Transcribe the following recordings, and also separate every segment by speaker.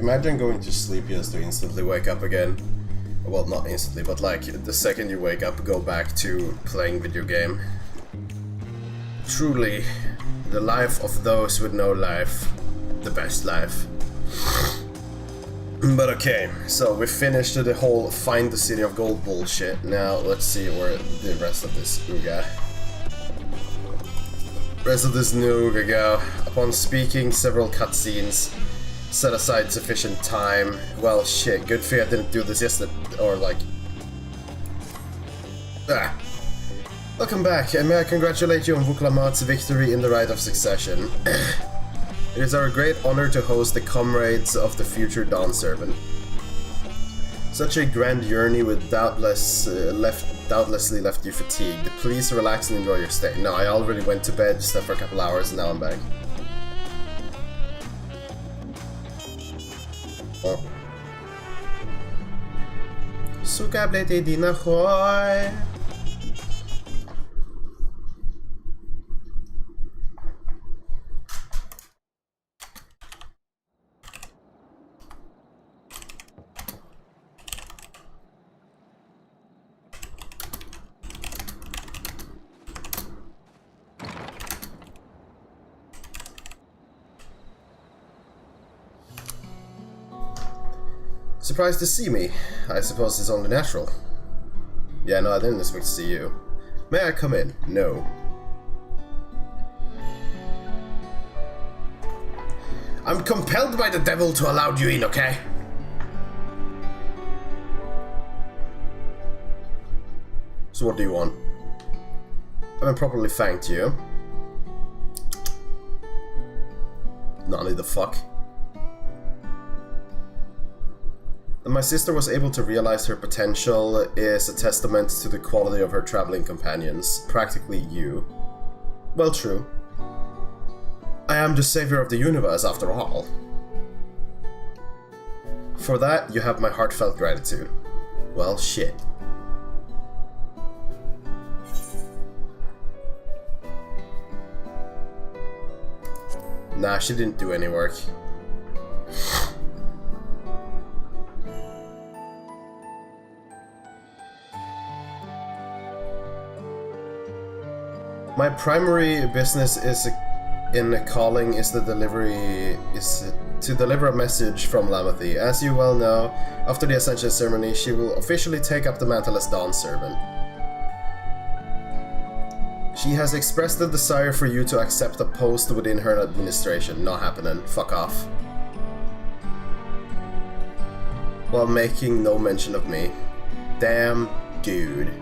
Speaker 1: Imagine going to sleep just to instantly wake up again. Well, not instantly, but like the second you wake up, go back to playing video game. Truly, the life of those with no life. The best life. But okay, so we finished the whole find the city of gold bullshit. Now let's see where the rest of this Uga. Rest of this new Uga go. Upon speaking several cutscenes, set aside sufficient time. Well, shit, good thing I didn't do this yesterday, or like... Ah. Welcome back, and may I congratulate you on Vuklamat's victory in the Rite of Succession. It is our great honor to host the comrades of the future Dawn Servant. Such a grand journey would doubtlessly left you fatigued. Please relax and enjoy your stay. No, I already went to bed, slept for a couple hours, and now I'm back. Oh. Suka blete dina hoy. Surprised to see me. I suppose it's only natural. Yeah, no, I didn't expect to see you. May I come in? No. I'm compelled by the devil to allow you in, okay? So what do you want? I haven't properly thanked you. Nani the fuck? That my sister was able to realize her potential is a testament to the quality of her traveling companions, practically you. Well, true. I am the savior of the universe, after all. For that, you have my heartfelt gratitude. Well, shit. Nah, she didn't do any work. My primary business in calling is to deliver a message from Lamathy. As you well know, after the Ascension ceremony, she will officially take up the mantle as Dawn Servant. She has expressed the desire for you to accept a post within her administration. Not happening. Fuck off. While making no mention of me. Damn, dude.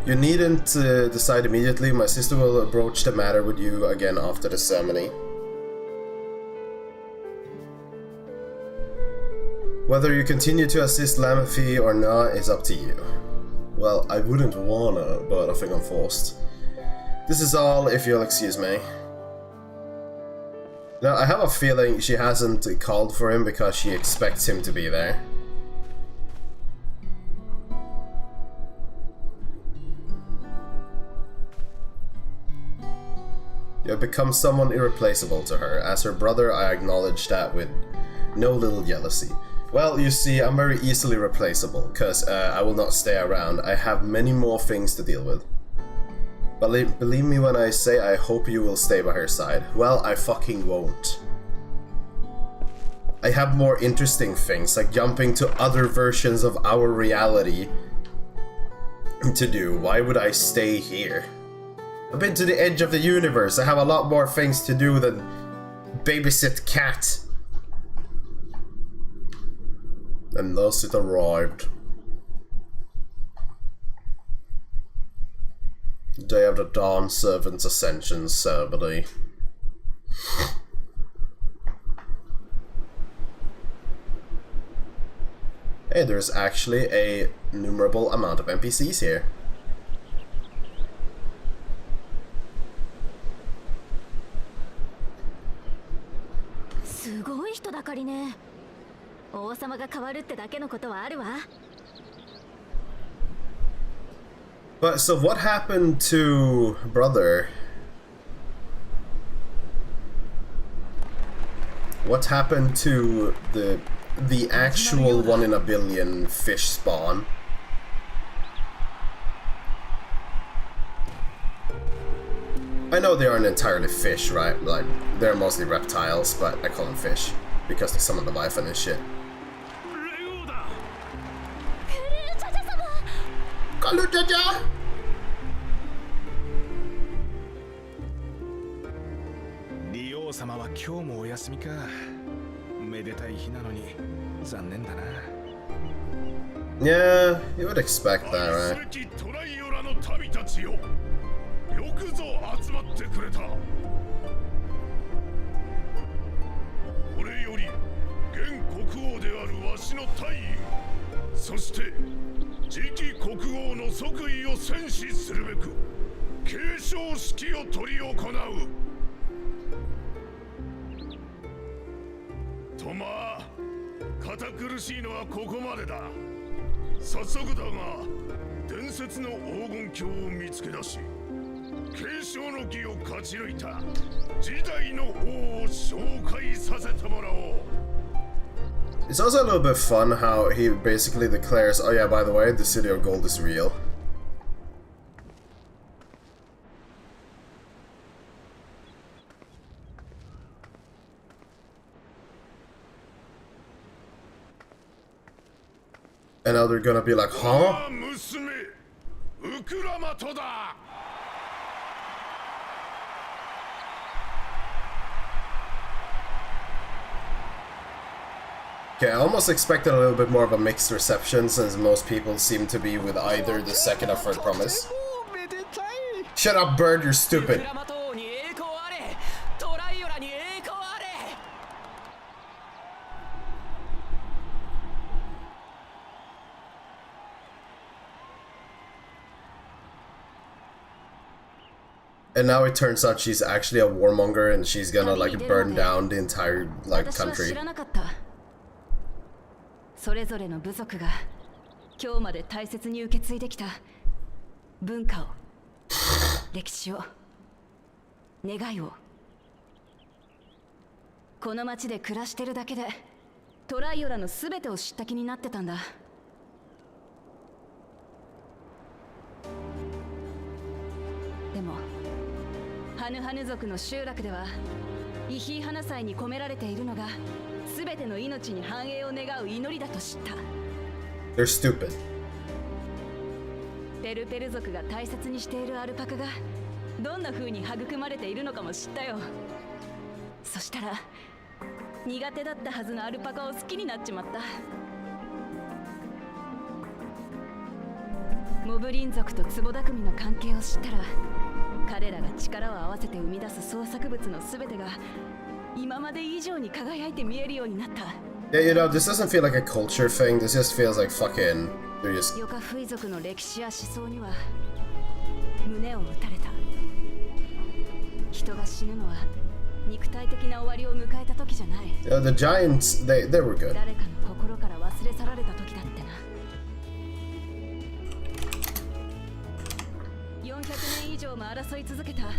Speaker 1: You needn't decide immediately. My sister will broach the matter with you again after the ceremony. Whether you continue to assist Lamathy or not is up to you. Well, I wouldn't wanna, but I think I'm forced. This is all, if you'll excuse me. Now, I have a feeling she hasn't called for him because she expects him to be there. You have become someone irreplaceable to her. As her brother, I acknowledge that with no little jealousy. Well, you see, I'm very easily replaceable, cause I will not stay around. I have many more things to deal with. But believe me when I say I hope you will stay by her side. Well, I fucking won't. I have more interesting things, like jumping to other versions of our reality to do. Why would I stay here? I've been to the edge of the universe. I have a lot more things to do than babysit cat. And thus it arrived. The day of the Dawn Servant's Ascension ceremony. Hey, there's actually a numerable amount of NPCs here. But so what happened to brother? What happened to the actual 1 in a billion fish spawn? I know they aren't entirely fish, right? Like, they're mostly reptiles, but I call them fish because they summon the life and shit. Kalujaja!
Speaker 2: 様は今日もお休みか。めでたい日なのに残念だな。
Speaker 1: Yeah, you would expect that, right?
Speaker 3: トライオラの民たちよ。よくぞ集まってくれた。これより現国王であるわしの大尉、そして次期国王の即位を宣旨するべく継承式を執り行う。とまあ、堅苦しいのはここまでだ。早速だが、伝説の黄金鏡を見つけ出し、継承の儀を勝ち抜いた時代の王を紹介させてもらおう。
Speaker 1: It's also a little bit fun how he basically declares, oh yeah, by the way, the city of gold is real. And now they're gonna be like, huh? Okay, I almost expected a little bit more of a mixed reception since most people seem to be with either the second or third promise. Shut up, bird, you're stupid. And now it turns out she's actually a warmonger and she's gonna like burn down the entire like country.
Speaker 4: それぞれの部族が今日まで大切に受け継いできた文化を、歴史を、願いを、この町で暮らしてるだけでトライオラの全てを知った気になってたんだ。でもハヌハヌ族の集落ではイヒーハナ祭に込められているのが全ての命に繁栄を願う祈りだと知った。
Speaker 1: They're stupid.
Speaker 4: ペルペル族が大切にしているアルパカがどんな風に育まれているのかも知ったよ。そしたら苦手だったはずのアルパカを好きになっちまった。モブリン族とツボダクミの関係を知ったら彼らが力を合わせて生み出す創作物の全てが今まで以上に輝いて見えるようになった。
Speaker 1: Yeah, you know, this doesn't feel like a culture thing. This just feels like fucking. They're just.
Speaker 4: ヨカフイ族の歴史や思想には胸を打たれた。人が死ぬのは肉体的な終わりを迎えた時じゃない。
Speaker 1: Yeah, the giants, they were good.
Speaker 4: 誰かの心から忘れ去られた時だってな。400年以上も争い続けた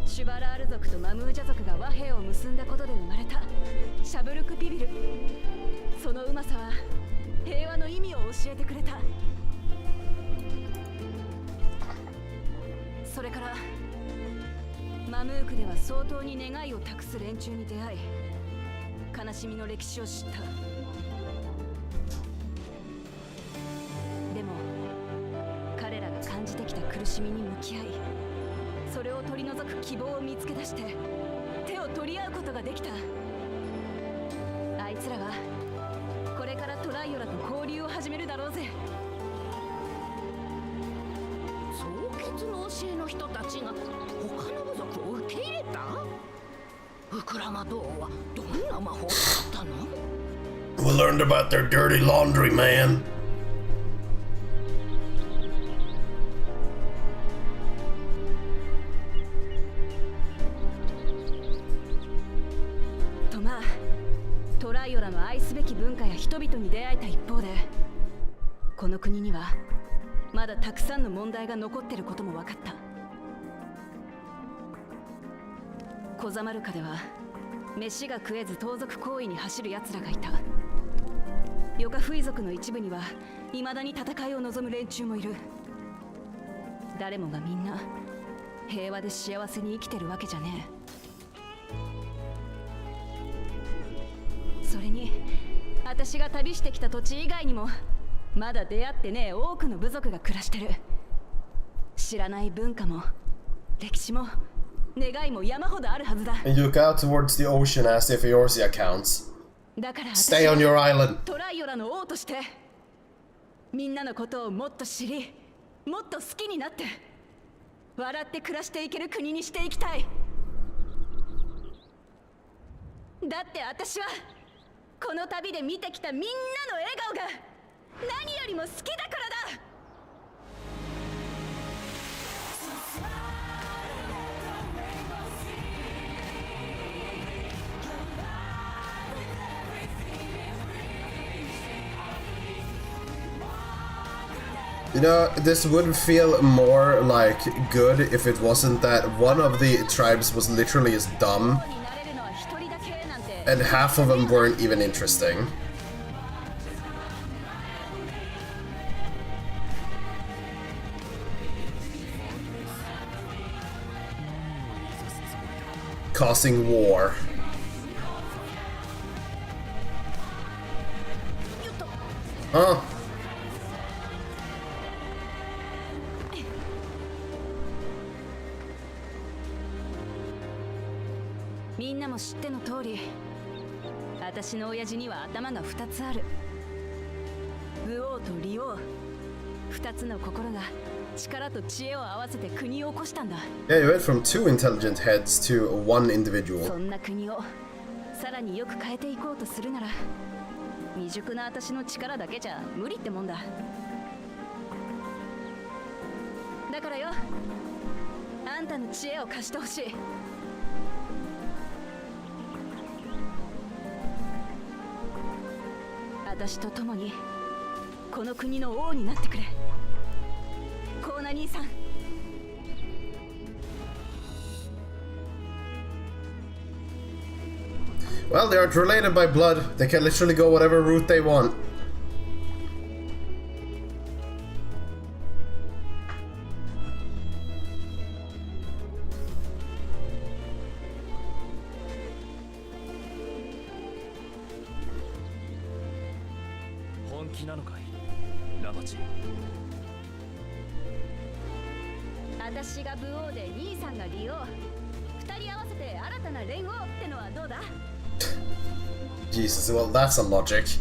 Speaker 4: シュバラール族とマムージャ族が和平を結んだことで生まれたシャブルクピビル。そのうまさは平和の意味を教えてくれた。それからマムークでは相当に願いを託す連中に出会い悲しみの歴史を知った。でも彼らが感じてきた苦しみに向き合いそれを取り除く希望を見つけ出して手を取り合うことができた。あいつらはこれからトライオラと交流を始めるだろうぜ。
Speaker 5: 創建の教えの人たちが他の部族を受け入れた？ウクラマド王はどんな魔法だったの？
Speaker 1: We learned about their dirty laundry, man.
Speaker 4: とまあトライオラの愛すべき文化や人々に出会えた一方でこの国にはまだたくさんの問題が残ってることも分かった。コザマルカでは飯が食えず盗賊行為に走る奴らがいた。ヨカフイ族の一部には未だに戦いを望む連中もいる。誰もがみんな平和で幸せに生きてるわけじゃねえ。それに私が旅してきた土地以外にもまだ出会ってねえ多くの部族が暮らしてる。知らない文化も歴史も願いも山ほどあるはずだ。
Speaker 1: And you look out towards the ocean as if Eorzea counts.
Speaker 4: だから
Speaker 1: Stay on your island.
Speaker 4: トライオラの王としてみんなのことをもっと知り、もっと好きになって笑って暮らしていける国にしていきたい。だって私はこの旅で見てきたみんなの笑顔が何よりも好きだからだ。
Speaker 1: You know, this would feel more like good if it wasn't that one of the tribes was literally as dumb and half of them weren't even interesting. Causing war. Huh?
Speaker 4: みんなも知っての通り、私の親父には頭が2つある。武王と利王、2つの心が力と知恵を合わせて国を起こしたんだ。
Speaker 1: Yeah, you went from two intelligent heads to one individual.
Speaker 4: そんな国をさらによく変えていこうとするなら、未熟な私の力だけじゃ無理ってもんだ。だからよ、あんたの知恵を貸してほしい。私と共にこの国の王になってくれ。コーナ兄さん。
Speaker 1: Well, they aren't related by blood. They can literally go whatever route they want. Jesus, well, that's a logic.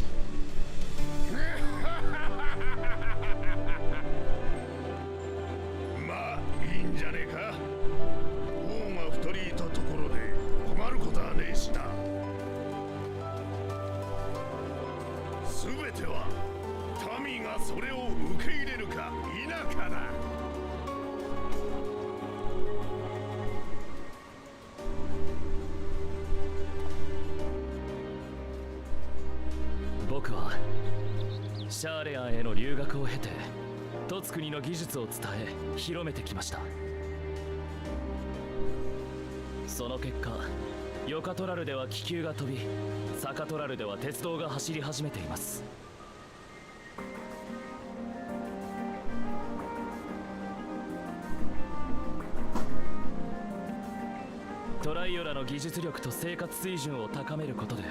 Speaker 3: まあいいんじゃねえか。王が2人いたところで困ることはねえしな。全ては民がそれを受け入れるか否かだ。
Speaker 6: 僕はシャーレアンへの留学を経てトツ国の技術を伝え広めてきました。その結果、ヨカトラルでは気球が飛び、サカトラルでは鉄道が走り始めています。トライオラの技術力と生活水準を高めることで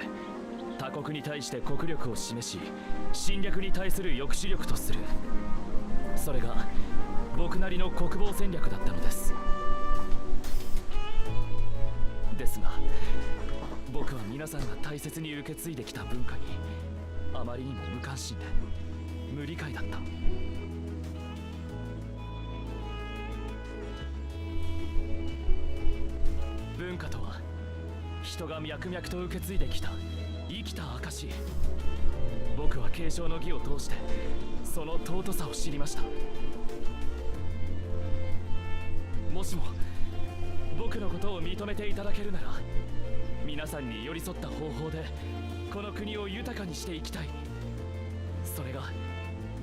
Speaker 6: 他国に対して国力を示し、侵略に対する抑止力とする。それが僕なりの国防戦略だったのです。ですが僕は皆さんが大切に受け継いできた文化にあまりにも無関心で無理解だった。文化とは人が脈々と受け継いできた生きた証。僕は継承の儀を通してその尊さを知りました。もしも僕のことを認めていただけるなら、皆さんに寄り添った方法でこの国を豊かにしていきたい。それが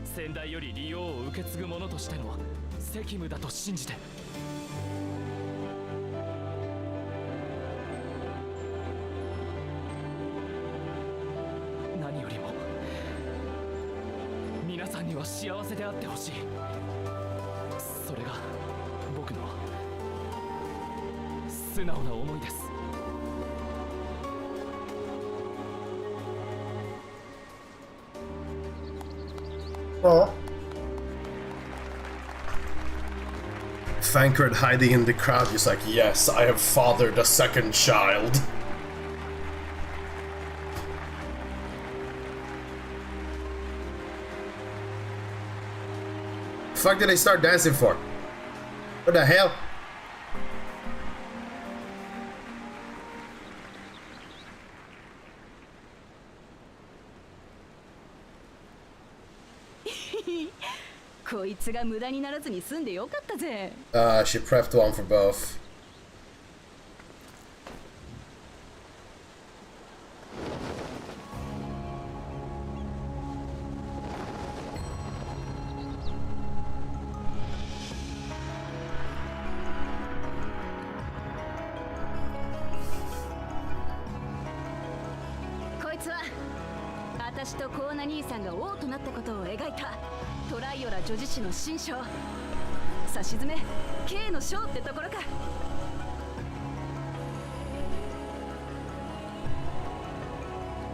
Speaker 6: 先代より利用を受け継ぐ者としての責務だと信じて。んには幸せであってほしい。それが僕の素直な思いです。
Speaker 1: Oh. Thancred hiding in the crowd, just like, yes, I have fathered a second child. The fuck did they start dancing for? What the hell?
Speaker 4: She
Speaker 1: prepped one for both.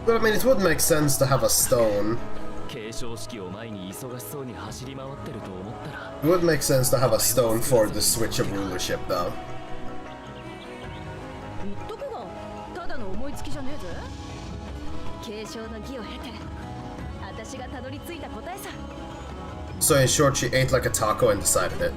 Speaker 1: But I mean, it would make sense to have a stone. It would make sense to have a stone for the switch of rulership, though. So in short, she ate like a taco and decided it.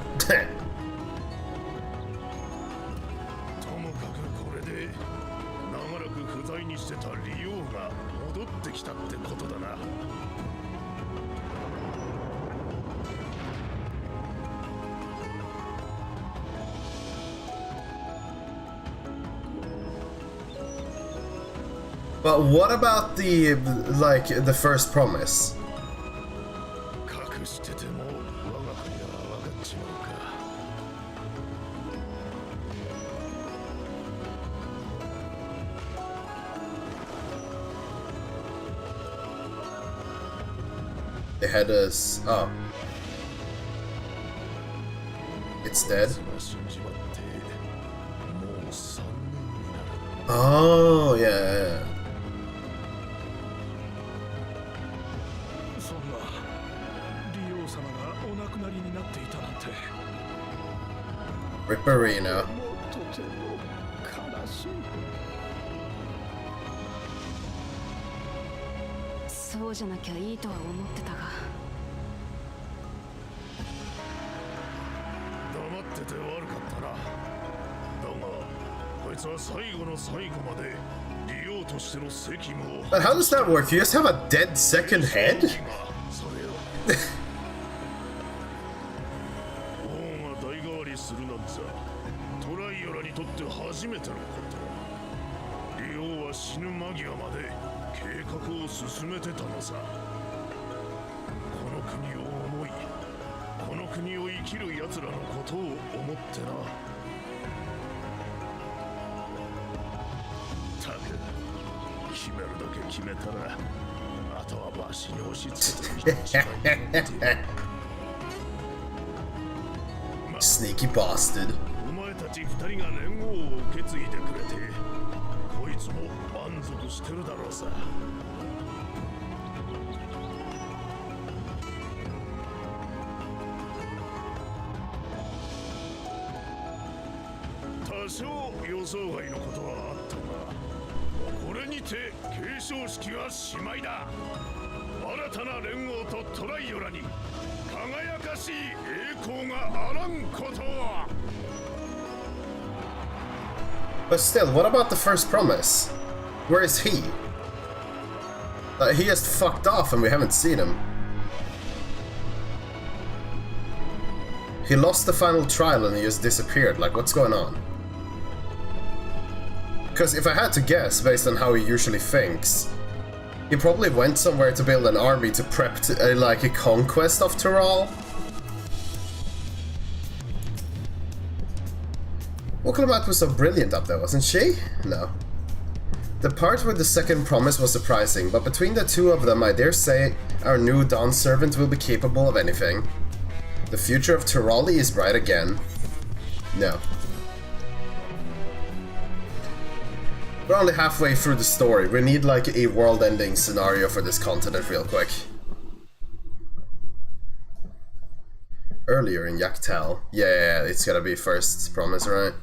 Speaker 1: But what about the, like, the first promise? The head is... oh. It's dead? Oh, yeah. Ripperino.
Speaker 4: そうじゃなきゃいいとは思ってたが。
Speaker 3: 黙ってて悪かったな。だが、こいつは最後の最後まで利用としての責務を。
Speaker 1: But how does that work? You just have a dead second head?
Speaker 3: するなんざトライオラにとって初めてのこと。リオは死ぬ間際まで計画を進めてたのさ。この国を思い、この国を生きる奴らのことを思ってな。たく決めるだけ決めたら、あとはわしに押し付けていっちまえって。
Speaker 1: Sneaky bastard.
Speaker 3: お前たち二人が連合を受け継いでくれて、こいつも満足してるだろうさ。多少予想外のことはあったが、これにて継承式はしまいだ。新たな連合とトライオラに輝かしい栄光があらんことは。
Speaker 1: But still, what about the first promise? Where is he? He just fucked off and we haven't seen him. He lost the final trial and he just disappeared. Like, what's going on? Because if I had to guess, based on how he usually thinks, he probably went somewhere to build an army to prep to, like a conquest of Tyrol. Woklamat was so brilliant up there, wasn't she? No. The part with the second promise was surprising, but between the two of them, I dare say our new Dawn servant will be capable of anything. The future of Tirali is bright again. No. We're only halfway through the story. We need like a world-ending scenario for this continent real quick. Earlier in Yaktel. Yeah, it's gotta be first promise, right?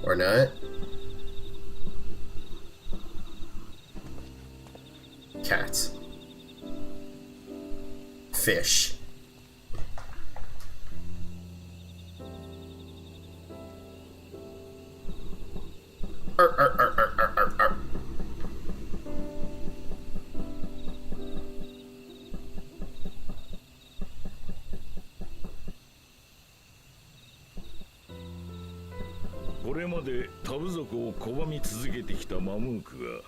Speaker 1: Or not? Cat. Fish.
Speaker 3: これまでタブ族を拒み続けてきたマムークが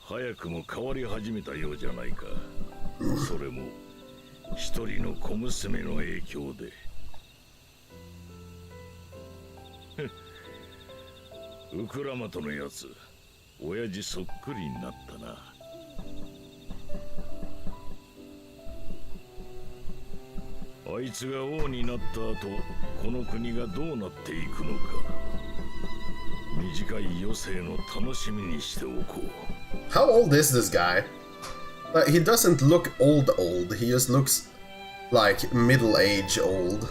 Speaker 3: 早くも変わり始めたようじゃないか。それも一人の小娘の影響で。ウクラマトのやつ、親父そっくりになったな。あいつが王になった後、この国がどうなっていくのか。短い余生の楽しみにしておこう。
Speaker 1: How old is this guy? Like, he doesn't look old, he just looks like middle-age old.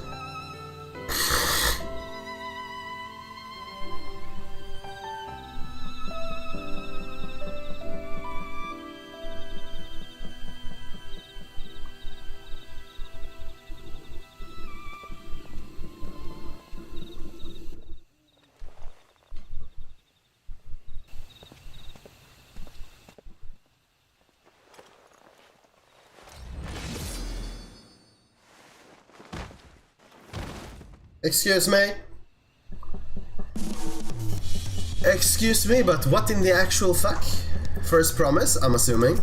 Speaker 1: Excuse me? Excuse me, but what in the actual fuck? First promise, I'm assuming.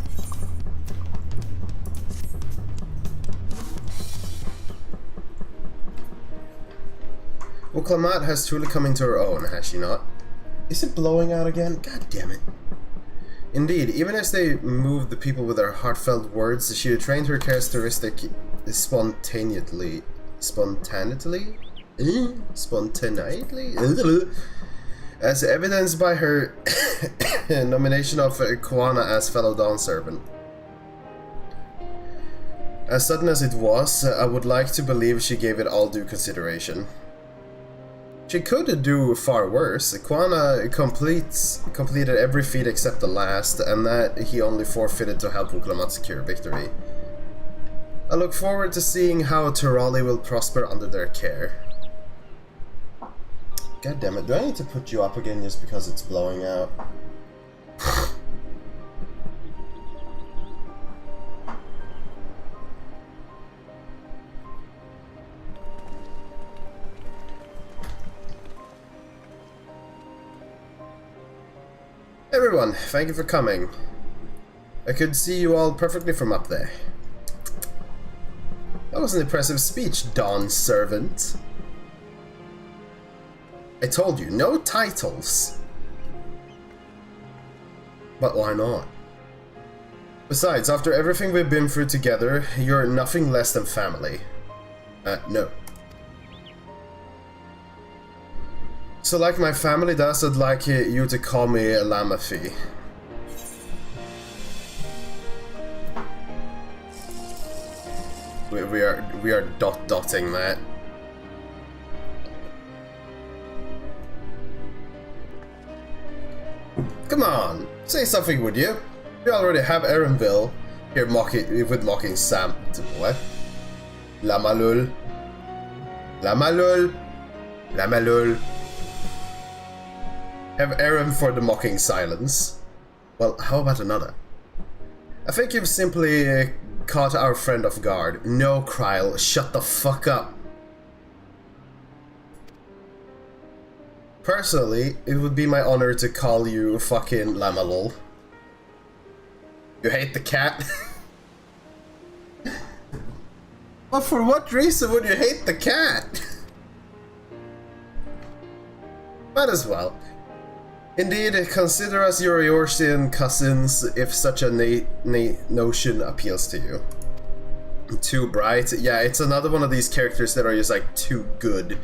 Speaker 1: Uklamat has truly come into her own, has she not? Is it blowing out again? God damn it. Indeed, even as they moved the people with their heartfelt words, she trained her characteristic spontaneously. As evidenced by her nomination of Koana as fellow Dawn servant. As sudden as it was, I would like to believe she gave it all due consideration. She could do far worse. Koana completed every feat except the last, and that he only forfeited to help Uklamat secure victory. I look forward to seeing how Tirali will prosper under their care. God damn it, do I need to put you up again just because it's blowing out? Everyone, thank you for coming. I could see you all perfectly from up there. That was an impressive speech, Dawn servant. I told you, no titles. But why not? Besides, after everything we've been through together, you're nothing less than family. No. So like my family does, I'd like you to call me Lamafi. We are dotting that. Come on, say something, would you? We already have Erenville here mocking Sam. What? Lamalul. Lamalul. Lamalul. Have Eren for the mocking silence. Well, how about another? I think you've simply caught our friend off guard. No, Kryl, shut the fuck up. Personally, it would be my honor to call you fucking Lamalol. You hate the cat? But for what reason would you hate the cat? Might as well. Indeed, consider us your Eorzean cousins if such a notion appeals to you. Too bright? Yeah, it's another one of these characters that are just like too good.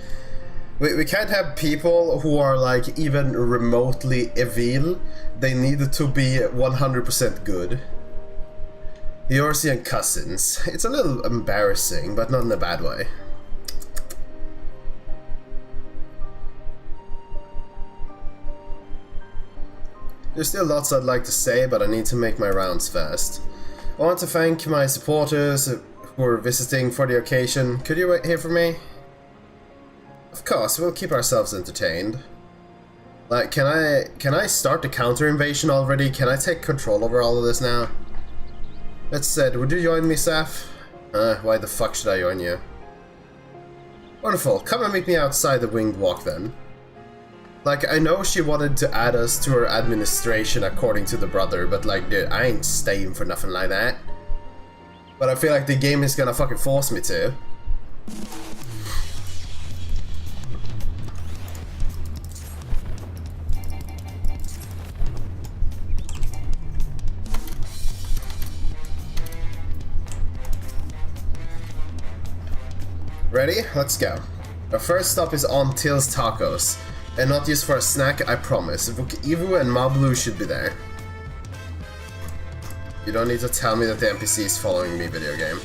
Speaker 1: We can't have people who are like even remotely evil. They need to be 100% good. Eorzean cousins. It's a little embarrassing, but not in a bad way. There's still lots I'd like to say, but I need to make my rounds fast. I want to thank my supporters who are visiting for the occasion. Could you wait here for me? Of course, we'll keep ourselves entertained. Like, can I start the counter invasion already? Can I take control over all of this now? That said, would you join me, Saf? Why the fuck should I join you? Wonderful, come and meet me outside the winged walk then. Like, I know she wanted to add us to her administration according to the brother, but like, dude, I ain't staying for nothing like that. But I feel like the game is gonna fucking force me to. Ready? Let's go. Our first stop is on Till's Tacos. And not just for a snack, I promise. Ivu and Mablu should be there. You don't need to tell me that the NPC is following me, video game.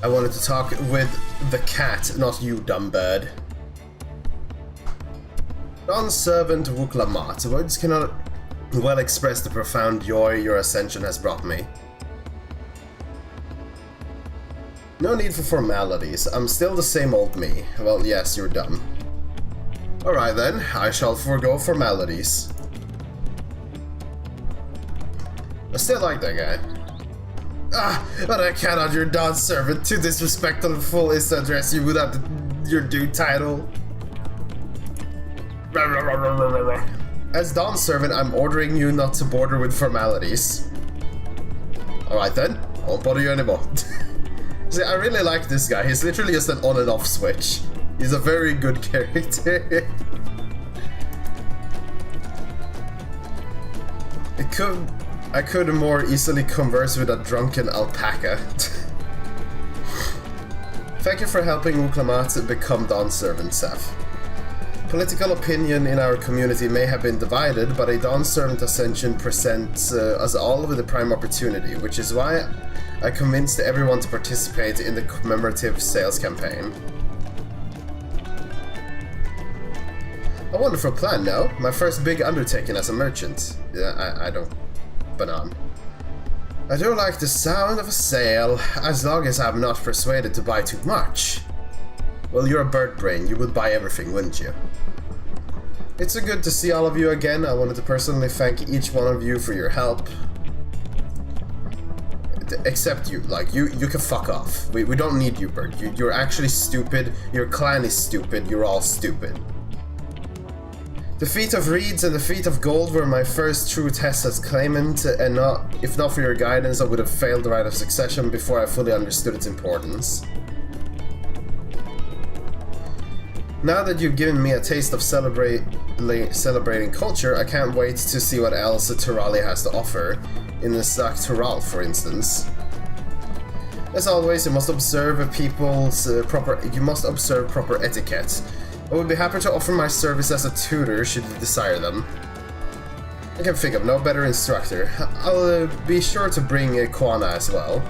Speaker 1: I wanted to talk with the cat, not you, dumb bird. Dawn's servant Wuklamat. Words cannot well express the profound joy your ascension has brought me. No need for formalities. I'm still the same old me. Well, yes, you're dumb. Alright then, I shall forego formalities. I still like that guy. But I cannot, your Dawn's servant. Too disrespectful is to address you without your due title. As Dawn's servant, I'm ordering you not to border with formalities. Alright then, won't bother you anymore. See, I really like this guy. He's literally just an on and off switch. He's a very good character. I could more easily converse with a drunken alpaca. Thank you for helping Wuklamat become Dawn's servant, Seth. Political opinion in our community may have been divided, but a Dawn's servant ascension presents us all with a prime opportunity, which is why I convinced everyone to participate in the commemorative sales campaign. A wonderful plan, no? My first big undertaking as a merchant. Yeah, I don't... Banan. I do like the sound of a sale, as long as I'm not persuaded to buy too much. Well, you're a bird brain, you would buy everything, wouldn't you? It's so good to see all of you again. I wanted to personally thank each one of you for your help. Except you, like, you can fuck off. We don't need you, Bird. You're actually stupid, your clan is stupid, you're all stupid. The feat of reeds and the feat of gold were my first true tests as claimant, and if not for your guidance, I would have failed the rite of succession before I fully understood its importance. Now that you've given me a taste of celebrating culture, I can't wait to see what else Turali has to offer, in the Sak Tural, for instance. As always, you must observe proper etiquette. I would be happy to offer my service as a tutor should you desire them. I can think of no better instructor. I'll be sure to bring Kwana as well.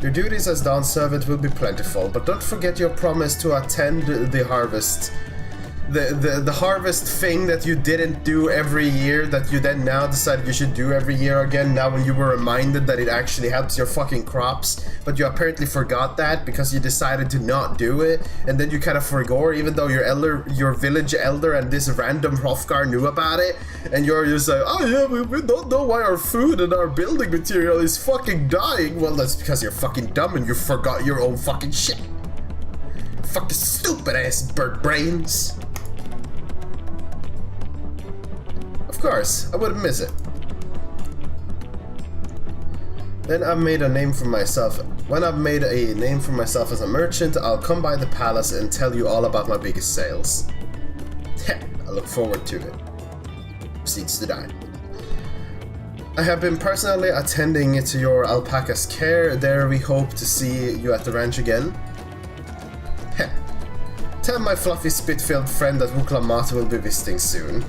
Speaker 1: Your duties as Dawn's servant will be plentiful, but don't forget your promise to attend the harvest the harvest thing that you didn't do every year that you then now decided you should do every year again, now when you were reminded that it actually helps your fucking crops, but you apparently forgot that because you decided to not do it, and then you kind of forgot even though your village elder and this random Hrothgar knew about it, and you're just like, oh yeah, we don't know why our food and our building material is fucking dying. Well, that's because you're fucking dumb and you forgot your own fucking shit. Fucking stupid ass bird brains. Of course, I wouldn't miss it. Then I've made a name for myself. When I've made a name for myself as a merchant, I'll come by the palace and tell you all about my biggest sales. I look forward to it. Proceeds to die. I have been personally attending to your alpaca's care. There we hope to see you at the ranch again. Tell my fluffy spit-filled friend that Wuklamat will be visiting soon.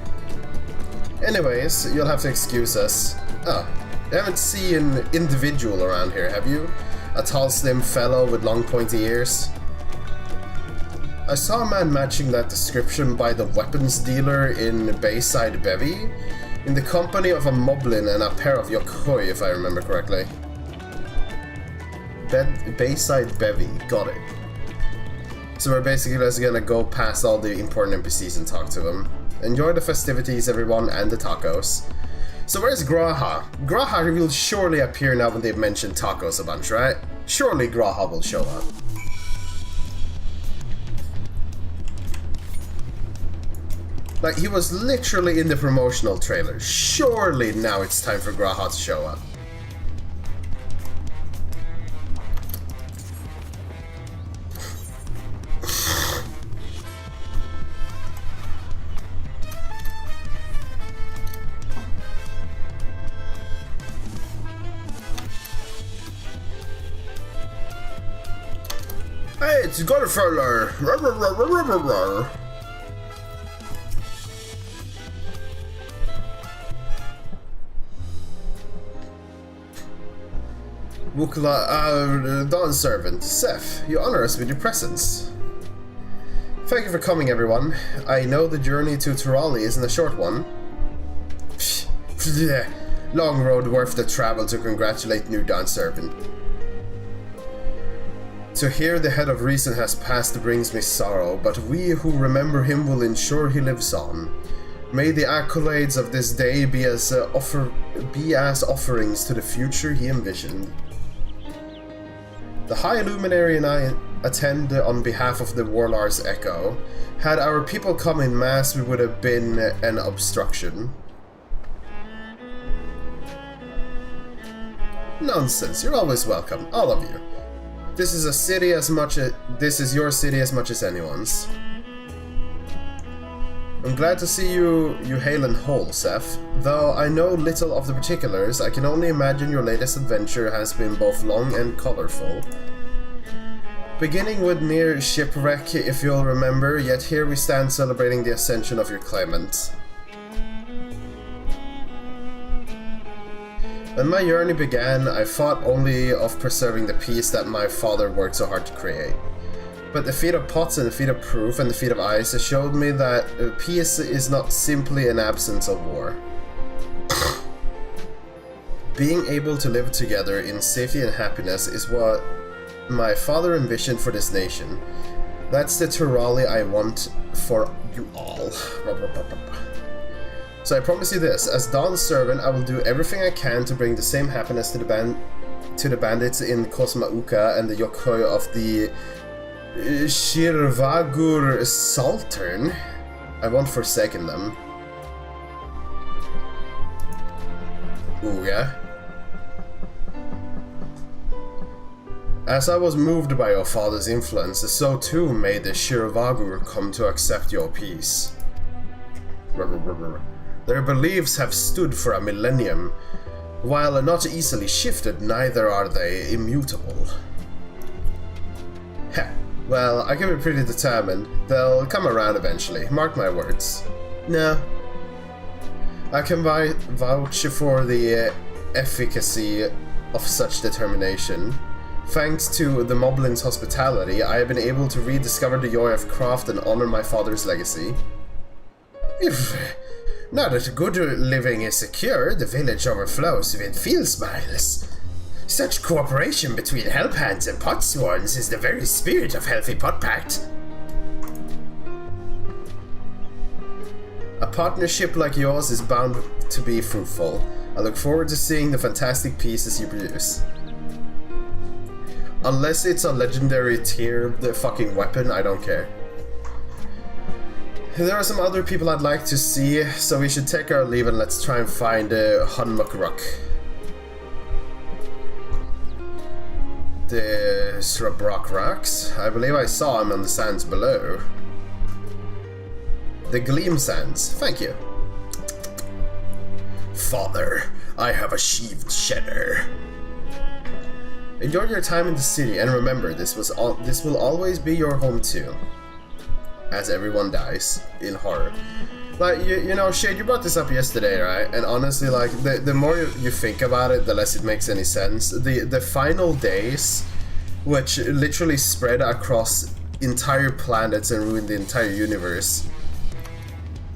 Speaker 1: Anyways, you'll have to excuse us. Oh, you haven't seen an individual around here, have you? A tall, slim fellow with long, pointy ears? I saw a man matching that description by the weapons dealer in Bayside Bevy, in the company of a moblin and a pair of yokoi, if I remember correctly. Bayside Bevy, got it. So we're basically just gonna go past all the important NPCs and talk to them. Enjoy the festivities, everyone, and the tacos. So where's Graha? Graha will surely appear now when they've mentioned tacos a bunch, right? Surely Graha will show up. Like, he was literally in the promotional trailer. Surely now it's time for Graha to show up. Hey, it's Godfather! Wukla, Dawn Servant, Seth, you honor us with your presence. Thank you for coming, everyone. I know the journey to Turali isn't a short one. Long road worth the travel to congratulate new Dawn Servant. To hear the head of reason has passed brings me sorrow, but we who remember him will ensure he lives on. May the accolades of this day be as offerings to the future he envisioned. The High Luminary and I attend on behalf of the Warlord's Echo. Had our people come in mass, we would have been an obstruction. Nonsense, you're always welcome, all of you. This is your city as much as anyone's. I'm glad to see you hale and whole, Seth. Though I know little of the particulars, I can only imagine your latest adventure has been both long and colorful. Beginning with near shipwreck, if you'll remember, yet here we stand celebrating the ascension of your claimant. When my journey began, I thought only of preserving the peace that my father worked so hard to create. But the feat of pots and the feat of proof and the feat of ice showed me that peace is not simply an absence of war. Being able to live together in safety and happiness is what my father envisioned for this nation. That's the Turali I want for you all. So I promise you this, as Dawn's servant, I will do everything I can to bring the same happiness to the bandits in Kosmauka and the yokoi of the Shirvagur Saltern. I won't forsaken them. Uga. As I was moved by your father's influence, so too may the Shirvagur come to accept your peace. Their beliefs have stood for a millennium. While not easily shifted, neither are they immutable. Heh, well, I can be pretty determined. They'll come around eventually, mark my words. No. I can vouch for the efficacy of such determination. Thanks to the Moblin's hospitality, I have been able to rediscover the joy of craft and honor my father's legacy. Now that good living is secure, the village overflows with field smiles. Such cooperation between help hands and pot swans is the very spirit of Healthy Pot Pact. A partnership like yours is bound to be fruitful. I look forward to seeing the fantastic pieces you produce. Unless it's a legendary tier, the fucking weapon, I don't care. There are some other people I'd like to see, so we should take our leave and let's try and find Hunmukruk. The Srabrok Rocks. I believe I saw him on the sands below. The Gleam Sands. Thank you. Father, I have achieved Shedder. Enjoy your time in the city, and remember, this will always be your home too. As everyone dies in horror. Like, you know, Shade, you brought this up yesterday, right? And honestly, like, the more you think about it, the less it makes any sense. The final days, which literally spread across entire planets and ruined the entire universe.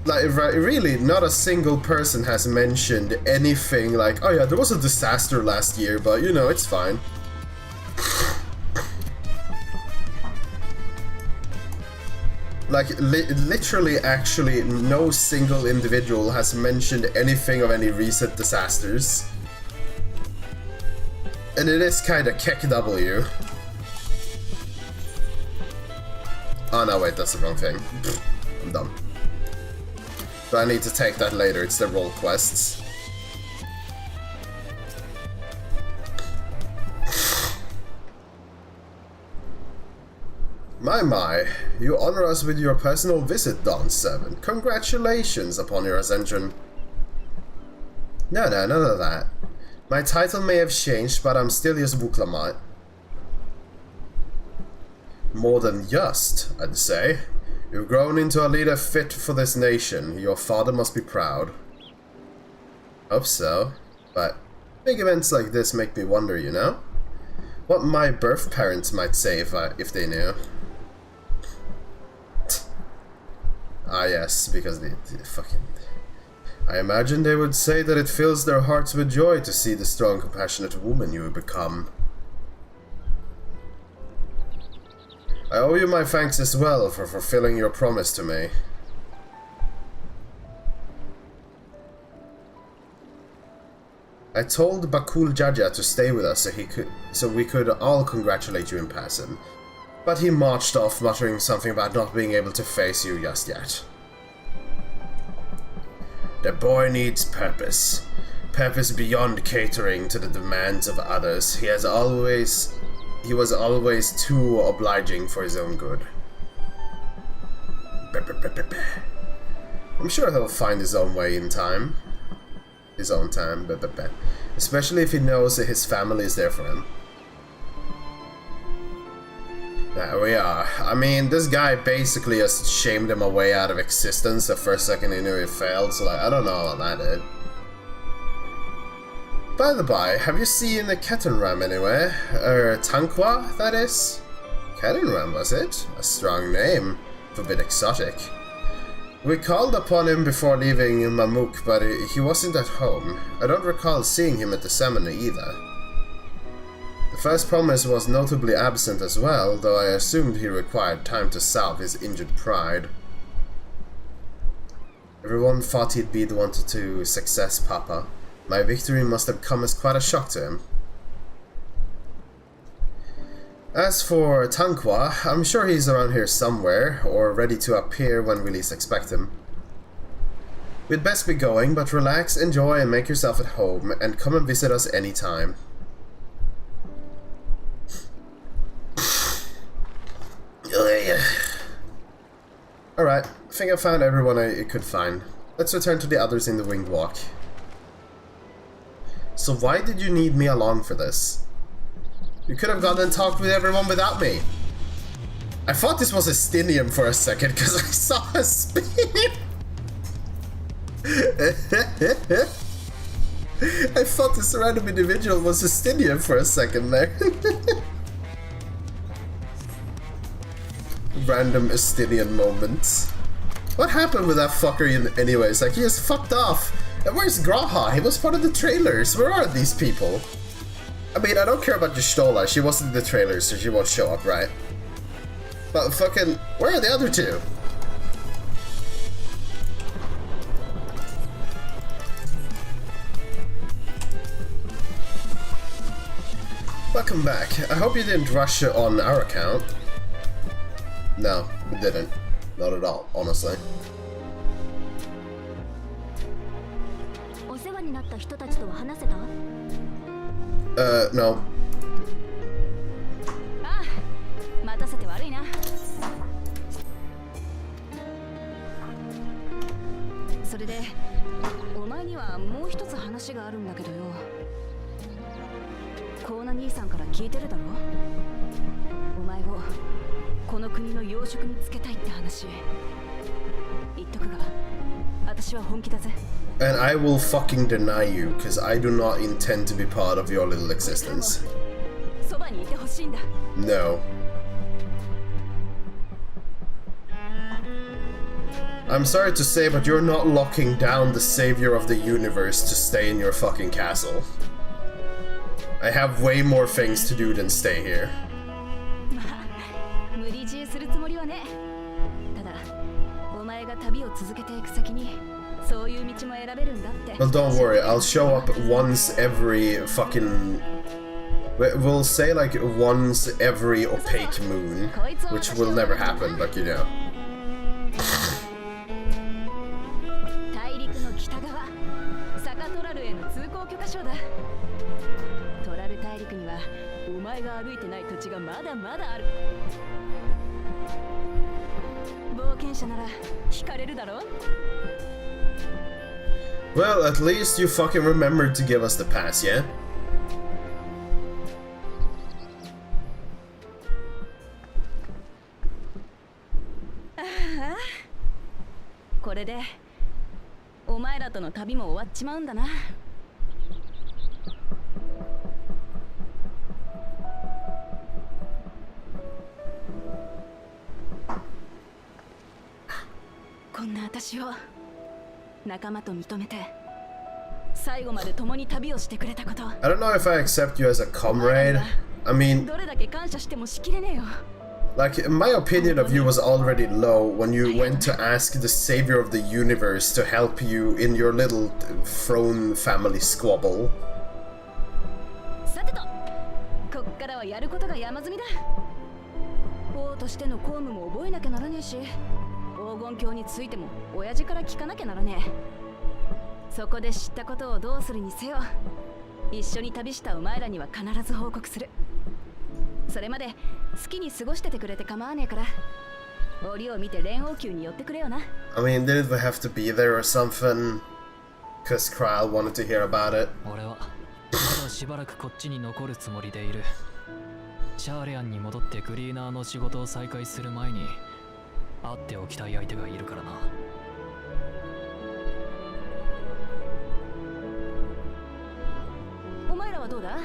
Speaker 1: Like, really, not a single person has mentioned anything like, oh yeah, there was a disaster last year, but you know, it's fine. Like, literally, actually, no single individual has mentioned anything of any recent disasters. And it is kinda KEKW. Oh no, wait, that's the wrong thing. I'm dumb. But I need to take that later, it's the role quests. My, you honor us with your personal visit, Dawn 7. Congratulations upon your ascension. No, none of that. My title may have changed, but I'm still just Vuklamat. More than just, I'd say. You've grown into a leader fit for this nation. Your father must be proud. Hope so, but big events like this make me wonder, you know? What my birth parents might say if they knew. Ah yes, because they fucking... I imagine they would say that it fills their hearts with joy to see the strong, compassionate woman you have become. I owe you my thanks as well for fulfilling your promise to me. I told Bakul Jaja to stay with us so we could all congratulate you in person. But he marched off, muttering something about not being able to face you just yet. The boy needs purpose. Purpose beyond catering to the demands of others. He was always too obliging for his own good. I'm sure he'll find his own way in time. His own time. Especially if he knows that his family is there for him. There we are. I mean, this guy basically just shamed him away out of existence the first second he knew he failed, so like, I don't know what that did. By the by, have you seen the Ketenram anywhere? Tankwa, that is? Ketenram, was it? A strong name. A bit exotic. We called upon him before leaving Mamuk, but he wasn't at home. I don't recall seeing him at the ceremony either. The first promise was notably absent as well, though I assumed he required time to salve his injured pride. Everyone thought he'd be the one to success Papa. My victory must have come as quite a shock to him. As for Tankwa, I'm sure he's around here somewhere, or ready to appear when we least expect him. We'd best be going, but relax, enjoy, and make yourself at home, and come and visit us anytime. Alright, I think I found everyone I could find. Let's return to the others in the Winged Walk. So why did you need me along for this? You could have gone and talked with everyone without me. I thought this was a Stinium for a second because I saw a spear. I thought this random individual was a Stinium for a second there. random Estinian moments. What happened with that fucker anyways? Like, he just fucked off. And where's Graha? He was part of the trailers. Where are these people? I mean, I don't care about Justola. She wasn't in the trailers, so she won't show up, right? But fucking, where are the other two? Welcome back. I hope you didn't rush on our account. No, we didn't. Not at all, honestly. No.
Speaker 4: ああ、待たせて悪いな。それで、お前にはもう一つ話があるんだけどよ。コーナ兄さんから聞いてるだろ。お前をこの国の養殖につけたいって話。言っとくが、私は本気だぜ。
Speaker 1: And I will fucking deny you, because I do not intend to be part of your little existence. No. I'm sorry to say, but you're not locking down the savior of the universe to stay in your fucking castle. I have way more things to do than stay here. Well, don't worry, I'll show up once every fucking... We'll say like once every opaque moon, which will never happen, but you know. Well, at least you fucking remembered to give us the pass, yeah? I don't know if I accept you as a comrade. I mean, like, my opinion of you was already low when you went to ask the savior of the universe to help you in your little throne family squabble. I mean, didn't we have to be there or something? Cause Kral wanted to hear about it.
Speaker 6: シャーレアンに戻ってグリーナーの仕事を再開する前に会っておきたい相手がいるからな。
Speaker 4: お前らはどうだ？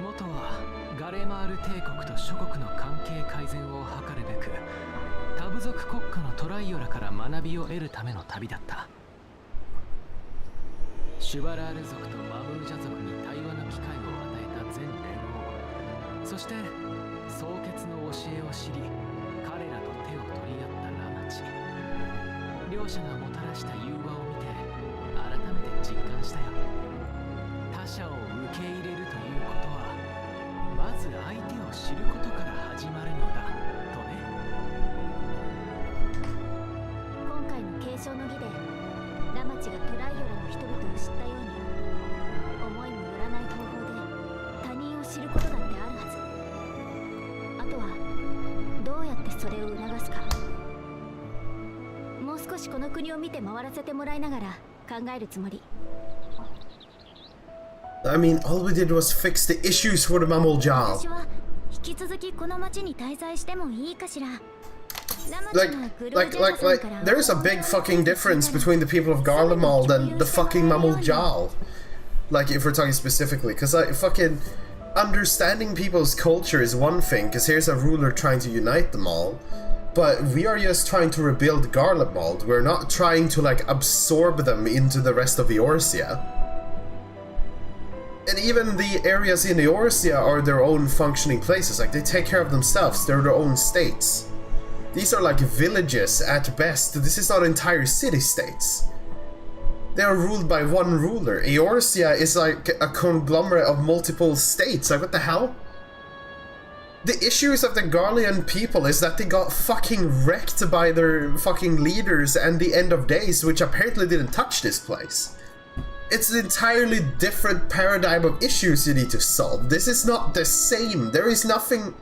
Speaker 6: 元はガレマール帝国と諸国の関係改善を図るべくタブ族国家のトライオラから学びを得るための旅だった。シュバラール族とマブージャ族に対話の機会を与えた全連合、そして創決の教えを知り彼らと手を取り合ったラマチ。両者がもたらした融和を見て改めて実感したよ。他者を受け入れるということはまず相手を知ることから始まるのだとね。
Speaker 7: 今回の継承の儀でラマチがトライオラの人々を知ったように思いもよらない方法で他人を知ることだってあるはず。あとはどうやってそれを促すか。もう少しこの国を見て回らせてもらいながら考えるつもり。
Speaker 1: I mean, all we did was fix the issues for the Mammal Jal.
Speaker 7: 私は引き続きこの町に滞在してもいいかしら。
Speaker 1: Like, there is a big fucking difference between the people of Garlemald and the fucking Mammal Jal. Like, if we're talking specifically, because understanding people's culture is one thing, because here's a ruler trying to unite them all, but we are just trying to rebuild Garlemald. We're not trying to, like, absorb them into the rest of Eorzea. And even the areas in Eorzea are their own functioning places, like, they take care of themselves, they're their own states. These are like villages at best, this is not entire city-states. They are ruled by one ruler. Eorzea is like a conglomerate of multiple states. Like, what the hell? The issues of the Garlean people is that they got fucking wrecked by their fucking leaders and the End of Days, which apparently didn't touch this place. It's an entirely different paradigm of issues you need to solve. This is not the same. There is nothing...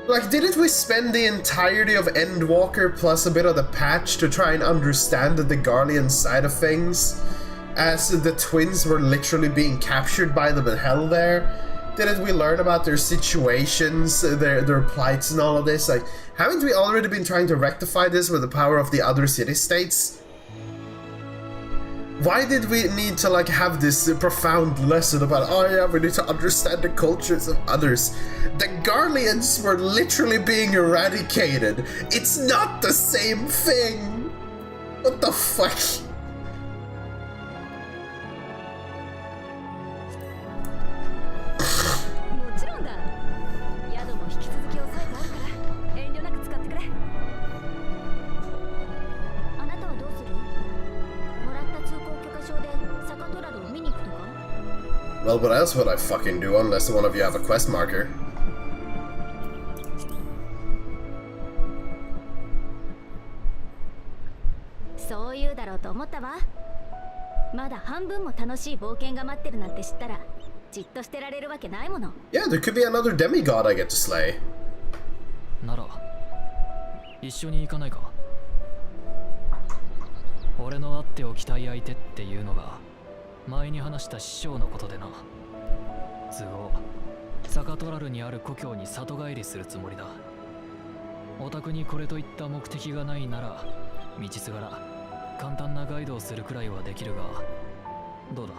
Speaker 1: Like, didn't we spend the entirety of Endwalker plus a bit of the patch to try and understand the Garlean side of things? As the twins were literally being captured by them in hell there? Didn't we learn about their situations, their plights and all of this? Like, haven't we already been trying to rectify this with the power of the other city-states? Why did we need to, like, have this profound lesson about, oh yeah, we need to understand the cultures of others? The Garleans were literally being eradicated. It's not the same thing. What the fuck? 'Well, what else would I fucking do unless one of you have a quest marker?
Speaker 7: そう言うだろうと思ったわ。まだ半分も楽しい冒険が待ってるなんて知ったら、じっとしてられるわけないもの。
Speaker 1: Yeah, there could be another demigod I get to slay.
Speaker 6: なら、一緒に行かないか。俺の会っておきたい相手っていうのが。 前に話した師匠のことでな。都合、サカトラルにある故郷に里帰りするつもりだ。お宅にこれといった目的がないなら、道すがら簡単なガイドをするくらいはできるが、どうだ?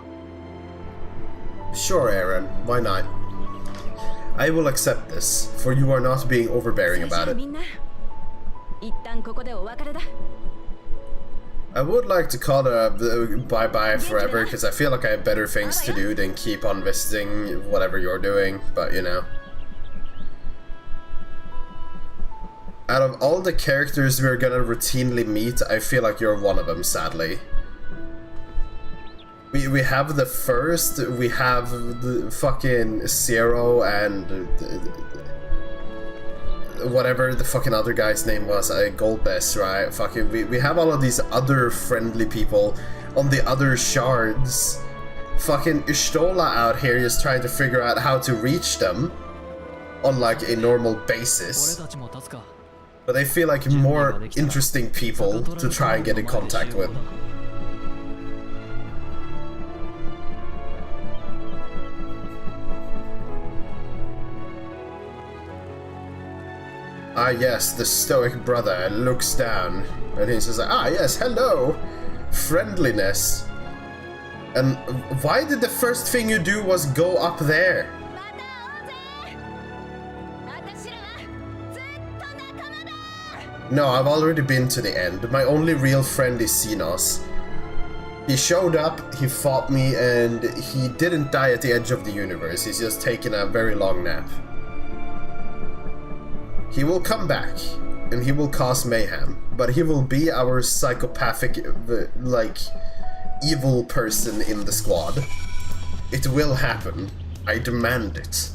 Speaker 1: Sure, Aaron. Why not? I will accept this, for you are not being overbearing about it.
Speaker 4: 一旦ここでお別れだ。
Speaker 1: I would like to call it a bye-bye forever, because I feel like I have better things to do than keep on visiting whatever you're doing, but you know. Out of all the characters we're gonna routinely meet, I feel like you're one of them, sadly. We have the first, we have the fucking Zero and... whatever the fucking other guy's name was, Goldbest, right? Fucking, we have all of these other friendly people on the other shards. Fucking Ishtola out here is trying to figure out how to reach them on like a normal basis. But I feel like more interesting people to try and get in contact with. Ah yes, the stoic brother looks down and he says, ah yes, hello, friendliness. And why did the first thing you do was go up there? No, I've already been to the end. My only real friend is Xenos. He showed up, he fought me, and he didn't die at the edge of the universe. He's just taken a very long nap. He will come back, and he will cause mayhem, but he will be our psychopathic, like, evil person in the squad. It will happen. I demand it.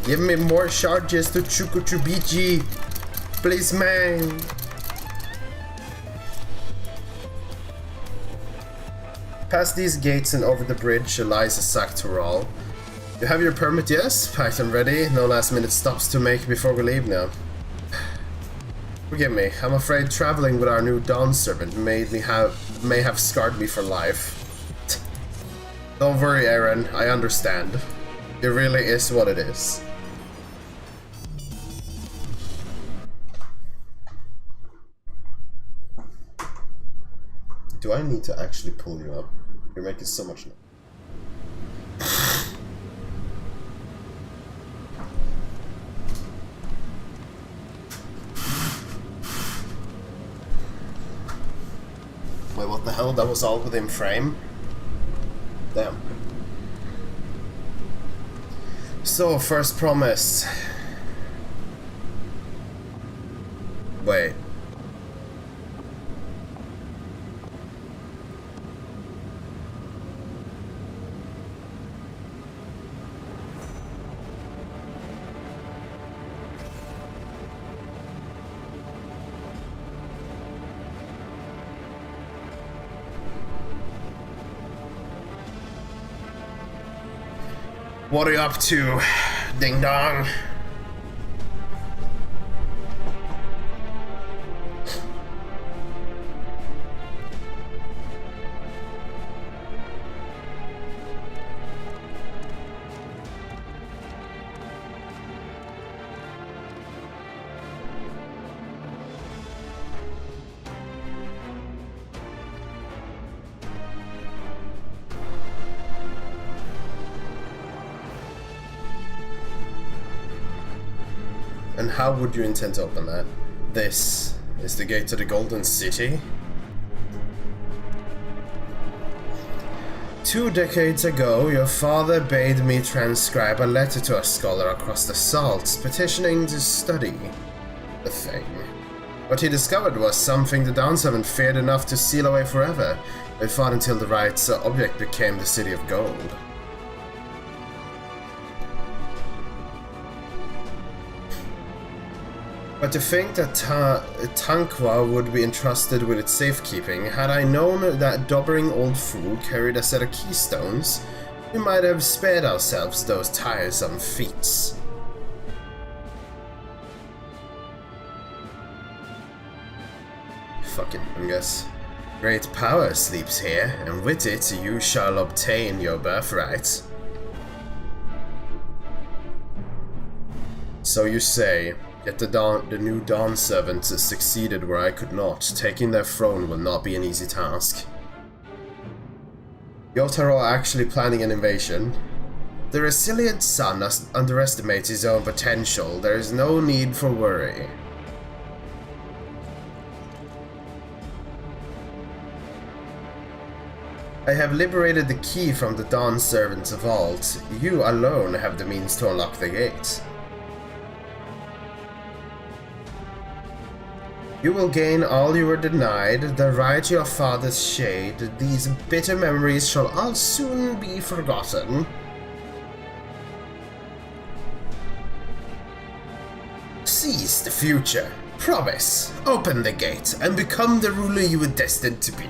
Speaker 1: Give me more charges to Chukuchubichi. Please, man. Past these gates and over the bridge lies a Saktoral. You have your permit, yes? Packed and ready. No last minute stops to make before we leave now. Forgive me, I'm afraid traveling with our new Dawn servant may have scarred me for life. Don't worry, Aaron, I understand. It really is what it is. Do I need to actually pull you up? You're making so much noise. Wait, what the hell? That was all within frame? Damn. So, first promise. Wait. What are you up to, ding dong? And how would you intend to open that? This is the gate to the Golden City? 2 decades ago, your father bade me transcribe a letter to a scholar across the salts, petitioning to study the thing. What he discovered was something the Dawn Servant feared enough to seal away forever. They fought until the rites object became the City of Gold. But to think that Tankwa would be entrusted with its safekeeping, had I known that dobbering old fool carried a set of keystones, we might have spared ourselves those tiresome feats. Fucking fungus. Great power sleeps here, and with it you shall obtain your birthright. So you say. Yet the new Dawn Servants succeeded where I could not. Taking their throne will not be an easy task. Yotaro are actually planning an invasion. The resilient son underestimates his own potential. There is no need for worry. I have liberated the key from the Dawn Servant's vault. You alone have the means to unlock the gate. You will gain all you were denied, the right to your father's shade. These bitter memories shall all soon be forgotten. Seize the future. Promise. Open the gate and become the ruler you were destined to be.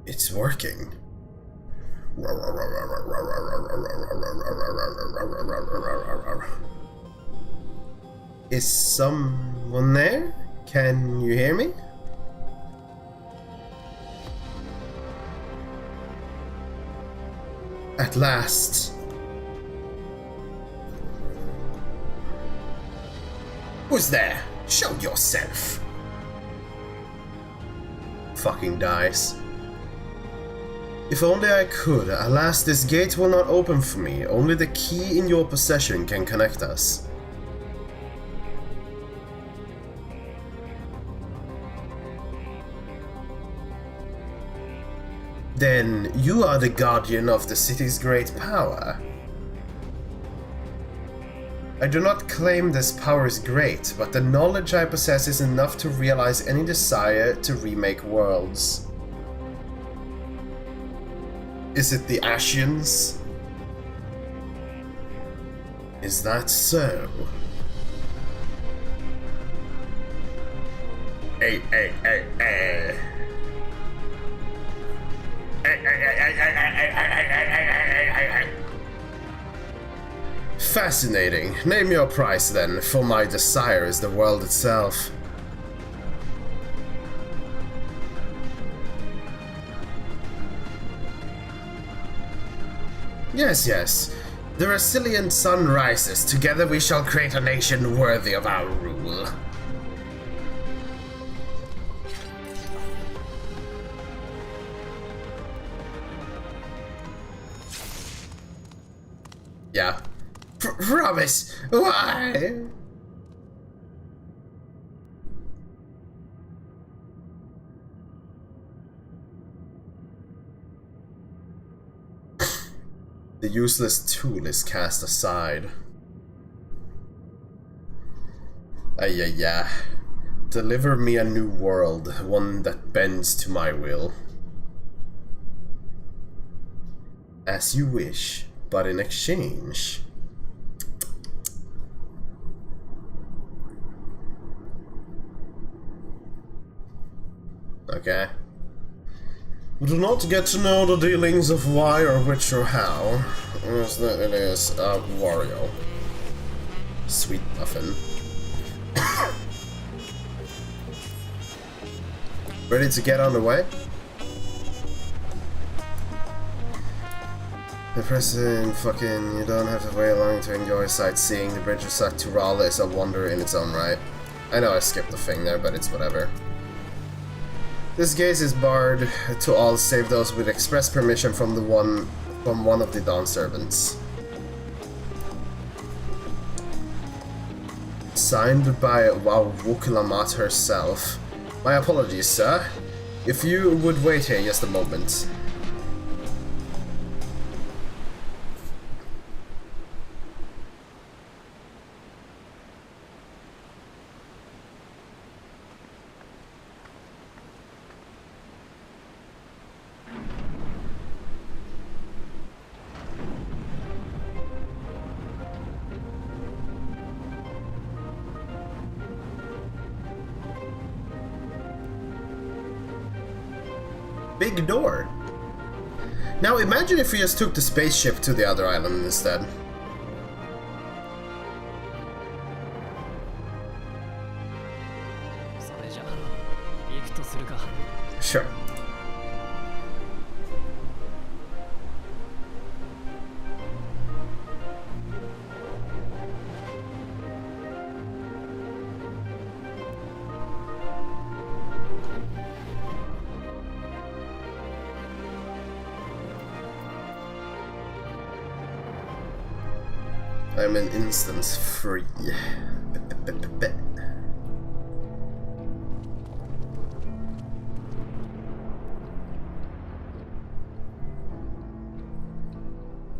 Speaker 1: It's working. Is someone there? Can you hear me? At last. Who's there? Show yourself. Fucking dies. If only I could. Alas, this gate will not open for me. Only the key in your possession can connect us. Then you are the guardian of the city's great power. I do not claim this power is great, but the knowledge I possess is enough to realize any desire to remake worlds. Is it the Ashians? Is that so? Hey. Fascinating. Name your price then, for my desire is the world itself. Yes. The resilient sun rises. Together we shall create a nation worthy of our rule. Yeah. Promise! Why? The useless tool is cast aside. Ayaya. Deliver me a new world, one that bends to my will. As you wish, but in exchange... Okay. We do not get to know the dealings of why or which or how. It is Wario. Sweet muffin. Ready to get on the way? The president fucking, you don't have to wait long to enjoy sightseeing. The bridge of Saturala is a wonder in its own right. I know I skipped the thing there, but it's whatever. This gaze is barred to all save those with express permission from one of the Dawn servants. Signed by Wukulamat herself. My apologies, sir. If you would wait here just a moment. Big door. Now imagine if we just took the spaceship to the other island instead. Sure. I'm an instance free.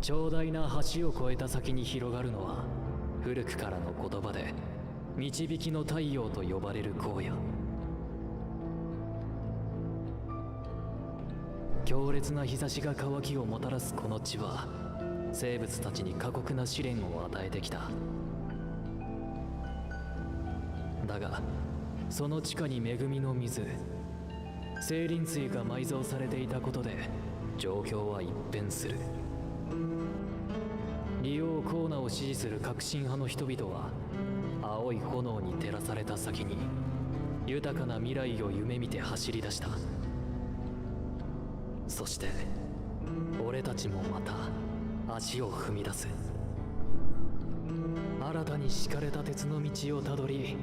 Speaker 6: 長大な橋を越えた先に広がるのは古くからの言葉で導きの太陽と呼ばれる荒野。強烈な日差しが渇きをもたらすこの地は生物たちに過酷な試練を与えてきた。だがその地下に恵みの水、精輪水が埋蔵されていたことで状況は一変する。利用コーナを支持する革新派の人々は青い炎に照らされた先に豊かな未来を夢見て走り出した。そして俺たちもまた足を踏み出す。新たに敷かれた鉄の道をたどり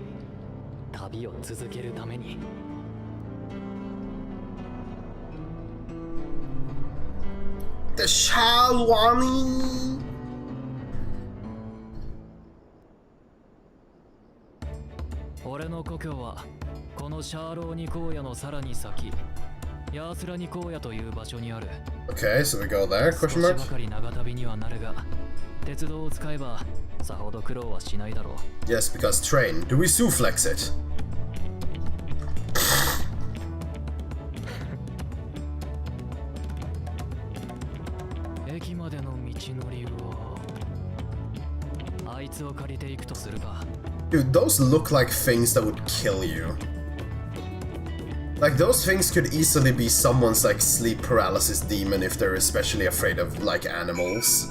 Speaker 6: 旅を続けるために。
Speaker 1: The Shalwani.
Speaker 6: 俺の故郷はこのシャーローニ荒野のさらに先、ヤースラニ荒野という場所にある。
Speaker 1: Okay, so we go there?
Speaker 6: 少し
Speaker 1: Question
Speaker 6: ば
Speaker 1: mark?
Speaker 6: かり長旅にはなるが、鉄道を使えばさほど苦労はしないだろう。
Speaker 1: Yes, because train. Do we suplex it?
Speaker 6: 駅までの道のりはあいつを借りていくとするか。
Speaker 1: Dude, those look like things that would kill you. Like, those things could easily be someone's, like, sleep paralysis demon if they're especially afraid of, like, animals.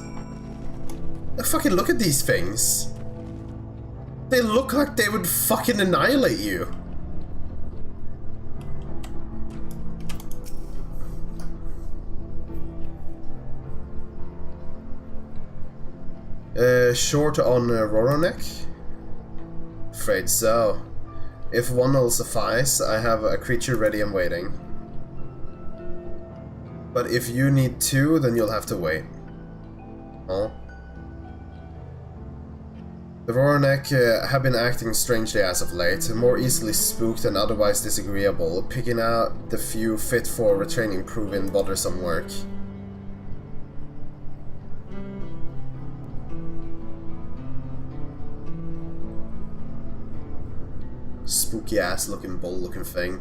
Speaker 1: Like, fucking look at these things. They look like they would fucking annihilate you. Short on Roronek? Afraid so. If one will suffice, I have a creature ready and waiting. But if you need two, then you'll have to wait. Oh. The Roronek have been acting strangely as of late, more easily spooked and otherwise disagreeable, picking out the few fit for retraining proving bothersome work. Spooky ass looking bull looking thing.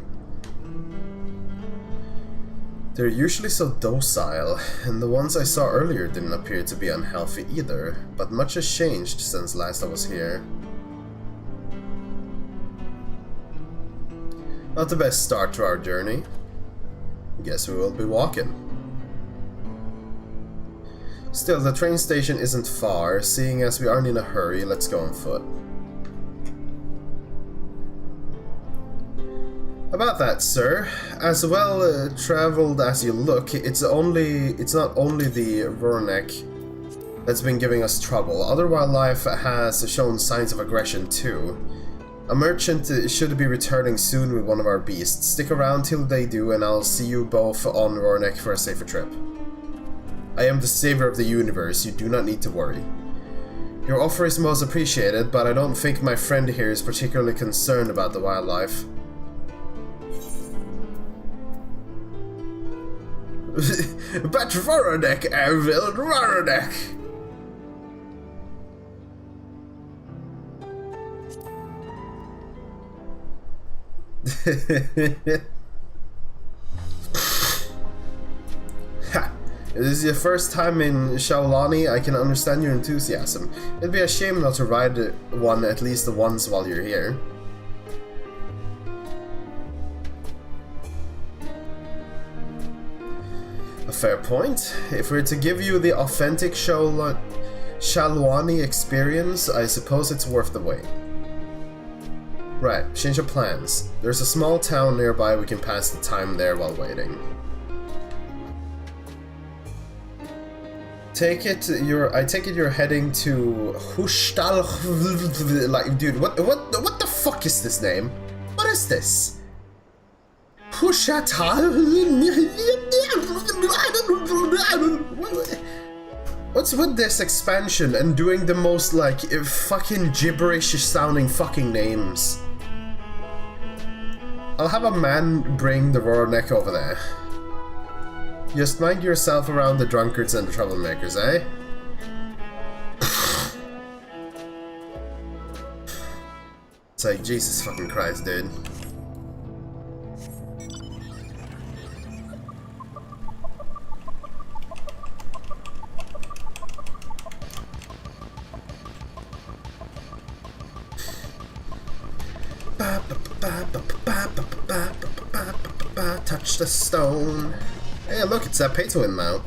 Speaker 1: They're usually so docile, and the ones I saw earlier didn't appear to be unhealthy either, but much has changed since last I was here. Not the best start to our journey. Guess we will be walking. Still, the train station isn't far, seeing as we aren't in a hurry, let's go on foot. About that, sir, as well traveled as you look, it's not only the Roronek that's been giving us trouble. Other wildlife has shown signs of aggression too. A merchant should be returning soon with one of our beasts. Stick around till they do, and I'll see you both on Roronek for a safer trip. I am the savior of the universe, you do not need to worry. Your offer is most appreciated, but I don't think my friend here is particularly concerned about the wildlife. But Roronek, Ervil Roronek! Ha! If this is your first time in Shaolani, I can understand your enthusiasm. It'd be a shame not to ride one at least once while you're here. A fair point. If we're to give you the authentic Shaolani experience, I suppose it's worth the wait. Right, change of plans. There's a small town nearby, we can pass the time there while waiting. I take it you're heading to Hustal. Like, dude, what the fuck is this name? What is this? What's with this expansion and doing the most, like, fucking gibberish sounding fucking names? I'll have a man bring the Roronek over there. Just mind yourself around the drunkards and the troublemakers, eh? It's like, Jesus fucking Christ, dude. Touch the stone. Hey, look, it's that pay-to-win mount.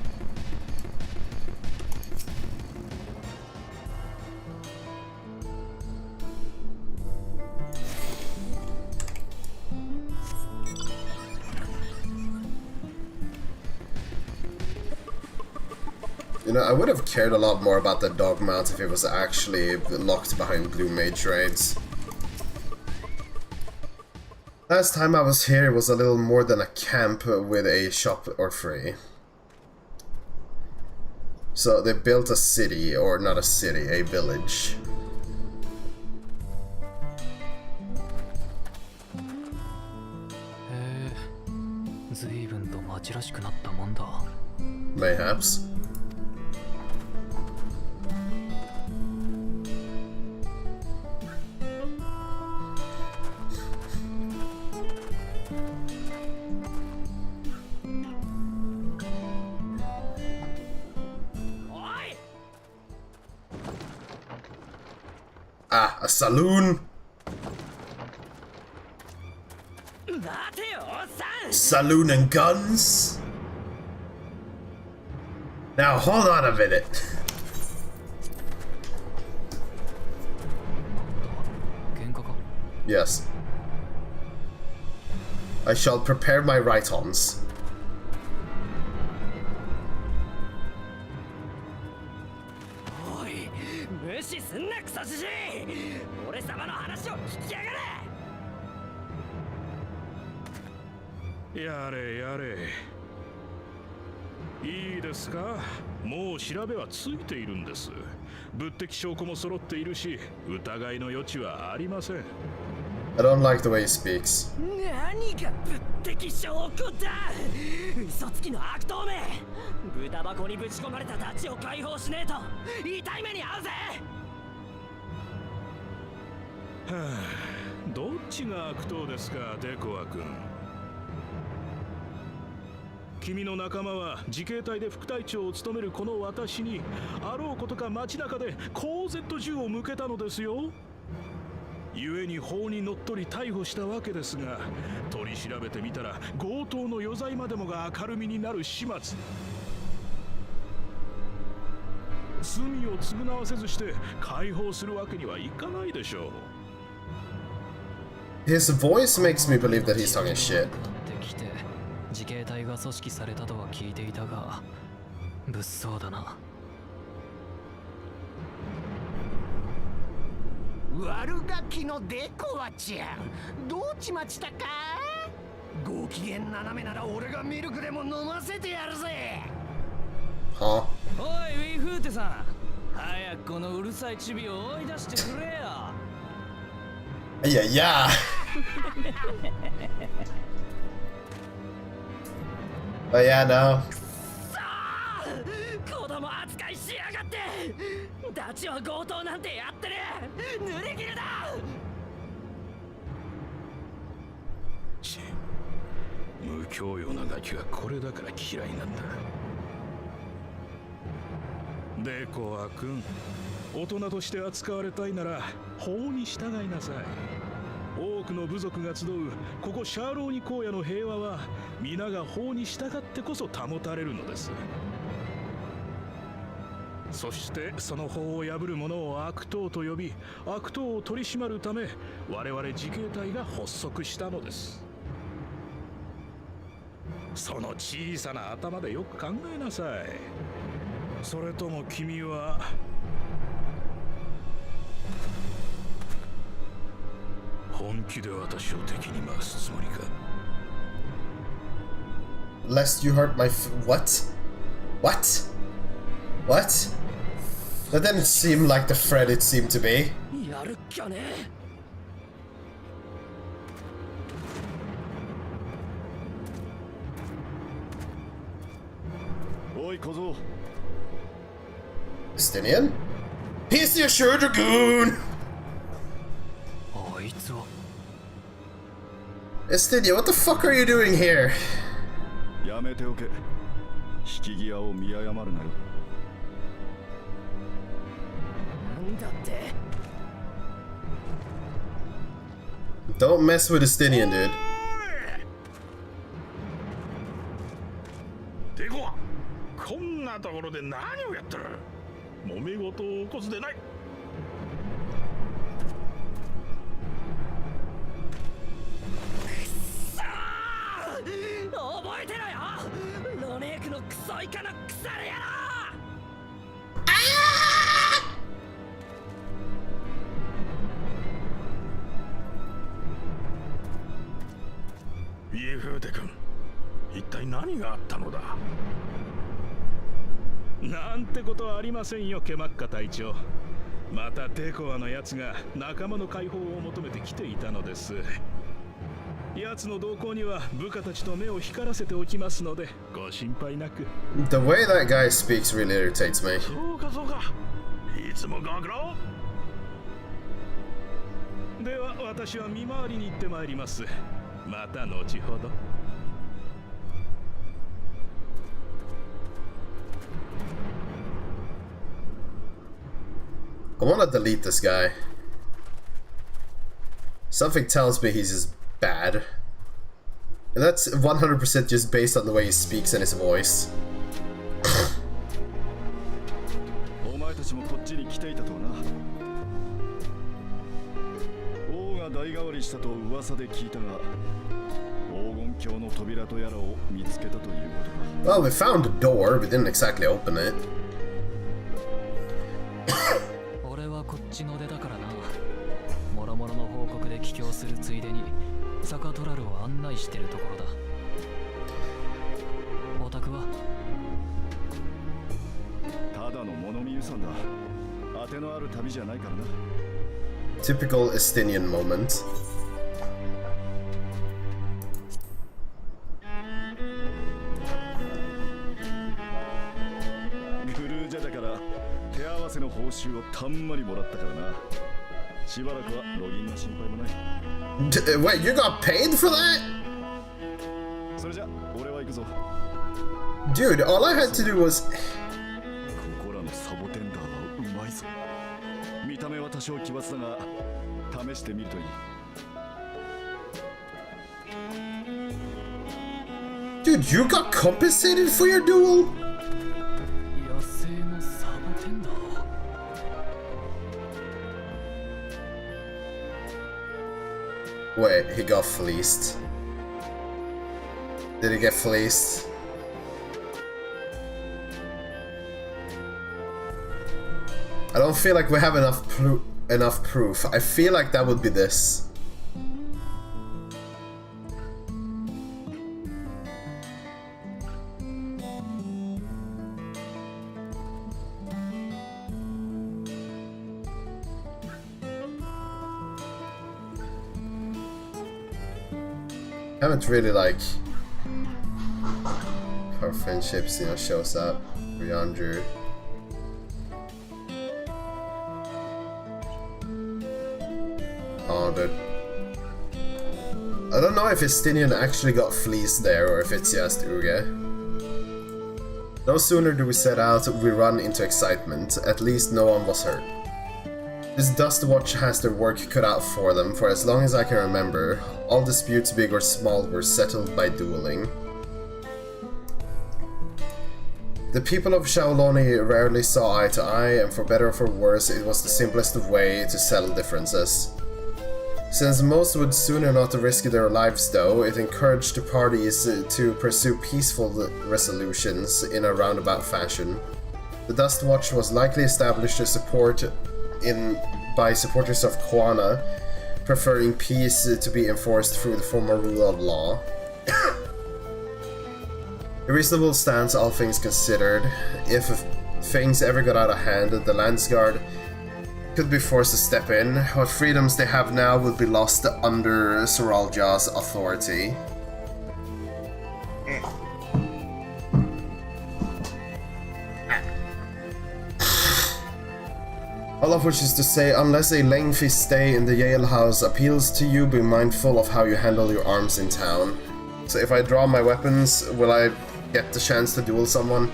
Speaker 1: You know, I would have cared a lot more about the dog mount if it was actually locked behind blue mage raids. Last time I was here, it was a little more than a camp with a shop or three. So they built a city, or not a city, a village.
Speaker 8: と町らしくなったもんだ。
Speaker 1: Mayhaps. Ah, a saloon. Saloon and guns. Now hold on a minute. Yes. I shall prepare my ritons.
Speaker 3: Yare, yare. いいですか？もう調べはついているんです。物的証拠も揃っているし、疑いの余地はありません。
Speaker 1: I don't like the way he speaks.
Speaker 6: 何が物的証拠だ。嘘つきの悪党め。豚箱にぶち込まれたたちを解放しねえと痛い目に遭うぜ。
Speaker 3: はあ、どっちが悪党ですか、デコア君。君の仲間は自警隊で副隊長を務めるこの私にあろうことか街中で公然と銃を向けたのですよ。故に法にのっとり逮捕したわけですが、取り調べてみたら強盗の余罪までもが明るみになる始末。罪を償わせずして解放するわけにはいかないでしょう。
Speaker 1: His voice makes me believe that he's talking shit.
Speaker 8: 自警隊が組織されたとは聞いていたが、物騒だな。
Speaker 9: 悪ガキのデコアちゃん、どうちまちたか？ご機嫌斜めなら俺がミルクでも飲ませてやるぜ。
Speaker 1: は？
Speaker 6: おいウィフーテさん、早くこのうるさいチビを追い出してくれよ。
Speaker 1: いやいや。Oh yeah, no.
Speaker 6: 子供扱いしやがって。ダチは強盗なんてやってねえ。濡れ衣だ。
Speaker 3: 無教養なガキはこれだから嫌いなんだ。デコア君、大人として扱われたいなら法に従いなさい。多くの部族が集うここシャーローニ荒野の平和は皆が法に従ってこそ保たれるのです。そしてその法を破る者を悪党と呼び、悪党を取り締まるため我々自警隊が発足したのです。その小さな頭でよく考えなさい。それとも君は本気で私を敵に回すつもりか？
Speaker 1: Lest you hurt my what? What? What? That didn't seem like the threat it seemed to be.
Speaker 6: やるっきゃね。
Speaker 3: おい小僧。
Speaker 1: Estinian? He's the assured dragoon! Estinia, what the fuck are you doing here?
Speaker 2: やめておけ。引き際を見誤るなよ。
Speaker 6: なんだって。
Speaker 1: Don't mess with Estinian, dude.
Speaker 3: デコア、こんなところで何をやってる？揉め事を起こすでない。
Speaker 6: 覚えてろよ、ロネークのクソイカの腐れ野郎。
Speaker 3: イエフーテ君、一体何があったのだ？なんてことはありませんよ、ケマッカ隊長。またデコアのやつが仲間の解放を求めて来ていたのです。
Speaker 2: 奴の動向には部下たちと目を光らせておきますのでご心配なく。
Speaker 1: The way that guy speaks really irritates me.
Speaker 3: そうかそうか。いつもご苦労。
Speaker 2: では私は見回りに行ってまいります。また後ほど。
Speaker 1: I wanna delete this guy. Something tells me he's just bad. And that's 100% just based on the way he speaks and his voice.
Speaker 3: お前たちもこっちに来ていたとはな。王が代替わりしたと噂で聞いたが、黄金鏡の扉とやらを見つけたということか。
Speaker 1: Well, we found the door, we didn't exactly open it.
Speaker 8: 俺はこっちの出だからな。もろもろの報告で帰郷するついでにサカトラルを案内してるところだ。オタクは
Speaker 3: ただの物見遊山だ。当てのある旅じゃないからな。
Speaker 1: Typical Estinian moment.
Speaker 3: グルージャだから手合わせの報酬をたんまりもらったからな。しばらくはロギンの心配もない。
Speaker 1: Wait, you got paid for that?
Speaker 3: それじゃ俺は行くぞ。
Speaker 1: Dude, all I had to do was...
Speaker 3: ここらのサボテンダーはうまいぞ。見た目は多少奇抜だが試してみるといい。
Speaker 1: Dude, you got compensated for your duel?
Speaker 8: 野生のサボテンだ。
Speaker 1: Wait, he got fleeced. Did he get fleeced? I don't feel like we have enough proof. I feel like that would be this. Haven't really like our friendships, you know, shows up. Riandru. Oh, dude. I don't know if Estinian actually got fleeced there or if it's just Uge. No sooner do we set out, we run into excitement. At least no one was hurt. This Dust Watch has their work cut out for them, for as long as I can remember. All disputes, big or small, were settled by dueling. The people of Shaoloni rarely saw eye to eye, and for better or for worse, it was the simplest way to settle differences. Since most would sooner not risk their lives though, it encouraged the parties to pursue peaceful resolutions in a roundabout fashion. The Dust Watch was likely established to support by supporters of Koana, preferring peace to be enforced through the formal rule of law. A reasonable stance, all things considered. If things ever got out of hand, the Landsguard could be forced to step in. What freedoms they have now would be lost under Soralja's authority. All of which is to say, unless a lengthy stay in the Yale House appeals to you, be mindful of how you handle your arms in town. So if I draw my weapons, will I get the chance to duel someone?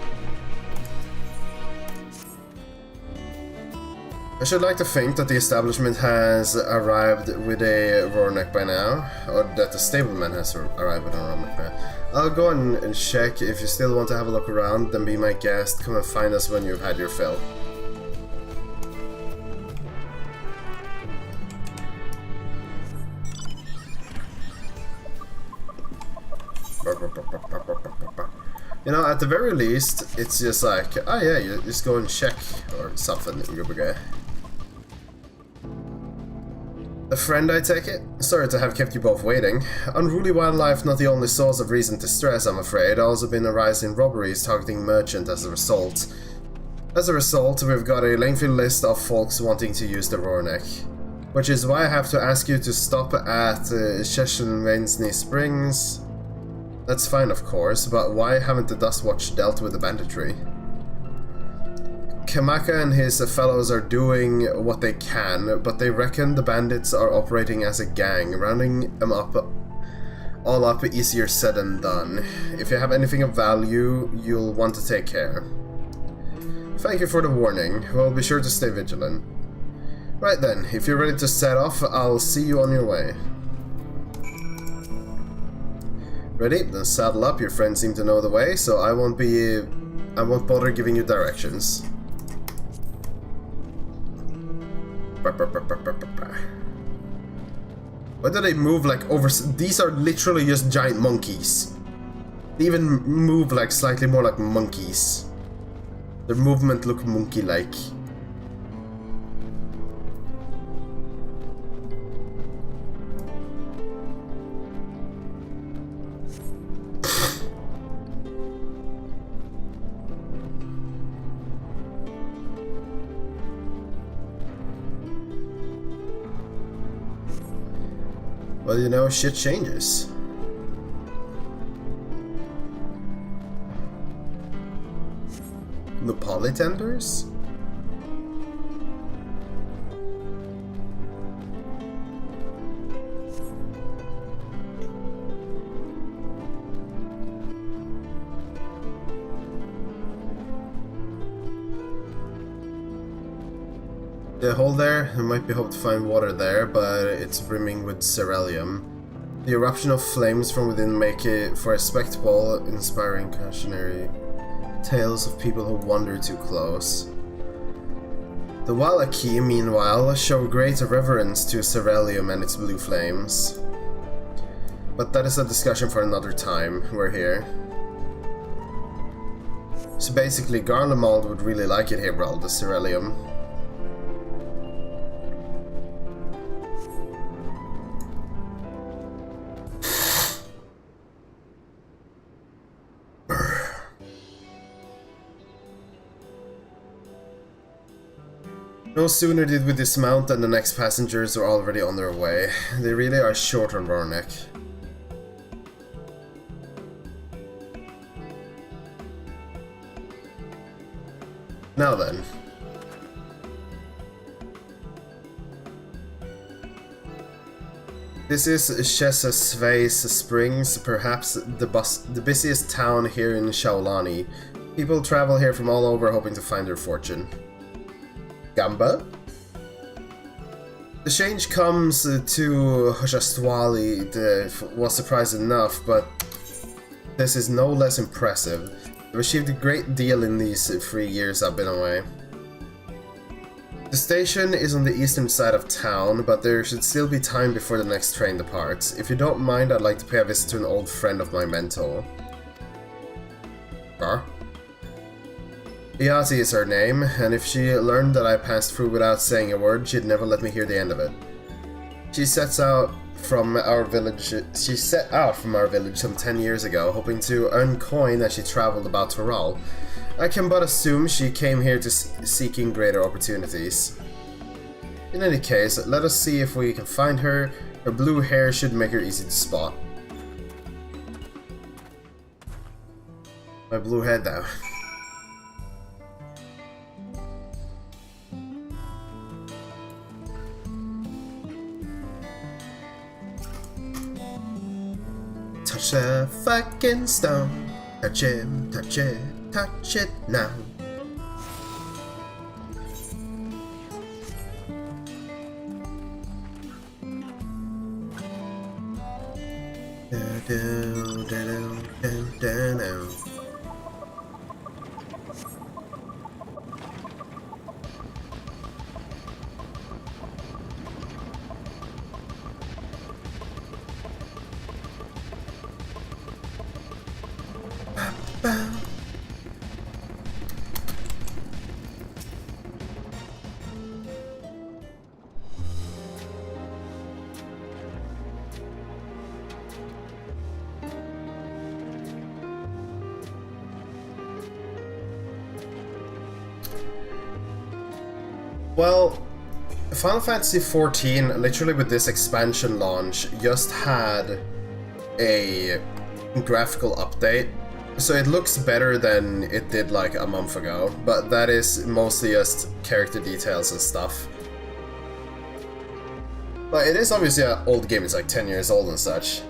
Speaker 1: I should like to think that the establishment has arrived with a Rornek by now, or that the stableman has arrived with a Rornek by now. I'll go and check. If you still want to have a look around, then be my guest. Come and find us when you've had your fill. You know, at the very least, it's just like, oh yeah, you just go and check or something, guy. A friend, I take it? Sorry to have kept you both waiting. Unruly wildlife not the only source of recent distress, I'm afraid. Also been a rise in robberies targeting merchants as a result. As a result, we've got a lengthy list of folks wanting to use the Rornek. Which is why I have to ask you to stop at Sheshenvensny Springs. That's fine, of course, but why haven't the Dust Watch dealt with the banditry? Kamaka and his fellows are doing what they can, but they reckon the bandits are operating as a gang. Rounding them up, all up, easier said than done. If you have anything of value, you'll want to take care. Thank you for the warning. Well, be sure to stay vigilant. Right then, if you're ready to set off, I'll see you on your way. Ready? Then saddle up. Your friends seem to know the way, so I won't bother giving you directions. Why do they move like over? These are literally just giant monkeys. They even move like slightly more like monkeys. Their movement look monkey-like. Well, you know, shit changes. The polytenders? The hole there, there might be hope to find water there, but it's brimming with ceralium. The eruption of flames from within make it for a spectacle, inspiring cautionary tales of people who wander too close. The Wallaki, meanwhile, show great reverence to ceralium and its blue flames. But that is a discussion for another time. We're here. So basically, Garlemald would really like it here, bro, the ceralium. No sooner did we dismount than the next passengers were already on their way. They really are short on Rornek. Now then. This is Sheshenvensny Springs, perhaps the busiest town here in Shaolani. People travel here from all over hoping to find their fortune. Gamba? The change comes to Hoshastwali was surprising enough, but this is no less impressive. I've achieved a great deal in these 3 years I've been away. The station is on the eastern side of town, but there should still be time before the next train departs. If you don't mind, I'd like to pay a visit to an old friend of my mentor. Huh? Yati is her name, and if she learned that I passed through without saying a word, she'd never let me hear the end of it. She set out from our village some 10 years ago, hoping to earn coin as she traveled about Toral. I can but assume she came here to seeking greater opportunities. In any case, let us see if we can find her. Her blue hair should make her easy to spot. My blue head now. Touch the fucking stone. Touch it, touch it, touch it now. Well, Final Fantasy XIV, literally with this expansion launch, just had a graphical update. So it looks better than it did like a month ago, but that is mostly just character details and stuff. But it is obviously an old game, it's like 10 years old and such.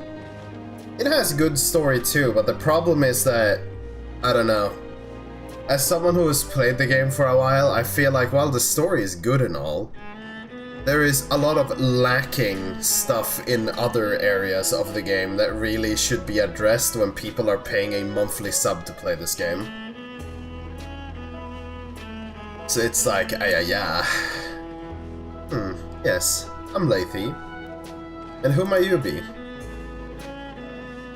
Speaker 1: It has good story too, but the problem is that, I don't know. As someone who has played the game for a while, I feel like while the story is good and all, there is a lot of lacking stuff in other areas of the game that really should be addressed when people are paying a monthly sub to play this game. So it's like, yeah. Yes, I'm Lathy. And who might you be?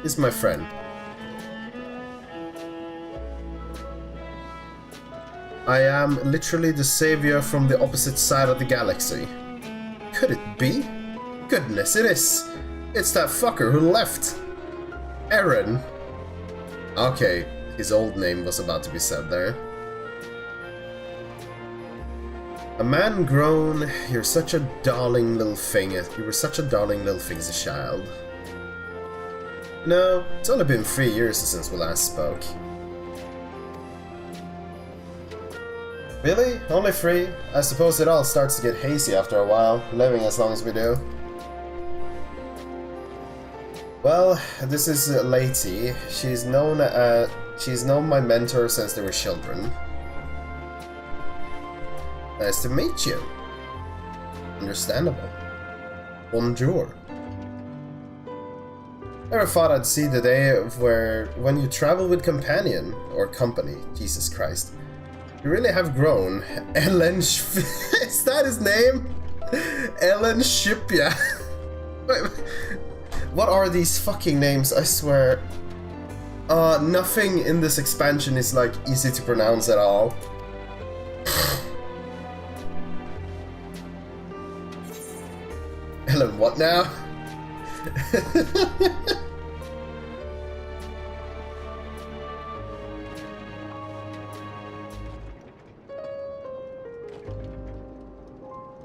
Speaker 1: He's my friend. I am literally the savior from the opposite side of the galaxy. Could it be? Goodness, it is! It's that fucker who left! Eren! Okay, his old name was about to be said there. A man grown, you're such a darling little thing. You were such a darling little thing as a child. No, it's only been 3 years since we last spoke. Really? Only 3? I suppose it all starts to get hazy after a while, living as long as we do. Well, this is Lady. She's known my mentor since they were children. Nice to meet you. Understandable. Bonjour. Never thought I'd see the day when you travel with companion, or company, Jesus Christ. You really have grown. Ellen is that his name? Ellen Shipya. What are these fucking names? I swear. Nothing in this expansion is like easy to pronounce at all. Ellen, what now?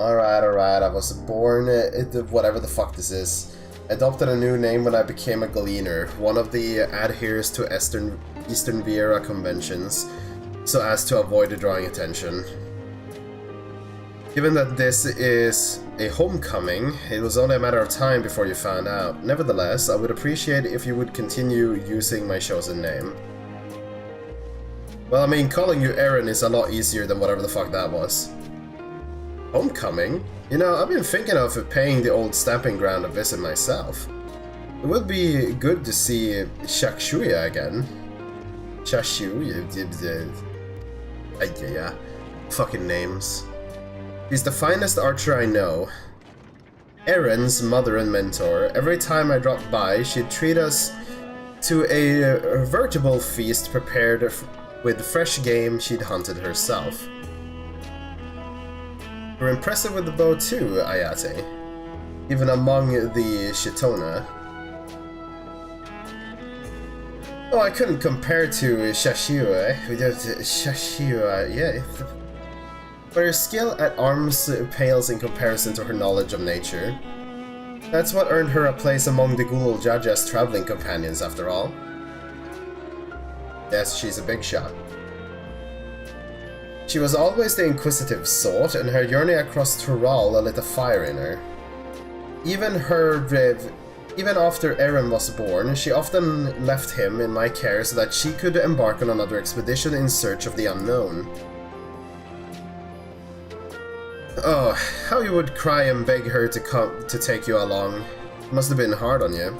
Speaker 1: Alright, I was born, whatever the fuck this is. Adopted a new name when I became a Gleaner, one of the adherers to Eastern Viera conventions, so as to avoid drawing attention. Given that this is a homecoming, it was only a matter of time before you found out. Nevertheless, I would appreciate if you would continue using my chosen name. Well, I mean, calling you Eren is a lot easier than whatever the fuck that was. Homecoming? You know, I've been thinking of paying the old stamping ground a visit myself. It would be good to see Shakshuya again. Shakshuya? Yeah. Fucking names. He's the finest archer I know. Eren's mother and mentor. Every time I dropped by, she'd treat us to a veritable feast prepared with fresh game she'd hunted herself. You're impressive with the bow too, Ayate. Even among the Shitona. Oh, I couldn't compare to Shashua. Shashua, yeah. But her skill at arms pales in comparison to her knowledge of nature. That's what earned her a place among the Gulul Jaja's traveling companions, after all. Yes, she's a big shot. She was always the inquisitive sort, and her journey across Tural lit a fire in her. Even after Eren was born, she often left him in my care so that she could embark on another expedition in search of the unknown. Oh, how you would cry and beg her to take you along. It must have been hard on you.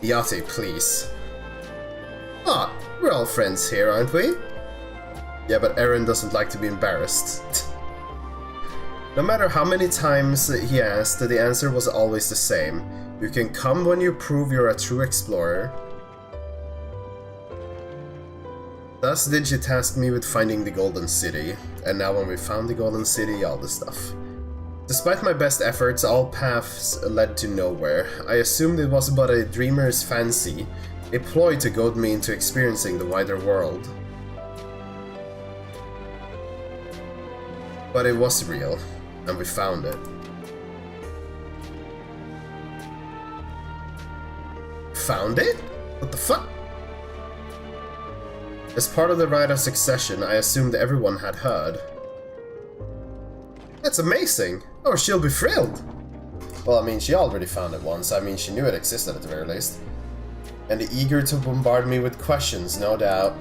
Speaker 1: Yate, please. Ah, we're all friends here, aren't we? Yeah, but Eren doesn't like to be embarrassed. No matter how many times he asked, the answer was always the same. You can come when you prove you're a true explorer. Thus did she task me with finding the Golden City, and now when we found the Golden City, all this stuff. Despite my best efforts, all paths led to nowhere. I assumed it was but a dreamer's fancy, a ploy to goad me into experiencing the wider world. But it was real, and we found it. Found it? What the fuck? As part of the rite of succession, I assumed everyone had heard. That's amazing! Oh, she'll be thrilled! Well, I mean, she already found it once. I mean, she knew it existed at the very least. And eager to bombard me with questions, no doubt.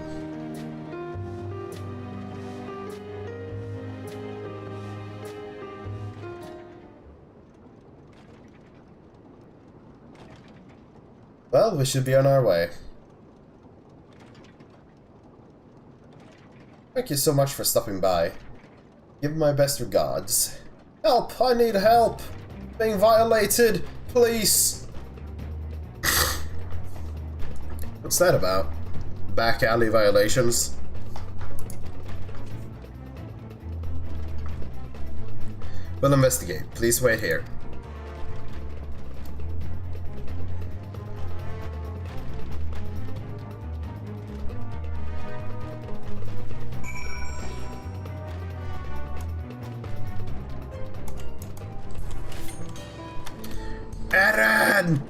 Speaker 1: Well, we should be on our way. Thank you so much for stopping by. Give my best regards. Help! I need help! Being violated! Police! What's that about? Back alley violations? We'll investigate. Please wait here. Aaron!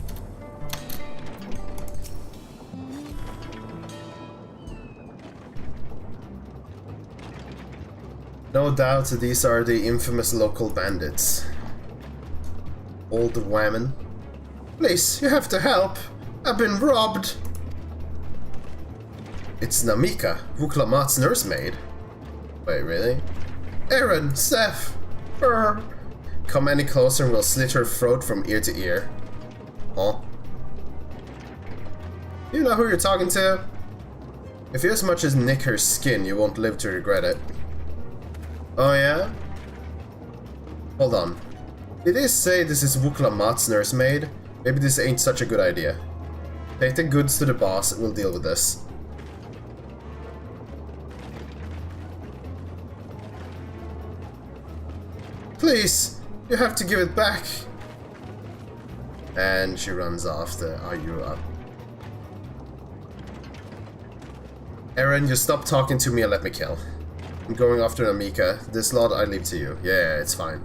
Speaker 1: No doubt these are the infamous local bandits. Old women. Please, you have to help. I've been robbed. It's Namika, Vuklamat's nursemaid. Wait, really? Aaron, Seth, her. Come any closer and we'll slit her throat from ear to ear. Huh? You know who you're talking to? If you as much as nick her skin, you won't live to regret it. Oh yeah? Hold on. Did they say this is Vuklamat's nursemaid? Maybe this ain't such a good idea. Take the goods to the boss and we'll deal with this. Please! You have to give it back! And she runs off to argue up. Aaron, you stop talking to me and let me kill. I'm going after Namika. This lot I leave to you. Yeah, it's fine.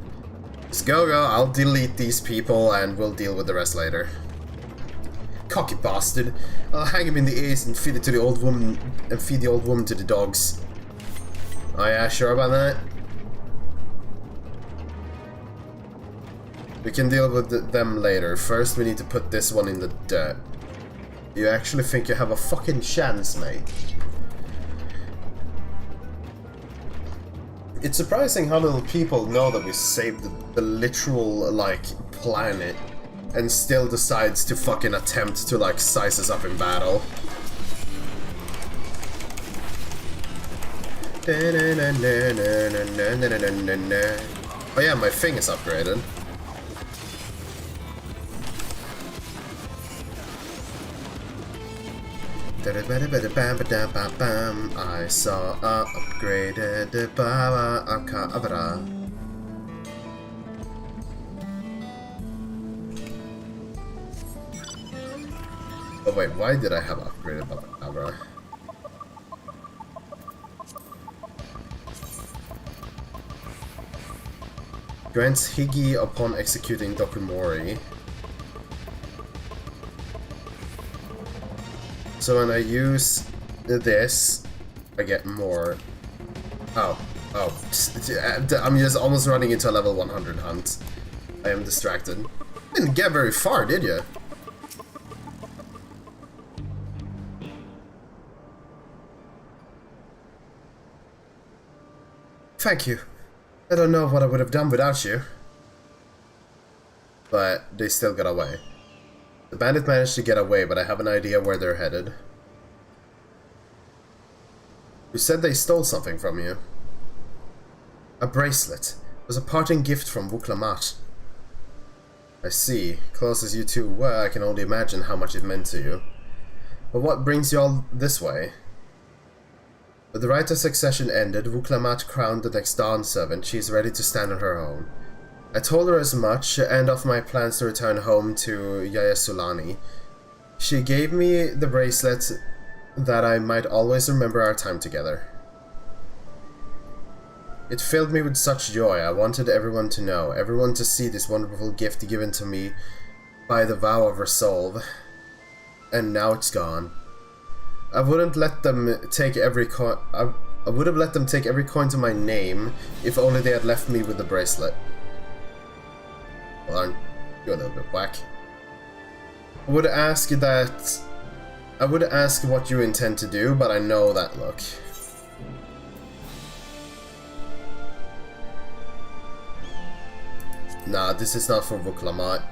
Speaker 1: Just go. I'll delete these people and we'll deal with the rest later. Cocky bastard. I'll hang him in the ears and feed it to the old woman and feed the old woman to the dogs. Oh yeah, sure about that? We can deal with them later. First, we need to put this one in the dirt. You actually think you have a fucking chance, mate? It's surprising how little people know that we saved the literal, like, planet and still decides to fucking attempt to, like, size us up in battle. Oh yeah, my thing is upgraded. I saw a upgraded Baba Akabra. Oh wait, why did I have upgraded Baba Akabra? Grants Higgy upon executing Dokumori. So when I use this, I get more. Oh. I'm just almost running into a level 100 hunt. I am distracted. Didn't get very far, did you? Thank you. I don't know what I would have done without you. But they still got away. The bandit managed to get away, but I have an idea where they're headed. You said they stole something from you. A bracelet. It was a parting gift from Vuklamat. I see. Close as you two were, I can only imagine how much it meant to you. But what brings you all this way? With the rite of succession ended, Vuklamat crowned the next Dawn servant. She is ready to stand on her own. I told her as much, and of my plans to return home to Yayasulani. She gave me the bracelet that I might always remember our time together. It filled me with such joy. I wanted everyone to know, everyone to see this wonderful gift given to me by the vow of resolve. And now it's gone. I wouldn't let them take every coin. I would have let them take every coin to my name if only they had left me with the bracelet. Well, aren't you a little bit whack? I would ask what you intend to do, but I know that look. Nah, this is not for Vuklamat.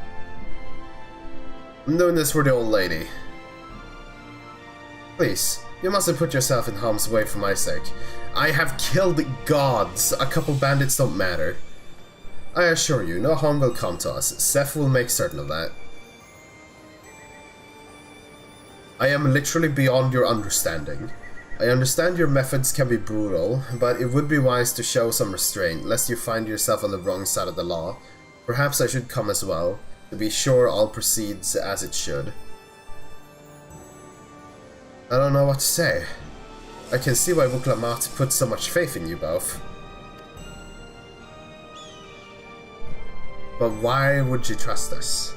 Speaker 1: I'm doing this for the old lady. Please, you mustn't put yourself in harm's way for my sake. I have killed gods. A couple bandits don't matter. I assure you, no harm will come to us. Seth will make certain of that. I am literally beyond your understanding. I understand your methods can be brutal, but it would be wise to show some restraint, lest you find yourself on the wrong side of the law. Perhaps I should come as well, to be sure all proceeds as it should. I don't know what to say. I can see why Vuklamat put so much faith in you both. But why would you trust us?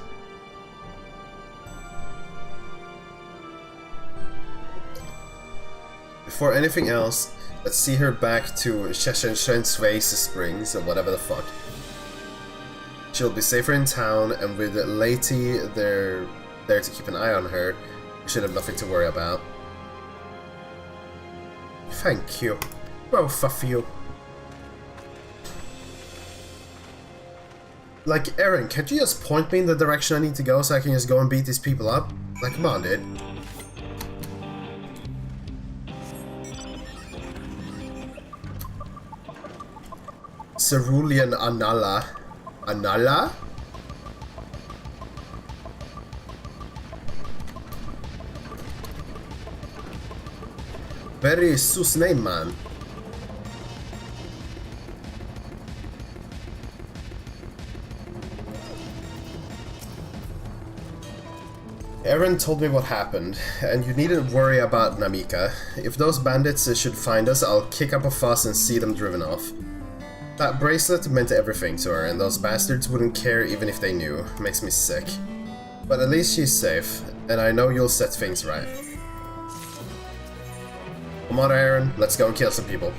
Speaker 1: Before anything else, let's see her back to Sheshenshen's Springs or whatever the fuck. She'll be safer in town, and with Lady there to keep an eye on her, we should have nothing to worry about. Thank you, both of you. Like, Aaron, can't you just point me in the direction I need to go so I can just go and beat these people up? Like, come on, dude. Cerulean Anala. Anala? Very sus name, man. Aaron told me what happened, and you needn't worry about Namika. If those bandits should find us, I'll kick up a fuss and see them driven off. That bracelet meant everything to her, and those bastards wouldn't care even if they knew. Makes me sick. But at least she's safe, and I know you'll set things right. Come on, Aaron, let's go and kill some people.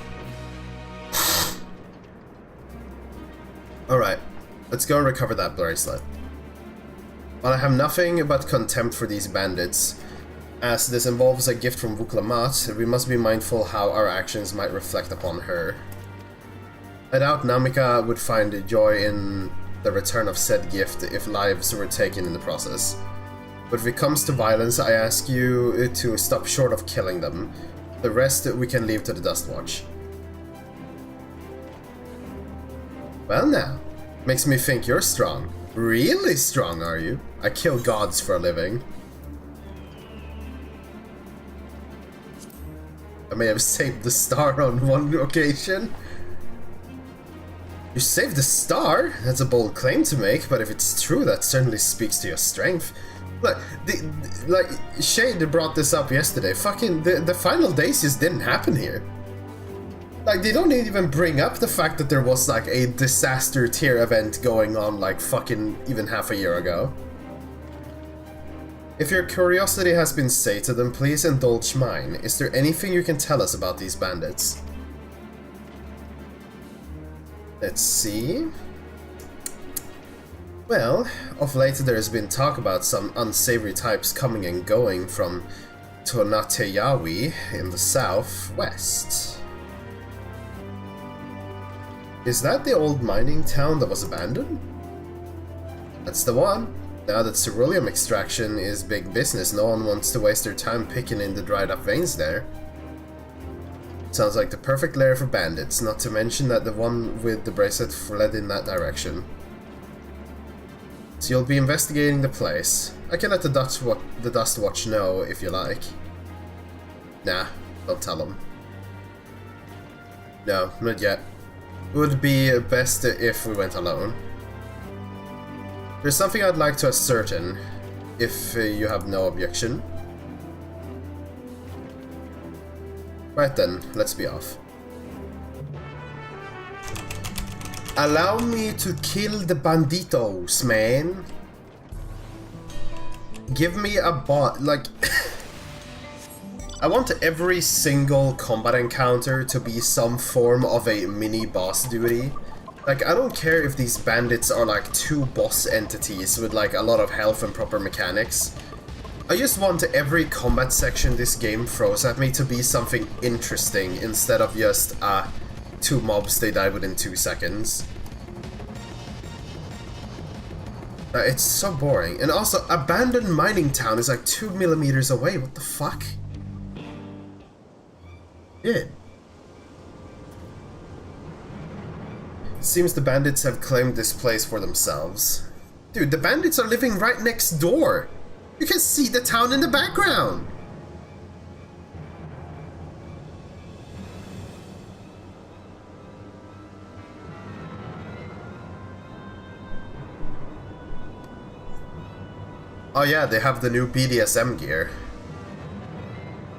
Speaker 1: Alright, let's go and recover that bracelet. While I have nothing but contempt for these bandits, as this involves a gift from Vuklamat, we must be mindful how our actions might reflect upon her. I doubt Namika would find joy in the return of said gift if lives were taken in the process. But if it comes to violence, I ask you to stop short of killing them. The rest we can leave to the Dust Watch. Well now, makes me think you're strong. Really strong, are you? I kill gods for a living. I may have saved the star on one occasion. You saved the star? That's a bold claim to make, but if it's true, that certainly speaks to your strength. Like, Shade brought this up yesterday. Fucking, the final days just didn't happen here. Like, they don't even bring up the fact that there was, like, a disaster tier event going on, like, fucking even half a year ago. If your curiosity has been sated, then please indulge mine. Is there anything you can tell us about these bandits? Let's see. Well, of late there has been talk about some unsavory types coming and going from Tonateyawi in the southwest. Is that the old mining town that was abandoned? That's the one. Now that ceruleum extraction is big business, no one wants to waste their time picking in the dried up veins there. Sounds like the perfect lair for bandits, not to mention that the one with the bracelet fled in that direction. So you'll be investigating the place. I can let the Dust Watch know if you like. Nah, don't tell them. No, not yet. Would be best if we went alone. There's something I'd like to ascertain, if you have no objection. Right then, let's be off. Allow me to kill the banditos, man. Give me a bot, like... I want every single combat encounter to be some form of a mini boss duty. Like, I don't care if these bandits are like 2 boss entities with like a lot of health and proper mechanics. I just want every combat section this game throws at me to be something interesting instead of just 2 mobs they die within 2 seconds. It's so boring. And also, abandoned mining town is like 2 millimeters away. What the fuck? Good. Seems the bandits have claimed this place for themselves. Dude, the bandits are living right next door. You can see the town in the background. Oh yeah, they have the new BDSM gear.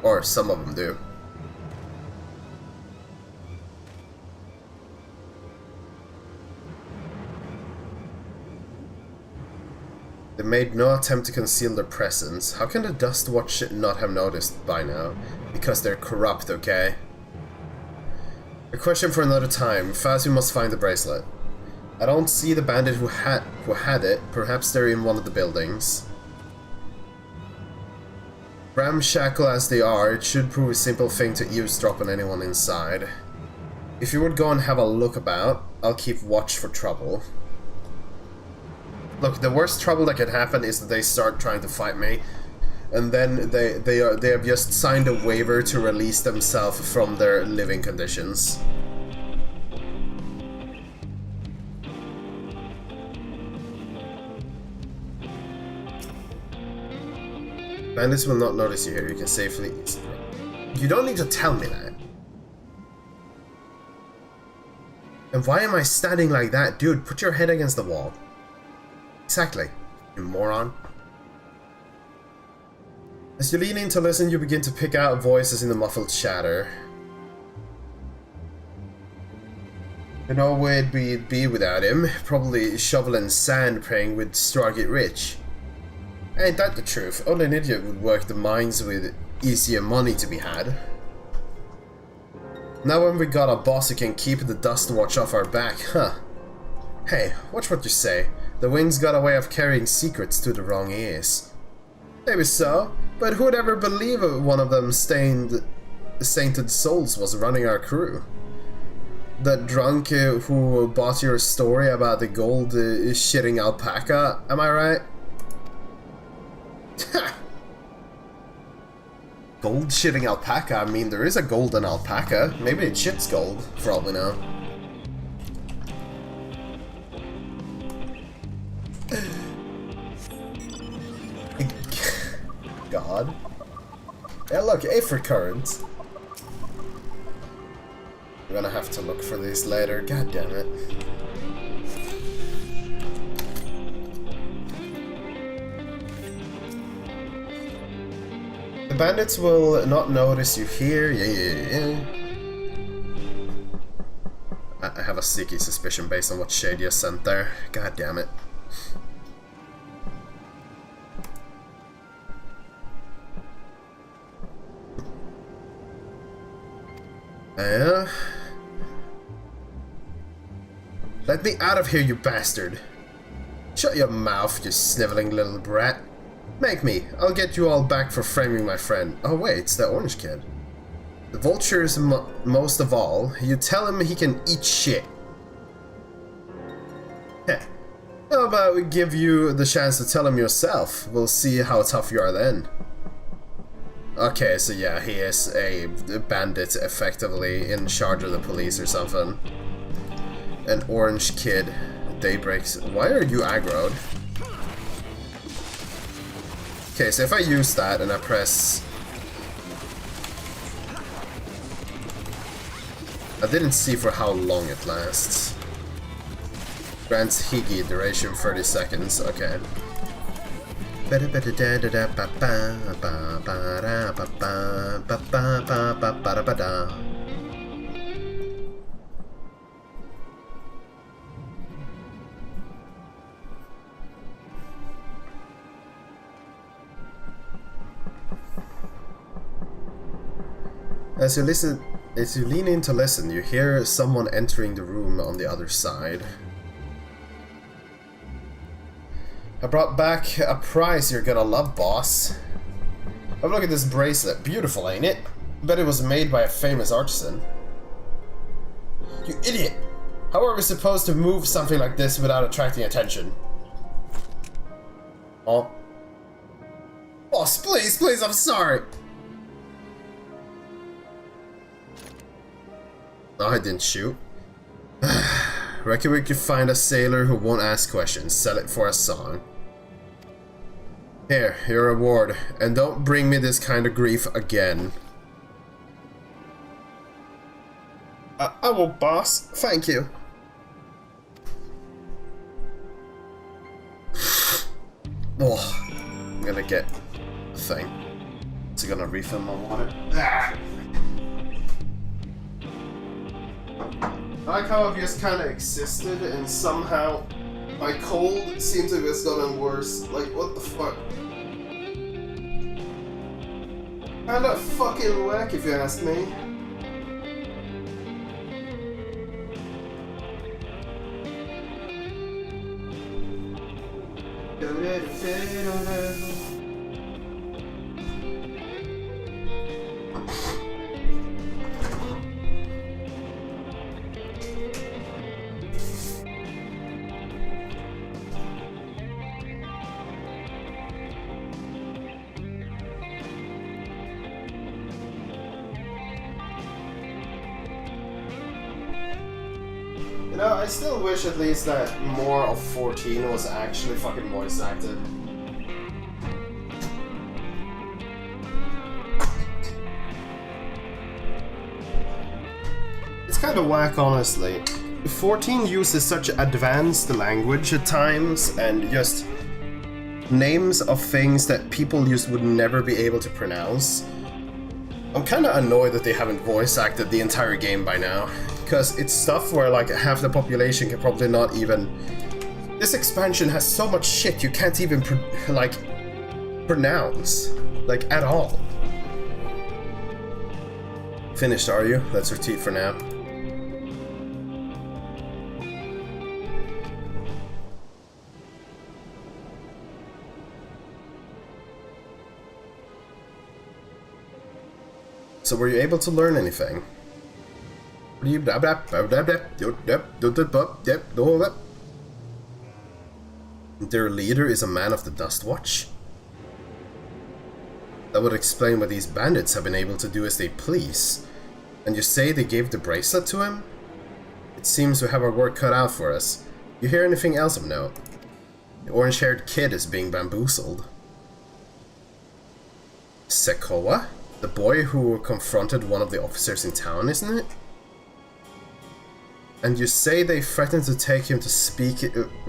Speaker 1: Or some of them do. They made no attempt to conceal their presence. How can the Dust Watch not have noticed by now? Because they're corrupt, okay? A question for another time. Fast, we must find the bracelet. I don't see the bandit who had it. Perhaps they're in one of the buildings. Ramshackle as they are, it should prove a simple thing to eavesdrop on anyone inside. If you would go and have a look about, I'll keep watch for trouble. Look, the worst trouble that could happen is that they start trying to fight me, and then they have just signed a waiver to release themselves from their living conditions. Bandits will not notice you here. You can safely eavesdrop. You don't need to tell me that. And why am I standing like that? Dude, put your head against the wall. Exactly, you moron. As you lean in to listen, you begin to pick out voices in the muffled chatter. You know where we'd be without him. Probably shoveling sand praying with straw get rich. Ain't that the truth? Only an idiot would work the mines with easier money to be had. Now when we got a boss who can keep the Dust Watch off our back, huh? Hey, watch what you say. The wings got a way of carrying secrets to the wrong ears. Maybe so, but who'd ever believe one of them sainted souls was running our crew? The drunk who bought your story about the gold shitting alpaca, am I right? Gold shitting alpaca? I mean, there is a golden alpaca. Maybe it shits gold, for all we know. God. Yeah, look, Aether Current. We're gonna have to look for these later. God damn it. The bandits will not notice you here. Yeah. I have a sneaky suspicion based on what shade you sent there. God damn it. Let me out of here, you bastard! Shut your mouth, you sniveling little brat. Make me. I'll get you all back for framing my friend. Oh wait, it's that orange kid. The vultures most of all. You tell him he can eat shit. Heh. How about we give you the chance to tell him yourself? We'll see how tough you are then. Okay, so yeah, he is a bandit effectively in charge of the police or something. An orange kid. Daybreaks. Why are you aggroed? Okay, so if I use that and I press... I didn't see for how long it lasts. Grants Higgy, duration 30 seconds, okay. As you lean in to listen, you hear someone entering the room on the other side. I brought back a prize you're gonna love, boss. Have a look at this bracelet. Beautiful, ain't it? Bet it was made by a famous artisan. You idiot! How are we supposed to move something like this without attracting attention? Oh. Boss, please, please, I'm sorry! No, I didn't shoot. Reckon we could find a sailor who won't ask questions. Sell it for a song. Here, your reward. And don't bring me this kind of grief again. I will, boss. Thank you. Oh, I'm gonna get a thing. Is it gonna refill my water? Ah. I like how I've just kind of existed and somehow my cold seems to have just gotten worse. Like, what the fuck? Kinda fucking whack if you ask me. You know, I still wish at least that more of 14 was actually fucking voice acted. It's kind of whack, honestly. 14 uses such advanced language at times and just names of things that people just would never be able to pronounce. I'm kind of annoyed that they haven't voice acted the entire game by now. Because it's stuff where like half the population can probably not even... This expansion has so much shit you can't even pronounce. Like, at all. Finished, are you? Let's retreat for now. So were you able to learn anything? Their leader is a man of the Dust Watch? That would explain why these bandits have been able to do as they please. And you say they gave the bracelet to him? It seems we have our work cut out for us. You hear anything else of note? The orange-haired kid is being bamboozled. Sekoa? The boy who confronted one of the officers in town, isn't it? And you say they threatened to take him to speak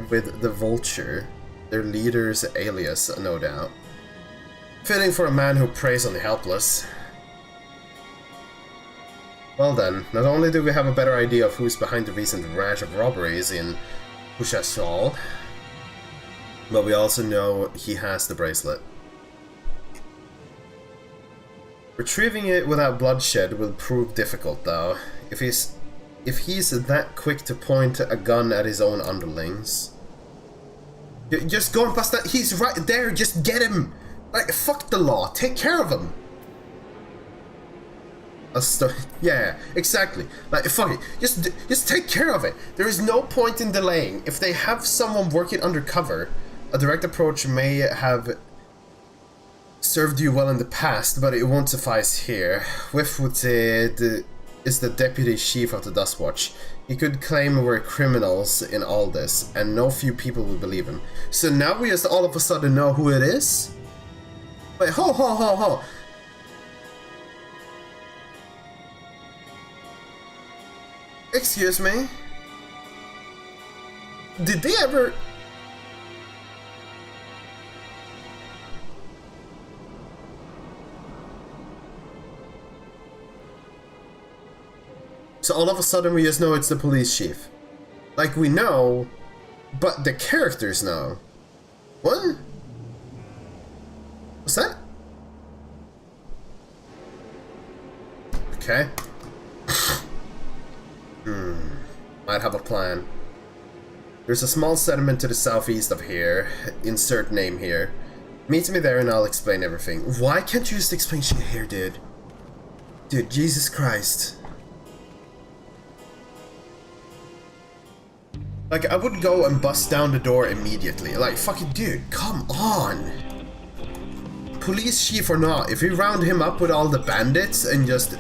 Speaker 1: with the Vulture, their leader's alias, no doubt. Fitting for a man who preys on the helpless. Well then, not only do we have a better idea of who's behind the recent rash of robberies in Ushashal, but we also know he has the bracelet. Retrieving it without bloodshed will prove difficult though, if he's that quick to point a gun at his own underlings. Just going past that, he's right there, just get him! Like, fuck the law, take care of him! Yeah, exactly. Like, fuck it, just take care of it. There is no point in delaying. If they have someone working undercover, a direct approach may have served you well in the past, but it won't suffice here. Whiffwood is the deputy chief of the Dust Watch. He could claim we're criminals in all this, and no few people will believe him. So now we just all of a sudden know who it is? Wait, ho. Excuse me? Did they ever... So all of a sudden we just know it's the police chief. Like, we know, but the characters know. What? What's that? Okay. Might have a plan. There's a small settlement to the southeast of here. Insert name here. Meet me there and I'll explain everything. Why can't you just explain shit here, dude? Dude, Jesus Christ. Like, I would go and bust down the door immediately. Like, fucking dude, come on. Police chief or not, if we round him up with all the bandits and just,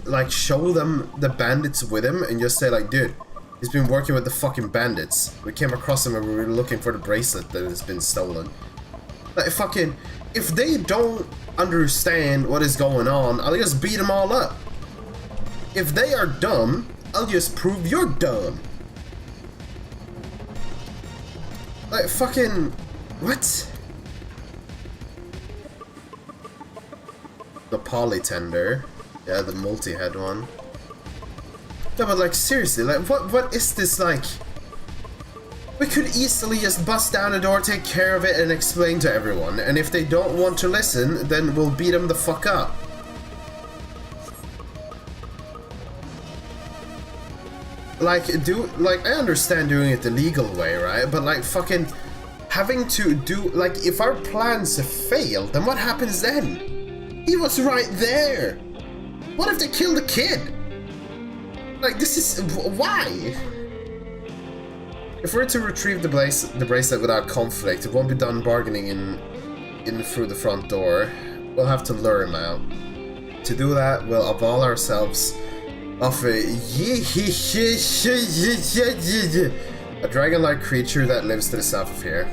Speaker 1: like, show them the bandits with him and just say, like, dude, he's been working with the fucking bandits. We came across him and we were looking for the bracelet that has been stolen. Like, fucking, if they don't understand what is going on, I'll just beat them all up. If they are dumb, I'll just prove you're dumb. Like, fucking, what? The polytender. Yeah, the multi-head one. Yeah, but like, seriously, like, what is this, like? We could easily just bust down the door, take care of it, and explain to everyone. And if they don't want to listen, then we'll beat them the fuck up. Like, I understand doing it the legal way, right? But like, fucking having to do, like, if our plans fail, then what happens then? He was right there. What if they kill the kid? Like, this is, why? If we're to retrieve the bracelet without conflict, it won't be done bargaining in through the front door. We'll have to lure him out. To do that, we'll avail ourselves of a dragon-like creature that lives to the south of here.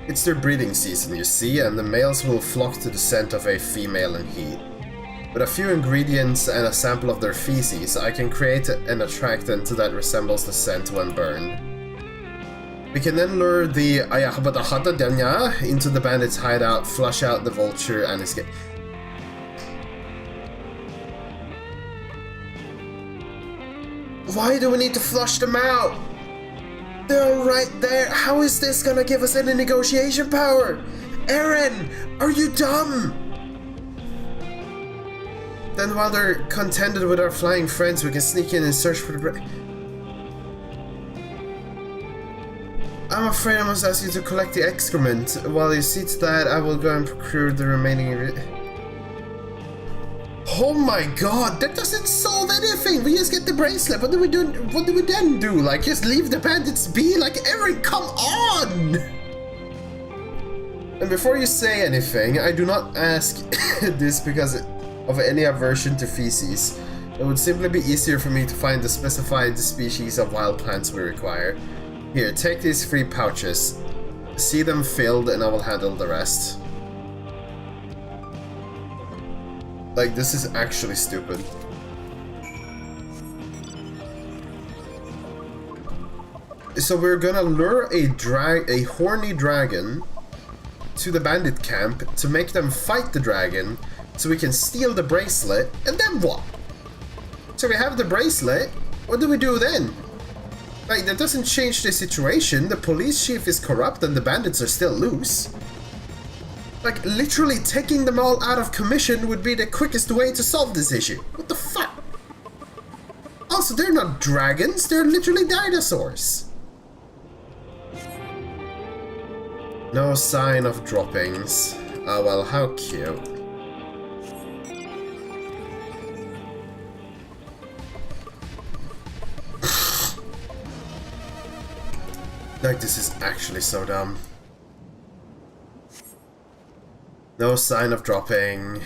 Speaker 1: It's their breeding season, you see, and the males will flock to the scent of a female in heat. With a few ingredients and a sample of their feces, I can create an attractant that resembles the scent when burned. We can then lure the Ayahabadahadadanya into the bandit's hideout, flush out the vulture, and escape. Why do we need to flush them out? They're right there. How is this gonna give us any negotiation power? Eren, are you dumb? Then while they're contented with our flying friends, we can sneak in and search for the I'm afraid I must ask you to collect the excrement. While you see to that, I will go and procure the remaining... Oh my god, that doesn't solve anything! We just get the bracelet, what do we do? What do we then do? Like, just leave the bandits be? Like, Eren, come on! And before you say anything, I do not ask this because of any aversion to feces. It would simply be easier for me to find the specified species of wild plants we require. Here, take these 3 pouches. See them filled and I will handle the rest. Like, this is actually stupid. So we're gonna lure a horny dragon to the bandit camp to make them fight the dragon so we can steal the bracelet, and then what? So we have the bracelet, what do we do then? Like, that doesn't change the situation. The police chief is corrupt and the bandits are still loose. Like, literally taking them all out of commission would be the quickest way to solve this issue. What the fuck? Also, they're not dragons, they're literally dinosaurs. No sign of droppings. Oh well, how cute. Like, this is actually so dumb. No sign of dropping.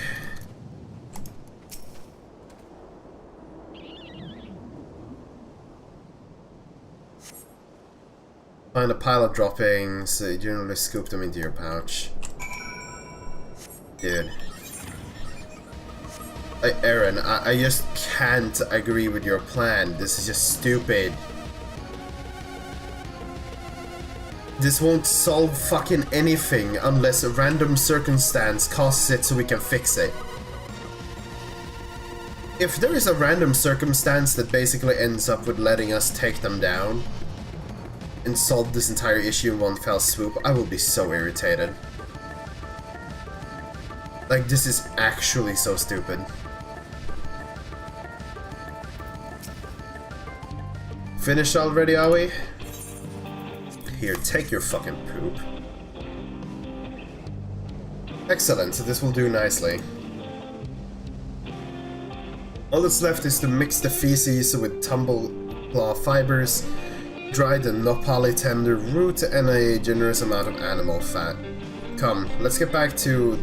Speaker 1: Find a pile of droppings. You generally scoop them into your pouch. Dude. Eren, I just can't agree with your plan. This is just stupid. This won't solve fucking anything unless a random circumstance causes it so we can fix it. If there is a random circumstance that basically ends up with letting us take them down and solve this entire issue in one fell swoop, I will be so irritated. Like, this is actually so stupid. Finished already, are we? Here, take your fucking poop. Excellent, so this will do nicely. All that's left is to mix the feces with tumbleclaw fibers, dry the nopali tender root, and a generous amount of animal fat. Come, let's get back to...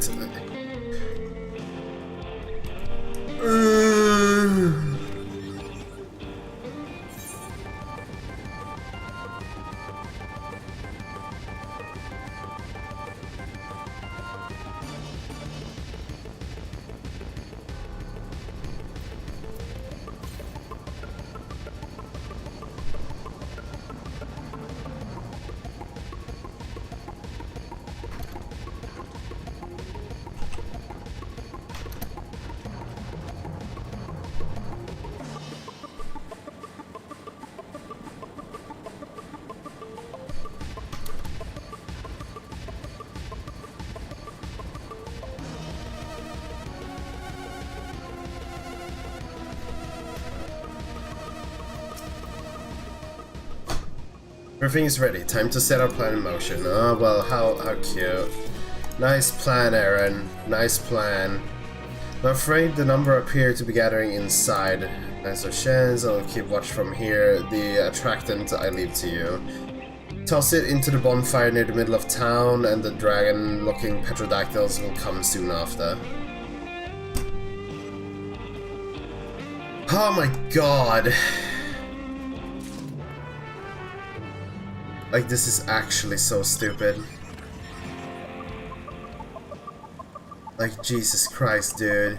Speaker 1: Everything is ready. Time to set our plan in motion. Oh, well, how cute. Nice plan, Aaron. Nice plan. I'm afraid the number appear to be gathering inside. Nice of chance. I'll keep watch from here. The attractant I leave to you. Toss it into the bonfire near the middle of town, and the dragon-looking petrodactyls will come soon after. Oh my god. Like, this is actually so stupid. Like, Jesus Christ, dude.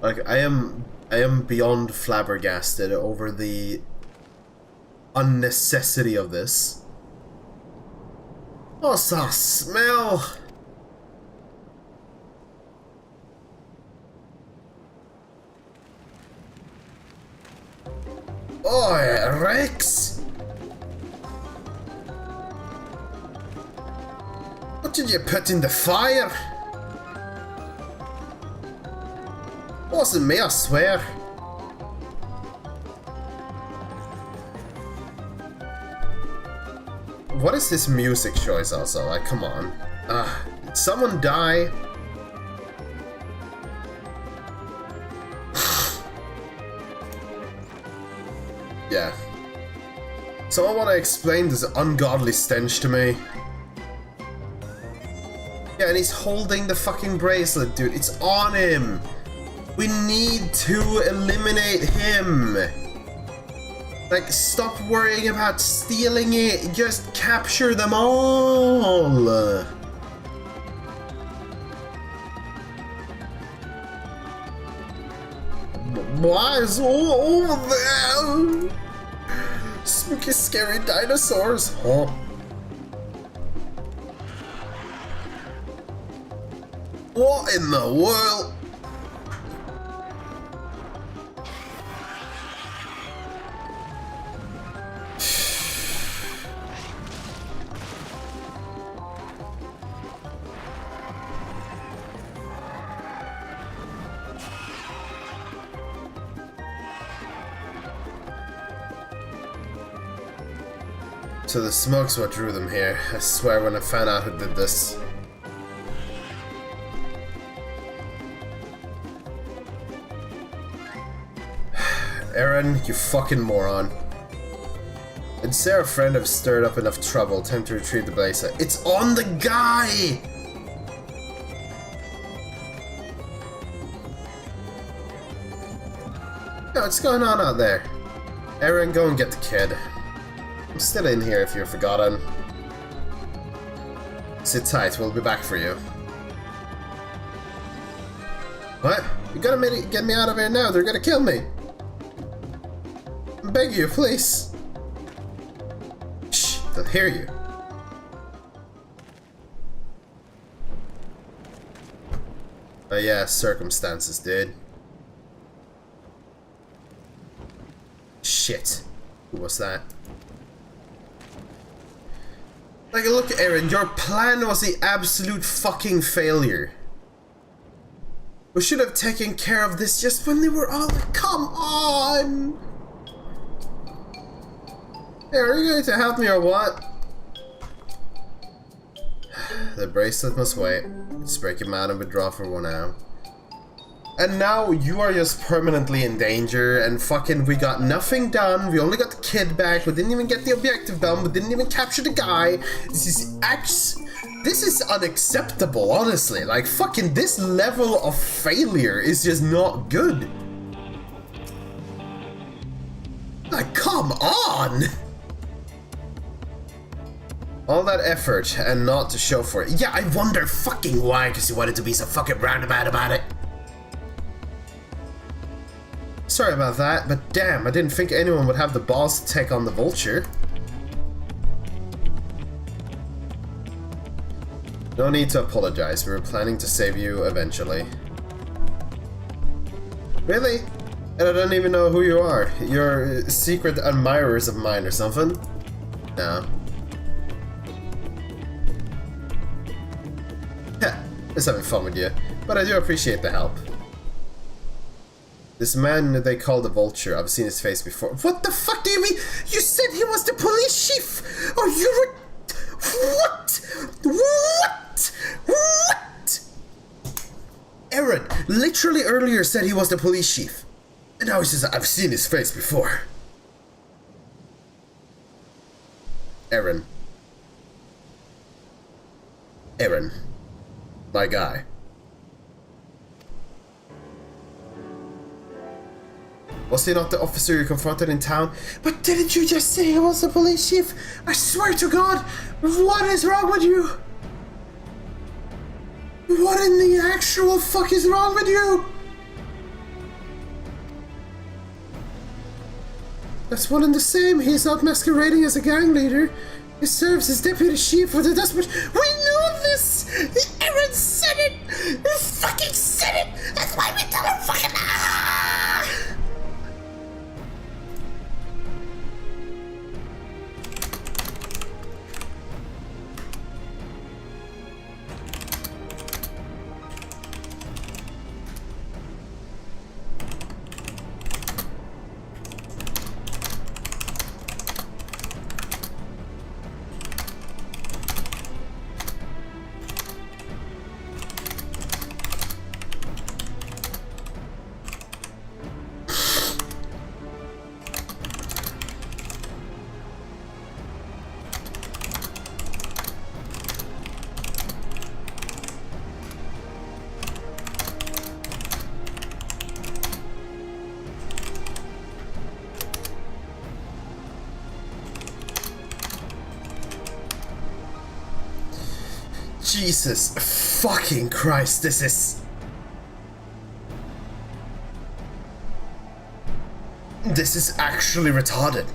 Speaker 1: Like, I am beyond flabbergasted over the unnecessity of this. What's that smell? Oi, Rex! What did you put in the fire? Wasn't me, I swear. What is this music choice also? Like, come on. Did someone die? Yeah. Someone wanna explain this ungodly stench to me? Yeah, and he's holding the fucking bracelet, dude. It's on him. We need to eliminate him. Like, stop worrying about stealing it. Just capture them all. Why is all over there? Spooky, scary dinosaurs, huh? What in the world? So the smoke's what drew them here. I swear when I found out who did this. Aaron, you fucking moron. And Sarah friend have stirred up enough trouble. Time to retrieve the blazer. It's on the guy! Yo, what's going on out there? Aaron, go and get the kid. I'm still in here if you've forgotten. Sit tight, we'll be back for you. What? You gotta get me out of here now. They're gonna kill me. I beg you, please. Shh, they'll hear you. But yeah, circumstances, dude. Shit. Who was that? Like, look, Aaron, your plan was the absolute fucking failure. We should have taken care of this just when they were all like, come on! Hey, are you going to help me or what? The bracelet must wait. Just break him out and withdraw for 1 hour. And now you are just permanently in danger and fucking we got nothing done. We only got the kid back. We didn't even get the objective done. We didn't even capture the guy. This is unacceptable, honestly. Like, fucking this level of failure is just not good. Like, come on! All that effort and not to show for it. Yeah, I wonder fucking why, because you wanted to be so fucking roundabout about it. Sorry about that, but damn, I didn't think anyone would have the balls to take on the vulture. No need to apologize, we were planning to save you eventually. Really? And I don't even know who you are. You're secret admirers of mine or something? No. Yeah, just having fun with you, but I do appreciate the help. This man they call the Vulture, I've seen his face before. What the fuck do you mean? You said he was the police chief! Are you what? What? What? Aaron literally earlier said he was the police chief. And now he says, I've seen his face before. Aaron. Aaron. My guy. Was he not the officer you confronted in town? But didn't you just say he was the police chief? I swear to God, what is wrong with you? What in the actual fuck is wrong with you? That's one and the same. He's not masquerading as a gang leader. He serves as deputy chief for the desperate. We knew this! Aaron said it! He fucking said it! That's why we tell him fucking Jesus fucking Christ, this is actually retarded.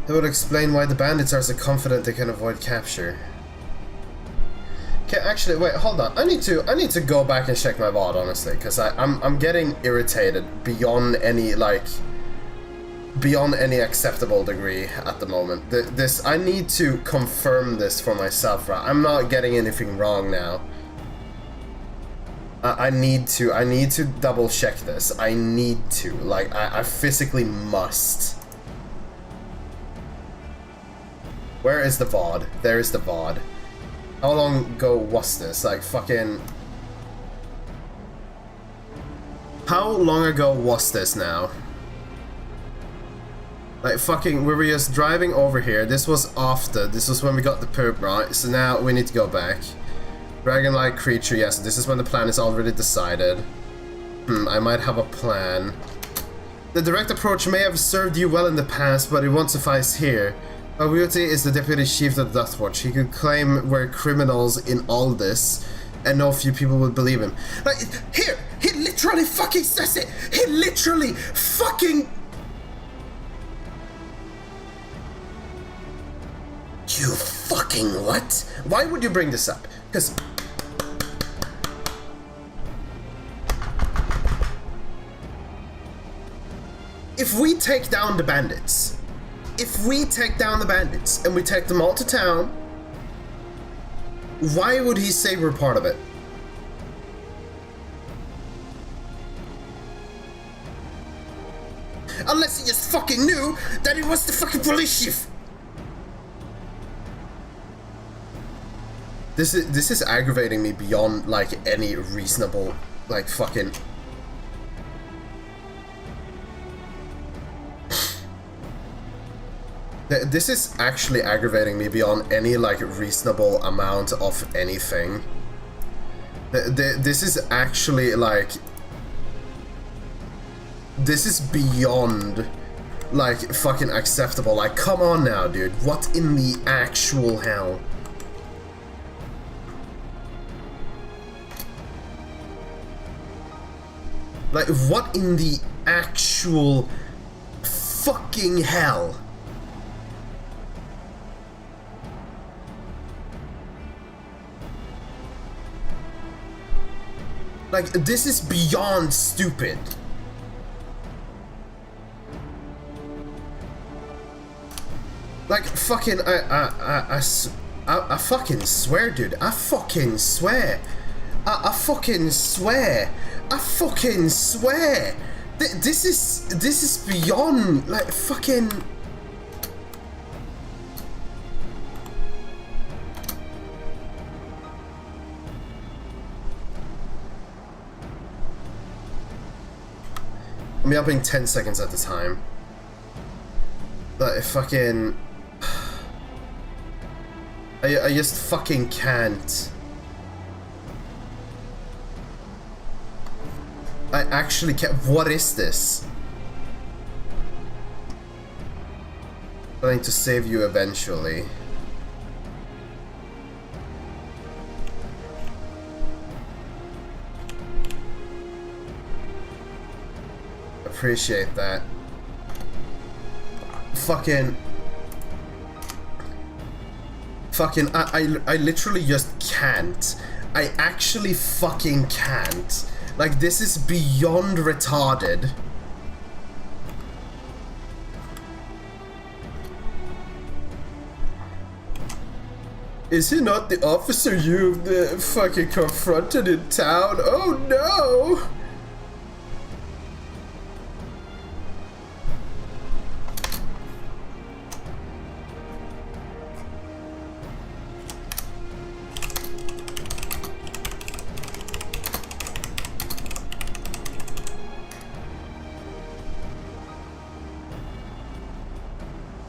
Speaker 1: That would explain why the bandits are so confident they can avoid capture. Okay, actually, wait, hold on. I need to go back and check my VOD, honestly, because I'm getting irritated beyond any acceptable degree at the moment. I need to confirm this for myself, right? I'm not getting anything wrong now. I need to double check this. I need to, like, I physically must. Where is the VOD? There is the VOD. How long ago was this? Like, fucking... How long ago was this now? Like, fucking, we were just driving over here. This was after. This was when we got the perp, right? So now we need to go back. Dragon-like creature, yes. This is when the plan is already decided. I might have a plan. The direct approach may have served you well in the past, but it won't suffice here. Abuti is the deputy chief of the Death Watch. He could claim we're criminals in all this, and no few people would believe him. Like, here! He literally fucking says it! He literally fucking... You fucking what? Why would you bring this up? Because... if we take down the bandits, and we take them all to town, why would he say we're part of it? Unless he just fucking knew that it was the fucking police chief. This is aggravating me beyond like any reasonable like fucking... This is actually aggravating me beyond any like reasonable amount of anything. This is actually like... This is beyond like fucking acceptable. Like, come on now, dude. What in the actual hell? Like, what in the actual fucking hell? Like, this is beyond stupid. Like, fucking, I fucking swear, dude. I fucking swear. I fucking swear. I fucking swear. This is beyond, like, fucking... I'm yapping 10 seconds at a time. Like, fucking... I just fucking can't. I actually can't. What is this? Trying to save you eventually. Appreciate that. Fucking, I literally just can't. I actually fucking can't. Like, this is beyond retarded. Is he not the officer you fucking confronted in town? Oh no!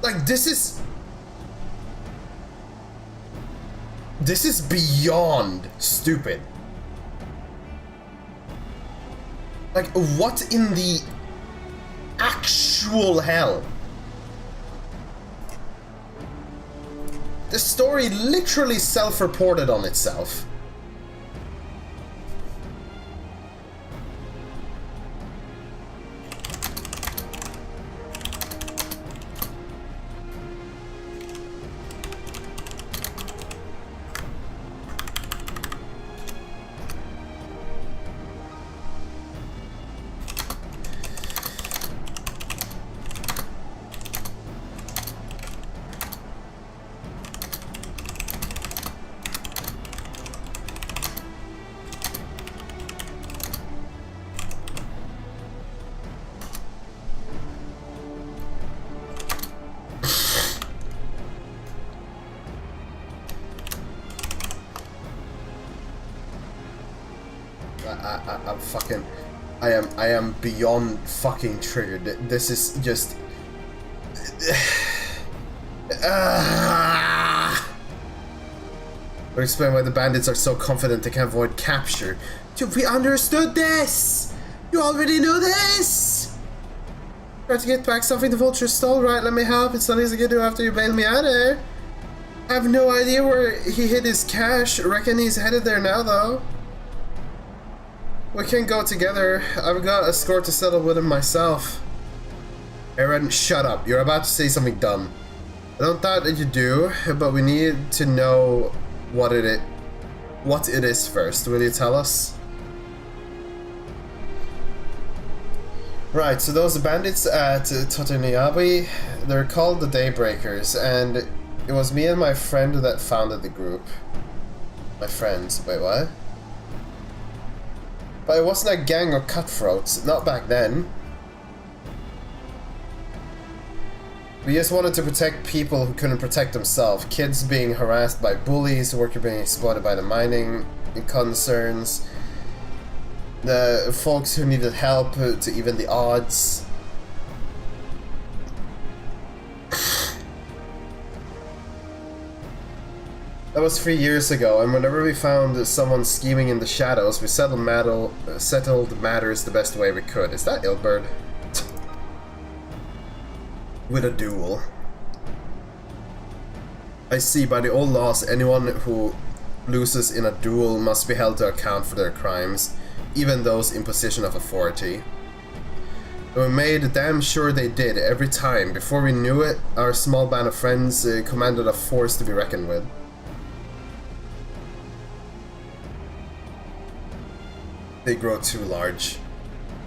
Speaker 1: Like, this is beyond stupid. Like, what in the actual hell? The story literally self-reported on itself. I'm fucking... I am beyond fucking triggered. This is just... I'll explain why the bandits are so confident they can avoid capture. Dude, we understood this! You already knew this! Try to get back something the vulture stole, right? Let me help. It's the least I can do after you bailed me out of there. I have no idea where he hid his cash. Reckon he's headed there now, though. We can go together. I've got a score to settle with him myself. Aaron, shut up. You're about to say something dumb. I don't doubt that you do, but we need to know what it is first. Will you tell us? Right, so those bandits at Totoniabi, they're called the Daybreakers, and it was me and my friend that founded the group. My friends, wait, what? But it wasn't a gang of cutthroats, not back then. We just wanted to protect people who couldn't protect themselves. Kids being harassed by bullies, workers being exploited by the mining concerns, the folks who needed help to even the odds. That was 3 years ago, and whenever we found someone scheming in the shadows, we settled matters the best way we could. Is that Ilbert? With a duel. I see, by the old laws, anyone who loses in a duel must be held to account for their crimes, even those in position of authority. And we made damn sure they did every time. Before we knew it, our small band of friends commanded a force to be reckoned with. They grow too large.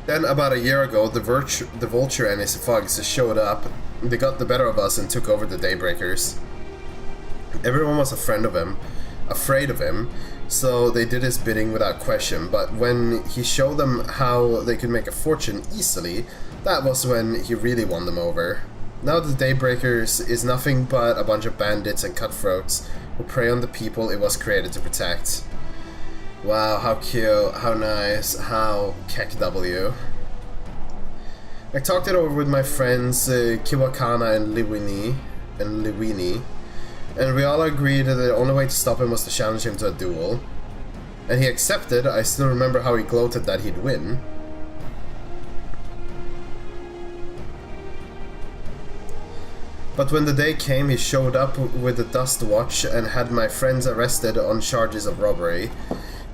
Speaker 1: Then, about a year ago, the Vulture and his thugs showed up. They got the better of us and took over the Daybreakers. Everyone was afraid of him, so they did his bidding without question. But when he showed them how they could make a fortune easily, that was when he really won them over. Now the Daybreakers is nothing but a bunch of bandits and cutthroats who prey on the people it was created to protect. Wow, how cute, how nice, how KEKW. I talked it over with my friends Kiwakana and Liwini, and we all agreed that the only way to stop him was to challenge him to a duel. And he accepted. I still remember how he gloated that he'd win. But when the day came, he showed up with the Dust Watch and had my friends arrested on charges of robbery.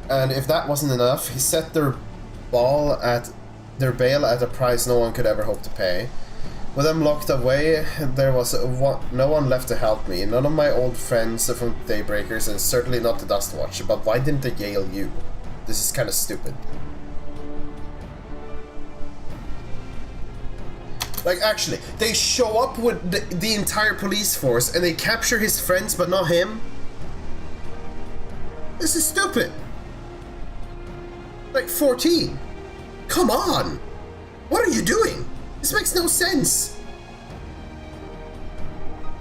Speaker 1: And if that wasn't enough, he set their bail at a price no one could ever hope to pay. With them locked away, there was no one left to help me. None of my old friends from Daybreakers, and certainly not the Dust Watch. But why didn't they jail you? This is kind of stupid. Like, actually, they show up with the entire police force and they capture his friends but not him? This is stupid. Like 14. Come on! What are you doing? This makes no sense!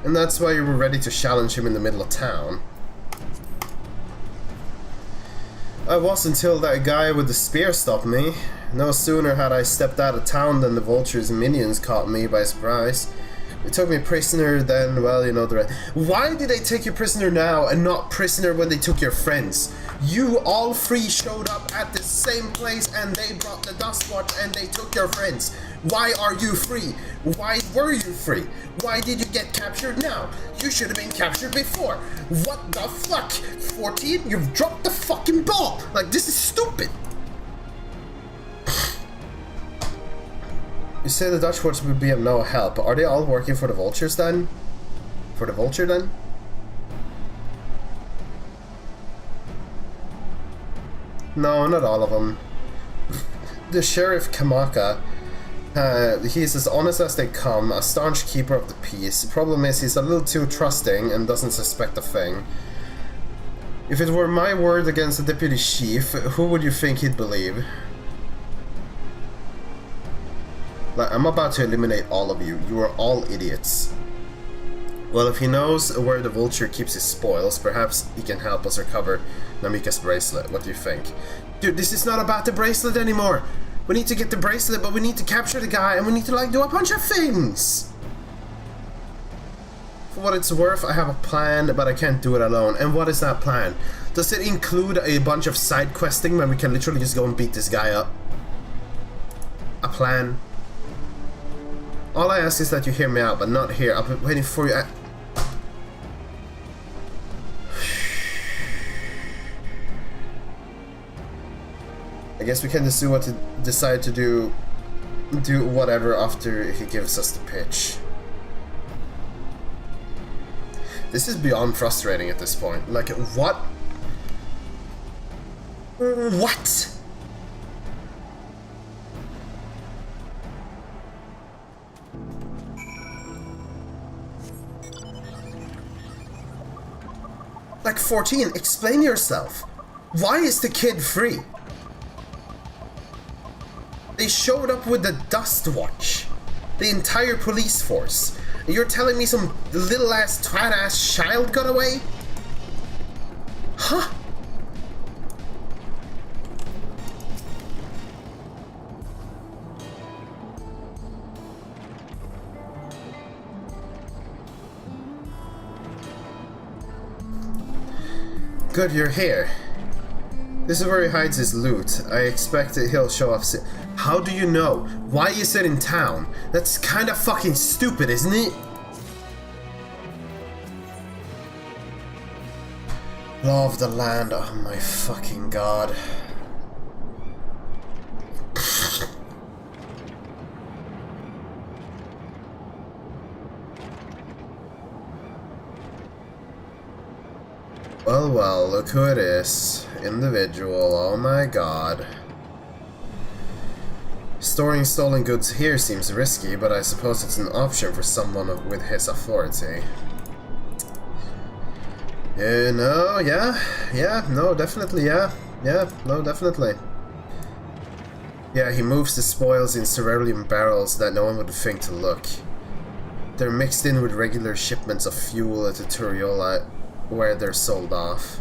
Speaker 1: And that's why you were ready to challenge him in the middle of town. I was until that guy with the spear stopped me. No sooner had I stepped out of town than the Vulture's minions caught me by surprise. They took me prisoner then, well, you know the rest. Why did they take you prisoner now and not prisoner when they took your friends? You all three showed up at the same place and they brought the Dust Watch and they took your friends. Why are you free? Why were you free? Why did you get captured now? You should have been captured before. What the fuck? 14? You've dropped the fucking ball. Like, this is stupid. You say the Dutch Watch would be of no help. Are they all working for the Vultures then? For the Vulture then? No, not all of them. The Sheriff Kamaka, he's as honest as they come, a staunch keeper of the peace. The problem is he's a little too trusting and doesn't suspect a thing. If it were my word against the deputy chief, who would you think he'd believe? Like, I'm about to eliminate all of you. You are all idiots. Well, if he knows where the Vulture keeps his spoils, perhaps he can help us recover Namika's bracelet. What do you think? Dude, this is not about the bracelet anymore. We need to get the bracelet, but we need to capture the guy, and we need to, like, do a bunch of things. For what it's worth, I have a plan, but I can't do it alone. And what is that plan? Does it include a bunch of side questing where we can literally just go and beat this guy up? A plan? All I ask is that you hear me out, but not here. I've been waiting for you. I guess we can just decide to do whatever after he gives us the pitch. This is beyond frustrating at this point. Like, what? What? Like, 14, explain yourself. Why is the kid free? They showed up with the Dust Watch. The entire police force. And you're telling me some little ass twat ass child got away? Huh? Good, you're here. This is where he hides his loot. I expect that he'll show up soon. How do you know? Why is it in town? That's kind of fucking stupid, isn't it? Law of the land. Oh my fucking god. Well, look who it is. Individual, oh my god. Storing stolen goods here seems risky, but I suppose it's an option for someone with his authority. No, no, definitely, no, definitely. Yeah, he moves the spoils in cerulean barrels that no one would think to look. They're mixed in with regular shipments of fuel at the Turiola, where they're sold off.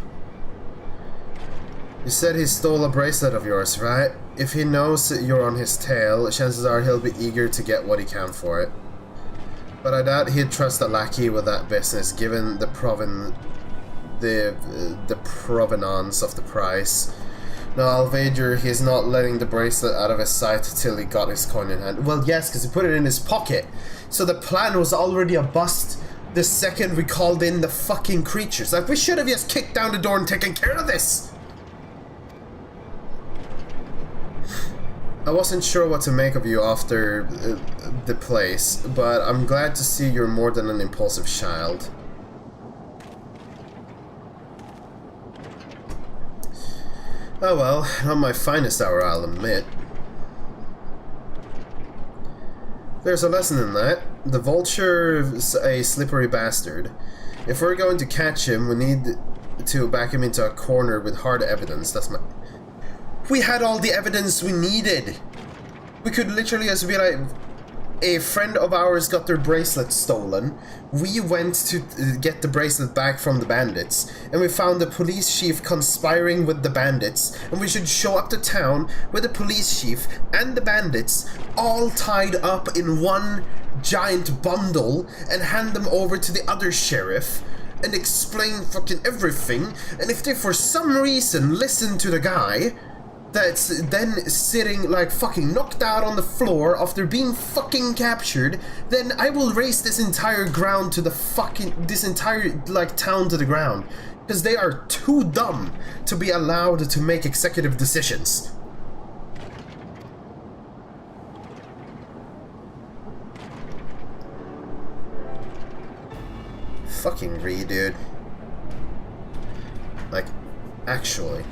Speaker 1: You said he stole a bracelet of yours, right? If he knows that you're on his tail, chances are he'll be eager to get what he can for it. But I doubt he'd trust a lackey with that business, given the provenance of the price. No, I'll wager he's not letting the bracelet out of his sight till he got his coin in hand. Well, yes, because he put it in his pocket. So the plan was already a bust the second we called in the fucking creatures. Like, we should have just kicked down the door and taken care of this. I wasn't sure what to make of you after the place, but I'm glad to see you're more than an impulsive child. Oh well, not my finest hour, I'll admit. There's a lesson in that. The vulture's a slippery bastard. If we're going to catch him, we need to back him into a corner with hard evidence. That's my... We had all the evidence we needed! We could literally just be like, a friend of ours got their bracelet stolen. We went to get the bracelet back from the bandits, and we found the police chief conspiring with the bandits, and we should show up to town with the police chief and the bandits all tied up in one giant bundle and hand them over to the other sheriff and explain fucking everything. And if they for some reason listen to the guy that's then sitting like fucking knocked out on the floor after being fucking captured, then I will raise this entire ground to the fucking, this entire like town to the ground, because they are too dumb to be allowed to make executive decisions. Fucking Ree, dude. Like, actually.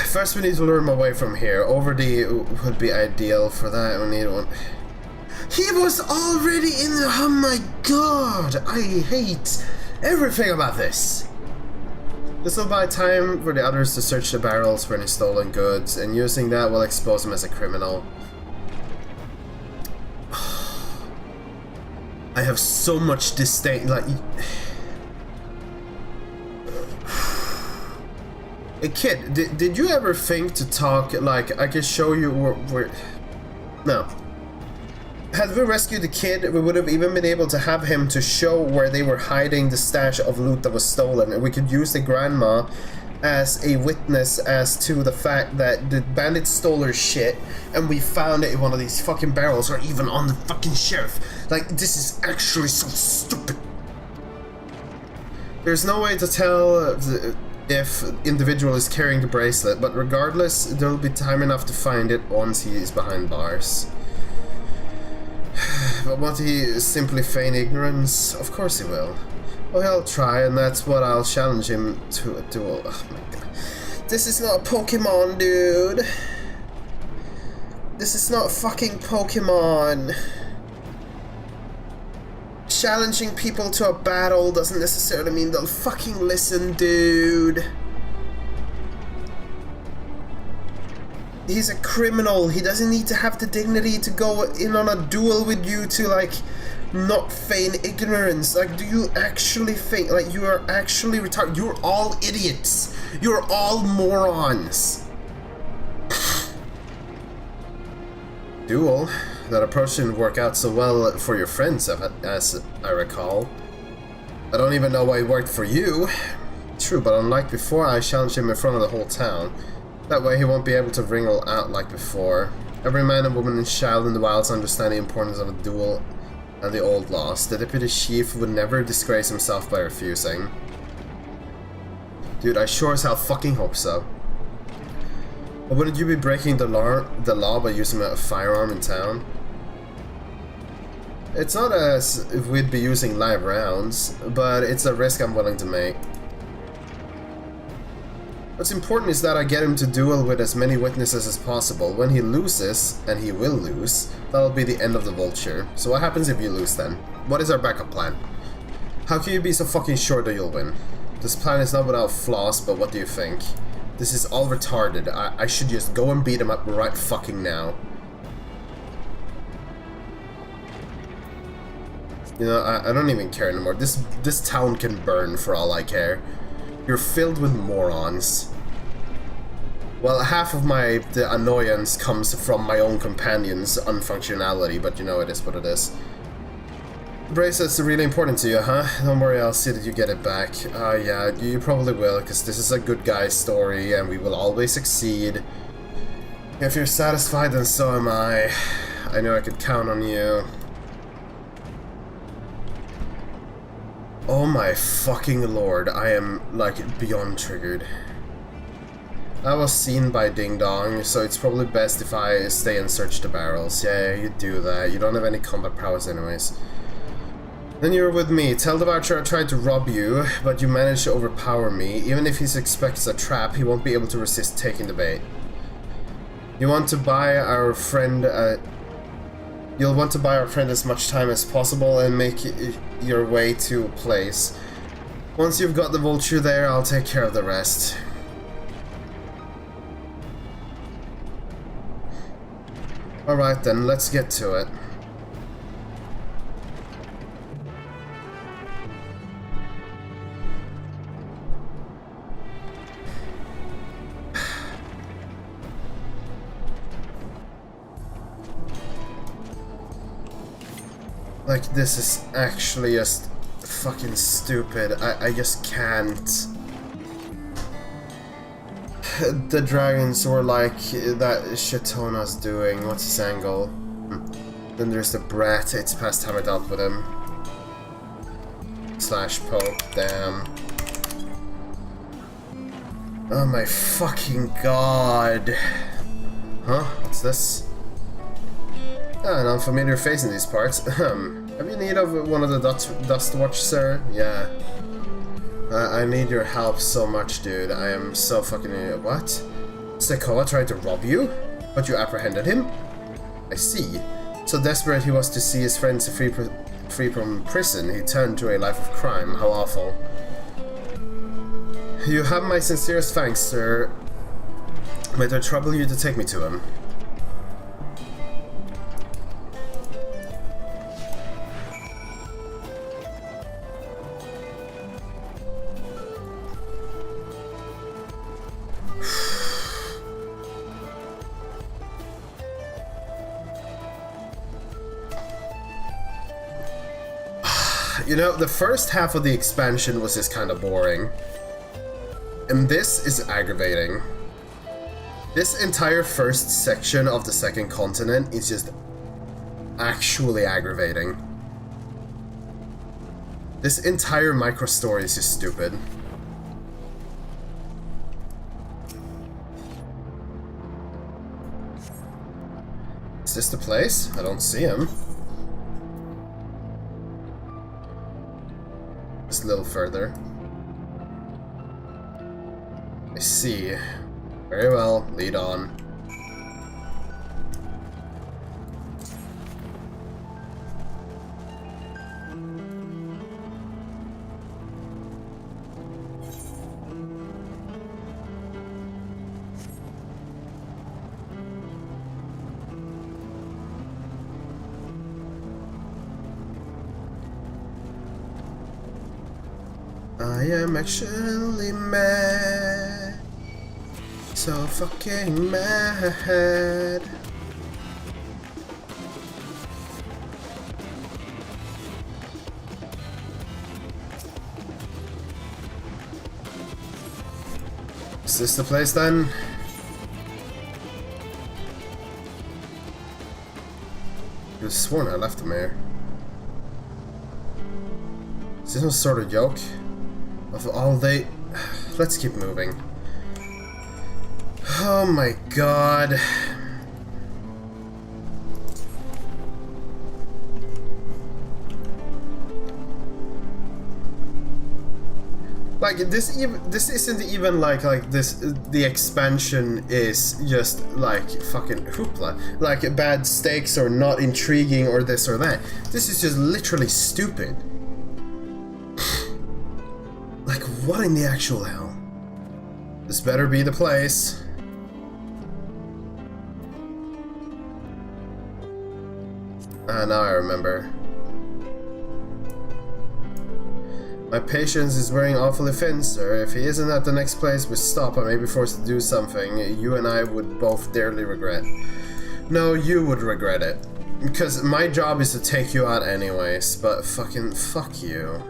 Speaker 1: First we need to lure him away from here. Overdy would be ideal for that. We need one. He was already in the... Oh my god! I hate everything about this. This will buy time for the others to search the barrels for any stolen goods, and using that will expose him as a criminal. I have so much disdain, like... Hey kid, did you ever think to talk, like, I could show you where... No. Had we rescued the kid, we would have even been able to have him to show where they were hiding the stash of loot that was stolen, and we could use the grandma as a witness as to the fact that the bandits stole her shit and we found it in one of these fucking barrels or even on the fucking shelf. Like, this is actually so stupid. There's no way to tell if individual is carrying the bracelet, but regardless, there'll be time enough to find it once he is behind bars. But won't he simply feign ignorance? Of course he will. Well, he'll try, and that's what I'll challenge him to a duel. Oh my god. This is not Pokemon, dude. This is not fucking Pokemon. Challenging people to a battle doesn't necessarily mean they'll fucking listen, dude. He's a criminal. He doesn't need to have the dignity to go in on a duel with you to, like, not feign ignorance. Like, do you actually think, like, you are actually retarded? You're all idiots. You're all morons. Duel? That approach didn't work out so well for your friends, as I recall. I don't even know why it worked for you. True, but unlike before, I challenged him in front of the whole town. That way he won't be able to wringle out like before. Every man and woman and child in the wilds understand the importance of a duel and the old laws. The deputy chief would never disgrace himself by refusing. Dude, I sure as hell fucking hope so. But wouldn't you be breaking the law by using a firearm in town? It's not as if we'd be using live rounds, but it's a risk I'm willing to make. What's important is that I get him to duel with as many witnesses as possible. When he loses, and he will lose, that'll be the end of the vulture. So what happens if you lose then? What is our backup plan? How can you be so fucking sure that you'll win? This plan is not without flaws, but what do you think? This is all retarded. I should just go and beat him up right fucking now. You know, I don't even care anymore. This town can burn for all I care. You're filled with morons. Well, half of the annoyance comes from my own companions' unfunctionality, but you know, it is what it is. Bracelet's really important to you, huh? Don't worry, I'll see that you get it back. Yeah, you probably will, because this is a good guy story, and we will always succeed. If you're satisfied, then so am I. I know I could count on you. Oh my fucking lord, I am, like, beyond triggered. I was seen by Ding Dong, so it's probably best if I stay and search the barrels. Yeah, you do that. You don't have any combat prowess anyways. Then you're with me. Tell the Voucher I tried to rob you, but you managed to overpower me. Even if he suspects a trap, he won't be able to resist taking the bait. You want to buy our friend... You'll want to buy our friend as much time as possible and make your way to a place. Once you've got the vulture there, I'll take care of the rest. Alright then, let's get to it. Like, this is actually just fucking stupid. I just can't. The dragons were like, that Shitona's doing. What's his angle? Then there's the brat. It's past time I dealt with him. Slash poke. Damn. Oh my fucking god. Huh? What's this? An unfamiliar face in these parts. Have you need of one of the Dust Watch, sir? Yeah. I need your help so much, dude. I am so fucking... What? Sekoa tried to rob you? But you apprehended him? I see. So desperate he was to see his friends free from prison, he turned to a life of crime. How awful. You have my sincerest thanks, sir. Might I trouble you to take me to him? You know, the first half of the expansion was just kind of boring. And this is aggravating. This entire first section of the second continent is just actually aggravating. This entire micro story is just stupid. Is this the place? I don't see him. Just a little further. I see. Very well, lead on. I am actually mad. So fucking mad. Is this the place then? I could have sworn I left him here. Is this some sort of joke? Of all they... Let's keep moving. Oh my god. Like this isn't even like this. The expansion is just like fucking hoopla, like bad stakes or not intriguing or this or that. This is just literally stupid. Like what in the actual hell? This better be the place. Now I remember. My patience is wearing awfully thin, sir. If he isn't at the next place we stop, I may be forced to do something you and I would both dearly regret. No, you would regret it. Because my job is to take you out anyways, but fucking fuck you.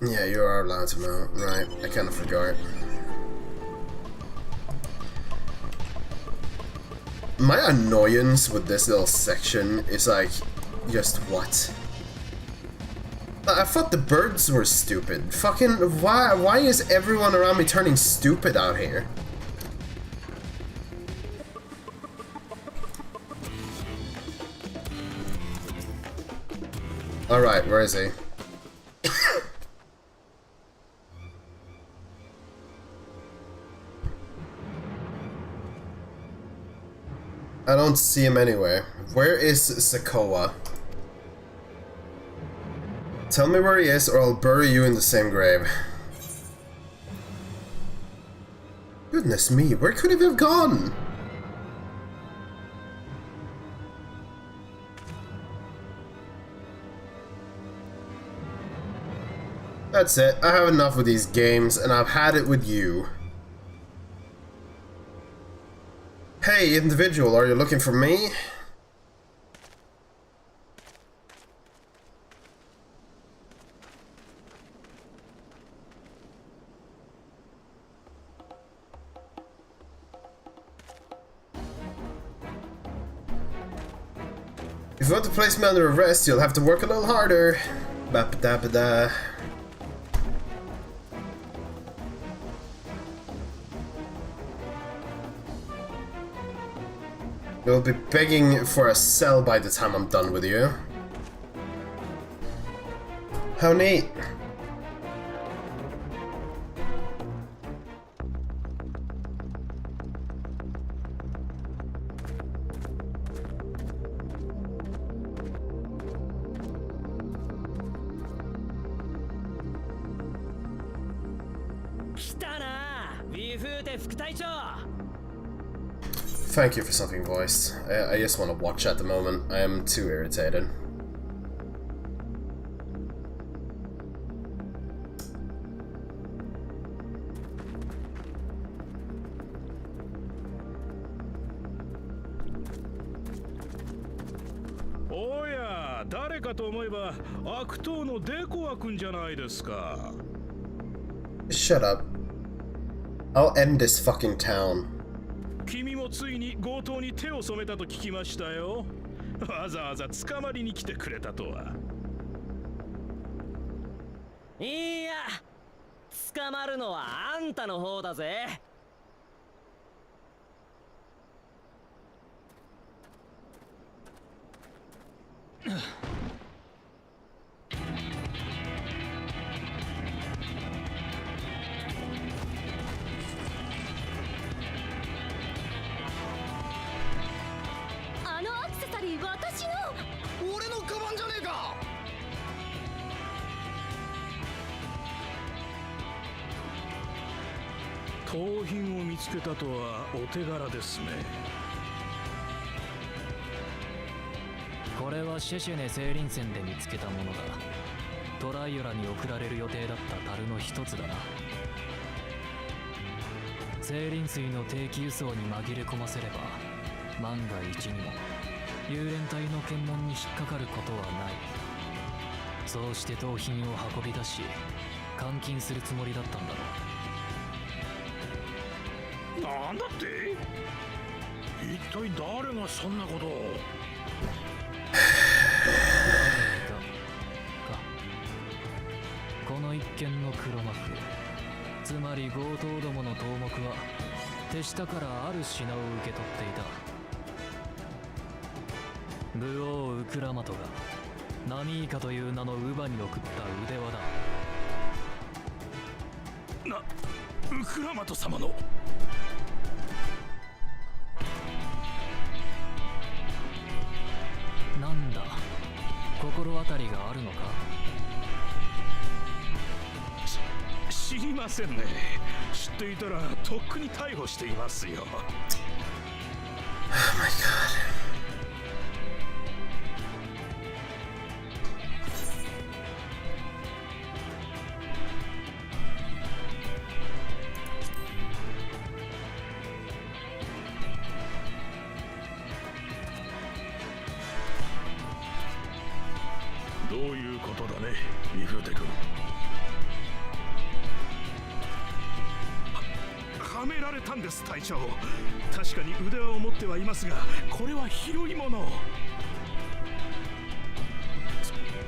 Speaker 1: Yeah, you are allowed to mount. Right, I kind of forgot. My annoyance with this little section is like, just what? I thought the birds were stupid. Fucking, why is everyone around me turning stupid out here? Alright, where is he? I don't see him anywhere. Where is Sakoa? Tell me where he is or I'll bury you in the same grave. Goodness me, where could he have gone? That's it. I have enough with these games and I've had it with you. Hey, individual, are you looking for me? If you want to place me under arrest, you'll have to work a little harder. Ba-ba-da-ba-da. You'll be begging for a cell by the time I'm done with you. How neat. Thank you for something, voice. I just want to watch at the moment. I am too irritated.
Speaker 3: おや、誰かと思えば悪党のデコア君じゃないですか。
Speaker 1: Shut up. I'll end this fucking town.
Speaker 3: 君もついに強盗に手を染めたと聞きましたよ。わざわざ捕まりに来てくれたとは。
Speaker 6: いや、捕まるのはあんたの方だぜ。
Speaker 4: あのアクセサリー私の。
Speaker 9: 俺のカバンじゃねえか。
Speaker 3: 盗品を見つけたとはお手柄ですね。
Speaker 8: これはシェシェネ聖林戦で見つけたものだ。トライオラに送られる予定だった樽の一つだな。聖林水の定期輸送に紛れ込ませれば万が一にも幽連隊の検問に引っかかることはない。そうして盗品を運び出し監禁するつもりだったんだろう。
Speaker 3: なんだって？一体誰がそんなことを？
Speaker 8: この一件の黒幕、つまり強盗どもの頭目は手下からある品を受け取っていた。武王ウクラマトがナミイカという名の乳母に送った腕輪だ。
Speaker 3: ウクラマト様の。
Speaker 8: なんだ、心当たりがあるのか。
Speaker 3: 知りませんね。知っていたらとっくに逮捕していますよ。
Speaker 1: Oh my god.
Speaker 3: どういうことだね、ミフーテ君。はめられたんです、隊長。確かに腕輪を持ってはいますが、これは広いもの。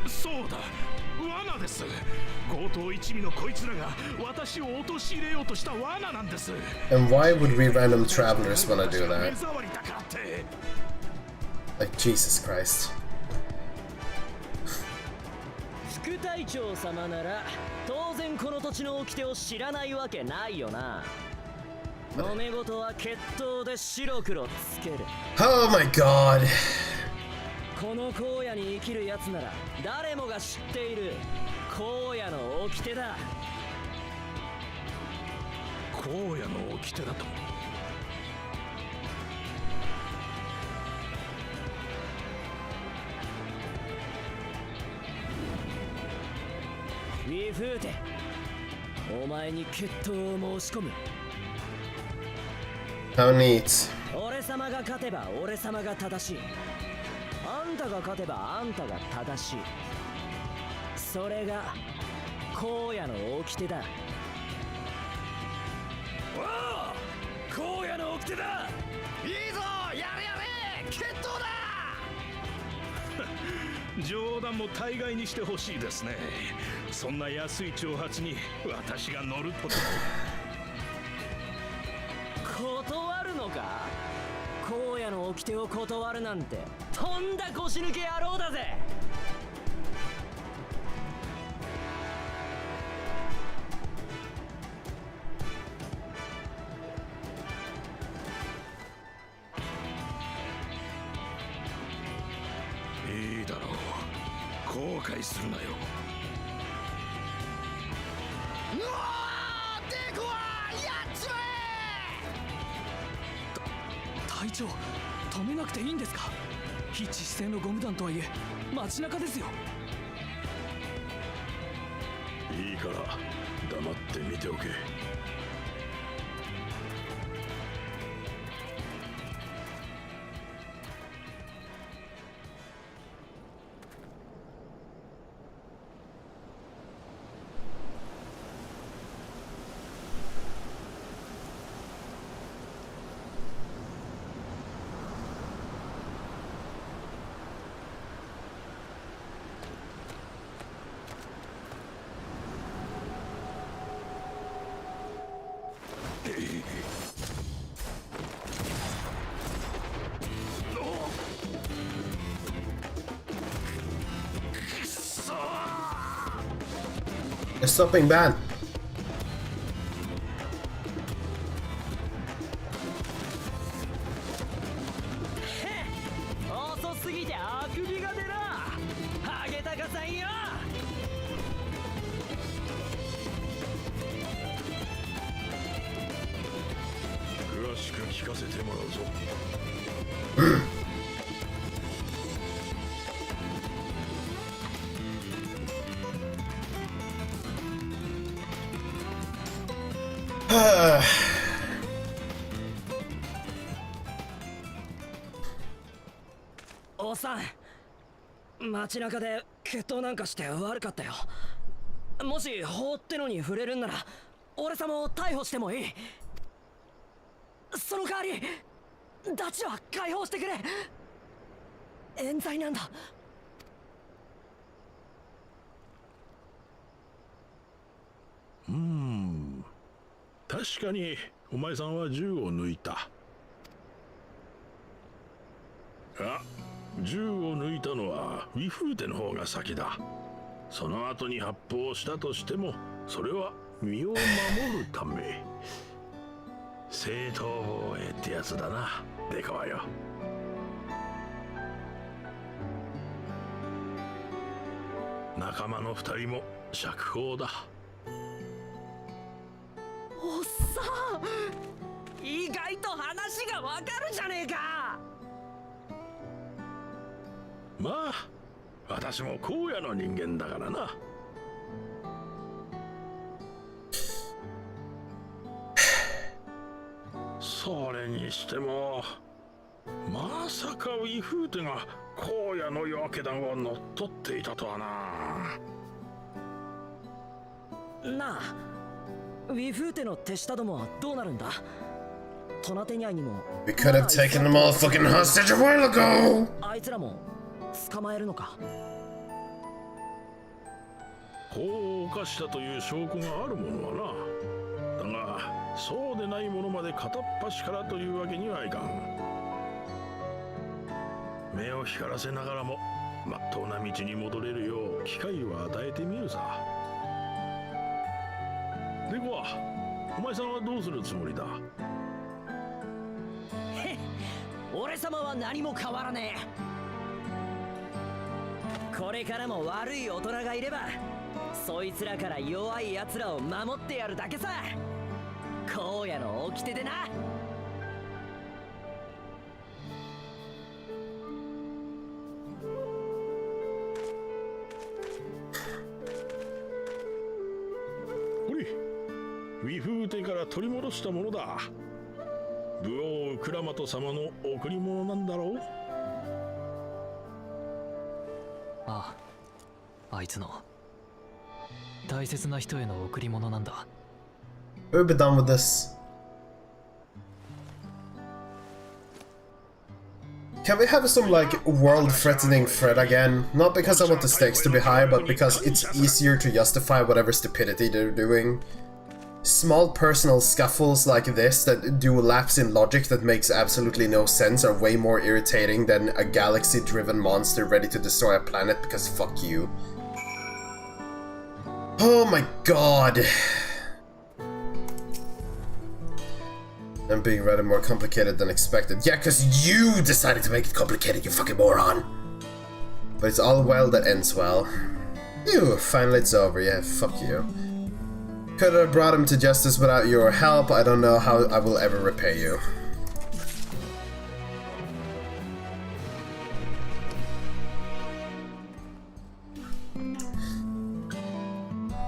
Speaker 3: そうだ、罠です。強盗一味のこいつらが私を陥れようとした罠なんです。
Speaker 1: And why would we random travelers want to do
Speaker 3: 目
Speaker 1: that?
Speaker 3: 障りだからって。
Speaker 1: Like, Jesus Christ.
Speaker 6: 副隊長様なら当然この土地の掟を知らないわけないよな。揉め事は決闘で白黒つける。
Speaker 1: Oh my god.
Speaker 6: この荒野に生きるやつなら誰もが知っている荒野の掟だ。
Speaker 3: 荒野の掟だと。
Speaker 6: ウィフーテ、お前に決闘を申し込む。
Speaker 1: How neat.
Speaker 6: 俺様が勝てば俺様が正しい。あんたが勝てばあんたが正しい。それが荒野の掟だ。
Speaker 3: おお、荒野の掟だ。
Speaker 9: いいぞ、やれやれ、決闘だ。
Speaker 3: 冗談も大概にしてほしいですね。そんな安い挑発に私が乗るとでも。
Speaker 6: 断るのか。荒野の掟を断るなんてとんだ腰抜け野郎だぜ。
Speaker 3: いいだろう、後悔するなよ。
Speaker 9: うわー、デコはやっちまえ。
Speaker 8: 隊長、止めなくていいんですか。非致死性のゴム弾とはいえ街中ですよ。
Speaker 3: いいから黙って見ておけ。
Speaker 1: They're stopping ban.
Speaker 10: おさん、街中で決闘なんかして悪かったよ。もし法ってのに触れるんなら俺様を逮捕してもいい。その代わりダチは解放してくれ。冤罪なんだ。
Speaker 3: 確かにお前さんは銃を抜いた。銃を抜いたのはウィフーテの方が先だ。その後に発砲したとしてもそれは身を守るため。正当防衛ってやつだな、デカはよ。仲間の2人も釈放だ。
Speaker 10: おっさん、意外と話がわかるじゃねえか。
Speaker 3: まあ私も荒野の人間だからな。それにしてもまさかウィフーテが荒野の夜明け団を乗っ取っていたとはな。
Speaker 10: なあ、ウィフーテの手下どもはどうなるんだ。トナテニャイにも
Speaker 1: We could have taken them all fucking hostage a while ago!
Speaker 10: あいつらも捕まえるのか。
Speaker 3: 法を犯したという証拠があるものはな。だがそうでないものまで片っ端からというわけにはいかん。目を光らせながらもまっとうな道に戻れるよう機会を与えてみるさ。ではお前さんはどうするつもりだ。
Speaker 10: 俺様は何も変わらねえ。これからも悪い大人がいればそいつらから弱い奴らを守ってやるだけさ。荒野の掟でな。
Speaker 3: ほれ、ウィフーテから取り戻したものだ。武王クラマト様の贈り物なんだろう。
Speaker 8: ああ、あいつの大切な人への贈り物なんだ。
Speaker 1: We'll be done with this. Can we have some like world-threatening threat again? Not because I want the stakes to be high, but because it's easier to justify whatever stupidity they're doing. Small personal scuffles like this that do lapse in logic that makes absolutely no sense are way more irritating than a galaxy-driven monster ready to destroy a planet because fuck you. Oh my god! I'm being rather more complicated than expected. Yeah, cause you decided to make it complicated, you fucking moron! But it's all well that ends well. Phew, finally it's over, yeah, fuck you. Could have brought him to justice without your help. I don't know how I will ever repay you.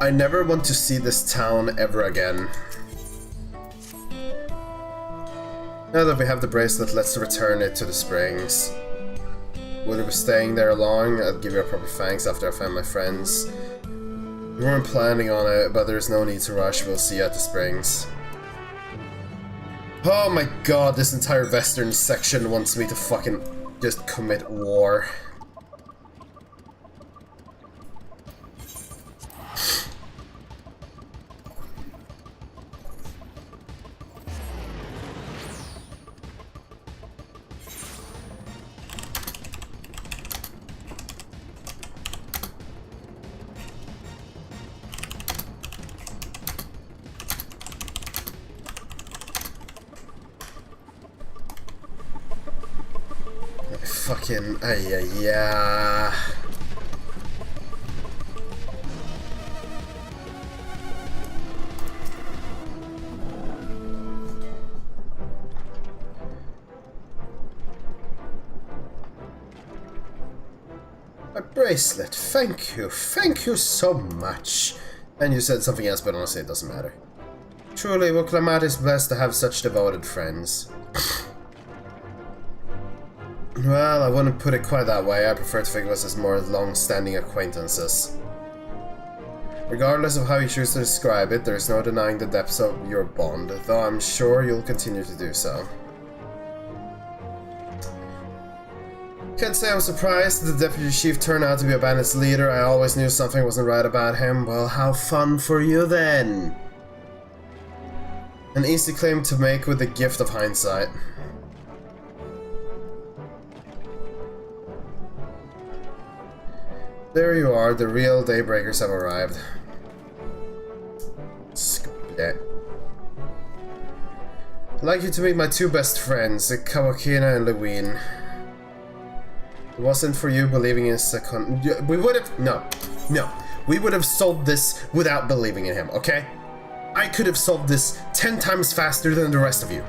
Speaker 1: I never want to see this town ever again. Now that we have the bracelet, let's return it to the springs. Would it be staying there long? I'd give you a proper thanks after I find my friends. We weren't planning on it, but there's no need to rush. We'll see you at the springs. Oh my god, this entire western section wants me to fucking just commit war. fucking... yeah. A bracelet, thank you so much. And you said something else, but honestly it doesn't matter. Truly, Wuklamat is blessed to have such devoted friends. Well, I wouldn't put it quite that way. I prefer to think of us as more long-standing acquaintances. Regardless of how you choose to describe it, there is no denying the depths of your bond, though I'm sure you'll continue to do so. Can't say I'm surprised the deputy chief turned out to be a bandit's leader. I always knew something wasn't right about him. Well, how fun for you then! An easy claim to make with the gift of hindsight. There you are, the real Daybreakers have arrived. Split. I'd like you to meet my two best friends, Kawakina and Lewin. It wasn't for you believing in second. We would have. No. We would have solved this without believing in him, okay? I could have solved this 10 times faster than the rest of you.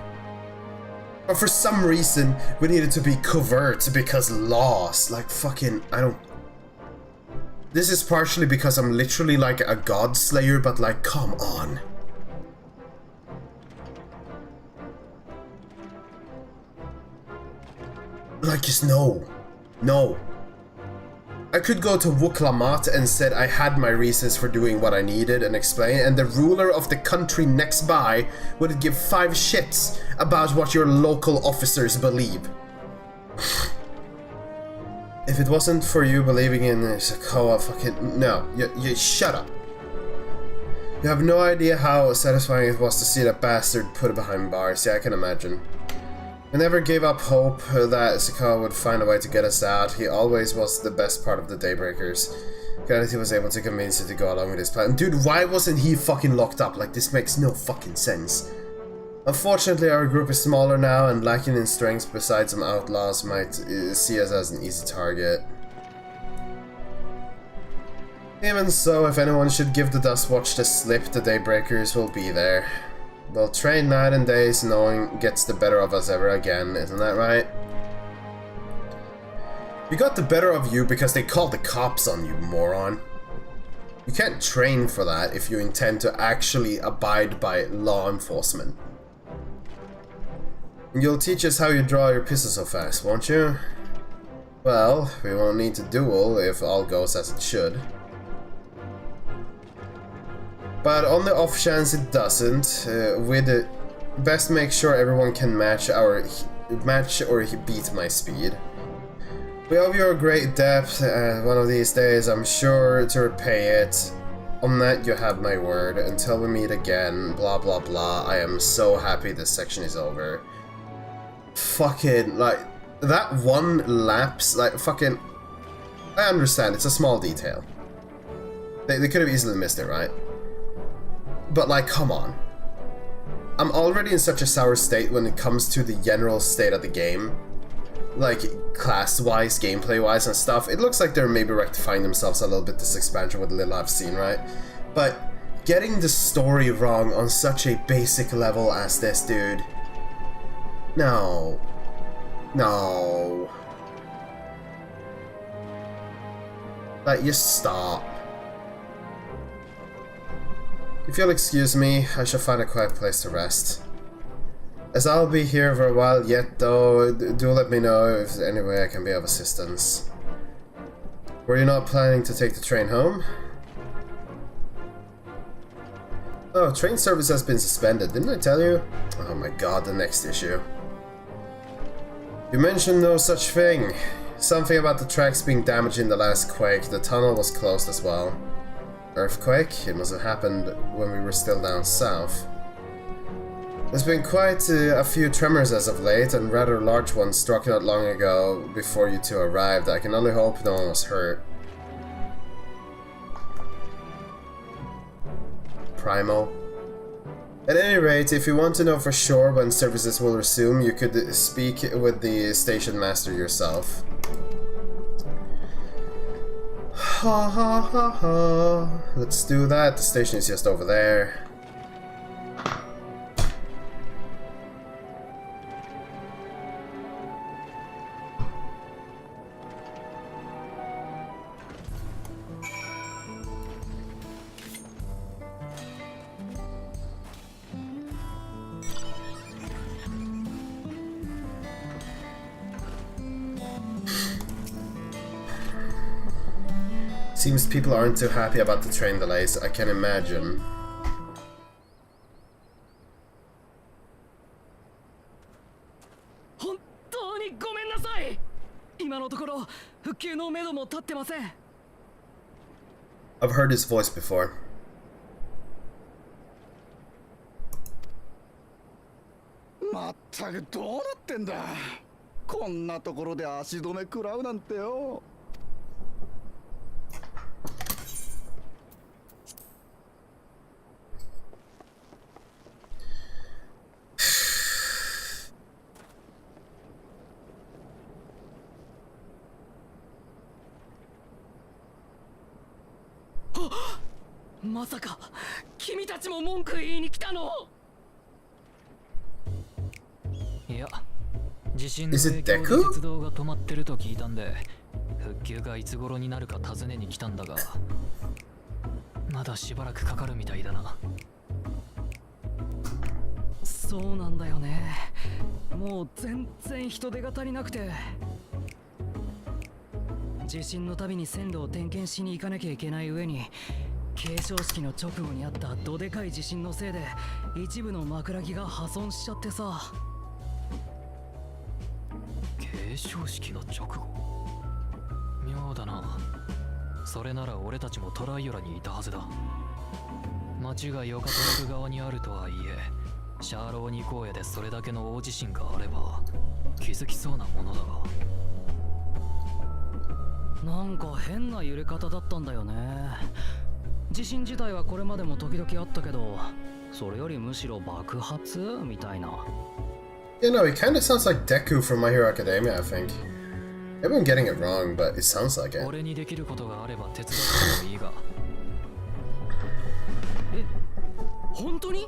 Speaker 1: But for some reason, we needed to be covert because laws. Like, fucking. I don't. This is partially because I'm literally like a god slayer, but like, come on. Like, just no. No. I could go to Wuklamat and said I had my reasons for doing what I needed and explain, and the ruler of the country next by would give 5 shits about what your local officers believe. If it wasn't for you believing in Sakoa, fucking no, you shut up. You have no idea how satisfying it was to see that bastard put behind bars. Yeah, I can imagine. I never gave up hope that Sakoa would find a way to get us out. He always was the best part of the Daybreakers. Glad that he was able to convince you to go along with his plan. Dude, why wasn't he fucking locked up? Like, this makes no fucking sense. Unfortunately, our group is smaller now, and lacking in strength besides some outlaws might see us as an easy target. Even so, if anyone should give the Dustwatch the slip, the Daybreakers will be there. They'll train night and day so no one gets the better of us ever again, isn't that right? We got the better of you because they called the cops on you, moron. You can't train for that if you intend to actually abide by law enforcement. You'll teach us how you draw your pistol so fast, won't you? Well, we won't need to duel if all goes as it should. But on the off chance it doesn't, we'd best make sure everyone can match or beat my speed. We owe you a great debt. One of these days I'm sure to repay it. On that you have my word. Until we meet again, blah blah blah. I am so happy this section is over. Fucking, like, that one lapse, like, fucking, I understand, it's a small detail. They could have easily missed it, right? But, like, come on. I'm already in such a sour state when it comes to the general state of the game. Like, class-wise, gameplay-wise and stuff. It looks like they're maybe rectifying themselves a little bit this expansion with the little I've seen, right? But getting the story wrong on such a basic level as this, dude. No. No. Like, just stop. If you'll excuse me, I shall find a quiet place to rest. As I'll be here for a while yet, though, do let me know if there's any way I can be of assistance. Were you not planning to take the train home? Oh, train service has been suspended, didn't I tell you? Oh my god, the next issue. You mentioned no such thing. Something about the tracks being damaged in the last quake. The tunnel was closed as well. Earthquake? It must have happened when we were still down south. There's been quite a few tremors as of late, and rather large ones struck not long ago before you two arrived. I can only hope no one was hurt. Primal. At any rate, if you want to know for sure when services will resume, you could speak with the station master yourself. Ha ha ha ha. Let's do that. The station is just over there. Seems people aren't too happy about the train delays, I can imagine. I've heard his voice before.
Speaker 11: まったくどうなってんだ。こんなところで足止め食らうなんてよ。
Speaker 10: まさか君たちも文句言いに来たの？
Speaker 8: いや、地震の影響で鉄道が止まってると聞いたんで、復旧がいつ頃になるか尋ねに来たんだが、まだしばらくかかるみたいだな。
Speaker 10: そうなんだよね。もう全然人手が足りなくて、地震のたびに線路を点検しに行かなきゃいけない上に、継承式の直後にあったどでかい地震のせいで一部の枕木が破損しちゃってさ。
Speaker 8: 継承式の直後？妙だな。それなら俺たちもトライオラにいたはずだ。町がヨカトラク側にあるとはいえ、シャーローニ荒野でそれだけの大地震があれば気づきそうなものだが。
Speaker 10: なんか変な揺れ方だったんだよね。地震自体はこれまでも時々あったけど、それよりむしろ爆発みたいな。
Speaker 1: You know, it kinda sounds like Deku from My Hero Academia, I think. Maybe I'm getting it wrong, but it sounds like it.
Speaker 8: 俺にできることがあれば手伝ってもいいが。
Speaker 10: え、本当に？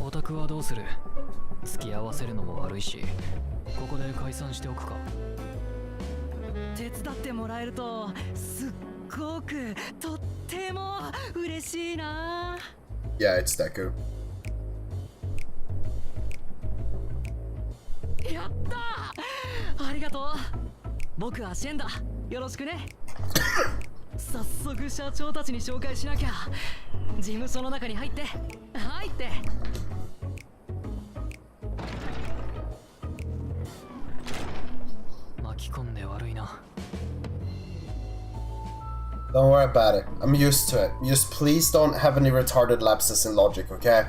Speaker 8: オタクはどうする？付き合わせるのも悪いし、ここで解散しておくか。
Speaker 10: 手伝ってもらえるとすっごくとっても嬉しいな。
Speaker 1: Yeah, it's Deku.
Speaker 10: やったー、ありがとう。僕はシェンだ。よろしくね。早速社長たちに紹介しなきゃ。事務所の中に入って入って。
Speaker 8: 巻き込んで悪いな。
Speaker 1: Don't worry about it. I'm used to it. Just please don't have any retarded lapses in logic, okay?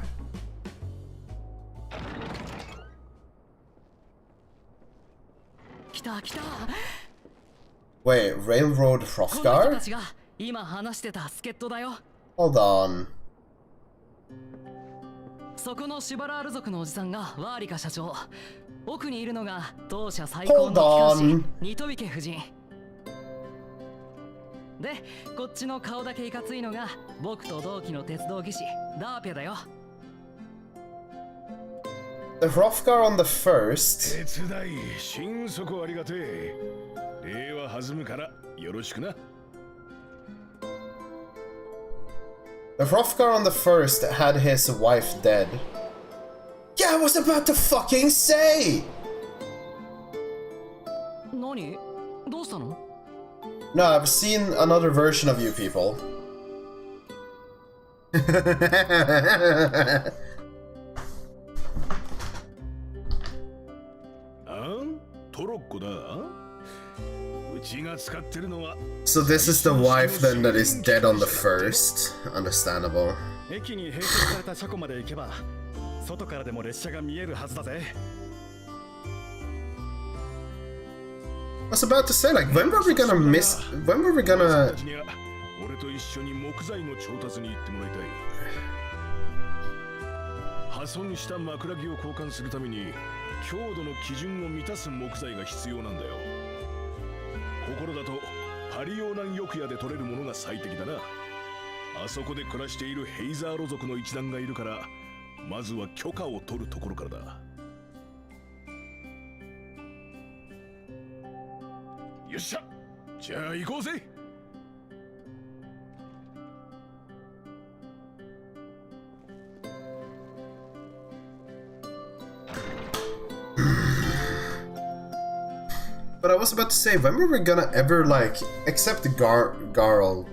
Speaker 1: Wait, Railroad Hrothgar? Hold on.
Speaker 10: そこのシュバラール族のおじさんがワーリカ社長。奥にいるのが当社最高の機関士ニトビケ夫人で、こっちの顔だけいかついのが僕と同期の鉄道技師ダーペだよ。
Speaker 1: The Hrothgar on the first.
Speaker 2: 手伝い心底ありがてえ。礼は弾むからよろしくな。
Speaker 1: The Hrothgar on the first had his wife dead. Yeah, I was about to fucking say!
Speaker 10: 何？どうしたの？
Speaker 1: No, I've seen another version of you people.
Speaker 2: トロッコだ。うちが使ってるのは。
Speaker 1: So this is the wife then that is dead on the first. Understandable.
Speaker 12: 駅に併設された車庫まで行けば外からでも列車が見えるはずだぜ。
Speaker 1: I was about to say, like, when were we gonna miss? When were we gonna?
Speaker 2: 俺と一緒に木材の調達に行ってもらいたい。破損した枕木を交換するために強度の基準を満たす木材が必要なんだよ。こころだとパリオーナン翼屋で取れるものが最適だな。あそこで暮らしているヘイザーロ族の一団がいるから、まずは許可を取るところからだ。よっしゃ、じゃあ行こうぜ。
Speaker 1: But I was about to say, when were we gonna ever, like, except Garnold,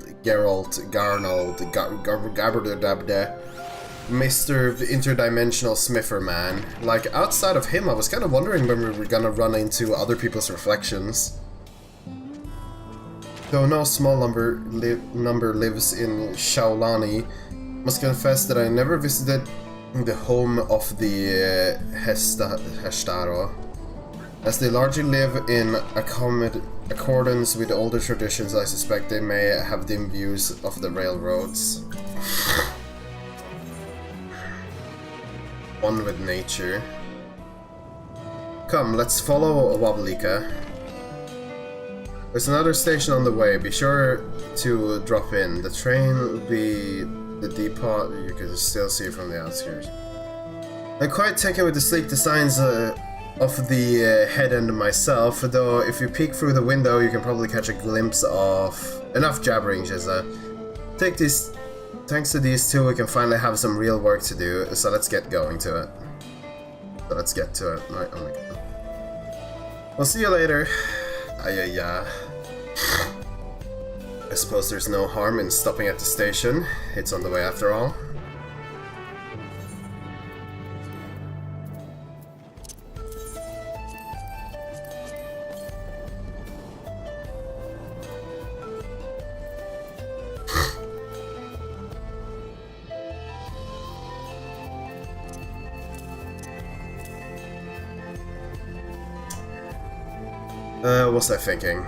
Speaker 1: Mr. Interdimensional Smither Man. Like, outside of him, I was kind of wondering when we were gonna run into other people's reflections. Though no small number lives in Shaolani, must confess that I never visited the home of the Hestaro. As they largely live in accordance with the older traditions, I suspect they may have dim views of the railroads. One with nature. Come, let's follow Wablika. There's another station on the way. Be sure to drop in. The train will be the depot. You can still see it from the outskirts. I'm quite taken with the sleek designs of the head end myself, though if you peek through the window you can probably catch a glimpse of enough jabbering, Jizza. Thanks to these two we can finally have some real work to do, so let's get going to it. Right, oh my god. We'll see you later. I suppose there's no harm in stopping at the station. It's on the way after all. What was I thinking?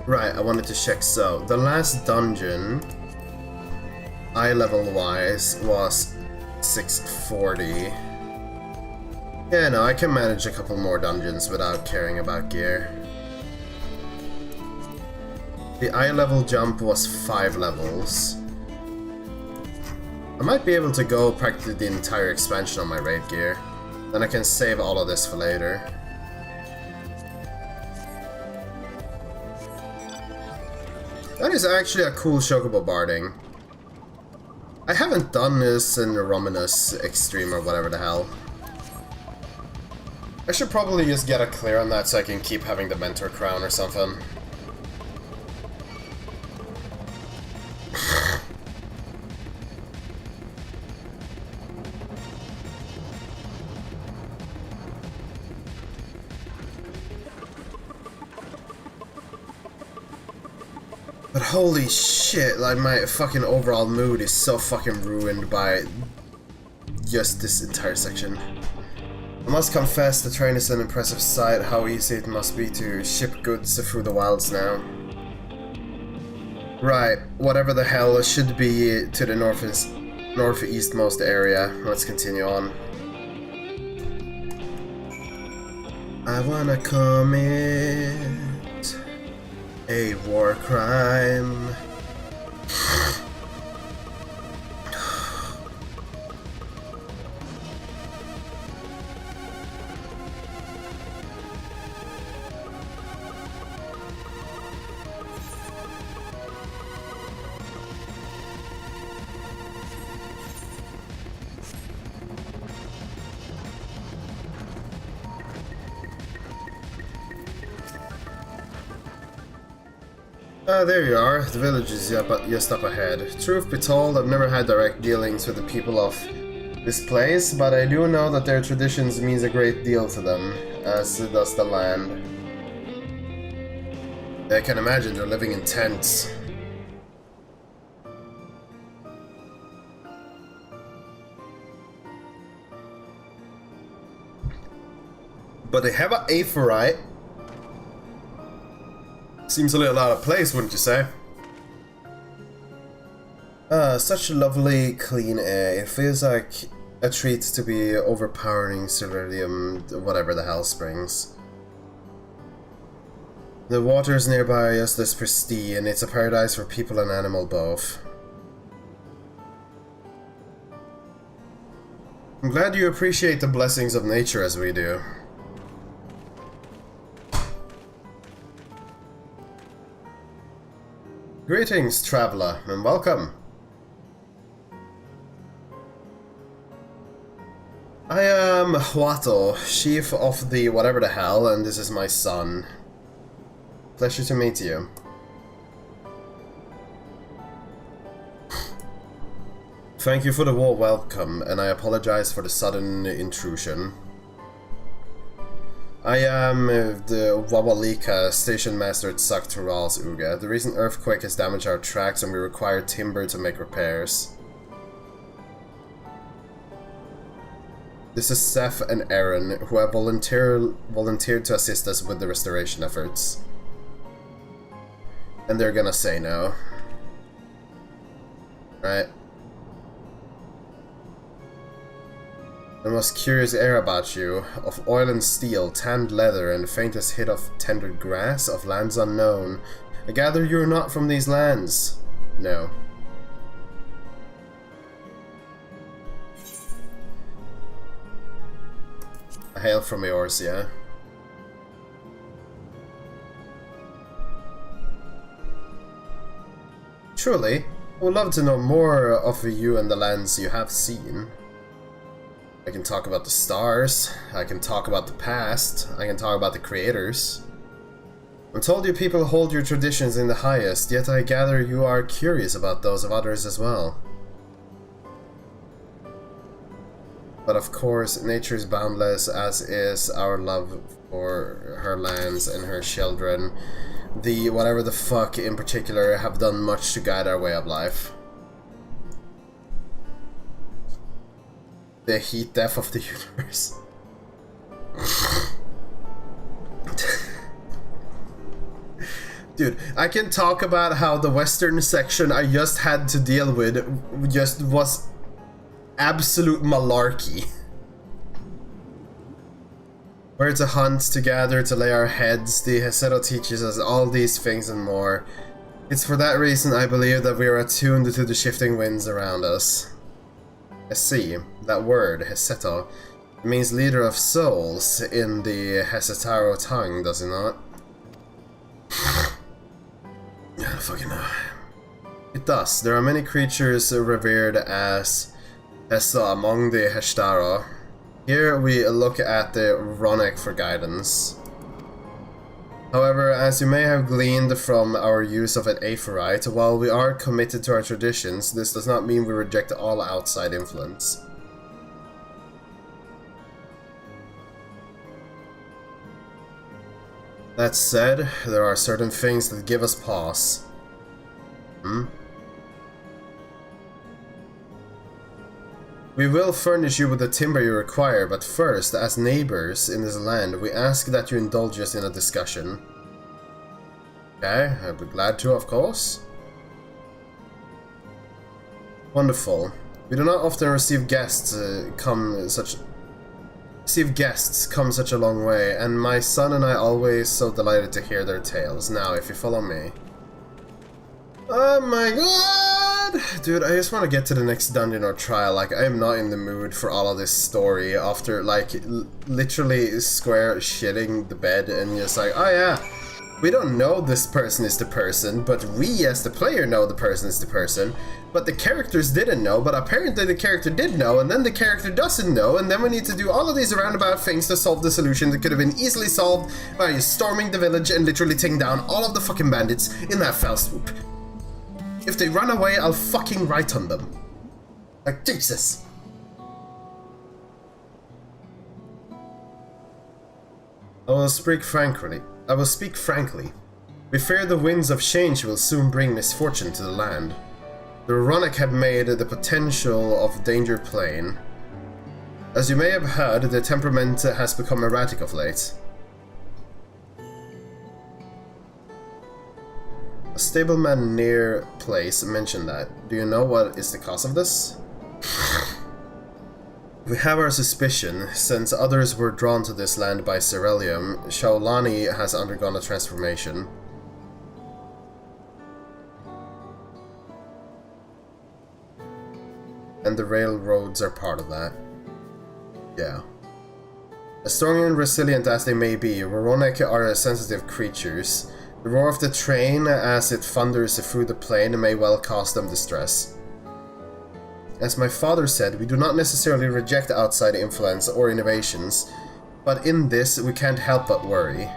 Speaker 1: Right, I wanted to check. So, the last dungeon, eye level wise, was 640. Yeah, no, I can manage a couple more dungeons without caring about gear. The eye level jump was 5 levels. I might be able to go practically the entire expansion on my raid gear. Then I can save all of this for later. That is actually a cool Chocobo barding. I haven't done this in the Romanus Extreme or whatever the hell. I should probably just get a clear on that so I can keep having the Mentor Crown or something. But holy shit, like my fucking overall mood is so fucking ruined by just this entire section. I must confess, the train is an impressive sight. How easy it must be to ship goods through the wilds now. Right, whatever the hell, it should be to the northeastmost area. Let's continue on. I wanna commit a war crime. There you are. The village is just up ahead. Truth be told, I've never had direct dealings with the people of this place, but I do know that their traditions means a great deal to them, as does the land. I can imagine they're living in tents. But they have an Aephorite. Seems a little out of place, wouldn't you say? such lovely, clean air. It feels like a treat to be overpowering cerulean, whatever the hell springs. The waters nearby are just as pristine. It's a paradise for people and animal both. I'm glad you appreciate the blessings of nature as we do. Greetings, traveler, and welcome. I am Huato, chief of the whatever the hell, and this is my son. Pleasure to meet you. Thank you for the warm welcome, and I apologize for the sudden intrusion. I am the Wawalika, station master at Saktural's Uga. The recent earthquake has damaged our tracks and we require timber to make repairs. This is Seth and Aaron, who have volunteered to assist us with the restoration efforts. And they're gonna say no. Right? The most curious air about you, of oil and steel, tanned leather, and the faintest hint of tender grass, of lands unknown. I gather you're not from these lands. No. I hail from yours, yeah? Truly, I would love to know more of you and the lands you have seen. I can talk about the stars, I can talk about the past, I can talk about the creators. I'm told you people hold your traditions in the highest, yet I gather you are curious about those of others as well. But of course, nature is boundless, as is our love for her lands and her children. The whatever the fuck in particular have done much to guide our way of life. The heat death of the universe. Dude, I can talk about how the western section I just had to deal with just was absolute malarkey. We're to hunt, to gather, to lay our heads. The Heseto teaches us all these things and more. It's for that reason I believe that we are attuned to the shifting winds around us. I see, that word, Heseto, means leader of souls in the Hesetaro tongue, does it not? I don't fucking know. It does. There are many creatures revered as Hesa among the Heshtaro. Here we look at the Ronek for guidance. However, as you may have gleaned from our use of an Aephorite, while we are committed to our traditions, this does not mean we reject all outside influence. That said, there are certain things that give us pause. We will furnish you with the timber you require, but first, as neighbors in this land, we ask that you indulge us in a discussion. Okay, I'd be glad to, of course. Wonderful. We do not often receive guests come such a long way, and my son and I always so delighted to hear their tales. Now, if you follow me. Oh my god! Dude, I just want to get to the next dungeon or trial. Like, I am not in the mood for all of this story after, like, literally Square shitting the bed and just like, oh yeah, we don't know this person is the person, but we as the player know the person is the person, but the characters didn't know, but apparently the character did know, and then the character doesn't know, and then we need to do all of these roundabout things to solve the solution that could have been easily solved by storming the village and literally taking down all of the fucking bandits in that fell swoop. If they run away, I'll fucking write on them. Like, Jesus. I will speak frankly. We fear the winds of change will soon bring misfortune to the land. The Ronek have made the potential of danger plain. As you may have heard, the temperament has become erratic of late. A stableman near place mentioned that. Do you know what is the cause of this? We have our suspicion. Since others were drawn to this land by Cerelium, Shaolani has undergone a transformation. And the railroads are part of that. Yeah. As strong and resilient as they may be, Roronek are sensitive creatures. The roar of the train as it thunders through the plain may well cause them distress. As my father said, we do not necessarily reject outside influence or innovations, but in this we can't help but worry.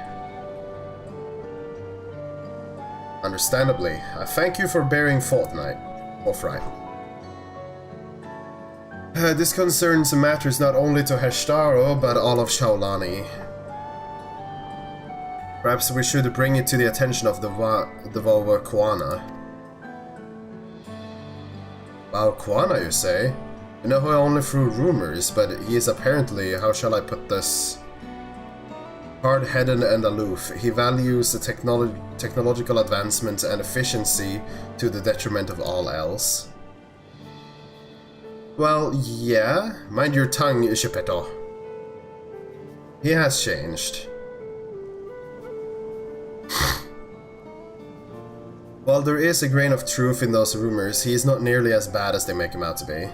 Speaker 1: Understandably, I thank you for bearing forthright. This concerns matters not only to Heshtaro, but all of Shaolani. Perhaps we should bring it to the attention of the Waukwana. Waukwana, you say? I know only through rumors, but he is apparently, how shall I put this, hard-headed and aloof. He values the technological advancement and efficiency to the detriment of all else. Well, yeah. Mind your tongue, Geppetto. He has changed. While there is a grain of truth in those rumors, he is not nearly as bad as they make him out to be.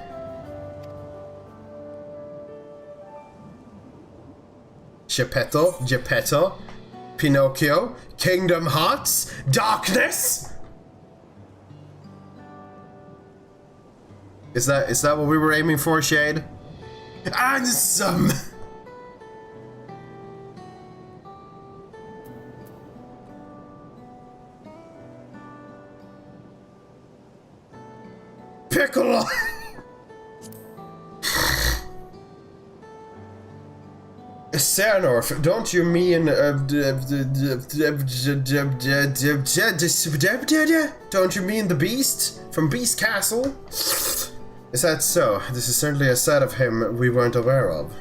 Speaker 1: Geppetto, Pinocchio, Kingdom Hearts, Darkness? Is that what we were aiming for, Shade? And some. Piccolo. Xehanort, don't you mean don't you mean the Beast from Beast Castle? Is that so? This is certainly a side of him we weren't aware of.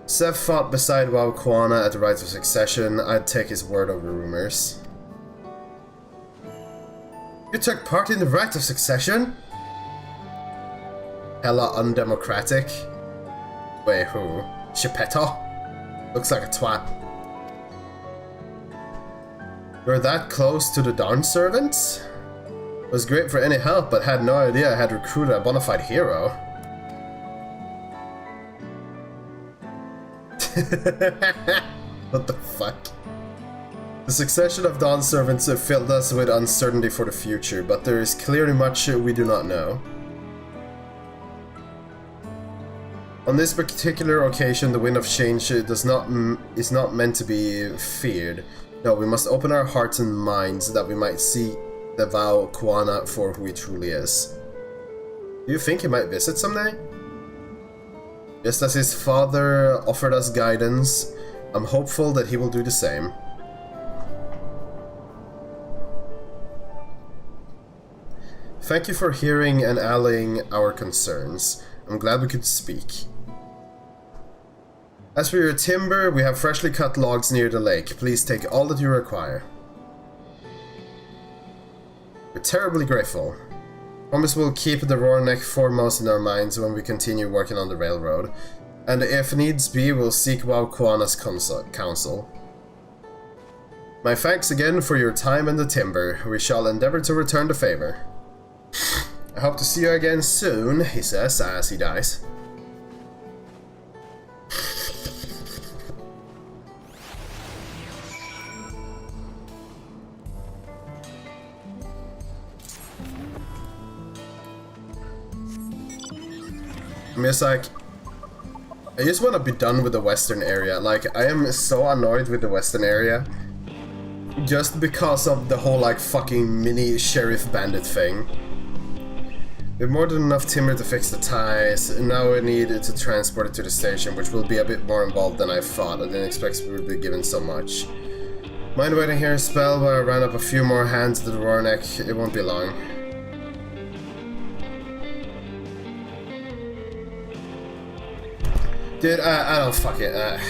Speaker 1: Sev fought beside Waukwana at the Rites of Succession. I'd take his word over rumors. You took part in the Rites of Succession? Hella undemocratic. Wait, who? Geppetto? Looks like a twat. You're that close to the Dawn Servants? Was great for any help, but had no idea I had recruited a bona fide hero. What the fuck? The succession of Dawn Servants filled us with uncertainty for the future, but there is clearly much we do not know. On this particular occasion, the wind of change is not meant to be feared. No, we must open our hearts and minds that we might see the Waukwana for who he truly is. Do you think he might visit someday? Just as his father offered us guidance, I'm hopeful that he will do the same. Thank you for hearing and allaying our concerns. I'm glad we could speak. As for your timber, we have freshly cut logs near the lake. Please take all that you require. We're terribly grateful. Promise we'll keep the Roronek foremost in our minds when we continue working on the railroad. And if needs be, we'll seek Waukwana's counsel. My thanks again for your time and the timber. We shall endeavor to return the favor. I hope to see you again soon, he says as he dies. I mean, it's like, I just want to be done with the western area. Like, I am so annoyed with the western area. Just because of the whole, like, fucking mini sheriff bandit thing. We have more than enough timber to fix the ties, and now we need to transport it to the station, which will be a bit more involved than I thought. I didn't expect we would be given so much. Mind waiting here a spell while I round up a few more hands to the Roronek? It won't be long. Dude, I don't fuck it.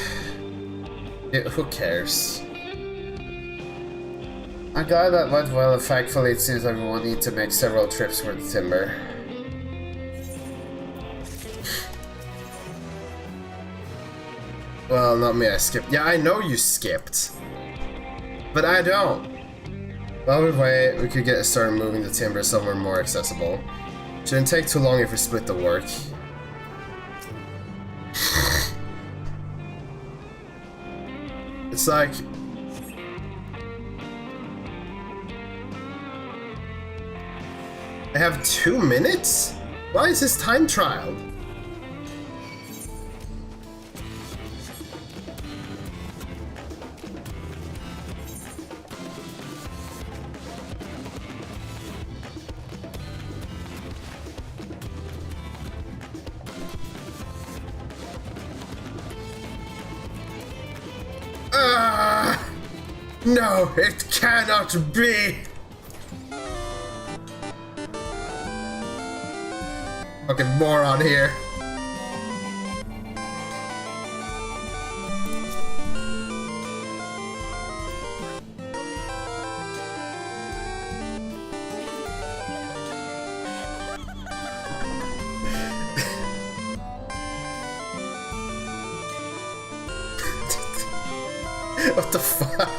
Speaker 1: Who cares? I'm glad that went well, and thankfully it seems like we will need to make several trips for the timber. Well, not me, I skipped. Yeah, I know you skipped. But I don't. While we wait, we could get started moving the timber somewhere more accessible. Shouldn't take too long if we split the work. It's like... I have 2 minutes? Why is this time trial? No, it cannot be! Fucking moron here. What the fuck?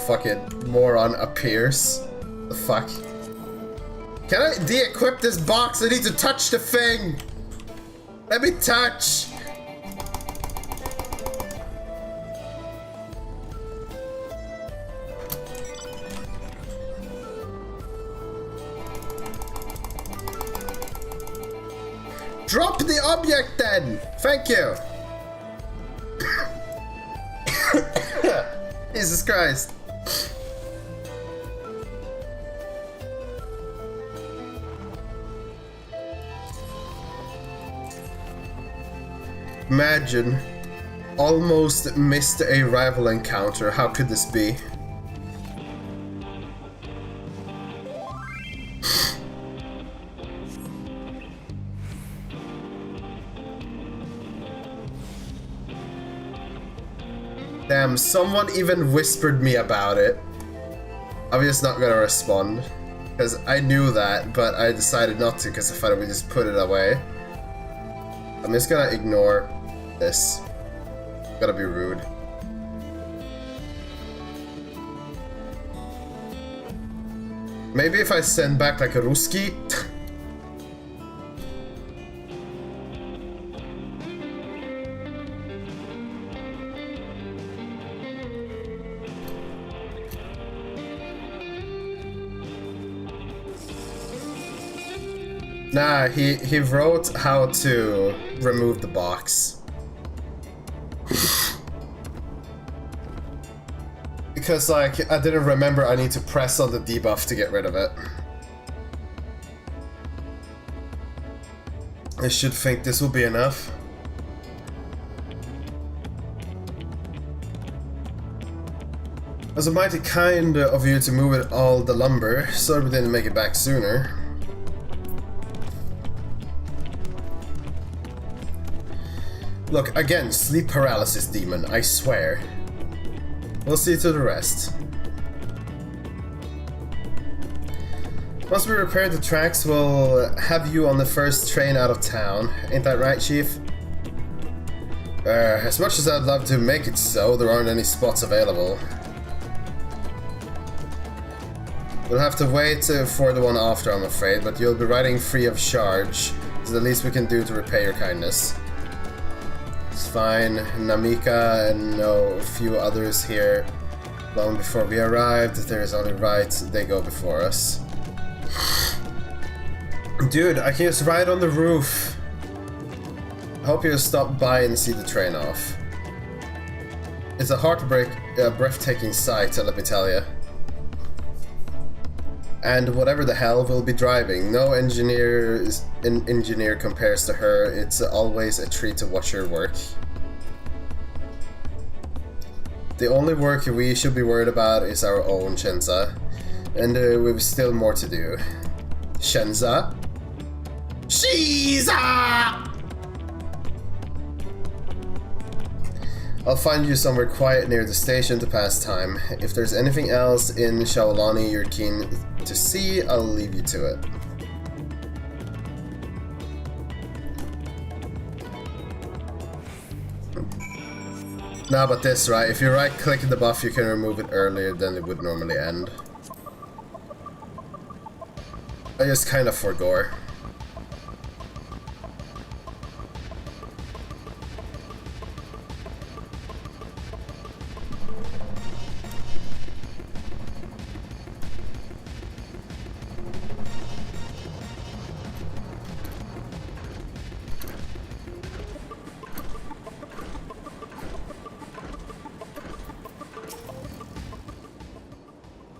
Speaker 1: Fucking moron appears. The fuck? Can I de-equip this box? I need to touch the thing! Let me touch! Drop the object then! Thank you! Jesus Christ. Imagine. Almost missed a rival encounter. How could this be? Damn, someone even whispered me about it. I'm just not gonna respond. Because I knew that, but I decided not to because I thought I would just put it away. I'm just gonna ignore this. Gotta be rude. Maybe if I send back like a Ruski. Nah, he wrote how to remove the box. Because, like, I didn't remember I need to press on the debuff to get rid of it. I should think this will be enough. It was mighty kind of you to move it all the lumber. Sorry we didn't make it back sooner. Look, again, sleep paralysis demon, I swear. We'll see to the rest. Once we repair the tracks, we'll have you on the first train out of town. Ain't that right, Chief? As much as I'd love to make it so, there aren't any spots available. We'll have to wait for the one after, I'm afraid, but you'll be riding free of charge. It's the least we can do to repay your kindness. It's fine. Namika and a few others here. Long before we arrived, there is only rites, they go before us. Dude, I can just ride on the roof. I hope you'll stop by and see the train off. It's a breathtaking sight, let me tell you. And whatever the hell we'll be driving, no engineer compares to her. It's always a treat to watch her work. The only work we should be worried about is our own Shenza. And we've still more to do. Shenza? Shiza! I'll find you somewhere quiet near the station to pass time. If there's anything else in Shaolani you're keen to see, I'll leave you to it. Nah, but this, right? If you right-click the buff, you can remove it earlier than it would normally end. I just kind of forgot.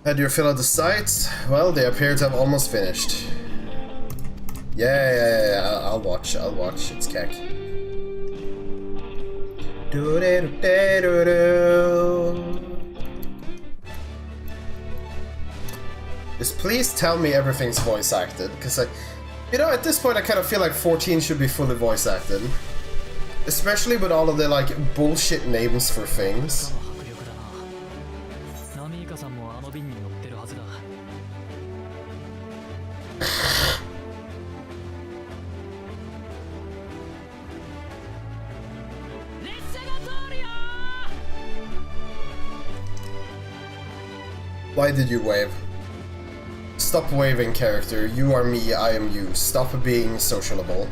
Speaker 1: Had your fill of the sites? Well, they appear to have almost finished. Yeah, I'll watch, it's Keck. Just please tell me everything's voice acted, because you know, at this point I kind of feel like 14 should be fully voice acted. Especially with all of the, like, bullshit names for things. Why did you wave? Stop waving, character. You are me, I am you. Stop being socialable.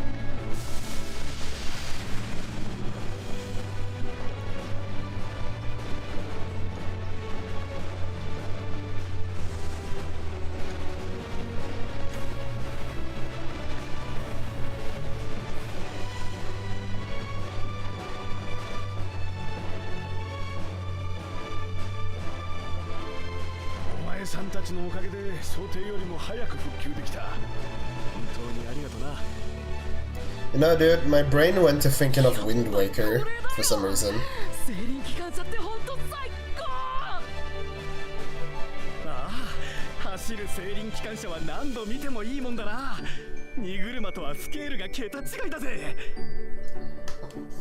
Speaker 1: You know, dude, my brain went to thinking of Wind Waker for some reason.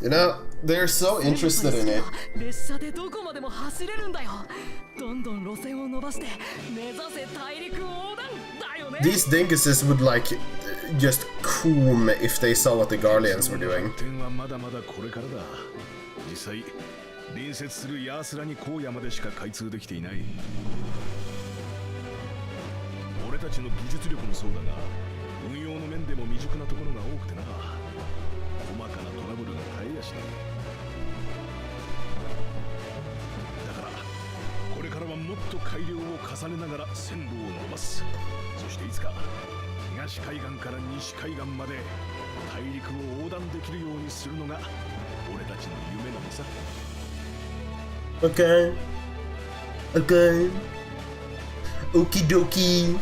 Speaker 1: You know, they're so interested in it. These dinguses would like just coom if they saw what the Garleans were doing. Okay. Okay. Okie dokie.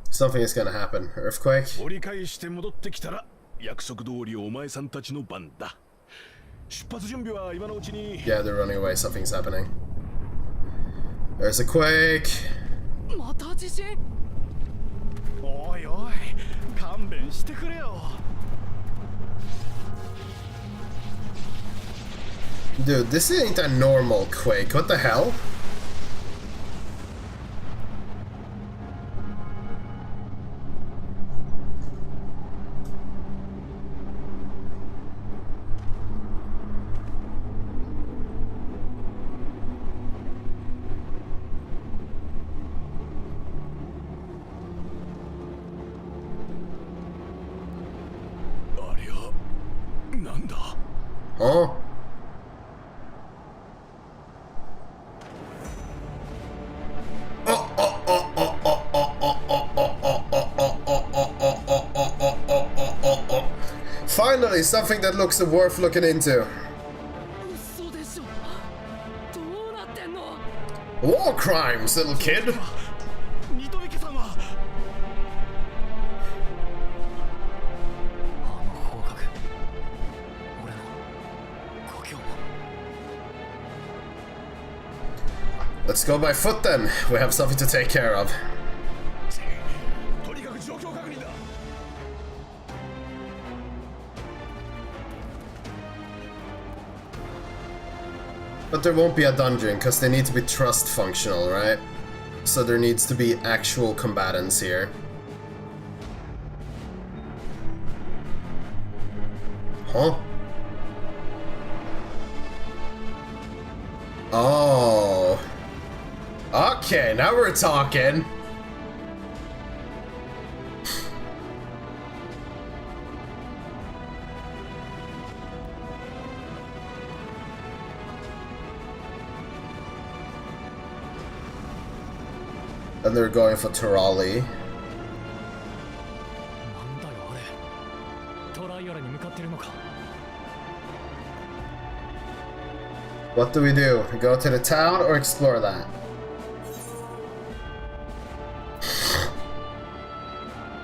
Speaker 1: Something is gonna happen. Earthquake? Yeah, they're running away. Something's happening. There's a quake. Dude, this ain't a normal quake. What the hell? Huh? Finally, something that looks worth looking into.
Speaker 6: 嘘でしょ。どうなってんの。
Speaker 1: War crimes, little kid.
Speaker 12: ニトビケさんは
Speaker 8: 方角、俺の故郷も。
Speaker 1: Let's go by foot then. We have something to take care of.
Speaker 3: とにかく状況確認だ。
Speaker 1: But there won't be a dungeon, because they need to be trust functional, right? So there needs to be actual combatants here. Huh? Oh. Okay, now we're talking. And they're going for Tirali.
Speaker 8: なんだよあれ。トライアルに向かってるのか。
Speaker 1: What do we do? Go to the town or explore that?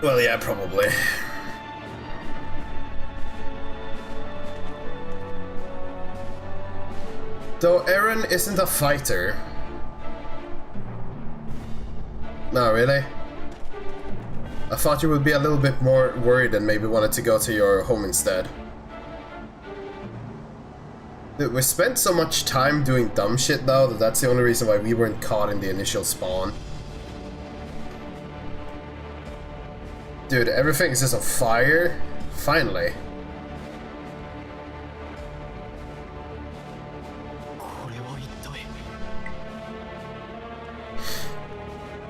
Speaker 1: Well, yeah, probably. Though Eren isn't a fighter. No, really? I thought you would be a little bit more worried and maybe wanted to go to your home instead. Dude, we spent so much time doing dumb shit though that that's the only reason why we weren't caught in the initial spawn. Dude, everything is just on fire. Finally.
Speaker 8: これは一体。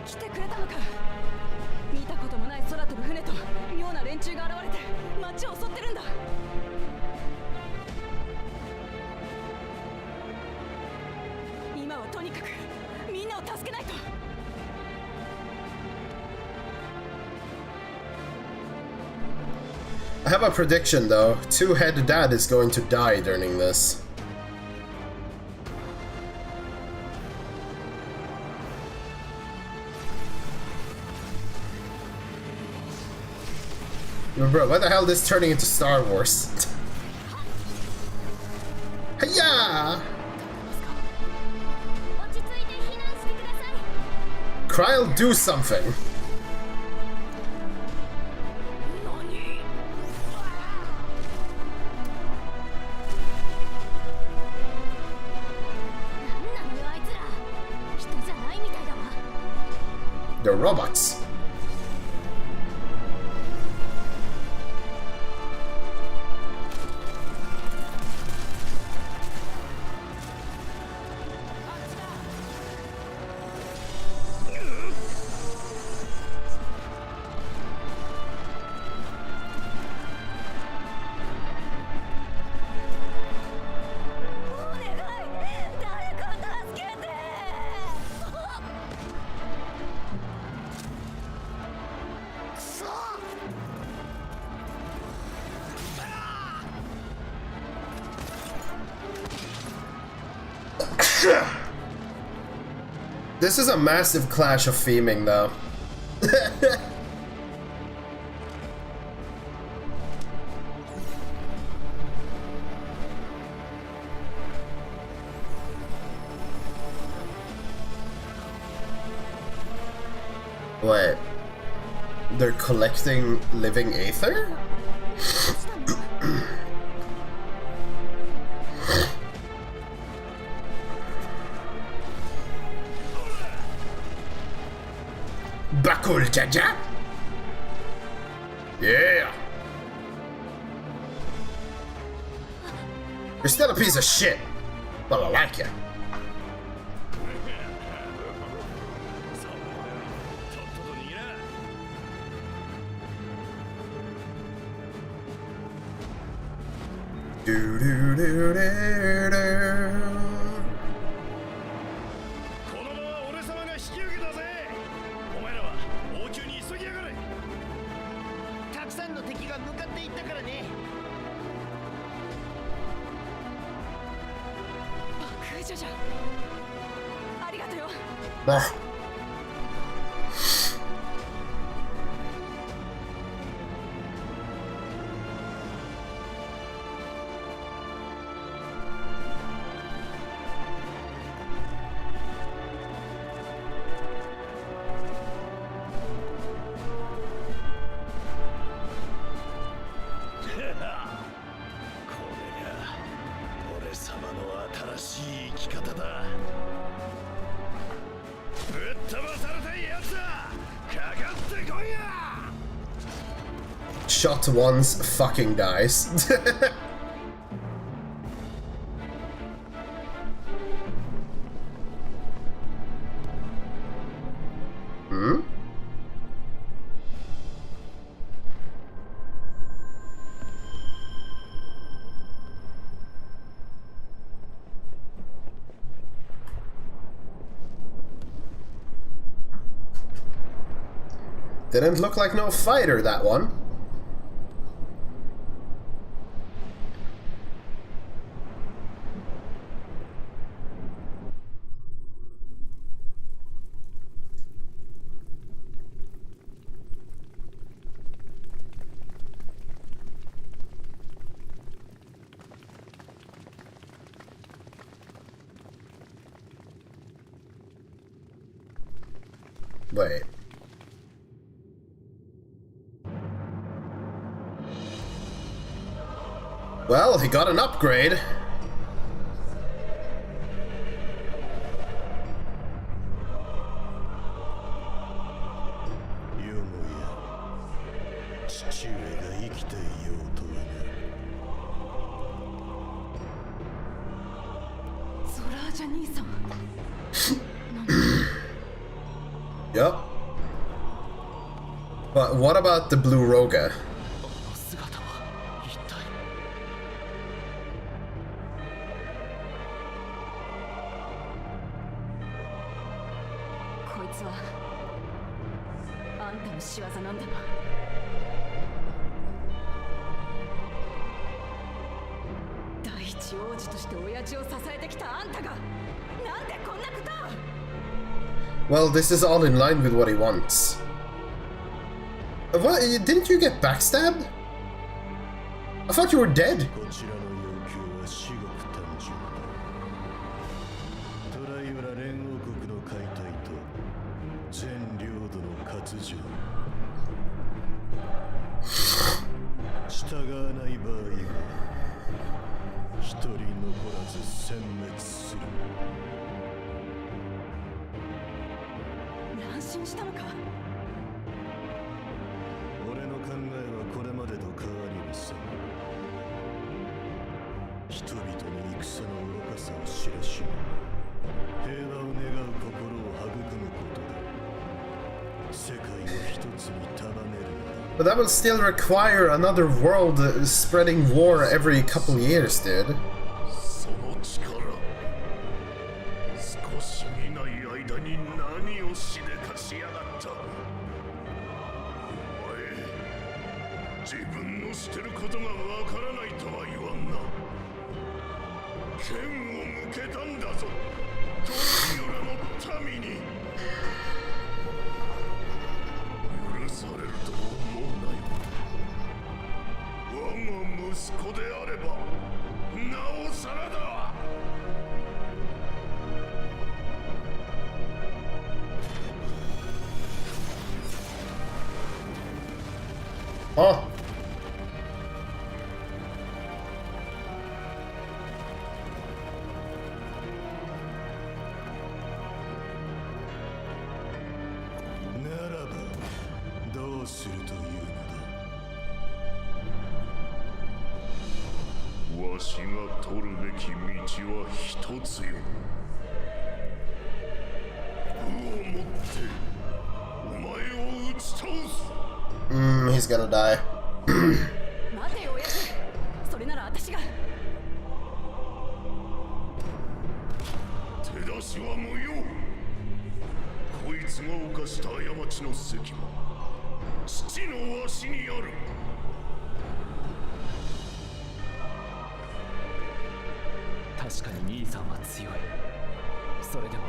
Speaker 4: 来てくれたのか。見たこともない空飛ぶ船と妙な連中が現れて街を襲ってるんだ。今はとにかくみんなを助けないと。
Speaker 1: I have a prediction though. Two-Head Dad is going to die during this. Bro, why the hell is this turning into Star Wars? Hiya! Kryl, do something! They're robots. This is a massive clash of theming, though. Wait. They're collecting living aether? Bakul Jaja? Yeah! You're still a piece of shit, but I like you. Do do do do do.
Speaker 9: たくさんの敵が向かっていったからね。
Speaker 4: じゃ。ありがとうよ。
Speaker 1: Shot once, fucking dies. Hmm? Didn't look like no fighter, that one. Wait. Well, he got an upgrade. Yep. But what about the Blue Roga? Well, this is all in line with what he wants. What? Didn't you get backstabbed? I thought you were dead. But that will still require another world spreading war every couple years, dude. Oh. He's gonna die.
Speaker 6: それでも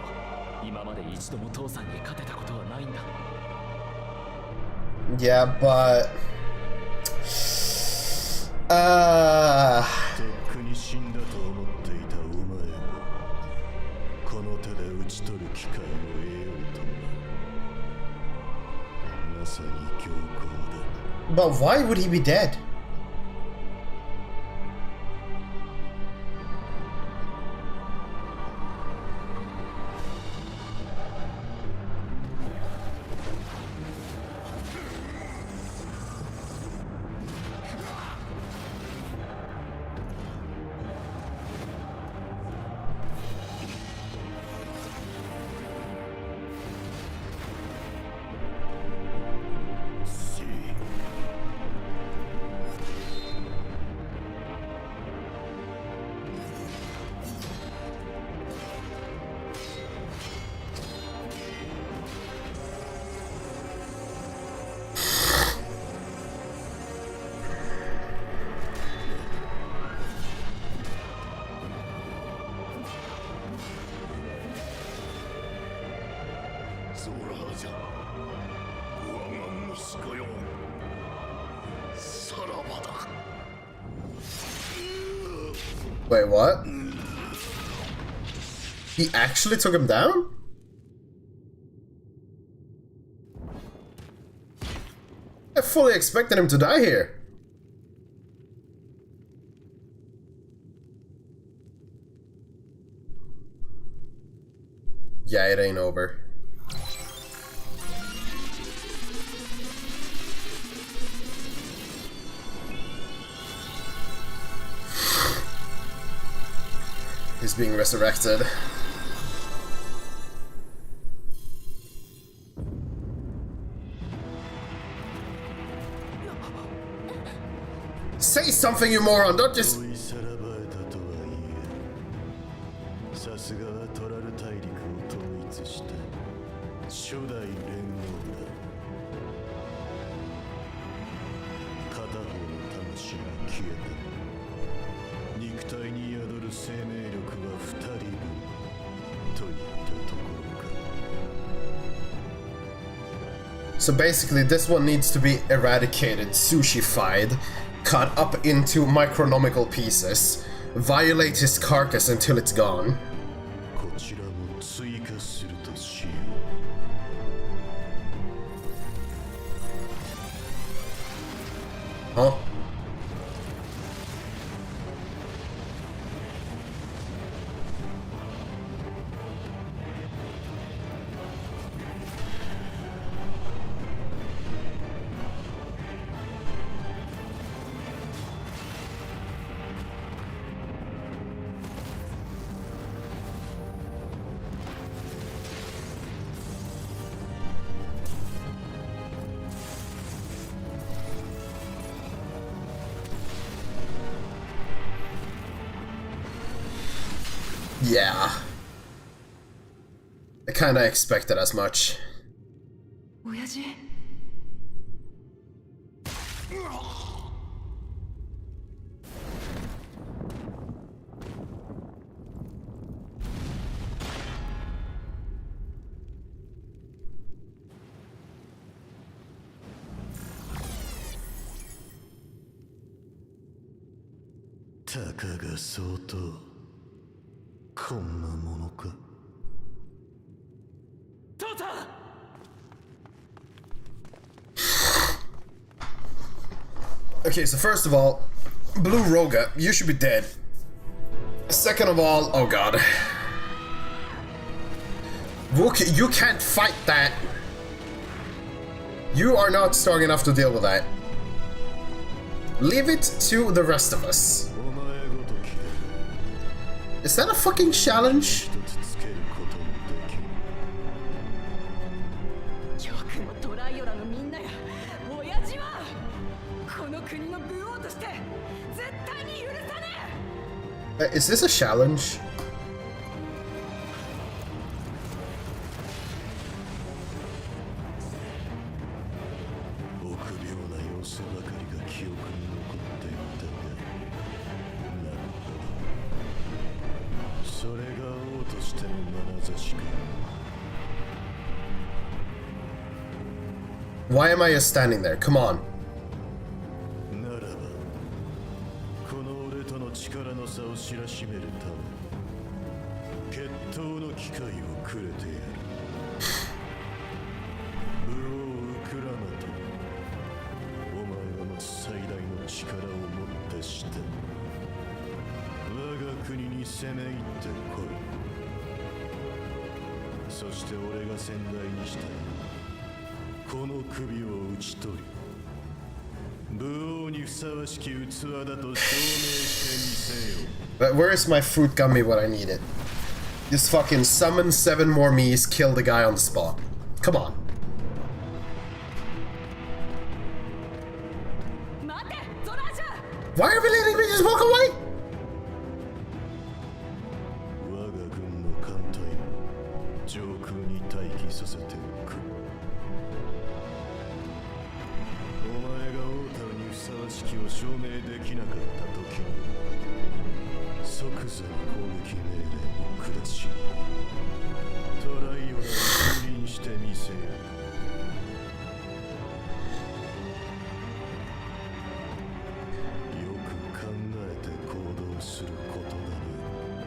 Speaker 6: 今まで一度も父さんに勝てたことはないんだ。
Speaker 1: Yeah, but
Speaker 3: とっくに死んだと思っていたお前もこの手で討ち取る機会を得ようとはまさに強行だ。
Speaker 1: but why would he be dead? Wait, what? He actually took him down? I fully expected him to die here. Yeah, it ain't over. He's being resurrected. Say something, you moron! Don't just...
Speaker 3: さすがはトラル大陸を統一した初代連合だ。片方の魂が消えた。肉体に宿る生命力は2人分といったところか。
Speaker 1: So basically this one needs to be eradicated, sushified, cut up into micronomical pieces, violate his carcass until it's gone.
Speaker 3: こちらも追加するとしよう。
Speaker 1: Huh? Yeah. I kinda expected as much.
Speaker 4: 親父。
Speaker 3: たかが相当こんなものか。
Speaker 6: 父さん
Speaker 1: Okay, so first of all, Blue Roga, you should be dead. Second of all, oh god. Wook, you can't fight that. You are not strong enough to deal with that. Leave it to the rest of us. Is that a fucking challenge?
Speaker 4: よくもトライオラのみんなや親父はこの国の武王として絶対に許さねえ。
Speaker 1: Is this a challenge? Why am I just standing there? Come on.
Speaker 3: ならばこの俺との力の差を知らしめるため決闘の機会をくれてやる。武王ウクラマとお前が持つ最大の力をもってして我が国に攻め入ってこい。そして俺が先代にしたこの首を打ち取り武王にふさわしき器だと証明してみせよ。
Speaker 1: But where is my fruit gummy when I need it? Just fucking summon 7 more me's, kill the guy on the spot. Come on. Why are we letting me just walk away?
Speaker 3: 我が軍の艦隊を上空に待機させておく。お前が王太にふさわしきを証明できなかった時に即座に攻撃命令を下しトライオラを蹂躙してみせよ。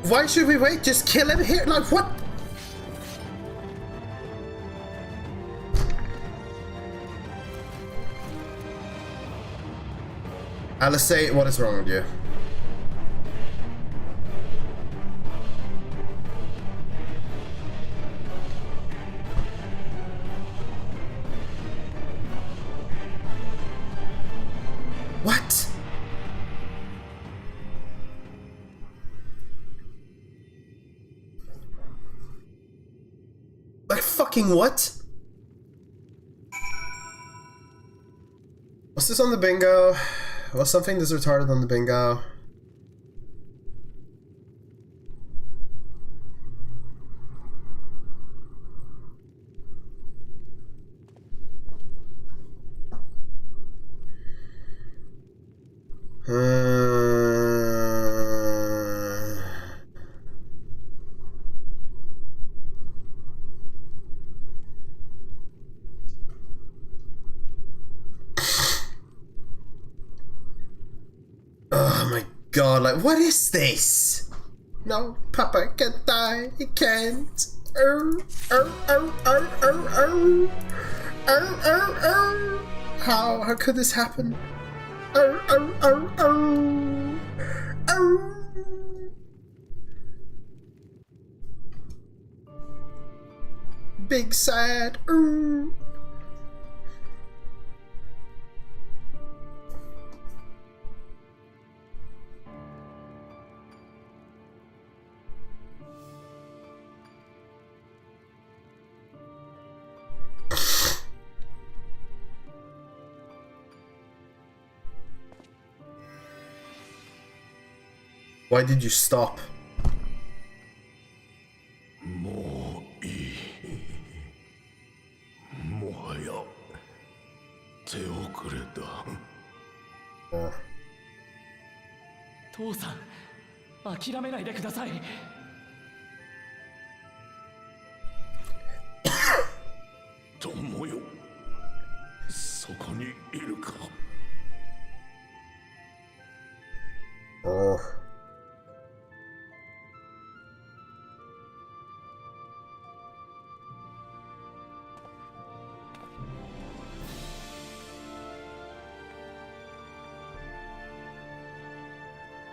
Speaker 1: Why should we wait? Just kill him here? Like, what? Alice, say what is wrong with you? What? Like fucking what? Was this on the bingo? Was something this retarded on the bingo? Oh my god, like, what is this? No, Papa can't die, he can't. How could this happen? Big sad. Why did you stop?
Speaker 3: もういい。もはや手遅れだ。
Speaker 6: 父さん、諦めないでください。
Speaker 3: 友よ、そこにいるか。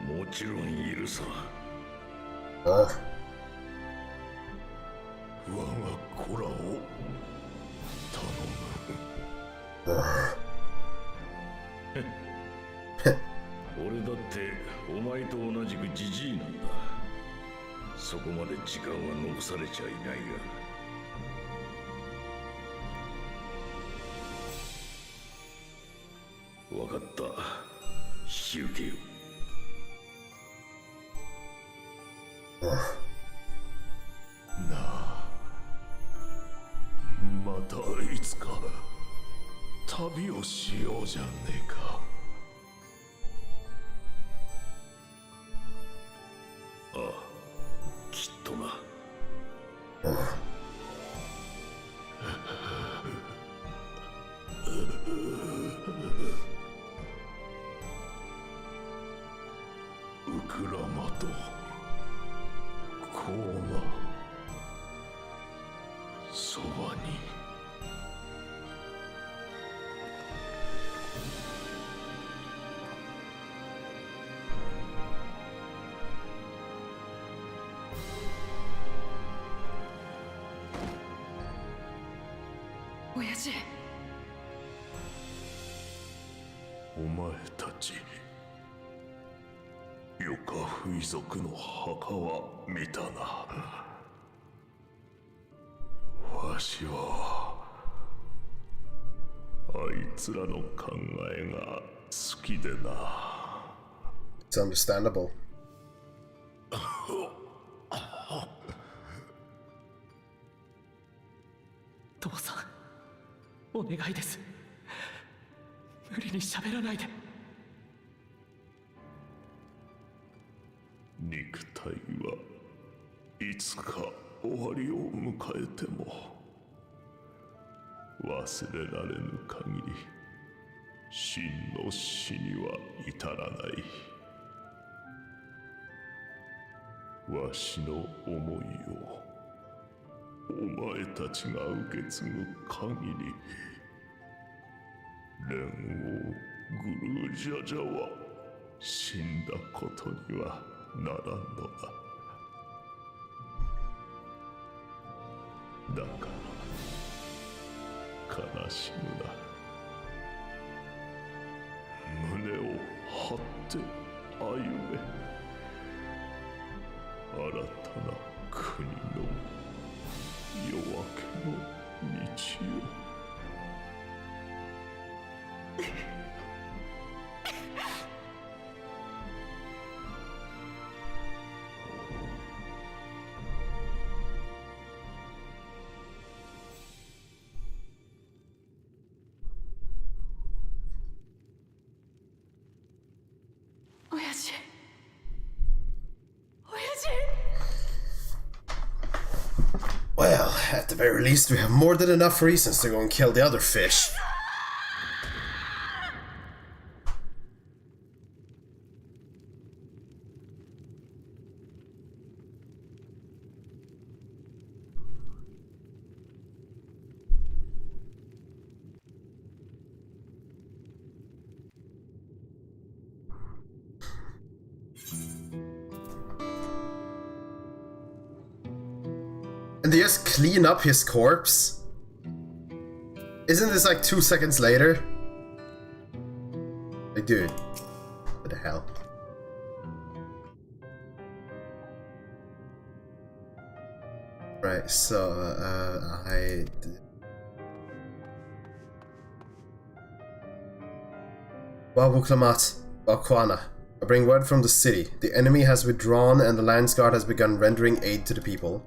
Speaker 3: もちろんいるさ。我が子らを頼む。俺だってお前と同じくジジイなんだ。そこまで時間は残されちゃいないが。分かった。引き受けよう。なあ、またいつか旅をしようじゃねえか。ああ、きっとな。
Speaker 4: 親父。
Speaker 3: お前たちヨカフイ族の墓は見たな。わしはあいつらの考えが好きでな。
Speaker 1: It's understandable.
Speaker 6: 父さん、お願いです。無理に喋らないで。
Speaker 3: 肉体はいつか終わりを迎えても忘れられぬ限り真の死には至らない。わしの思いをお前たちが受け継ぐ限り連王グルージャジャは死んだことにはならんのだ。だから悲しむな。胸を張って歩め。新たな国の夜明けの道を。
Speaker 4: 親父。
Speaker 1: Well, at the very least, we have more than enough reasons to go and kill the other fish. And they just clean up his corpse? Isn't this like 2 seconds later? Like, dude, what the hell? Right, so, Wabuklamat, Wakwana. I bring word from the city. The enemy has withdrawn and the Lands Guard has begun rendering aid to the people.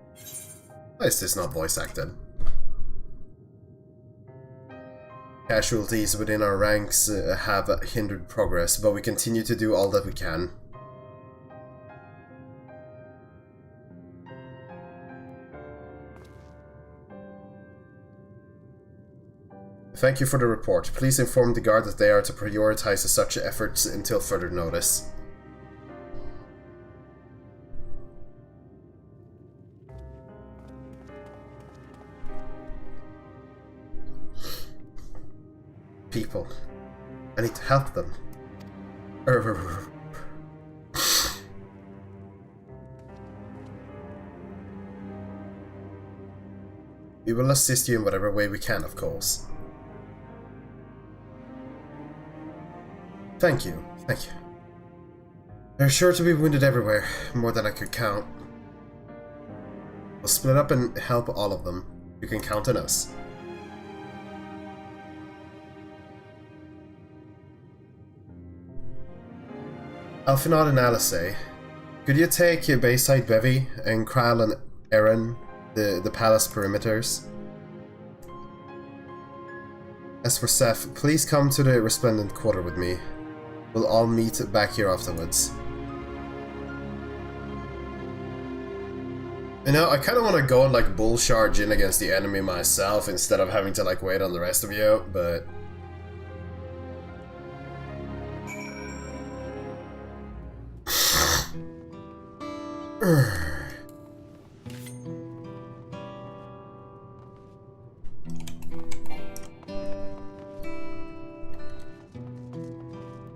Speaker 1: Why is this not voice acted? Casualties within our ranks have hindered progress, but we continue to do all that we can. Thank you for the report. Please inform the guard that they are to prioritize such efforts until further notice. People. I need to help them. We will assist you in whatever way we can, of course. Thank you. Thank you. There are sure to be wounded everywhere, more than I could count. We'll split up and help all of them. You can count on us. Alfinod and Alice, could you take Bayside Bevy and Kral and Aaron, the palace perimeters? As for Seth, please come to the Resplendent Quarter with me. We'll all meet back here afterwards. You know, I kind of want to go and like bull charge in against the enemy myself instead of having to like wait on the rest of you, but...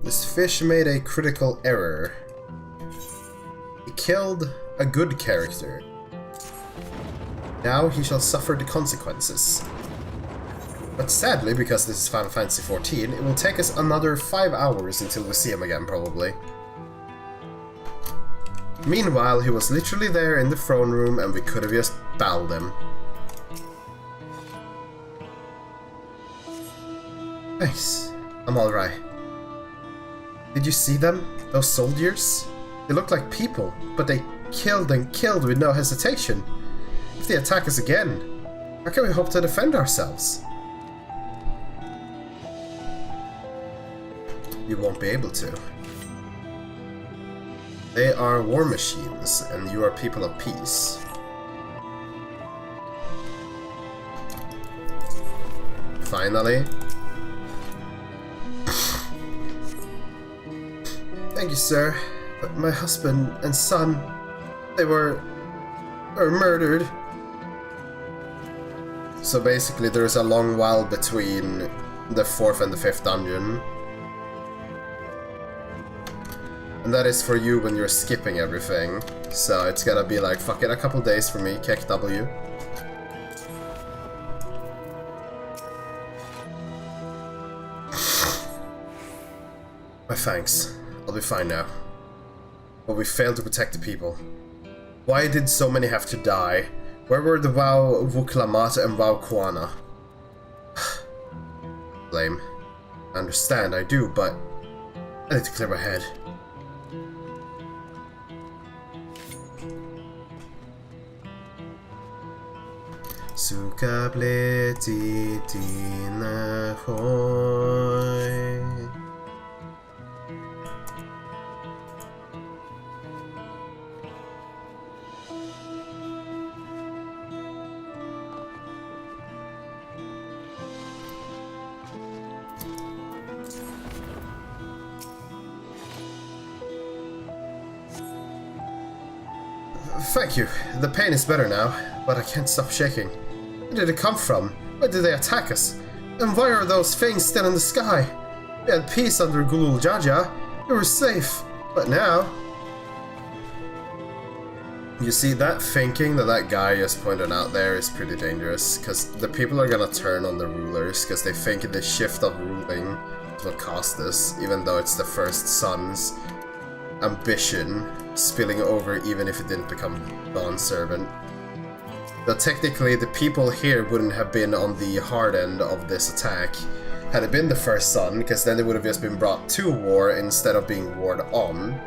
Speaker 1: This fish made a critical error. He killed a good character. Now he shall suffer the consequences. But sadly, because this is Final Fantasy XIV, it will take us another 5 hours until we see him again, probably. Meanwhile, he was literally there in the throne room and we could have just bowled him. Thanks. I'm alright. Did you see them? Those soldiers? They look like people, but they killed and killed with no hesitation. If they attack us again, how can we hope to defend ourselves? You won't be able to. They are war machines, and you are people of peace. Finally. Thank you, sir. But my husband and son, they were murdered. So basically there's a long while between the 4th and the 5th dungeon. And that is for you when you're skipping everything. So it's gonna be like, fuck it, a couple days for me, Kek W. My thanks. I'll be fine now. But we failed to protect the people. Why did so many have to die? Where were the Wow Vuklamat and Wow Kwana? Blame. I understand, I do, but I need to clear my head. Sukableti tina hoy. Thank you. The pain is better now, but I can't stop shaking. Where did it come from? Why did they attack us? And why are those things still in the sky? We had peace under Gulul Jaja. We were safe. But now... You see, that thinking that guy just pointed out there is pretty dangerous, because the people are gonna turn on the rulers, because they think the shift of ruling will cost this, even though it's the first son's ambition spilling over even if it didn't become bondservant. But technically the people here wouldn't have been on the hard end of this attack had it been the first son, because then they would have just been brought to war instead of being warred on.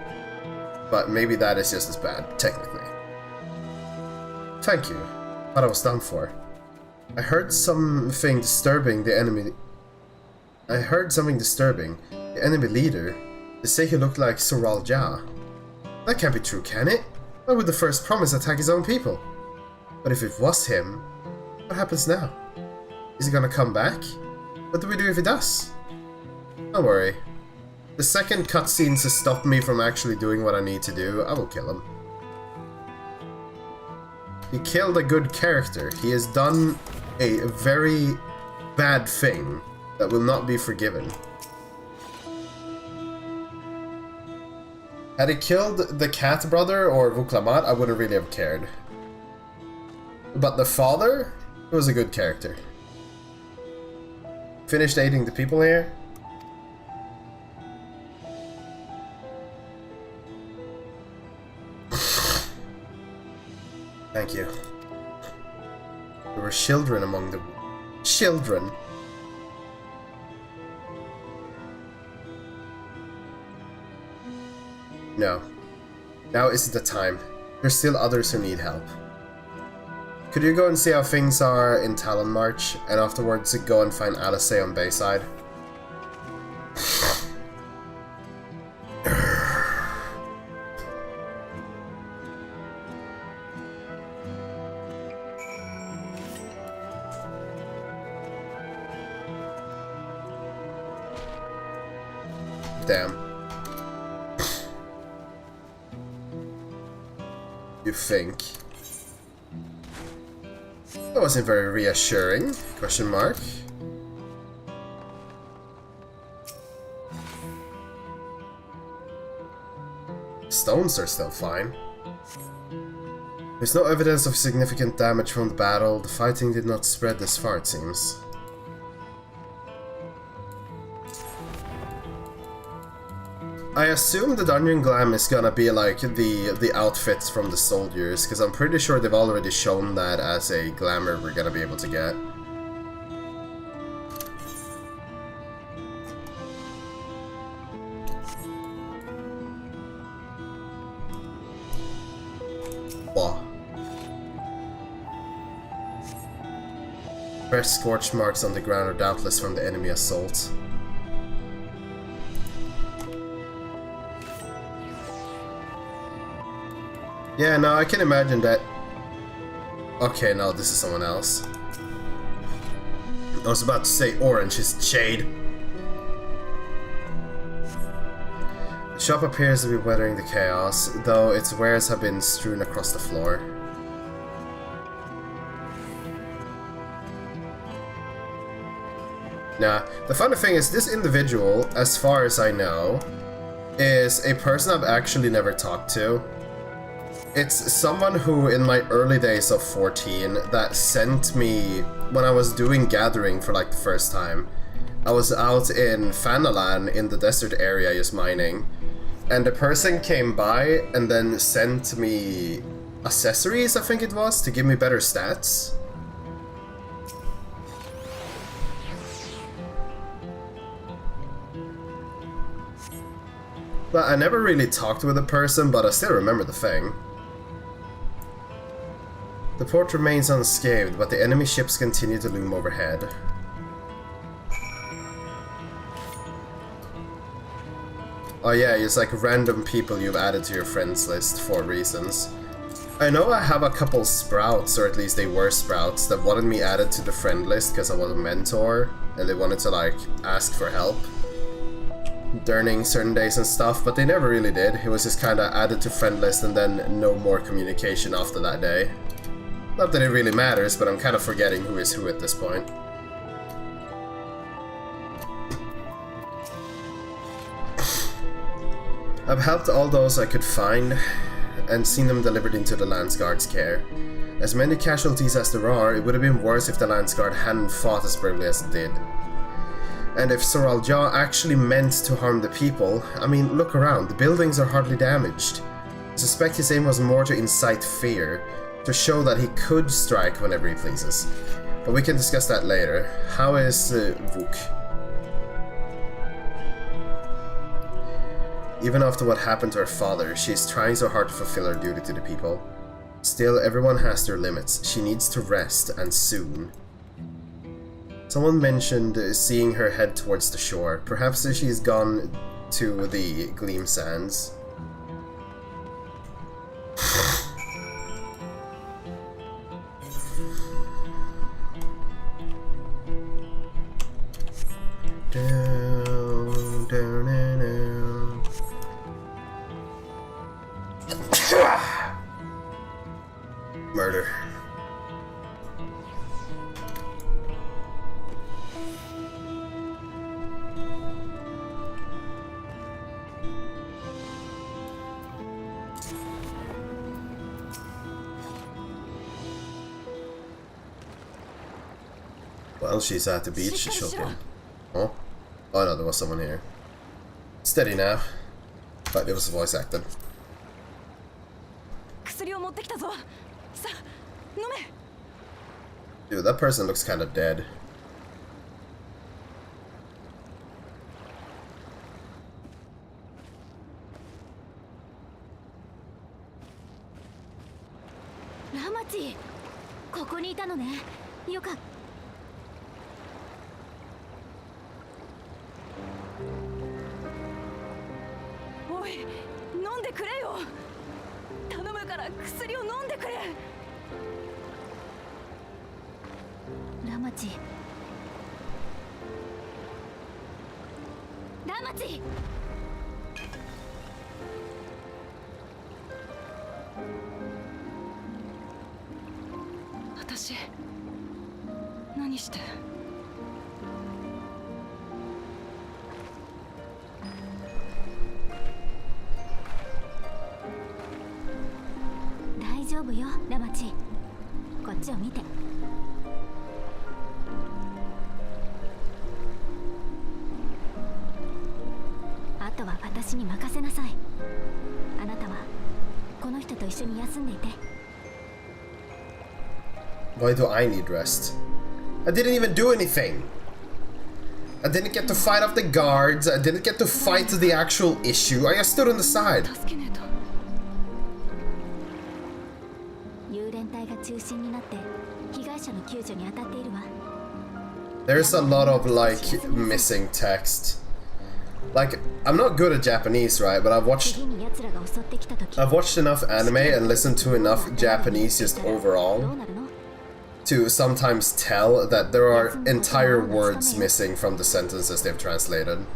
Speaker 1: But maybe that is just as bad, technically. Thank you. What I was done for. I heard something disturbing the enemy. I heard something disturbing. The enemy leader. They say he looked like Soral Ja. That can't be true, can it? Why would the first promise attack his own people? But if it was him, what happens now? Is he gonna come back? What do we do if he does? Don't worry. The second cutscenes to stop me from actually doing what I need to do, I will kill him. He killed a good character. He has done a very bad thing that will not be forgiven. Had he killed the cat brother or Vuklamat, I wouldn't really have cared. But the father was a good character. Finished aiding the people here. Thank you. There were children among the... Children! No. Now isn't the time. There's still others who need help. Could you go and see how things are in Talon March, and afterwards go and find Alice on Bayside? Damn. You think? That wasn't very reassuring, question mark. Stones are still fine. There's no evidence of significant damage from the battle. The fighting did not spread this far, it seems. I assume the dungeon glam is gonna be like the outfits from the soldiers, because I'm pretty sure they've already shown that as a glamour we're gonna be able to get. Wow. Fresh scorch marks on the ground are doubtless from the enemy assault. Yeah, no, I can imagine that. Okay, no, this is someone else. I was about to say orange is shade. The shop appears to be weathering the chaos, though its wares have been strewn across the floor. Nah, the funny thing is, this individual, as far as I know, is a person I've actually never talked to. It's someone who, in my early days of 14, that sent me, when I was doing gathering for like the first time, I was out in Fanalan in the desert area just mining, and the person came by and then sent me accessories, I think it was, to give me better stats. But I never really talked with the person, but I still remember the thing. The port remains unscathed, but the enemy ships continue to loom overhead. Oh yeah, it's like random people you've added to your friends list for reasons. I know I have a couple sprouts, or at least they were sprouts, that wanted me added to the friend list because I was a mentor, and they wanted to like ask for help during certain days and stuff, but they never really did. It was just kinda added to friend list and then no more communication after that day. Not that it really matters, but I'm kind of forgetting who is who at this point. I've helped all those I could find and seen them delivered into the Lance Guard's care. As many casualties as there are, it would have been worse if the Lance Guard hadn't fought as bravely as it did. And if Soral Ja actually meant to harm the people, I mean, look around, the buildings are hardly damaged. I suspect his aim was more to incite fear, to show that he could strike whenever he pleases. But we can discuss that later. How is Vuk? Even after what happened to her father, she's trying so hard to fulfill her duty to the people. Still, everyone has their limits. She needs to rest, and soon. Someone mentioned seeing her head towards the shore. Perhaps she's gone to the Gleam Sands. Down, down, and down. Murder. Well, she's at the beach, she'll come. Oh? Oh no, there was someone here. Steady now. But it was voice acting. Dude, that person looks kind of dead.
Speaker 7: Ramachi, ここにいたのね。よかった。
Speaker 4: おい、飲んでくれよ。頼むから薬を飲んでくれ。
Speaker 7: ラマチ。ラマチ。
Speaker 4: 私、何して？
Speaker 7: 大丈夫よ、ラマチ。こっちを見て。とは私に任せなさい。あなたはこの人と一緒に休んでいて。
Speaker 1: Why do I need rest? I didn't even do anything. I didn't get to fight off the guards. I didn't get to fight the actual issue. I just stood on the side.
Speaker 4: 助けねえと。
Speaker 7: 幽連隊が中心になって被害者の救助に当たっているわ。
Speaker 1: There's a lot of like missing text. Like, I'm not good at Japanese, right? But I've watched enough anime and listened to enough Japanese just overall to sometimes tell that there are entire words missing from the sentences they've translated.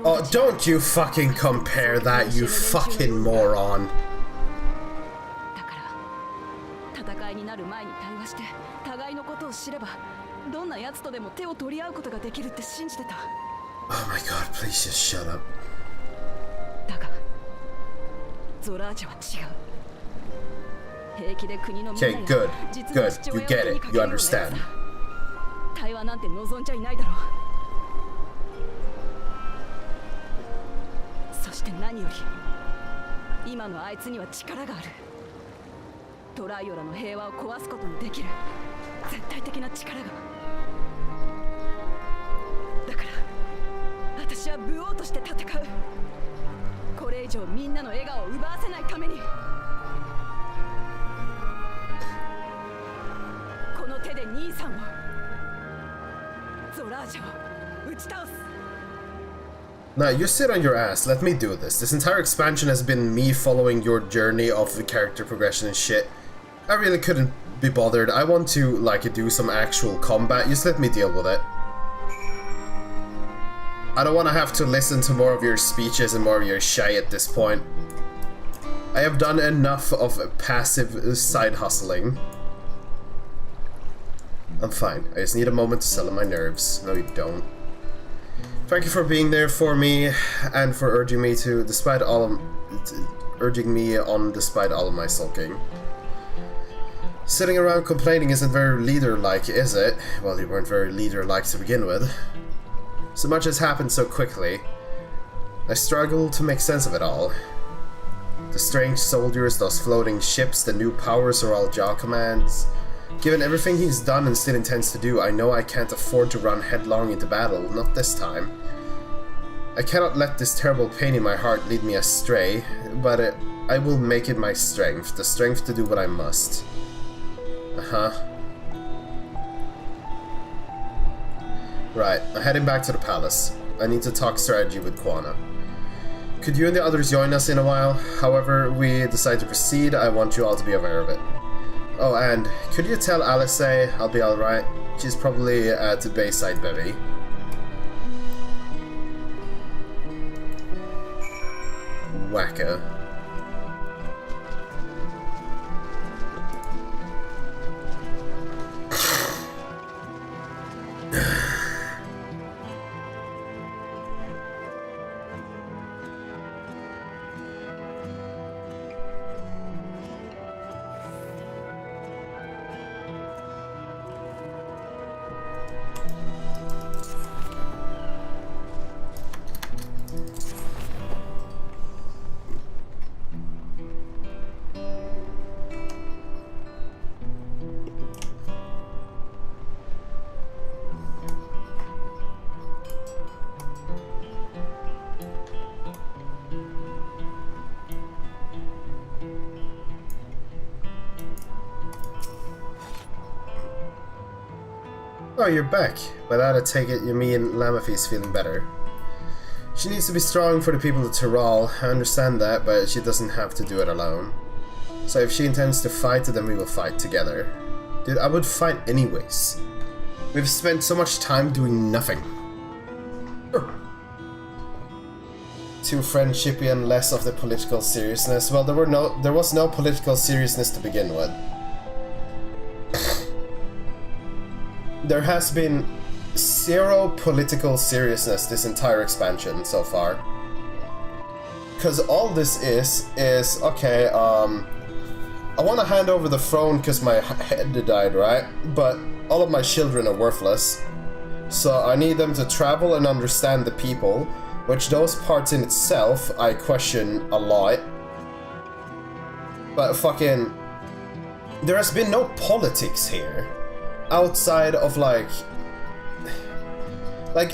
Speaker 1: Oh, don't you fucking compare that, you fucking moron.
Speaker 4: だから戦いになる前に対話して互いのことを知ればどんな奴とでも手を取り合うことができるって信じてた。
Speaker 1: Oh my god, please just shut up.
Speaker 4: だがゾラージャは違う。平気で国のみんなや
Speaker 1: Okay, good,
Speaker 4: 実の
Speaker 1: good,
Speaker 4: 父
Speaker 1: you
Speaker 4: 親を
Speaker 1: get
Speaker 4: 手に
Speaker 1: it,
Speaker 4: かけ
Speaker 1: you
Speaker 4: るようなやつ
Speaker 1: understand.
Speaker 4: だ。対話なんて望んじゃいないだろう。そして何より今のあいつには力がある。トライオラの平和を壊すことのできる絶対的な力が。だから私は武王として戦う。これ以上みんなの笑顔を奪わせないために。この手で兄さんをゾラージャを打ち倒す。
Speaker 1: Nah, you sit on your ass, let me do this. This entire expansion has been me following your journey of the character progression and shit. I really couldn't be bothered. I want to, like, do some actual combat. Just let me deal with it. I don't want to have to listen to more of your speeches and more of your shy at this point. I have done enough of passive side hustling. I'm fine. I just need a moment to settle my nerves. No, you don't. Thank you for being there for me and for urging me to, despite all of my sulking. Sitting around complaining isn't very leader-like, is it? Well, you weren't very leader-like to begin with. So much has happened so quickly. I struggle to make sense of it all. The strange soldiers, those floating ships, the new powers are all jaw commands. Given everything he's done and still intends to do, I know I can't afford to run headlong into battle, not this time. I cannot let this terrible pain in my heart lead me astray, but I will make it my strength, the strength to do what I must. Right, I'm heading back to the palace. I need to talk strategy with Quana. Could you and the others join us in a while? However we decide to proceed, I want you all to be aware of it. Oh, and could you tell Alice I'll be alright? She's probably at Bayside Bevy. Wacka. Oh, you're back. By that I take it you mean Lamafy's feeling better. She needs to be strong for the people of Tyrol. I understand that, but she doesn't have to do it alone. So if she intends to fight, then we will fight together. Dude, I would fight anyways. We've spent so much time doing nothing. Too friendshipy and less of the political seriousness. Well, there was no political seriousness to begin with. There has been zero political seriousness this entire expansion so far. Because all this is okay, I want to hand over the throne because my head died, right? But all of my children are worthless. So I need them to travel and understand the people, which those parts in itself I question a lot. But fucking... there has been no politics here. Outside of like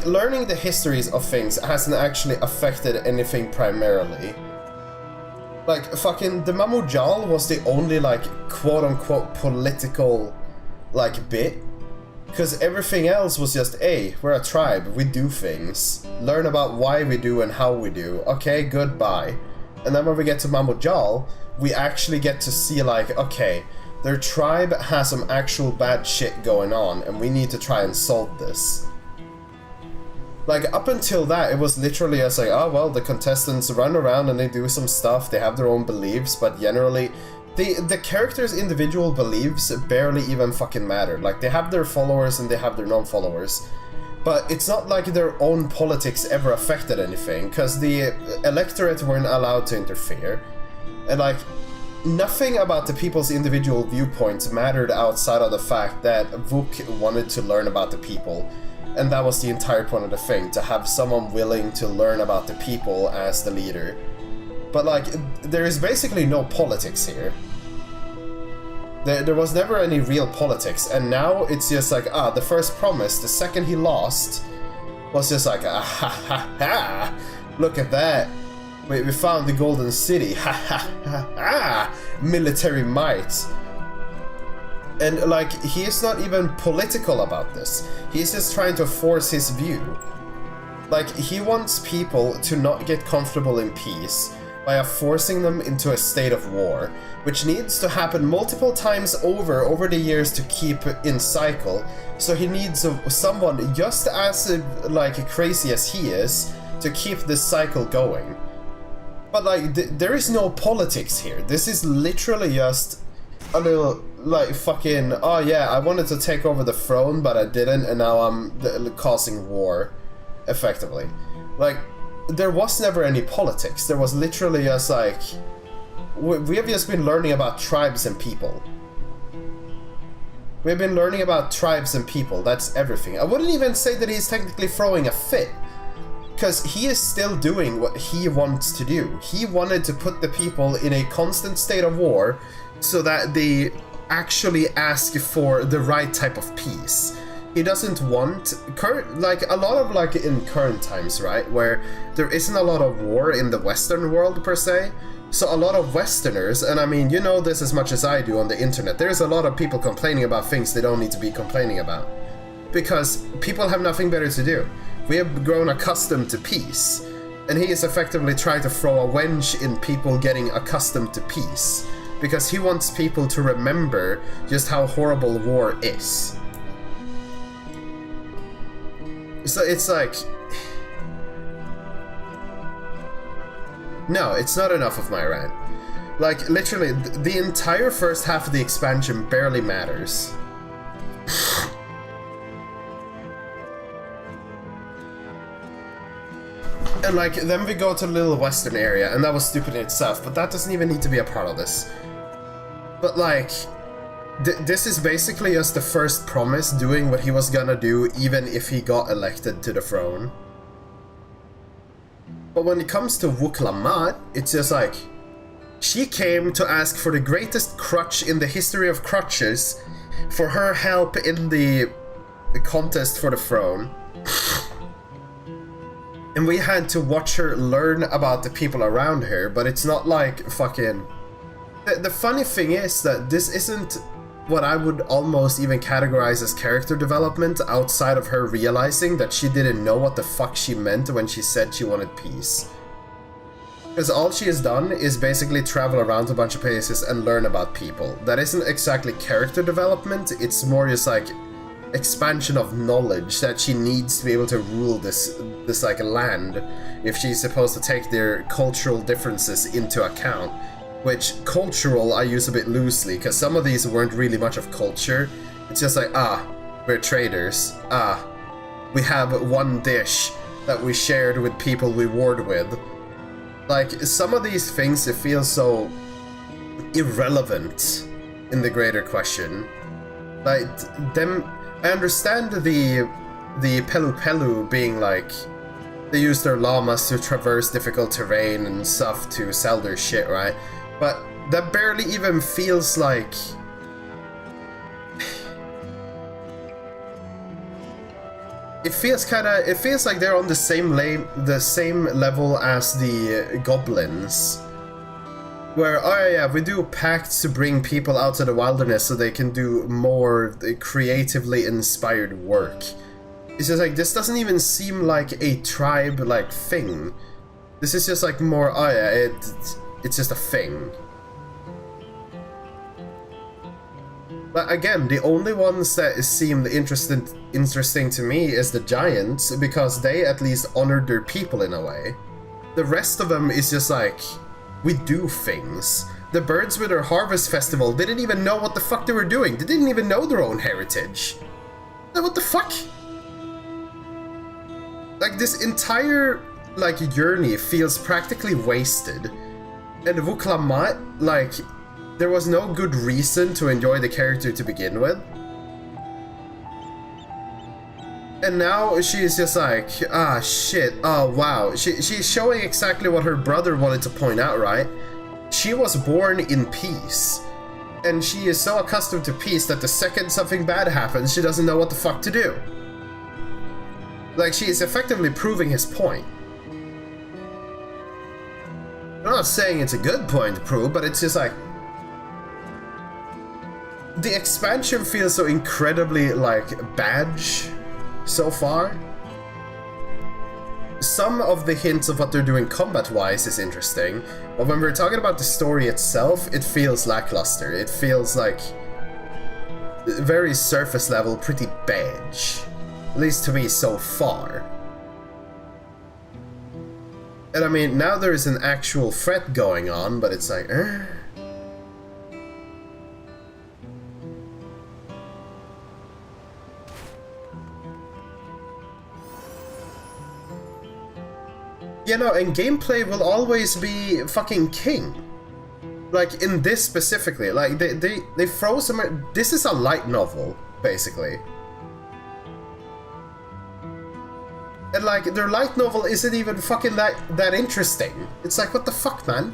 Speaker 1: learning the histories of things hasn't actually affected anything primarily. Like fucking the Mamujal was the only like quote-unquote political like bit, because everything else was just, hey, we're a tribe, we do things, learn about why we do and how we do, okay, goodbye. And then when we get to Mamujal, we actually get to see like, okay, their tribe has some actual bad shit going on and we need to try and solve this. Like, up until that, it was literally just like, oh, well, the contestants run around and they do some stuff, they have their own beliefs, but generally, the characters' individual beliefs barely even fucking matter. Like, they have their followers and they have their non-followers. But it's not like their own politics ever affected anything, because the electorate weren't allowed to interfere. And, like, nothing about the people's individual viewpoints mattered outside of the fact that Vuk wanted to learn about the people. And that was the entire point of the thing, to have someone willing to learn about the people as the leader. But like, there is basically no politics here. There was never any real politics, and now it's just like, the first promise, the second he lost, was just like, ha ha ha, look at that. We found the Golden City, ha ha ha ha, military might. And like, he is not even political about this. He's just trying to force his view. Like, he wants people to not get comfortable in peace by forcing them into a state of war, which needs to happen multiple times over the years to keep in cycle. So he needs someone just as like crazy as he is to keep this cycle going. But like, there is no politics here. This is literally just a little, like, fucking, oh yeah, I wanted to take over the throne, but I didn't, and now I'm causing war, effectively. Like, there was never any politics. There was literally just like, we have just been learning about tribes and people. We've been learning about tribes and people, that's everything. I wouldn't even say that he's technically throwing a fit, because he is still doing what he wants to do. He wanted to put the people in a constant state of war, so that they actually ask for the right type of peace. He doesn't want like a lot of like in current times, right, where there isn't a lot of war in the Western world per se. So a lot of Westerners, and I mean, you know this as much as I do on the internet, there's a lot of people complaining about things they don't need to be complaining about, because people have nothing better to do. We have grown accustomed to peace, and he is effectively trying to throw a wrench in people getting accustomed to peace. Because he wants people to remember just how horrible war is. So it's like... no, it's not enough of my rant. Like, literally, the entire first half of the expansion barely matters. And like, then we go to the little western area, and that was stupid in itself, but that doesn't even need to be a part of this. But like, this is basically just the first promise doing what he was gonna do even if he got elected to the throne. But when it comes to Vuk Lamat, it's just like, she came to ask for the greatest crutch in the history of crutches for her help in the contest for the throne. And we had to watch her learn about the people around her, but it's not like fucking... The funny thing is that this isn't what I would almost even categorize as character development outside of her realizing that she didn't know what the fuck she meant when she said she wanted peace. Because all she has done is basically travel around to a bunch of places and learn about people. That isn't exactly character development, it's more just like expansion of knowledge that she needs to be able to rule this like land if she's supposed to take their cultural differences into account. Which, cultural, I use a bit loosely, because some of these weren't really much of culture. It's just like, we're traders. We have one dish that we shared with people we warred with. Like, some of these things, it feels so irrelevant in the greater question. Like, I understand the Pelu Pelu being like, they use their llamas to traverse difficult terrain and stuff to sell their shit, right? But that barely even feels like... It feels like they're on the same level as the goblins. Where, oh yeah, we do pacts to bring people out to the wilderness so they can do more creatively inspired work. It's just like, this doesn't even seem like a tribe-like thing. This is just like more, oh yeah, it's just a thing. But again, the only ones that seemed interesting to me is the giants, because they at least honored their people in a way. The rest of them is just like, we do things. The birds with their harvest festival didn't even know what the fuck they were doing. They didn't even know their own heritage. What the fuck? Like, this entire, like, journey feels practically wasted. And Vuklamat, like, there was no good reason to enjoy the character to begin with. And now she's just like, shit, oh wow. She's showing exactly what her brother wanted to point out, right? She was born in peace. And she is so accustomed to peace that the second something bad happens, she doesn't know what the fuck to do. Like, she is effectively proving his point. I'm not saying it's a good point to prove, but it's just like... The expansion feels so incredibly, like, badge so far. Some of the hints of what they're doing combat-wise is interesting, but when we're talking about the story itself, it feels lackluster. It feels like... very surface level, pretty badge. At least to me so far. And I mean, now there is an actual threat going on, but it's like, You know, and gameplay will always be fucking king. Like, in this specifically, like, they throw some... This is a light novel, basically. And, like, their light novel isn't even fucking that interesting. It's like, what the fuck, man?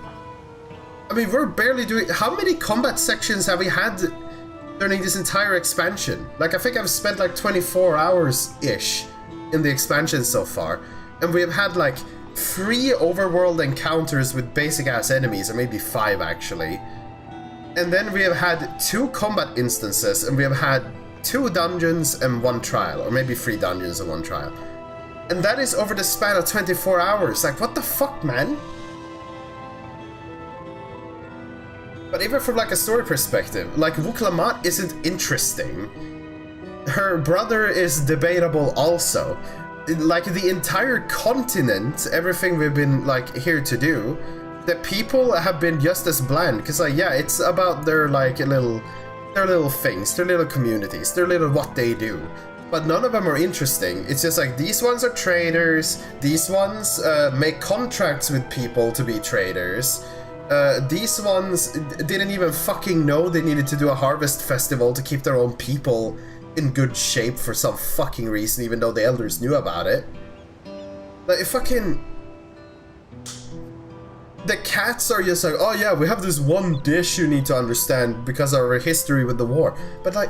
Speaker 1: I mean, we're barely doing... How many combat sections have we had during this entire expansion? Like, I think I've spent, like, 24 hours-ish in the expansion so far. And we have had, like, 3 overworld encounters with basic-ass enemies, or maybe 5, actually. And then we have had 2 combat instances, and we have had 2 dungeons and 1 trial. Or maybe 3 dungeons and 1 trial. And that is over the span of 24 hours. Like, what the fuck, man? But even from, like, a story perspective, like, Vuklamat isn't interesting. Her brother is debatable also. Like, the entire continent, everything we've been, like, here to do, the people have been just as bland. Because, like, yeah, it's about their, like, their little things, their little communities, their little what they do. But none of them are interesting. It's just like, these ones are traders, these ones make contracts with people to be traders, these ones didn't even fucking know they needed to do a harvest festival to keep their own people in good shape for some fucking reason, even though the elders knew about it. Like, fucking... The cats are just like, oh yeah, we have this one dish you need to understand because of our history with the war. But, like,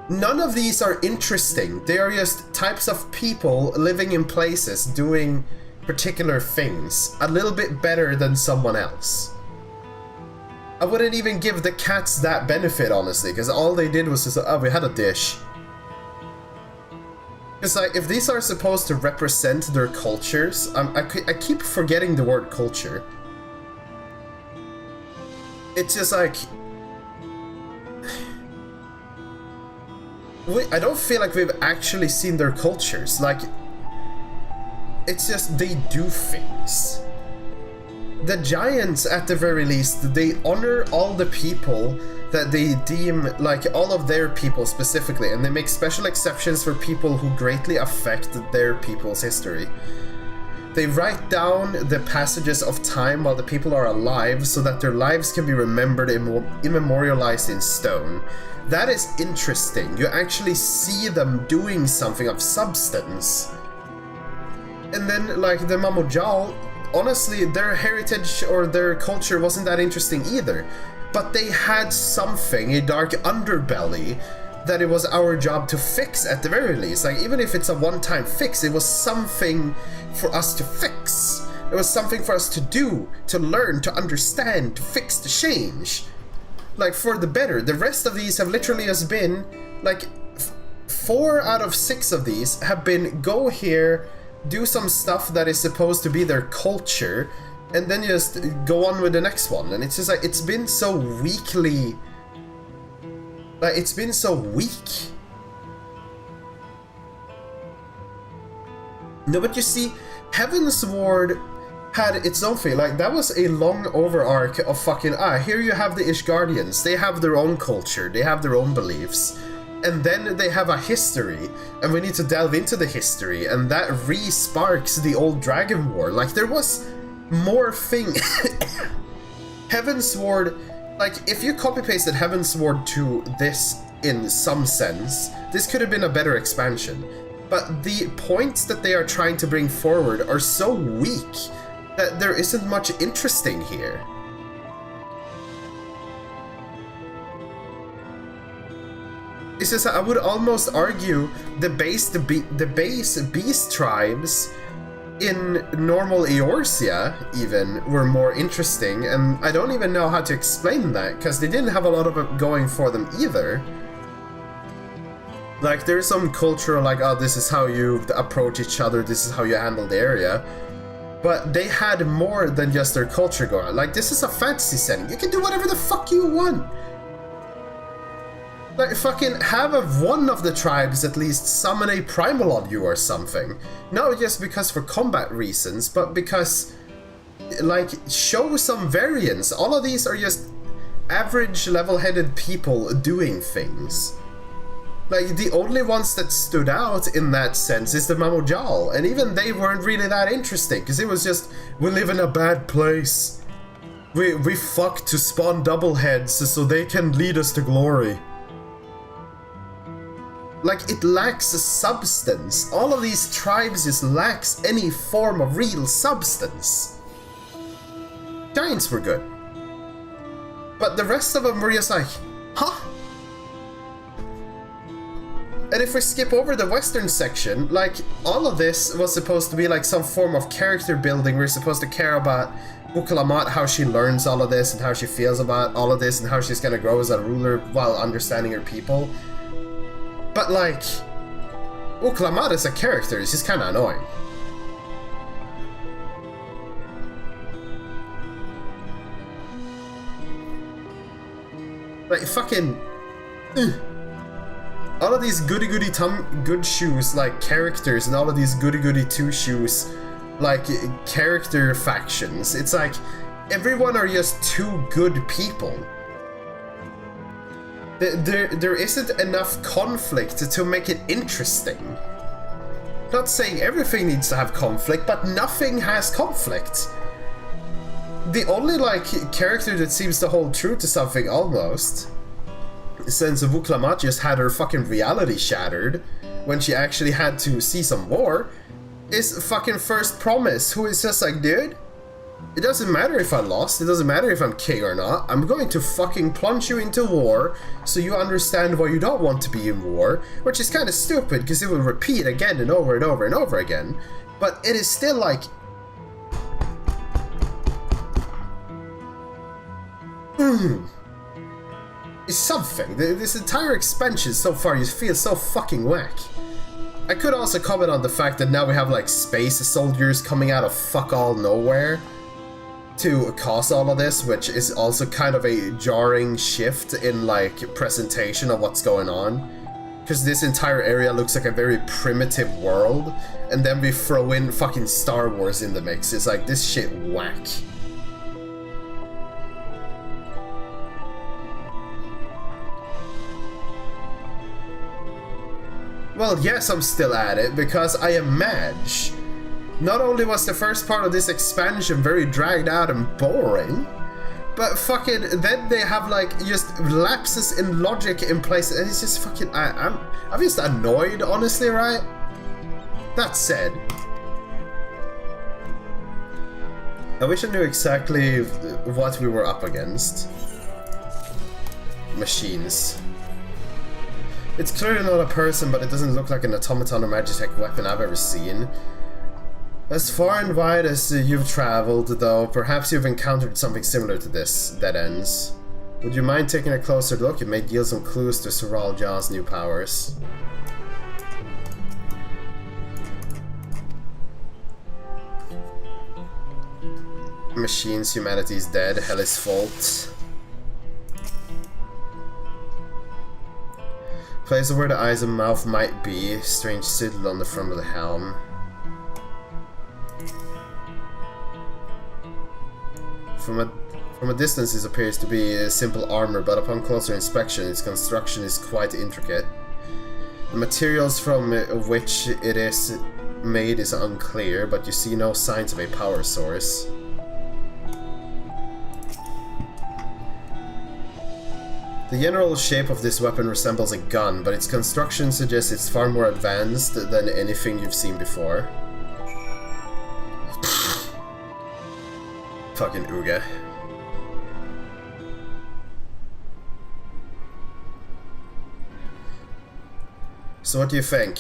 Speaker 1: none of these are interesting. They are just types of people living in places doing particular things a little bit better than someone else. I wouldn't even give the cats that benefit, honestly, because all they did was just, oh, we had a dish. It's like, if these are supposed to represent their cultures, I keep forgetting the word culture. It's just like... I don't feel like we've actually seen their cultures. Like, it's just they do things. The giants, at the very least, they honor all the people that they deem, like, all of their people specifically, and they make special exceptions for people who greatly affect their people's history. They write down the passages of time while the people are alive so that their lives can be remembered and immemorialized in stone. That is interesting. You actually see them doing something of substance. And then, like, the Mamojal, honestly, their heritage or their culture wasn't that interesting either. But they had something, a dark underbelly, that it was our job to fix at the very least. Like, even if it's a one-time fix, it was something for us to fix. It was something for us to do, to learn, to understand, to fix, to change. Like, for the better. The rest of these have literally just been, like, 4 out of 6 of these have been go here, do some stuff that is supposed to be their culture, and then just go on with the next one. And it's just like, it's been so weakly... Like, it's been so weak. No, but you see, Heavensward had its own thing. Like, that was a long overarch of fucking, here you have the Ishgardians. They have their own culture. They have their own beliefs. And then they have a history, and we need to delve into the history, and that re-sparks the old Dragon War. Like, there was more thing. Heavensward, like, if you copy-pasted Heavensward to this in some sense, this could have been a better expansion. But the points that they are trying to bring forward are so weak that there isn't much interesting here. It's just, I would almost argue the base beast tribes in normal Eorzea even were more interesting, and I don't even know how to explain that, because they didn't have a lot of it going for them either. Like, there's some cultural, like, oh, this is how you approach each other, this is how you handle the area. But they had more than just their culture going on. Like, this is a fantasy setting. You can do whatever the fuck you want. Like, fucking have one of the tribes at least summon a primal on you or something. Not just because for combat reasons, but because, like, show some variance. All of these are just average level-headed people doing things. Like, the only ones that stood out in that sense is the Mamojal, and even they weren't really that interesting, because it was just, we live in a bad place. We fuck to spawn double heads so they can lead us to glory. Like, it lacks substance. All of these tribes just lacks any form of real substance. Giants were good. But the rest of them were just like, huh? And if we skip over the western section, like, all of this was supposed to be like some form of character building. We're supposed to care about Buklamat, how she learns all of this and how she feels about all of this and how she's gonna grow as a ruler while understanding her people. But, like, Buklamat as a character is just kind of annoying. Like, fucking... all of these goody-goody good shoes, like, characters, and all of these goody-goody two-shoes, like, character factions. It's like, everyone are just too good people. There isn't enough conflict to make it interesting. Not saying everything needs to have conflict, but nothing has conflict. The only, like, character that seems to hold true to something almost, since Buklamat just had her fucking reality shattered when she actually had to see some war, is fucking First Promise, who is just like, dude, it doesn't matter if I lost, it doesn't matter if I'm king or not, I'm going to fucking plunge you into war so you understand why you don't want to be in war, which is kind of stupid because it will repeat again and over and over and over again, but it is still like... is something. This entire expansion so far just feels so fucking whack. I could also comment on the fact that now we have like space soldiers coming out of fuck all nowhere to cause all of this, which is also kind of a jarring shift in like presentation of what's going on. Because this entire area looks like a very primitive world, and then we throw in fucking Star Wars in the mix. It's like, this shit whack. Well, yes, I'm still at it, because I am Madge. Not only was the first part of this expansion very dragged out and boring, but fucking then they have like just lapses in logic in places, and it's just fucking, I'm just annoyed, honestly, right? That said, I wish I knew exactly what we were up against. Machines. It's clearly not a person, but it doesn't look like an automaton or magitech weapon I've ever seen. As far and wide as you've traveled, though, perhaps you've encountered something similar to this, dead ends. Would you mind taking a closer look? It may yield some clues to Soral Jaw's new powers. Machines, humanity's dead, hell is fault. Place of where the eyes and mouth might be, strange sigil on the front of the helm. From a distance, this appears to be a simple armor, but upon closer inspection, its construction is quite intricate. The materials from which it is made is unclear, but you see no signs of a power source. The general shape of this weapon resembles a gun, but its construction suggests it's far more advanced than anything you've seen before. Fucking Uga. So what do you think?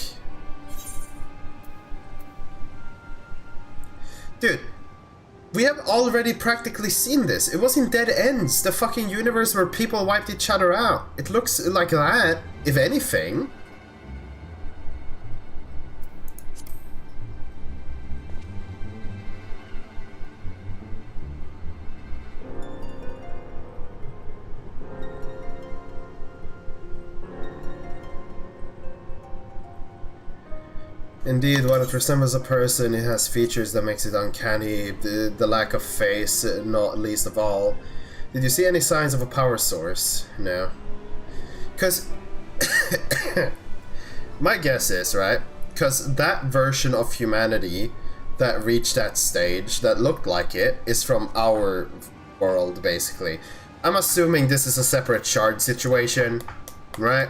Speaker 1: Dude, we have already practically seen this. It was in Dead Ends, the fucking universe where people wiped each other out. It looks like that, if anything. Indeed, while it resembles a person, it has features that makes it uncanny, the lack of face, not least of all. Did you see any signs of a power source? No. Because my guess is, right, because that version of humanity that reached that stage, that looked like it, is from our world, basically. I'm assuming this is a separate shard situation, right?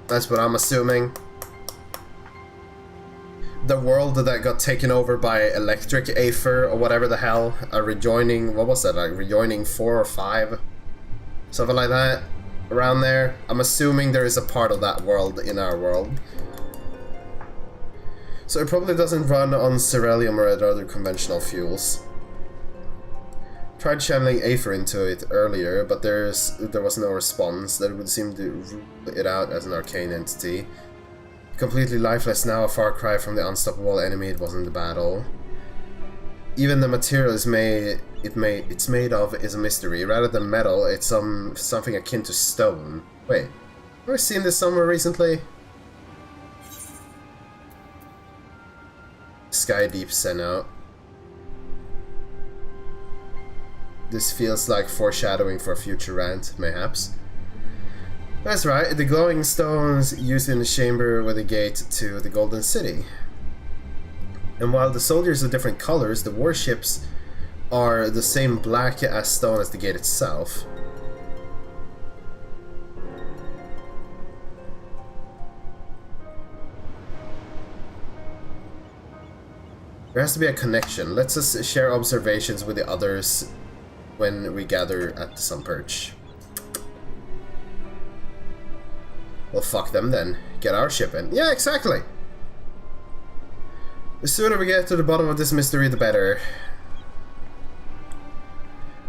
Speaker 1: That's what I'm assuming. The world that got taken over by Electric Aether or whatever the hell, a rejoining, what was that, like rejoining 4 or 5? Something like that, around there. I'm assuming there is a part of that world in our world. So it probably doesn't run on Cerelium or other conventional fuels. Tried channeling Aether into it earlier, but there was no response. That would seem to rule it out as an arcane entity. Completely lifeless now, a far cry from the unstoppable enemy it was in the battle. Even the material it's made of is a mystery. Rather than metal, it's something akin to stone. Wait, have I seen this somewhere recently? Sky Deep sent out. This feels like foreshadowing for a future rant, mayhaps. That's right, the glowing stones used in the chamber were the gate to the Golden City. And while the soldiers are different colors, the warships are the same black as stone as the gate itself. There has to be a connection. Let's just share observations with the others when we gather at the Sun Perch. Well, fuck them then. Get our ship in. Yeah, exactly! The sooner we get to the bottom of this mystery, the better.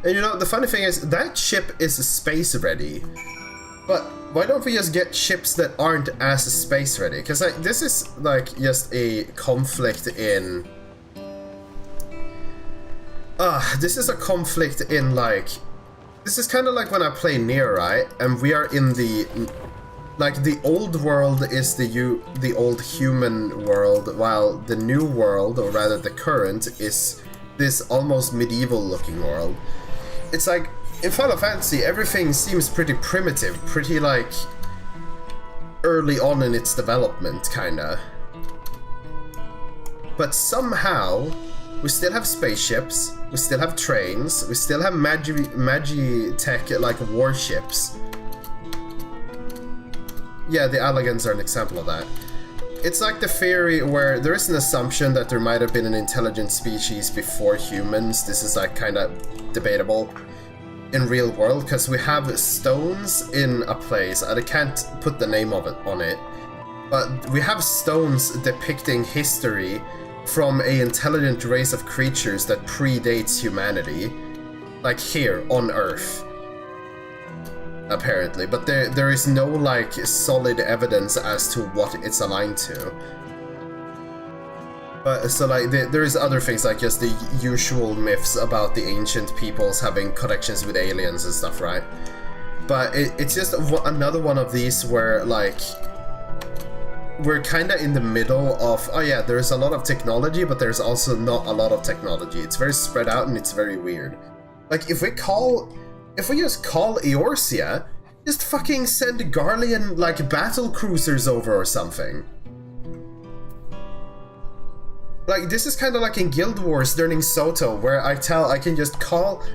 Speaker 1: And you know, the funny thing is, that ship is space ready. But why don't we just get ships that aren't as space ready? Because like, this is like just a conflict in... this is a conflict in like... This is kind of like when I play Nier, right? And we are in the... Like, the old world is the old human world, while the new world, or rather the current, is this almost medieval looking world. It's like, in Final Fantasy, everything seems pretty primitive, pretty like early on in its development, kinda. But somehow, we still have spaceships, we still have trains, we still have magi-tech, like warships. Yeah, the Allagans are an example of that. It's like the theory where there is an assumption that there might have been an intelligent species before humans. This is like kind of debatable in real world, because we have stones in a place, and I can't put the name of it on it, but we have stones depicting history from an intelligent race of creatures that predates humanity, like here on Earth. Apparently, but there is no like solid evidence as to what it's aligned to. But so like there is other things like just the usual myths about the ancient peoples having connections with aliens and stuff, right? But it's just another one of these where like we're kind of in the middle of, oh yeah, there's a lot of technology, but there's also not a lot of technology. It's very spread out and it's very weird. Like if we just call Eorzea, just fucking send Garlean, like, battle cruisers over or something. Like, this is kind of like in Guild Wars during Soto, where I can just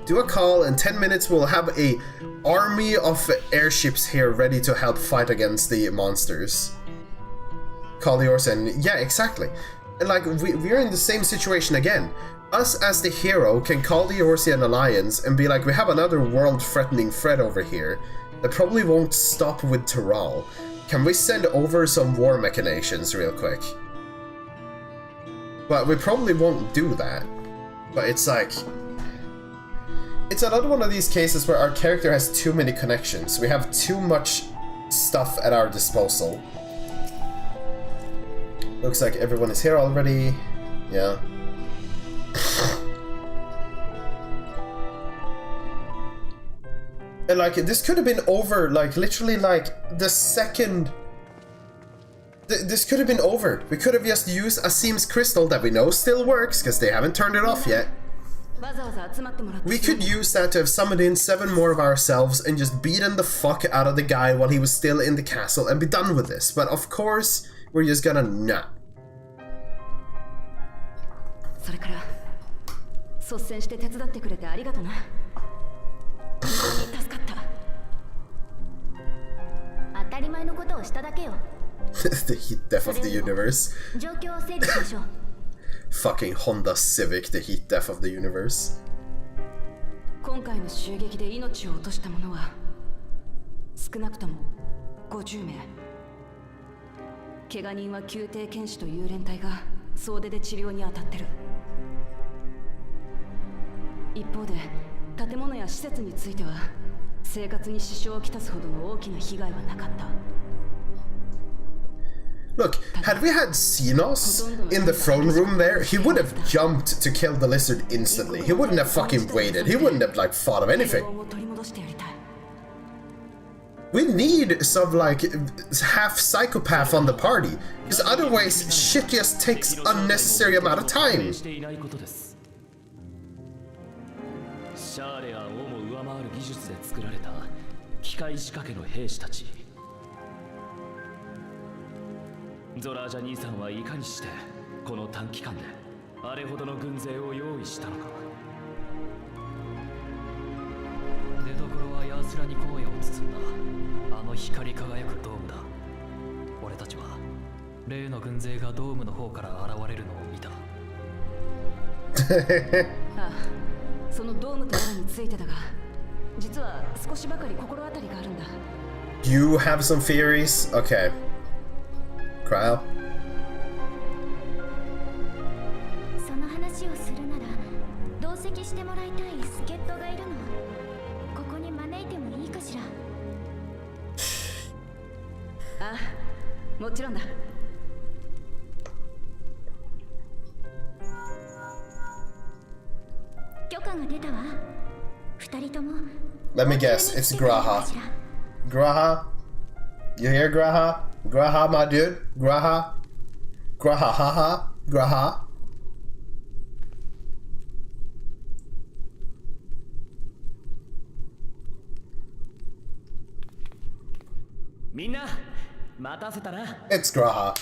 Speaker 1: do a call, in 10 minutes we'll have a army of airships here ready to help fight against the monsters. Call Eorzea, and yeah, exactly. And like, we're in the same situation again. Us as the hero can call the Eorzean Alliance and be like, we have another world-threatening threat over here that probably won't stop with Terral. Can we send over some war machinations real quick? But we probably won't do that. But it's like... It's another one of these cases where our character has too many connections. We have too much stuff at our disposal. Looks like everyone is here already. Yeah. And like, this could have been over, like, literally, like, the second... This could have been over. We could have just used Asim's crystal that we know still works, because they haven't turned it off yet. We could use that to have summoned in 7 more of ourselves and just beaten the fuck out of the guy while he was still in the castle and be done with this. But of course, we're just gonna not.
Speaker 4: それから率先して手伝ってくれてありがとな。本当に助かった。
Speaker 7: 当たり前のことをしただけよ。
Speaker 1: The heat death of the universe.
Speaker 7: 状況を整理しましょう。
Speaker 1: Fucking Honda Civic, the heat death of the universe.
Speaker 4: 今回の襲撃で命を落とした者は少なくとも50名。怪我人は宮廷剣士と幽連隊が総出で治療に当たってる。一方で建物や施設については生活に支障をきたすほどの大きな被害はなかった。
Speaker 1: Look, had we had Xenos in the throne room there, he would have jumped to kill the lizard instantly. He wouldn't have fucking waited. He wouldn't have, like, thought of anything. We need some, like, half psychopath on the party, because otherwise shit just takes unnecessary amount of time.
Speaker 6: ゾラージャ兄さんはいかにしてこの短期間であれほどの軍勢を用意したのか。
Speaker 8: 出どころは安らに荒野を包んだあの光り輝くドームだ。俺たちは例の軍勢がドームの方から現れるのを見た。
Speaker 4: ああ、そのドームとやらについてだが、実は少しばかり心当たりがあるんだ。
Speaker 1: You have some theories? Okay. Cryo?
Speaker 7: その話をするならどうせ席してもらいたい助っ人がいるの。ここに招いてもいいかしら。
Speaker 4: ああ、もちろんだ。
Speaker 7: 許可が出たわ。二人とも。
Speaker 1: Let me guess, it's Graha. Graha? You hear Graha? Graha, my dude? Graha? Graha, haha? Graha?
Speaker 6: みんな待たせたな。
Speaker 1: It's Graha.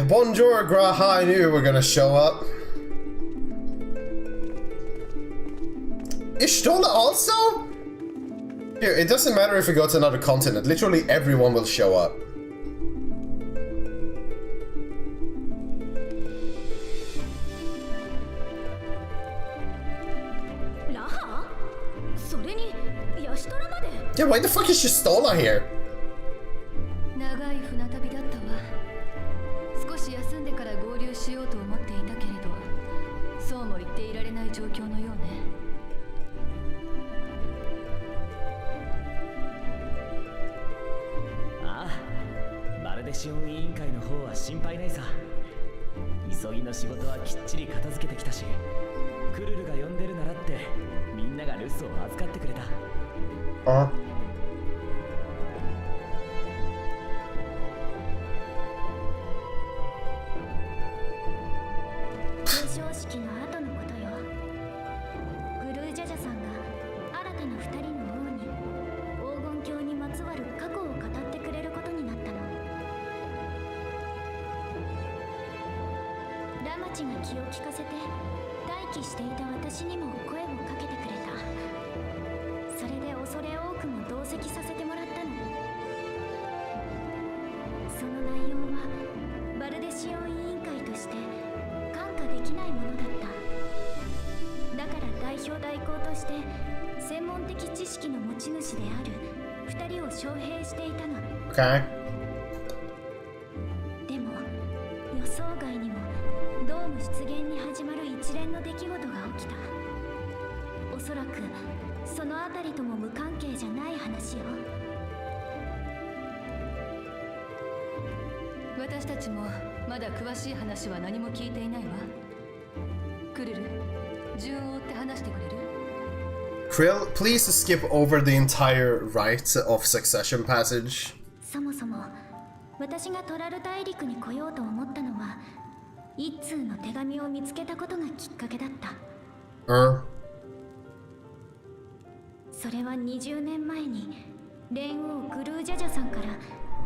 Speaker 1: Bonjour, Graha. I knew you were gonna show up. Ishtola also? Here, it doesn't matter if we go to another continent. Literally everyone will show up.
Speaker 7: ラハ？それにヤシトラまで。
Speaker 1: Yeah, why the fuck is Shistola here?
Speaker 4: 長い船旅だったわ。少し休んでから合流しようと思っていたけれど、そうも言っていられない状況のようね。
Speaker 6: ああ、バルデシオン委員会の方は心配ないさ。急ぎの仕事はきっちり片付けてきたし、クルルが呼んでるならってみんなが留守を預かってくれた。
Speaker 7: 表彰式の後のことよ。グルージャジャさんが新たな二人の王に黄金鏡にまつわる過去を語ってくれることになったの。ラマチが気を利かせて待機していた私にも声をかけてくれた。それで恐れ多くも同席させてもらったの。その内容はバルデシオン委員会として看過できないものだった。だから代表代行として専門的知識の持ち主である2人を招聘していたの。
Speaker 1: Okay.
Speaker 7: でも予想外にもドーム出現に始まる一連の出来事が起きた。おそらくそのあたりとも無関係じゃない話よ。
Speaker 4: 私たちもまだ詳しい話は何も聞いていないわ。クルル、順を追って話してくれる？
Speaker 1: Krill, please skip over the entire rite of succession passage.
Speaker 7: そもそも私がトラル大陸に来ようと思ったのは一通の手紙を見つけたことがきっかけだった。それは20年前に連王グルージャジャさんから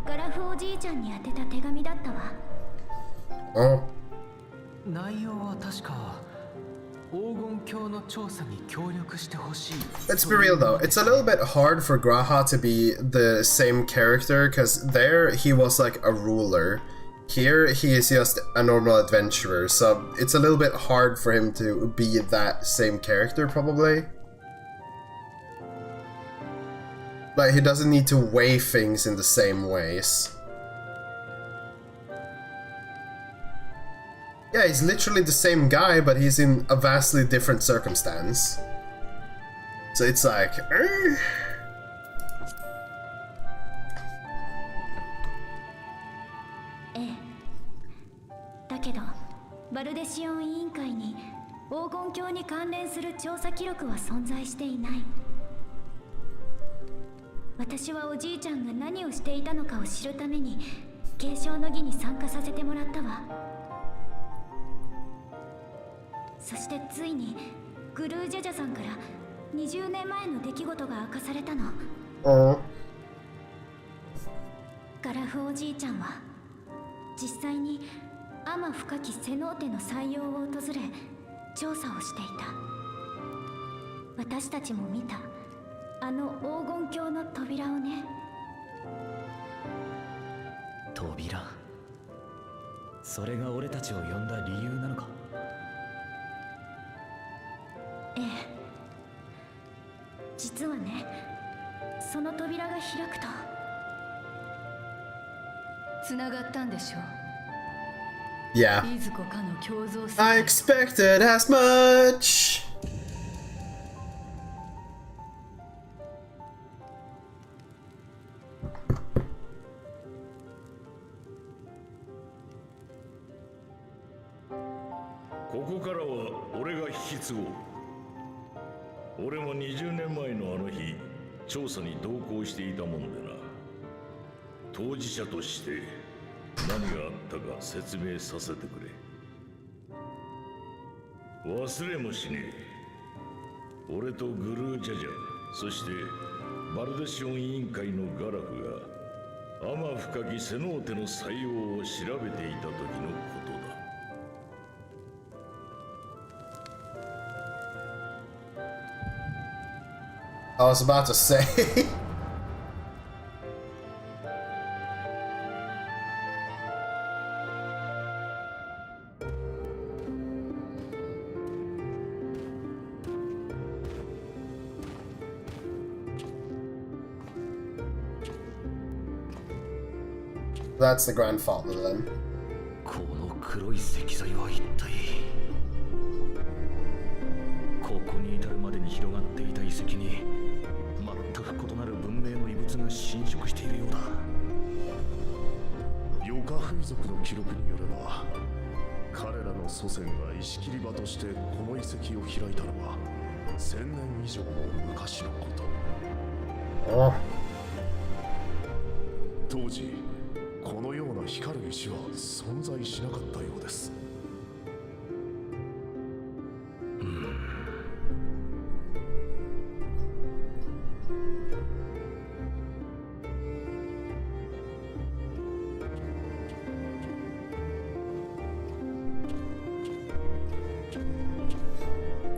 Speaker 7: ガラフおじいちゃんに宛てた手紙だったわ。
Speaker 8: 内容は確か黄金鏡の調査に協力してほしい。
Speaker 1: Let's be real though, it's a little bit hard for Graha to be the same character, because there he was like a ruler. Here he is just a normal adventurer, so it's a little bit hard for him to be that same character probably. Like, he doesn't need to weigh things in the same ways. Yeah, he's literally the same guy, but he's in a vastly different circumstance. So it's like...
Speaker 7: だけどバルデシオン委員会に黄金鏡に関連する調査記録は存在していない。私はおじいちゃんが何をしていたのかを知るために継承の儀に参加させてもらったわ。そしてついにグルージャジャさんから20年前の出来事が明かされたの。ガラフおじいちゃんは実際に天深きセノーテの採用を訪れ調査をしていた。私たちも見たあの黄金鏡の扉をね。
Speaker 6: 扉？それが俺たちを呼んだ理由なのか？
Speaker 7: ええ、実はね、その扉が開くと
Speaker 4: 繋がったんでしょう。
Speaker 1: Yeah.
Speaker 4: いずこかの共造性
Speaker 1: I expected as much.
Speaker 3: ここからは俺が引き継ごう。俺も20年前のあの日調査に同行していたもんでな。当事者として何があったか説明させてくれ。忘れもしねえ。俺とグルージャジャ、そしてバルデシオン委員会のガラフが天深きセノーテの採用を調べていた時のことだ。
Speaker 1: I was about to say. That's the grandfather then.
Speaker 6: この黒い石材は一体。ここに至るまでに広がっていた遺跡に全く異なる文明の遺物が侵食しているようだ。
Speaker 3: ヨカフイ族の記録によれば、彼らの祖先が石切り場としてこの遺跡を開いたのは1000年以上も昔のこと。
Speaker 1: Oh.
Speaker 3: 当時このような光る石は存在しなかったようです。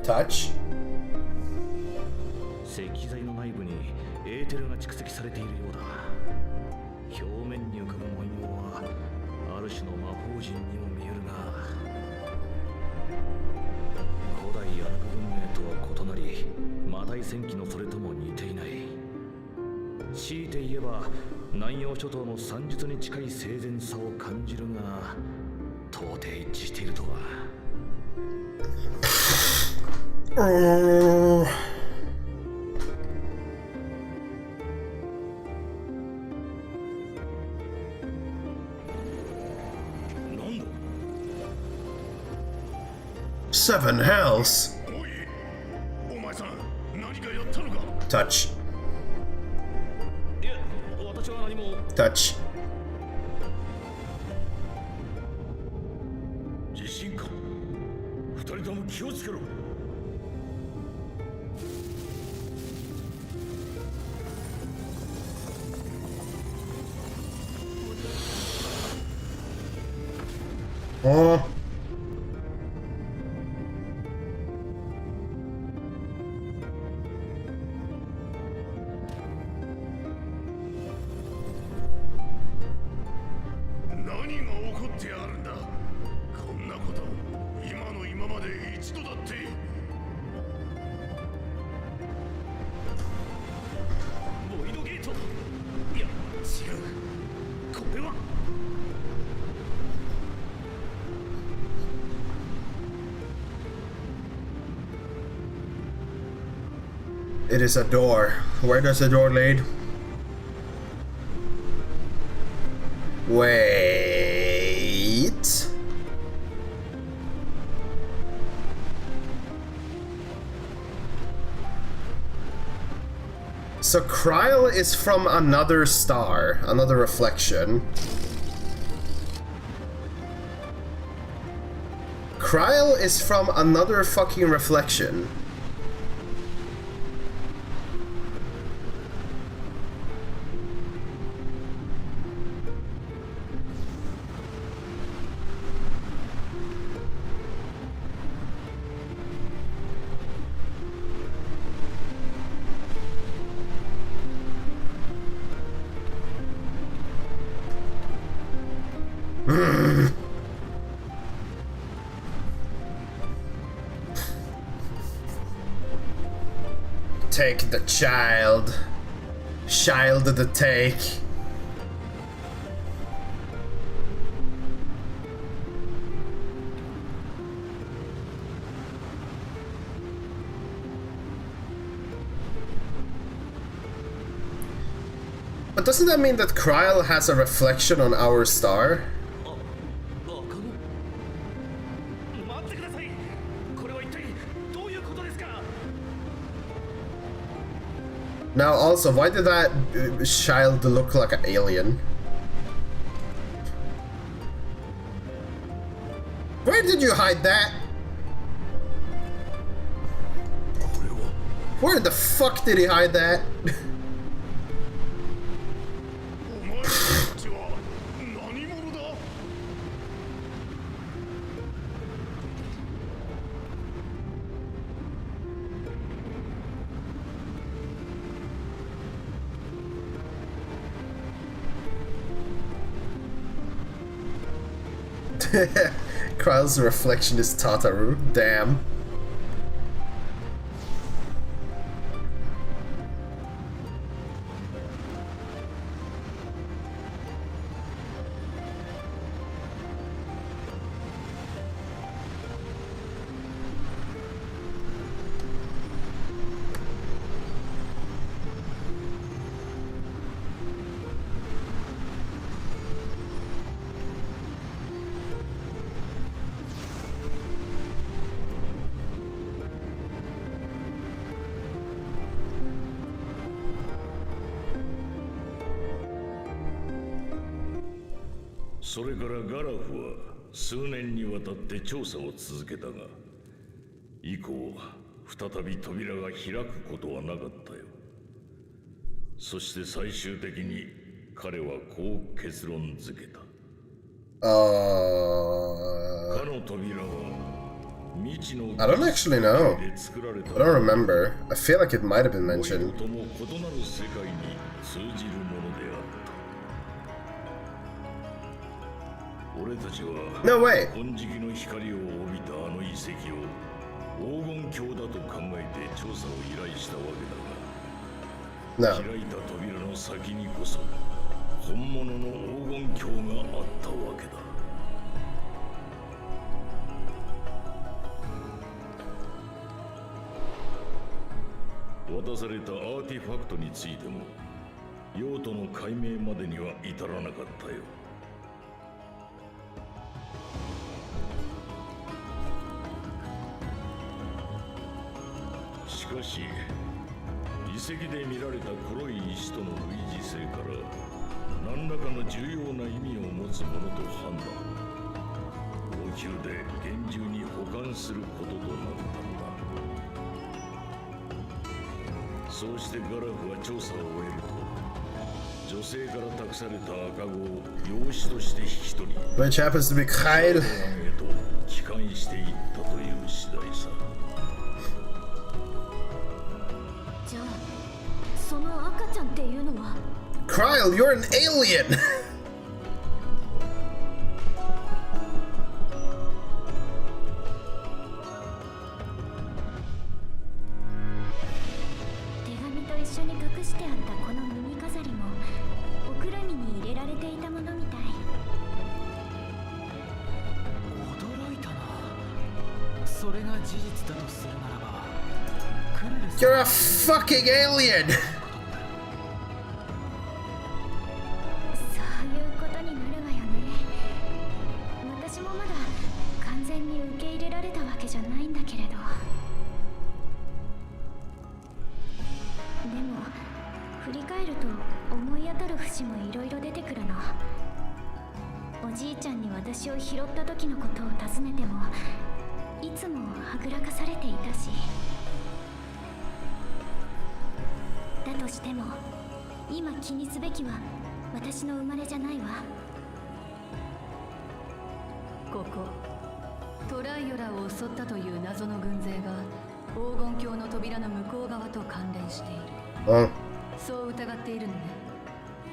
Speaker 1: Touch.
Speaker 6: 石材の内部にエーテルが蓄積されているようだ。表面に浮かぶ文様はある種の魔法陣にも見えるが、古代アラブ文明とは異なり魔大戦記のそれとも似ていない。強いて言えば南洋諸島の算術に近い整然さを感じるが、到底一致しているとは。
Speaker 1: Seven hells. Touch. Touch.
Speaker 3: 地震か。二人とも気をつけろ。
Speaker 1: Oh. It is a door. Where does the door lead? Wait. So Kryl is from another star, another reflection. Kryl is from another fucking reflection. Take the child. Child the take. doesn't that mean that Kryl has a reflection on our star? Now also, why did that child look like an alien? Where did you hide that? Where the fuck did he hide that? Kryl's reflection is Tataru. Damn.
Speaker 3: それからガラフは数年にわたって調査を続けたが、以降再び扉が開くことはなかったよ。そして最終的に彼はこう結論付けた。かの扉は未知の
Speaker 1: I don't actually know. I don't remember. I feel like it might have been mentioned.
Speaker 3: とも異なる世界に通じるものであった。俺たちは
Speaker 1: No way.
Speaker 3: 金色の光を帯びたあの遺跡を黄金鏡だと考えて調査を依頼したわけだが、
Speaker 1: No.
Speaker 3: 開いた扉の先にこそ本物の黄金鏡があったわけだ。渡されたアーティファクトについても用途の解明までには至らなかったよ。しかし遺跡で見られた黒い石との類似性から何らかの重要な意味を持つものと判断、王宮で厳重に保管することとなったのだ。そうしてガラフは調査を終えると女性から託された赤子を養子として引き取り、
Speaker 1: Which happens to be Kryl.
Speaker 3: へと帰還していったという次第さ。
Speaker 7: じゃあその赤ちゃんっていうのは
Speaker 1: Kryl, you're an alien!
Speaker 7: 手紙と一緒に隠してあったこの耳飾りもおくるみに入れられていたものみたい。
Speaker 8: 驚いたな。それが事実だとするならば、クルルさん
Speaker 1: You're a fucking alien!
Speaker 7: そういうことになるわよね。私もまだ完全に受け入れられたわけじゃないんだけれど。でも振り返ると思い当たる節もいろいろ出てくるの。おじいちゃんに私を拾った時のことを尋ねてもいつもはぐらかされていたし、だとしても今気にすべきは私の生まれじゃないわ。
Speaker 4: ここトライオラを襲ったという謎の軍勢が黄金鏡の扉の向こう側と関連している。そう疑っているのね。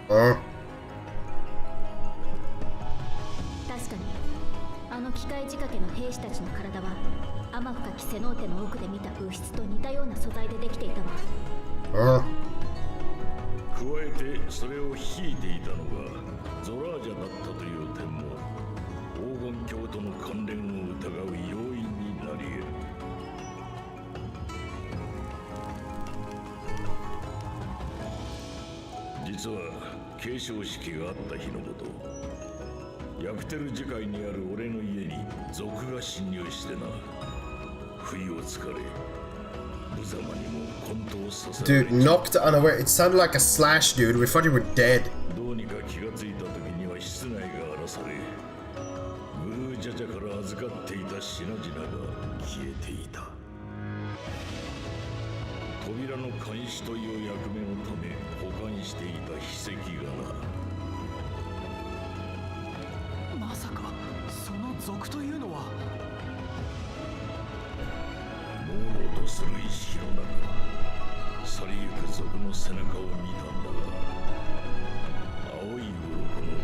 Speaker 7: 確かにあの機械仕掛けの兵士たちの体は天深きセノーテの奥で見た物質と似たような素材でできていたわ。
Speaker 3: 加えてそれを率いていたのがゾラージャだったという点も黄金鏡との関連を疑う要因になり得る。実は継承式があった日のこと、ヤクテル次回にある俺の家に賊が侵入してな。不意をつかれ、無様にも混沌させられ
Speaker 1: Dude, knocked unaware. It sounded like a slash, dude. We thought you were dead.
Speaker 3: どうにか気がついた時には室内が荒らされ、グルージャジャから預かっていた品々が消えていた。扉の監視という役目のため保管していた筆跡がな。
Speaker 13: まさかその賊というのは。
Speaker 3: 朦朧とする意識の中、去りゆく賊の背中を見たんだが、青い鱗の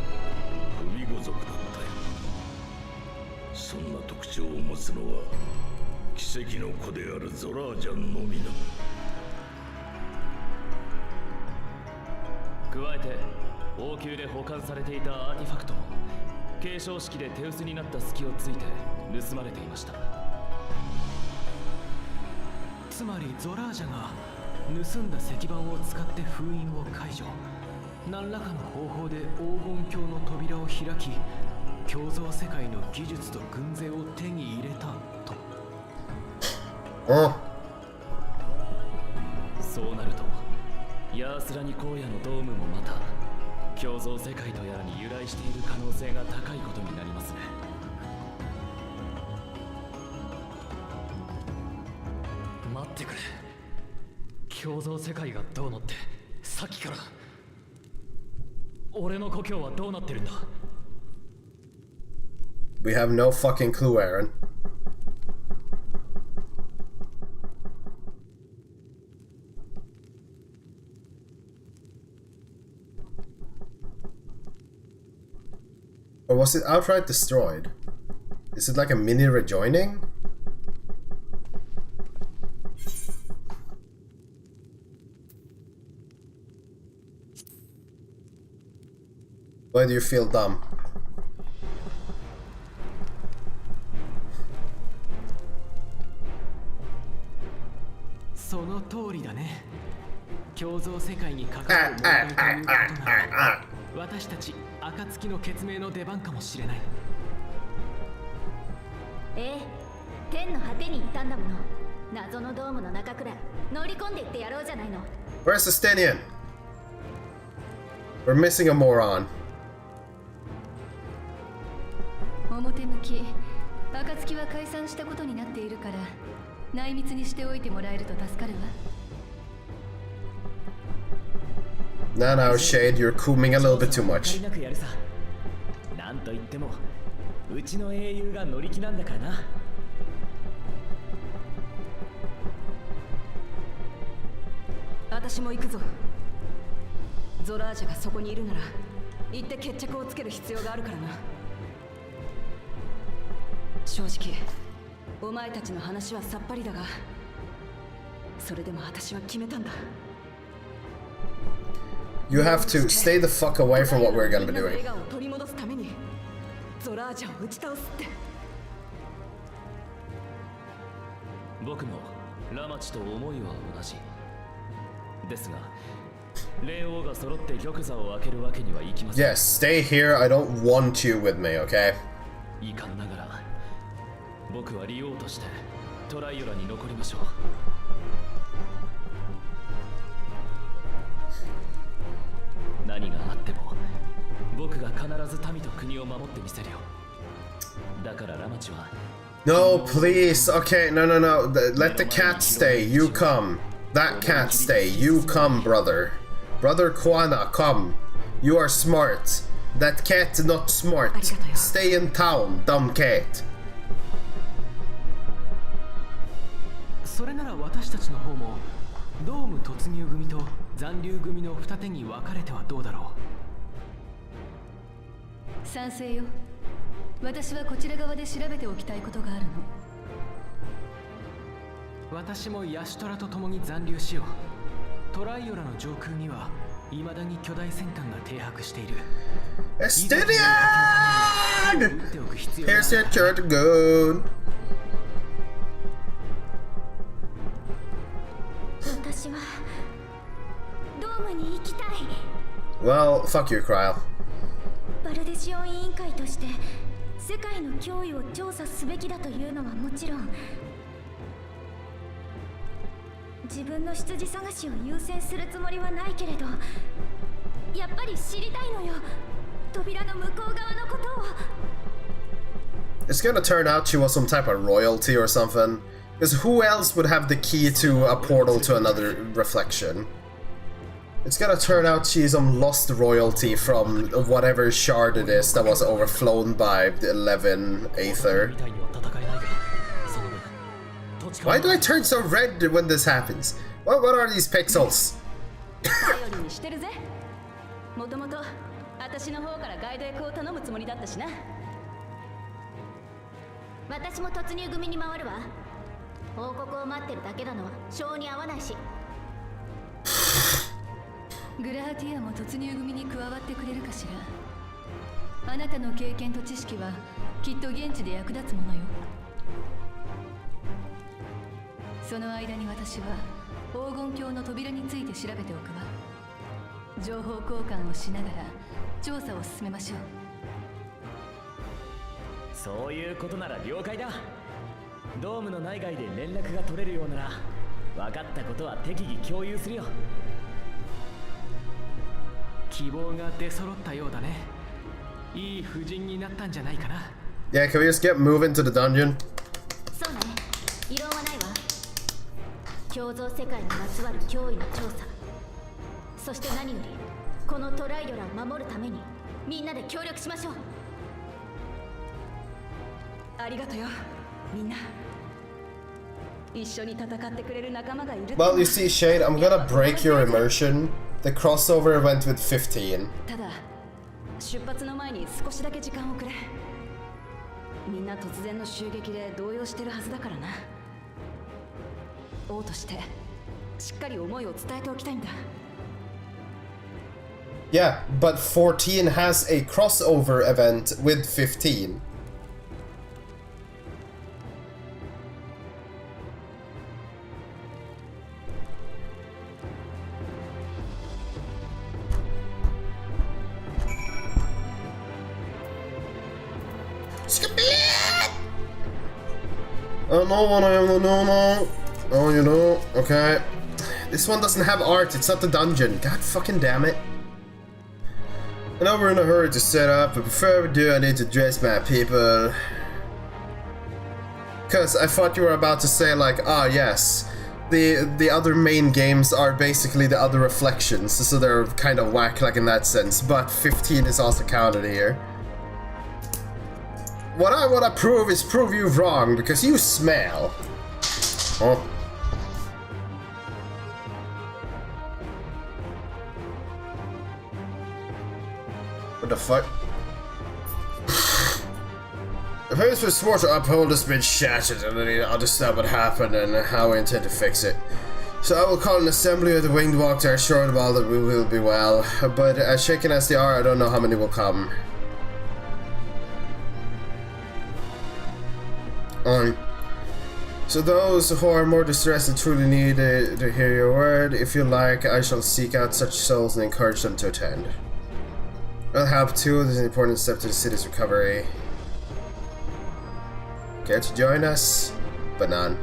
Speaker 3: 不備語族だったよ。そんな特徴を持つのは奇跡の子であるゾラージャンのみだ。
Speaker 6: 加えて王宮で保管されていたアーティファクトも継承式で手薄になった隙をついて盗まれていました。
Speaker 13: つまりゾラージャが盗んだ石板を使って封印を解除、何らかの方法で黄金鏡の扉を開き、共造世界の技術と軍勢を手に入れたと。
Speaker 6: そうなるとヤースラニ荒野のドームもまた共造世界とやらに由来している可能性が高いことになりますね。
Speaker 8: 待ってくれ。共造世界がどうのってさっきから。俺の故郷はどうなってるんだ。
Speaker 1: We have no fucking clue, Aaron. Or was it outright destroyed? Is it like a mini rejoining? Why do you feel dumb?
Speaker 13: その通りだね。共造世界に関わる問題ということなら、私たち暁の血明の出番かもしれない。
Speaker 7: ええ、天の果てに行ったんだもの。謎のドームの中くらい乗り込んでいってやろうじゃないの。
Speaker 1: Where's Sustinian? We're missing a moron.
Speaker 4: 表向き暁は解散したことになっているから内密にしておいてもらえると助かるわ。
Speaker 1: Now, Shade, you're cooming a little bit too much.
Speaker 6: なんと言ってもうちの英雄が乗り気なんだからな。
Speaker 4: 私も行くぞ。ゾラージャがそこにいるなら行って決着をつける必要があるからな。正直お前たちの話はさっぱりだが、それでも私は決めたんだ。
Speaker 1: You have to stay the fuck away from what we're gonna be doing.
Speaker 4: 笑顔を取り戻すためにゾラージャを打ち倒すって。
Speaker 6: 僕もラマチと思いは同じですが、霊王が揃って玉座を開けるわけにはいきません。
Speaker 1: Yes, stay here. I don't want you with me, okay?
Speaker 6: 遺憾ながら僕は利王としてトライオラに残りましょう。何があっても僕が必ず民と国を守ってみせるよ。だからラマチは
Speaker 1: No, please. Okay, no. Let the cat stay. You come. That cat stay. You come, brother. Brother Kwana, come. You are smart. That cat not smart. Stay in town, dumb cat.
Speaker 13: それなら私たちの方もドーム突入組と残留組の二手に分かれてはどうだろ
Speaker 4: う。賛成よ。私はこちら側で調べておきたいことがあるの。
Speaker 13: 私もヤシトラと共に残留しよう。トライオラの上空には未だに巨大戦艦が停泊している。
Speaker 1: Estinian! Here's your turn, goon.
Speaker 7: 私はドームに行きたい。
Speaker 1: Well, fuck you, Cryle.
Speaker 7: バルデシオン委員会として世界の脅威を調査すべきだというのはもちろん、自分の出自探しを優先するつもりはないけれど、やっぱり知りたいのよ、扉の向こう側のことを。
Speaker 1: It's gonna turn out she was some type of royalty or something. Because who else would have the key to a portal to another reflection? It's gonna turn out she's some lost royalty from whatever shard it is that was overflown by the 11 Aether. Why do I turn so red when this happens? What are these pixels?
Speaker 4: もともと私の方からガイド役を頼むつもりだったしな。
Speaker 7: 私も突入組に回るわ。報告を待ってるだけなのは性に合わないし。
Speaker 4: グラーティアも突入組に加わってくれるかしら。あなたの経験と知識はきっと現地で役立つものよ。その間に私は黄金鏡の扉について調べておくわ。情報交換をしながら調査を進めましょう。
Speaker 6: そういうことなら了解だ。ドームの内外で連絡が取れるようなら分かったことは適宜共有するよ。
Speaker 13: 希望が出揃ったようだね。いい夫人になったんじゃないかな。
Speaker 1: Yeah, can we just get moving to the dungeon?
Speaker 7: そうね、異論はないわ。共造世界にまつわる脅威の調査、そして何よりこのトライドラを守るためにみんなで協力しましょう。
Speaker 4: ありがとよ、みんな。一緒に戦ってくれる仲間がいる。
Speaker 1: Well, you see, Shade, I'm gonna break your immersion. The crossover went with 15.
Speaker 4: ただ出発の前に少しだけ時間をくれ。みんな突然の襲撃で動揺してるはずだからな。王としてしっかり思いを伝えておきたいんだ。
Speaker 1: Yeah, but 14 has a crossover event with 15. Oh no. Oh, you know, okay. This one doesn't have art, it's not the dungeon. God fucking damn it. I know we're in a hurry to set up, but before we do, I need to dress my people. Cause I thought you were about to say like, ah yes, the other main games are basically the other reflections, so they're kind of whack like in that sense, but 15 is also counted here. What I want to prove is prove you wrong, because you smell. Oh. What the fuck? The purpose we swore to uphold has been shattered, and I need to understand what happened and how we intend to fix it. So I will call an assembly of the winged walk to assure them all that we will be well, but as shaken as they are, I don't know how many will come. So those who are more distressed and truly need to hear your word, if you like, I shall seek out such souls and encourage them to attend. I'll help too, this is an important step to the city's recovery. Care to join us? But none.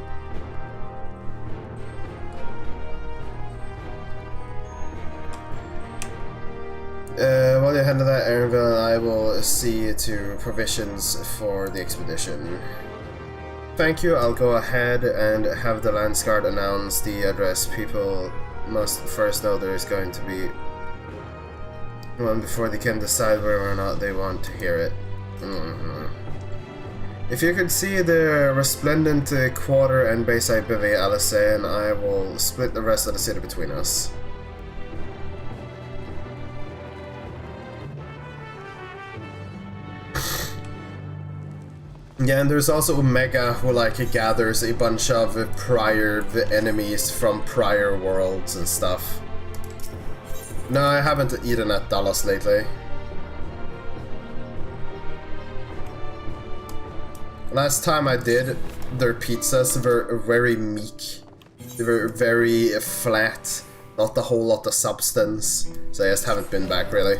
Speaker 1: While you handle that, Aaronville and I will see to provisions for the expedition. Thank you, I'll go ahead and have the Landsguard announce the address. People must first know there is going to be one before they can decide whether or not they want to hear it. If you could see the resplendent quarter and Bayside Bivy, Alice, and I will split the rest of the city between us. Yeah, and there's also Omega, who like gathers a bunch of prior enemies from prior worlds and stuff. No, I haven't eaten at Dallas lately. Last time I did, their pizzas were very meek. They were very flat Not a whole lot of substance, so I just haven't been back really.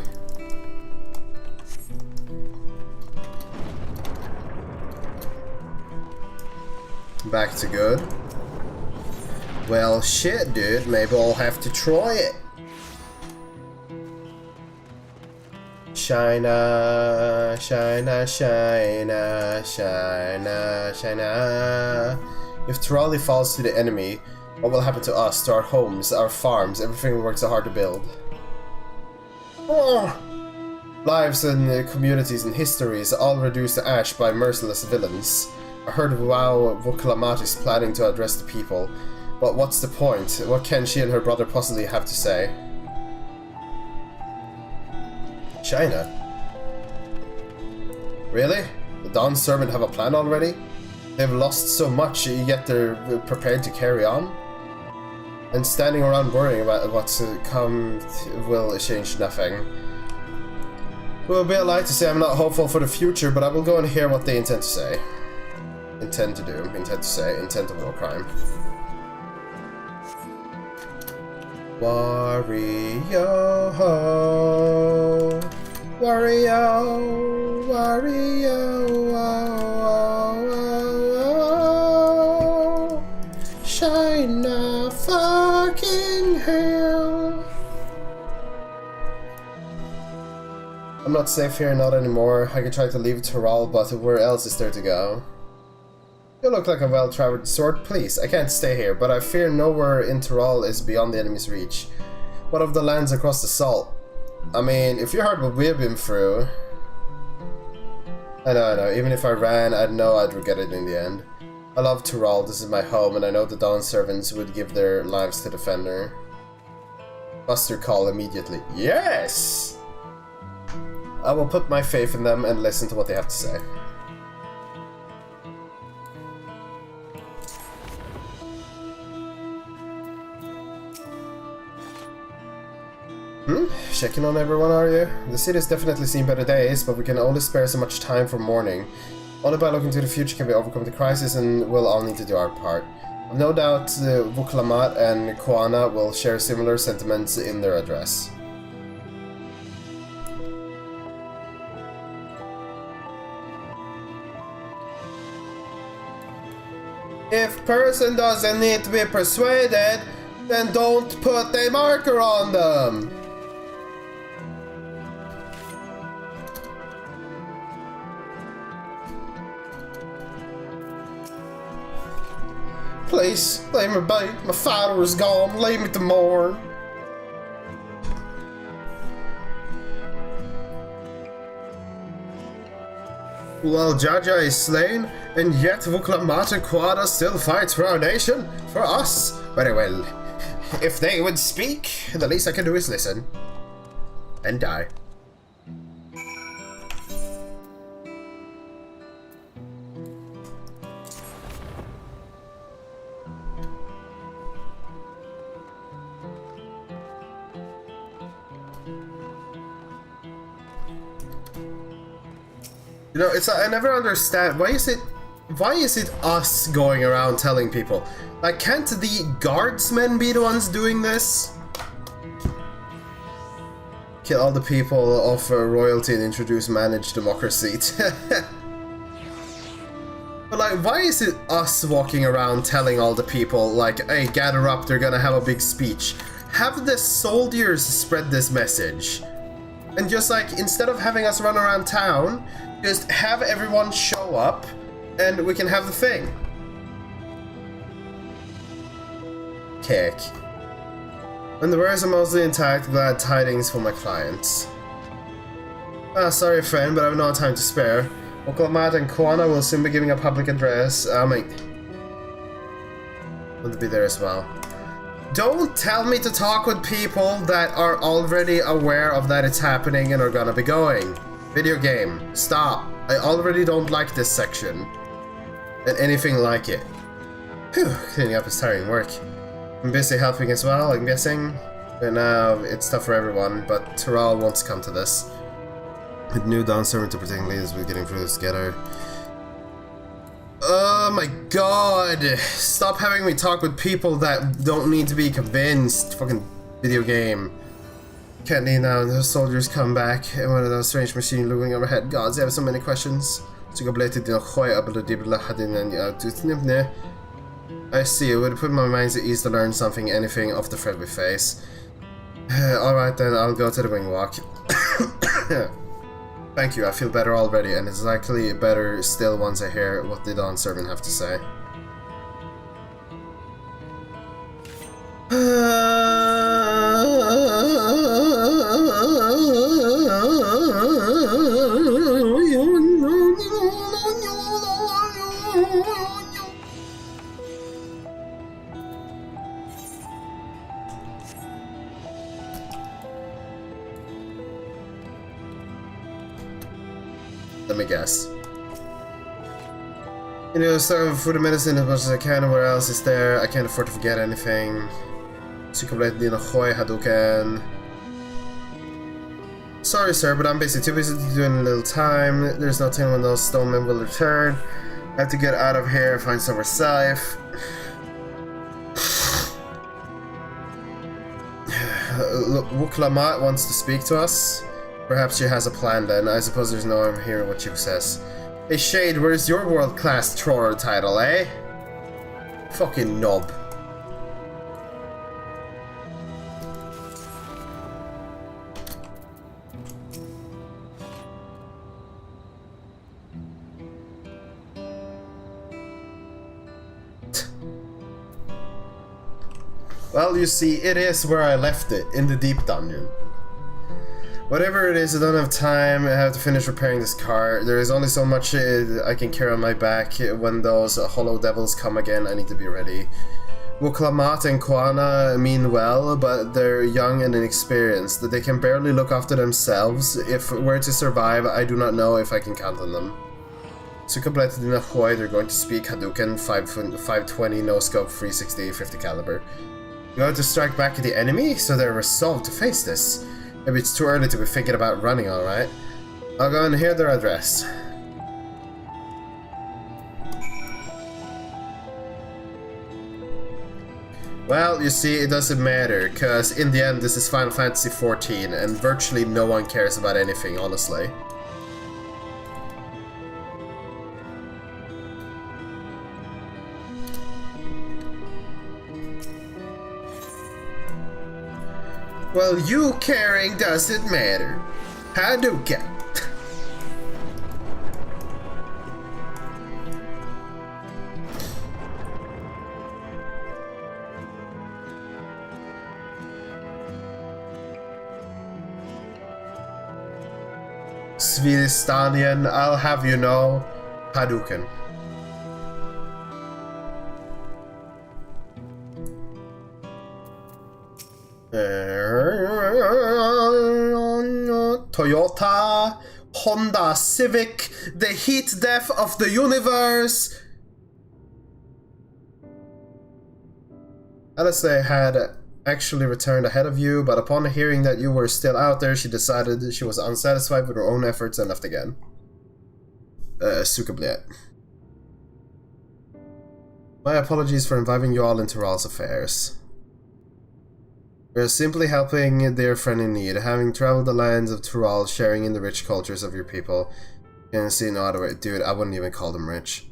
Speaker 1: Back to good. Well, shit, dude. Maybe I'll have to try it. Shina, shina, shina, shina, shina. If Tirali falls to the enemy, what will happen to us, to our homes, our farms, everything we worked so hard to build? Oh. Lives and communities and histories all reduced to ash by merciless villains. I heard Wow Vuklamat is planning to address the people, but what's the point? What can she and her brother possibly have to say? China? Really? The Dawn Servant have a plan already? They've lost so much, yet they're prepared to carry on? And standing around worrying about what's to come will change nothing. It will be a lie to say I'm not hopeful for the future, but I will go and hear what they intend to say. Intend to do, intend to say, intent of war crime. Wario, Wario, Wario, China fucking hell. I'm not safe here, not anymore. I could try to leave Tyrol, but where else is there to go? You look like a well-traveled sort. Please, I can't stay here, but I fear nowhere in Tyrol is beyond the enemy's reach. What of the lands across the salt? I mean, if you heard what we've been through... I know, even if I ran, I'd know I'd regret it in the end. I love Tyrol, this is my home, and I know the Dawn Servants would give their lives to defend her. Buster call immediately. Yes! I will put my faith in them and listen to what they have to say. Checking on everyone, are you? The city's definitely seen better days, but we can only spare so much time for mourning. Only by looking to the future can we overcome the crisis, and we'll all need to do our part. I've no doubt Vuklamat and Koana will share similar sentiments in their address. If person doesn't need to be persuaded, then don't put a marker on them! Please, leave me be. My father is gone. Leave me to mourn. Well, Jaja is slain, and yet Vuklamat and Quada still fight for our nation, for us. Very well. If they would speak, the least I can do is listen. And die. You know, it's I never understand why is it us going around telling people? Like, can't the guardsmen be the ones doing this? Kill all the people, offer royalty, and introduce managed democracy. But like, why is it us walking around telling all the people, like, hey, gather up, they're gonna have a big speech? Have the soldiers spread this message. And just like, instead of having us run around town, just have everyone show up, and we can have the thing. Kick. When the wares are mostly intact, glad tidings for my clients. Ah, sorry friend, but I have no time to spare. Vuklamat and Koana will soon be giving a public address. I mean... want to be there as well. Don't tell me to talk with people that are already aware of that it's happening and are gonna be going. Video game, stop. I already don't like this section. And anything like it. Whew, cleaning up is tiring work. I'm busy helping as well, I'm guessing. And now it's tough for everyone, but Tyrell wants to come to this. With new Dawn Servant to protect leaders, we're getting through this together. Oh my god! Stop having me talk with people that don't need to be convinced. Fucking Video game. Candy now, and the soldiers come back, and one of those strange machines looming overhead. Gods, I have so many questions. I see, it would put my mind at ease to learn something, anything off the friendly face. Alright then, I'll go to the wing walk. Thank you, I feel better already, and it's likely better still once I hear what the Dawn Servant have to say. Let me guess. You know, start with food and medicine as much as I can. Where else is there? I can't afford to forget anything. Hadouken. Sorry, sir, but I'm basically too busy to do in a little time. There's no telling when those stonemen will return. I have to get out of here and find somewhere safe. Look, Wuklamat wants to speak to us. Perhaps she has a plan then. I suppose there's no harm hearing what she says. Hey Shade, where's your world-class thrower title, eh? Fucking knob. Well, you see, it is where I left it, in the deep dungeon. Whatever it is, I don't have time. I have to finish repairing this car. There is only so much I can carry on my back. When those hollow devils come again, I need to be ready. Wuklamat and Koana mean well, but they're young and inexperienced. They can barely look after themselves. If we're to survive, I do not know if I can count on them. Sukablet Dina Hoi, they're going to speak Hadouken, 520, no scope, 360, 50 caliber. You have to strike back at the enemy, so they're resolved to face this. Maybe it's too early to be thinking about running, alright? I'll go and hear their address. Well, you see, it doesn't matter, because in the end this is Final Fantasy XIV, and virtually no one cares about anything, honestly. Well, you caring doesn't matter. Hadouken. Svidistanian, I'll have you know, Hadouken. Toyota, Honda Civic, the heat death of the universe. Alistair had actually returned ahead of you, but upon hearing that you were still out there, she decided she was unsatisfied with her own efforts and left again. Sukabliet. My apologies for involving you all into Ral's affairs. We are simply helping a dear friend in need. Having traveled the lands of Tural, sharing in the rich cultures of your people. Can't see no other way. Dude, I wouldn't even call them rich.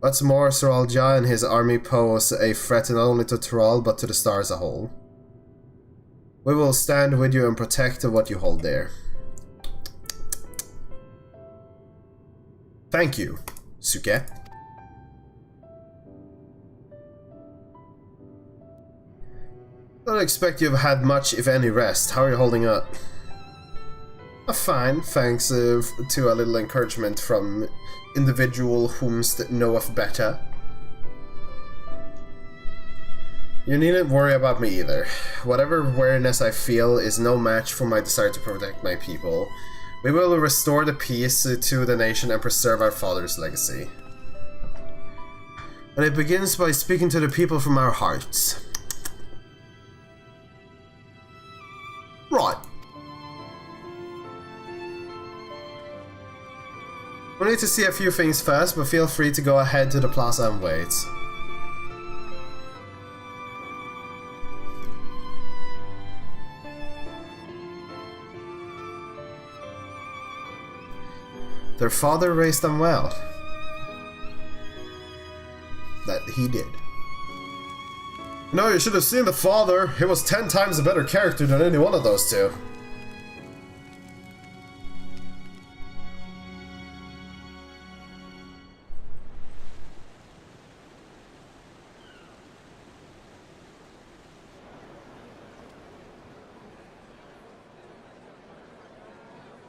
Speaker 1: What's more, Suralja and his army pose a threat not only to Tural, but to the star as a whole. We will stand with you and protect what you hold dear. Thank you, Suke. I don't expect you've had much, if any, rest. How are you holding up? Fine, thanks to a little encouragement from individual whomst knoweth better. You needn't worry about me either. Whatever weariness I feel is no match for my desire to protect my people. We will restore the peace to the nation and preserve our father's legacy. And it begins by speaking to the people from our hearts. Right. We need to see a few things first, but feel free to go ahead to the plaza and wait. Their father raised them well. That he did. No, you should have seen the father. He was 10 times a better character than any one of those two.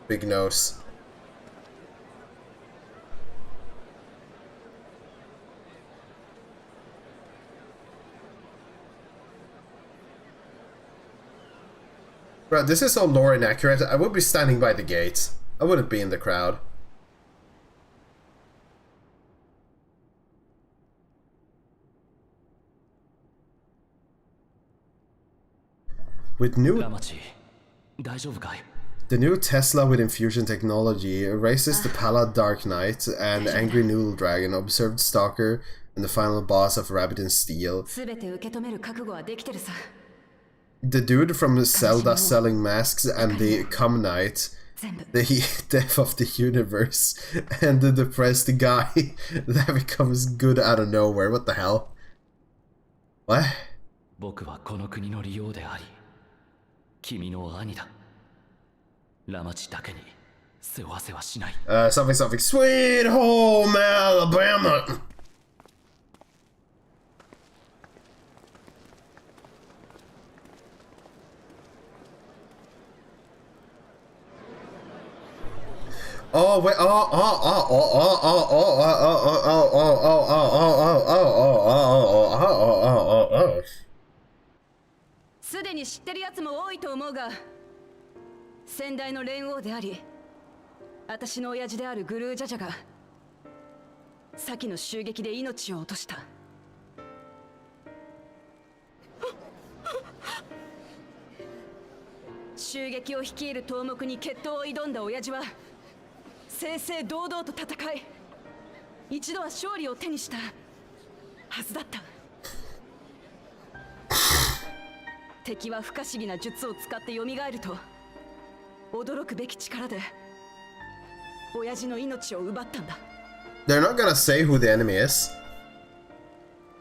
Speaker 1: Big nose. Bro, this is so lore inaccurate. I would be standing by the gates. I wouldn't be in the crowd. With the new Tesla with infusion technology erases the Pala Dark Knight and Angry Noodle Dragon, Observed Stalker, and the final boss of Rabbit and Steel. The dude from Zelda selling masks and the Cum Knight, the death of the universe, and the depressed guy that becomes good out of nowhere. What the hell? What? Something. Sweet home Alabama! Oh wait! Oh!
Speaker 4: すでに知ってるやつも多いと思うが、先代の連王であり、私の親父であるグルージャジャが先の襲撃で命を落とした。襲撃を率いる頭目に決闘を挑んだ親父は正々堂々と戦い、一度は勝利を手にしたはずだった。敵は不可思議な術を使って蘇ると驚くべき力で親父の命を奪ったんだ。
Speaker 1: They're not gonna say who the enemy is.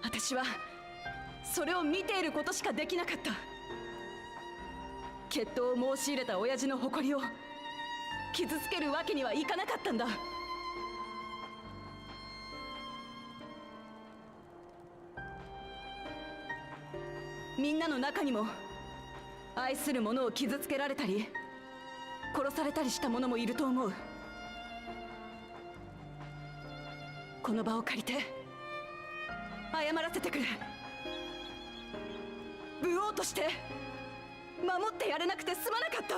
Speaker 4: 私はそれを見ていることしかできなかった。決闘を申し入れた親父の誇りを傷つけるわけにはいかなかったんだ。みんなの中にも愛する者を傷つけられたり殺されたりした者もいると思う。この場を借りて謝らせてくれ。武王として守ってやれなくてすまなかった。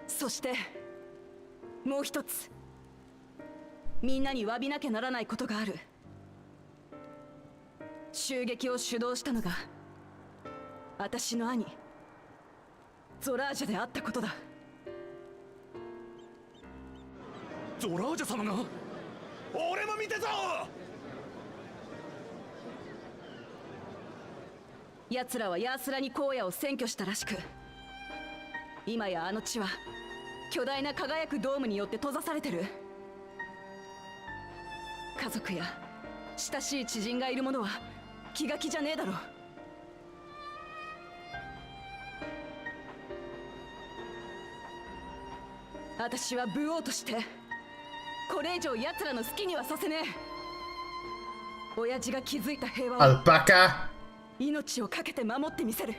Speaker 4: そしてもう一つ、みんなに詫びなきゃならないことがある。襲撃を主導したのが私の兄ゾラージャであったことだ。
Speaker 3: ゾラージャ様が？俺も見てた！
Speaker 4: 奴らはヤースラに荒野を占拠したらしく、今やあの地は巨大な輝くドームによって閉ざされてる。家族や親しい知人がいる者は気が気じゃねえだろう。私は武王としてこれ以上奴らの好きにはさせねえ。親父が築いた平和を命を懸けて守ってみせる。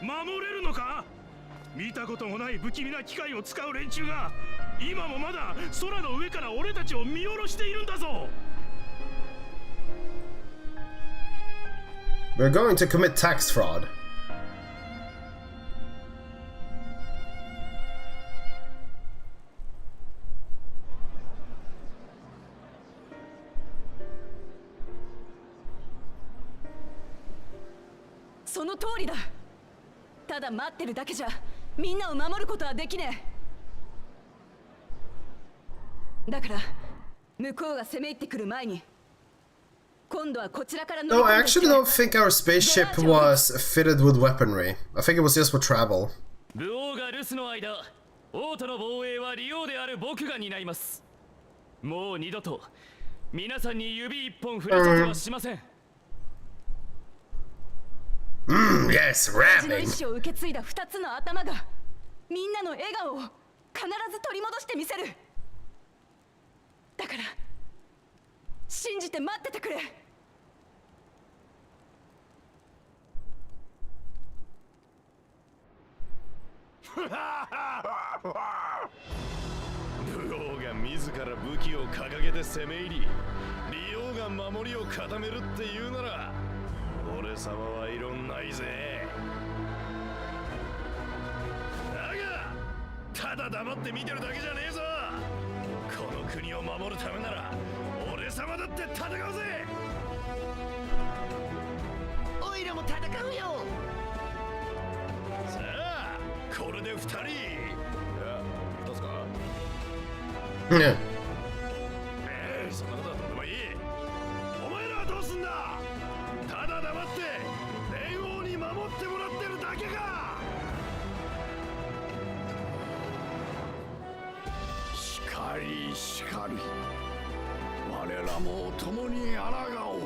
Speaker 3: 守れるのか？見たこともない不気味な機械を使う連中が今もまだ空の上から俺たちを見下ろしているんだぞ。
Speaker 1: We're going to commit tax fraud.
Speaker 4: So の通りだ。ただ待ってるだけじゃみんなを守ることはできねえ。だから向こうが攻め入ってくる前に今度はこちらから乗り
Speaker 1: No,
Speaker 4: 込んで
Speaker 1: I actually don't think our spaceship was fitted with weaponry. I think it was just for travel.
Speaker 6: 武王が留守の間、王都の防衛は利用である僕が担います。もう二度と皆さんに指一本触れさせはしません。
Speaker 1: Yes,
Speaker 4: 親父の
Speaker 1: rapping.
Speaker 4: 意志を受け継いだ2つの頭がみんなの笑顔を必ず取り戻してみせる。だから信じて待っててくれ。
Speaker 2: 武王が自ら武器を掲げて攻め入り、利王が守りを固めるって言うなら俺様は異論ないぜ。だがただ黙って見てるだけじゃねえぞ。この国を守るためなら俺様だって戦うぜ。
Speaker 9: おいらも戦うよ。
Speaker 2: さあこれで2人。いや2つか。
Speaker 1: Yeah.
Speaker 2: そんなことはどうでもいい。お前らはどうすんだ。ただ黙って霊王に守ってもらってるだけか。
Speaker 3: しかりしかり、我らも共に抗おう。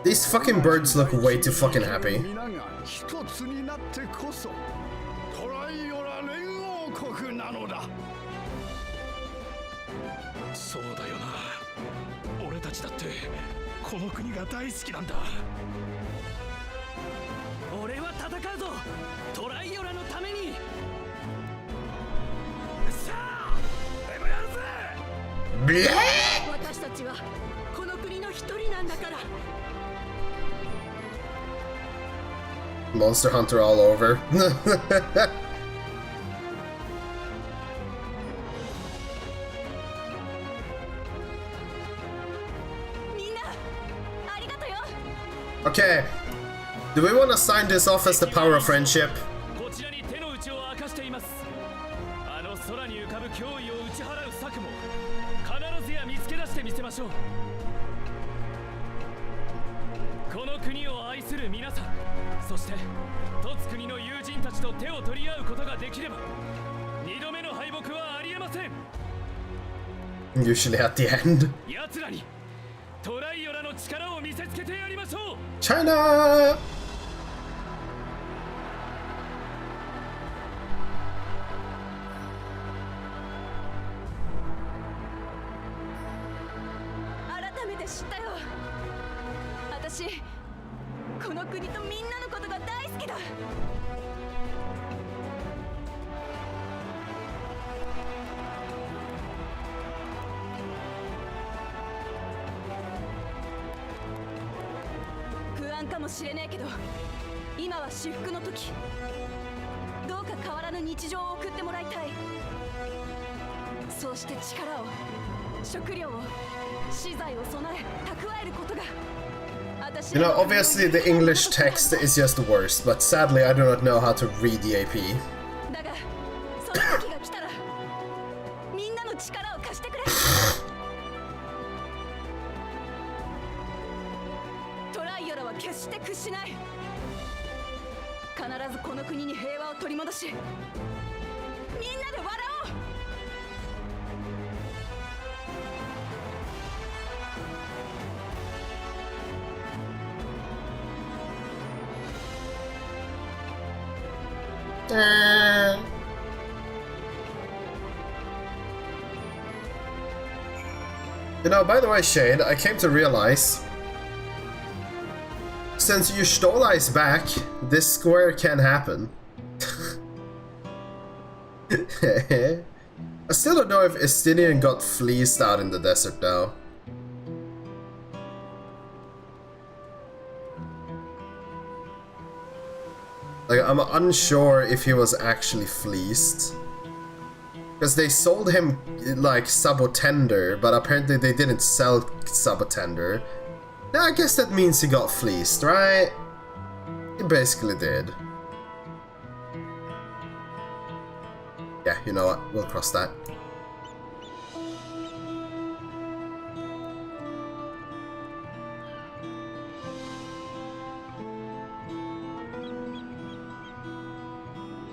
Speaker 1: These fucking birds look way too fucking happy.
Speaker 3: 皆が一つになってこそトライオラ連合国なのだ。
Speaker 12: そうだよな。俺たちだってこの国が大好きなんだ。
Speaker 10: 俺は戦うぞ、トライオラのために。さあでもやるぜ。私たちはこの国の一人なんだから。
Speaker 1: Monster Hunter all over.
Speaker 4: みんなありがとよ。
Speaker 1: Okay. Do we want to sign this off as the power of friendship?
Speaker 6: こちらに手の内を明かしています。あの空に浮かぶ脅威を打ち払う策も必ずや見つけ出してみせましょう。この国を愛する皆さん、そして凸国の友人たちと手を取り合うことができれば二度目の敗北はありえません。
Speaker 1: Usually at the end.
Speaker 6: 奴らにトライオラの力を見せつけてやりましょう。
Speaker 1: China!
Speaker 4: 改めて知ったよ。私この国とみんなのことが大好きだ。不安かもしれねえけど今は至福の時。どうか変わらぬ日常を送ってもらいたい。そうして力を、食料を、資材を備え蓄えることが。
Speaker 1: You know, obviously the English text is just the worst, but sadly I do not know how to read the AP.
Speaker 4: だがその時が来たらみんなの力を貸してくれ。トライオラは決して屈しない。必ずこの国に平和を取り戻しみんなで笑おう。
Speaker 1: You know, by the way, Shade, I came to realize since Y'shtola is back, this square can happen. I still don't know if Estinian got fleeced out in the desert though. Like, I'm unsure if he was actually fleeced. Because they sold him, like, Sabotender, but apparently they didn't sell Sabotender. Now, I guess that means he got fleeced, right? He basically did. Yeah, you know what? We'll cross that.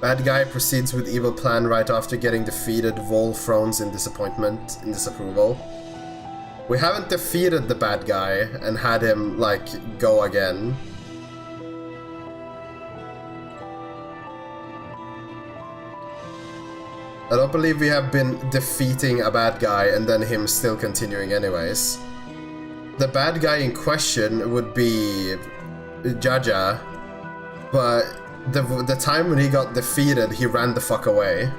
Speaker 1: Bad guy proceeds with evil plan right after getting defeated. Vol frowns in disapproval. We haven't defeated the bad guy and had him, like, go again. I don't believe we have been defeating a bad guy and then him still continuing anyways. The bad guy in question would be Jaja, but the time when he got defeated, he ran the fuck away.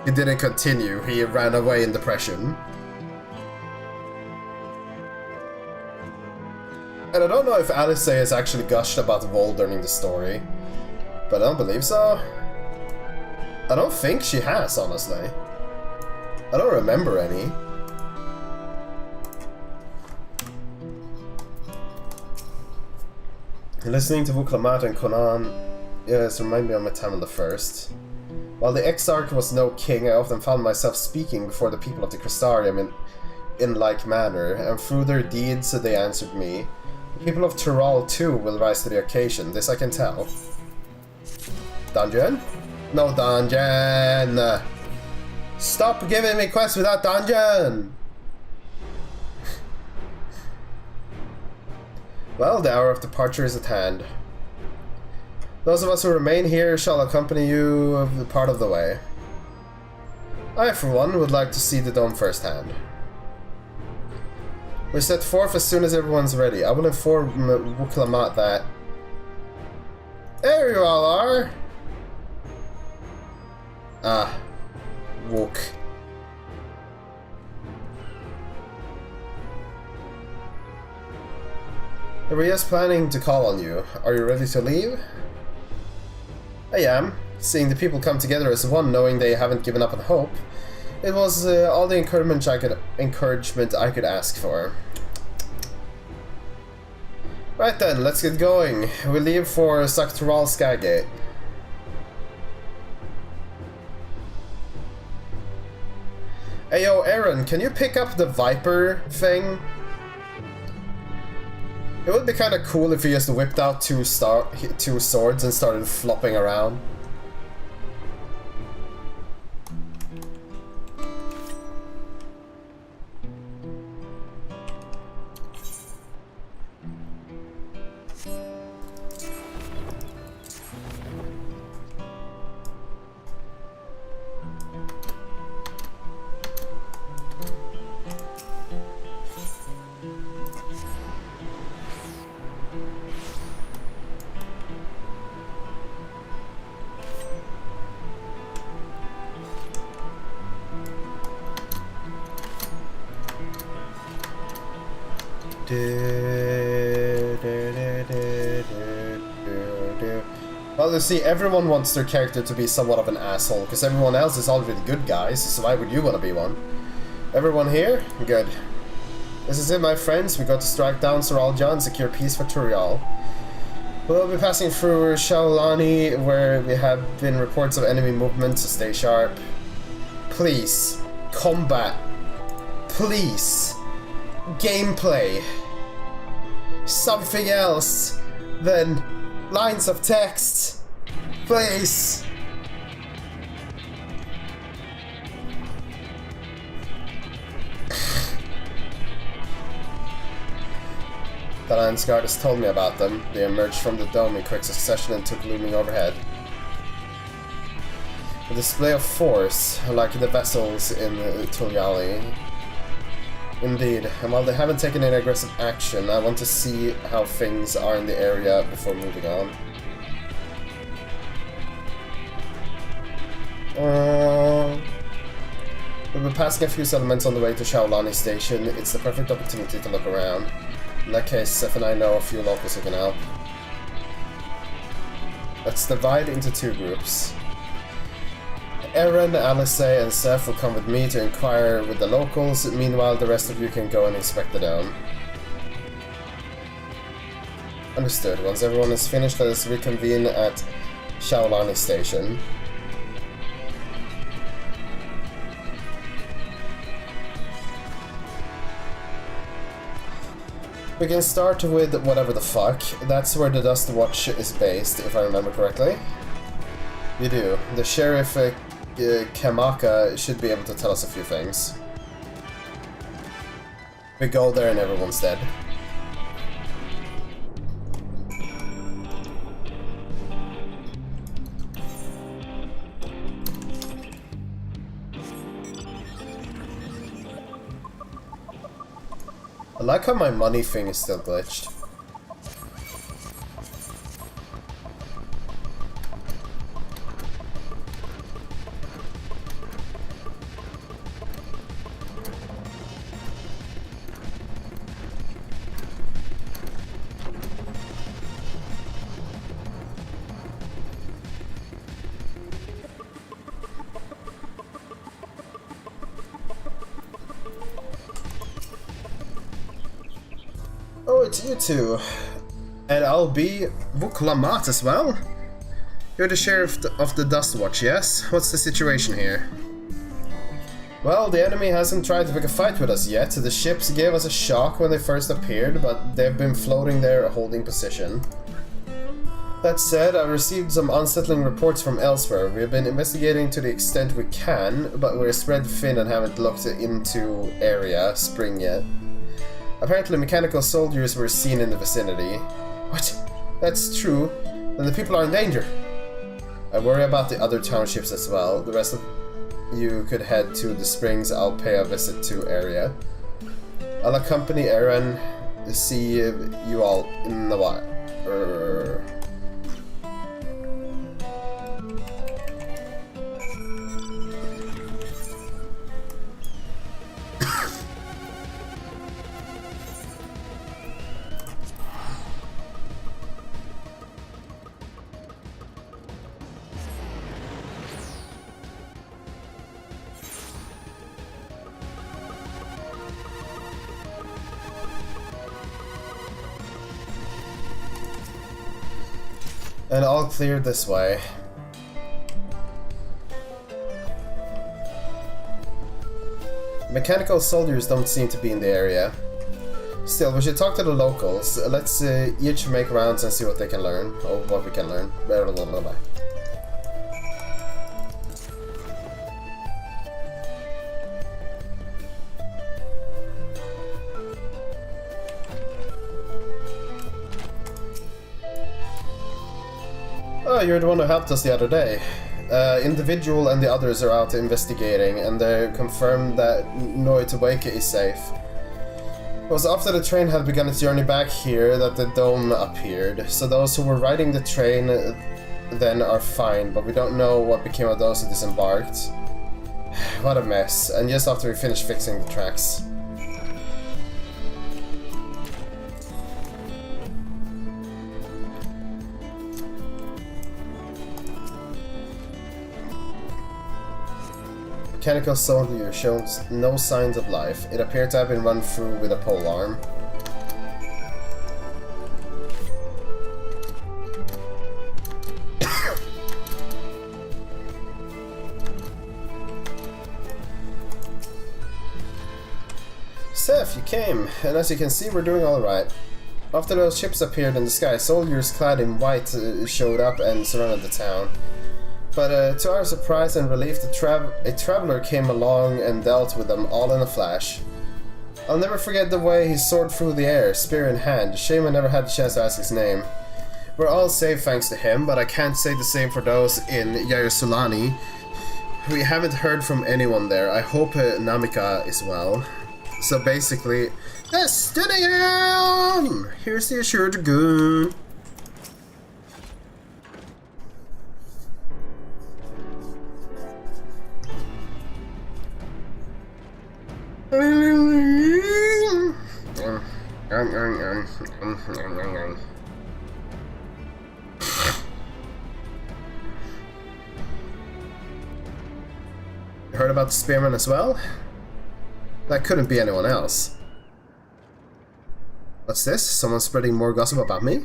Speaker 1: He didn't continue, he ran away in depression. And I don't know if Alice has actually gushed about Vol during the story, but I don't believe so. I don't think she has, honestly. I don't remember any. Listening to Vuklamat and Conan, yes, remind me of my time on the First. While the Exarch was no king, I often found myself speaking before the people of the Crystarium in like manner, and through their deeds they answered me. The people of Tural too will rise to the occasion, this I can tell. Dungeon? No dungeon! Stop giving me quests without dungeon! Well, the hour of departure is at hand. Those of us who remain here shall accompany you part of the way. I, for one, would like to see the dome firsthand. We set forth as soon as everyone's ready. I will inform Vuklamat that... There you all are! Ah, Wook. I was just planning to call on you. Are you ready to leave? I am. Seeing the people come together as one, knowing they haven't given up on hope. It was all the encouragement I could ask for. Right then, let's get going. We leave for Saktural Skygate. Hey yo, Aaron, can you pick up the Viper thing? It would be kind of cool if you just whipped out two swords and started flopping around. Well, you see, everyone wants their character to be somewhat of an asshole, because everyone else is already good guys, so why would you want to be one? Everyone here? Good. This is it, my friends. We got to strike down Saralja and secure peace for Turial. We'll be passing through Shaolani, where we have been reports of enemy movement, so stay sharp. Please. Combat. Please. Gameplay. Something else than lines of text. Please. The Lion's Guard has told me about them. They emerged from the dome in quick succession and took looming overhead. A display of force, like the vessels in Tulyali. Indeed, and while they haven't taken any aggressive action, I want to see how things are in the area before moving on. We'll be passing a few settlements on the way to Shaolani Station. It's the perfect opportunity to look around. In that case, Seth and I know a few locals who can help. Let's divide into two groups. Aaron, Alice, and Seth will come with me to inquire with the locals. Meanwhile, the rest of you can go and inspect the dome. Understood. Once everyone is finished, let us reconvene at Shaolani Station. We can start with whatever the fuck. That's where the Dust Watch is based, if I remember correctly. We do. The Sheriff Kamaka should be able to tell us a few things. We go there and everyone's dead. I like how my money thing is still glitched. Oh, it's you two. And I'll be Vuklamat as well? You're the Sheriff of the Dust Watch, yes? What's the situation here? Well, the enemy hasn't tried to pick a fight with us yet. The ships gave us a shock when they first appeared, but they've been floating there holding position. That said, I've received some unsettling reports from elsewhere. We have been investigating to the extent we can, but we're spread thin and haven't looked into area Spring yet. Apparently mechanical soldiers were seen in the vicinity. What? That's true. Then the people are in danger. I worry about the other townships as well. The rest of you could head to the springs. I'll pay a visit to area. I'll accompany Aaron to see you all in the while. And all clear this way. Mechanical soldiers don't seem to be in the area. Still, we should talk to the locals. Let's each make rounds and see what they can learn, or what we can learn. Blah, blah, blah, blah. Oh, you're the one who helped us the other day. Individual and the others are out investigating, and they confirmed that Noitawake is safe. It was after the train had begun its journey back here that the dome appeared, so those who were riding the train then are fine, but we don't know what became of those who disembarked. What a mess, and just after we finished fixing the tracks. Mechanical soldier shows no signs of life. It appeared to have been run through with a pole arm. Seth, you came, and as you can see, we're doing alright. After those ships appeared in the sky, soldiers clad in white showed up and surrounded the town. But to our surprise and relief, a traveler came along and dealt with them all in a flash. I'll never forget the way he soared through the air, spear in hand. Shame I never had the chance to ask his name. We're all safe thanks to him, but I can't say the same for those in Yarusulani. We haven't heard from anyone there. I hope Namika is well. So basically, Estinian! Here's the assured dragoon. You heard about the spearman as well? That couldn't be anyone else. What's this? Someone spreading more gossip about me?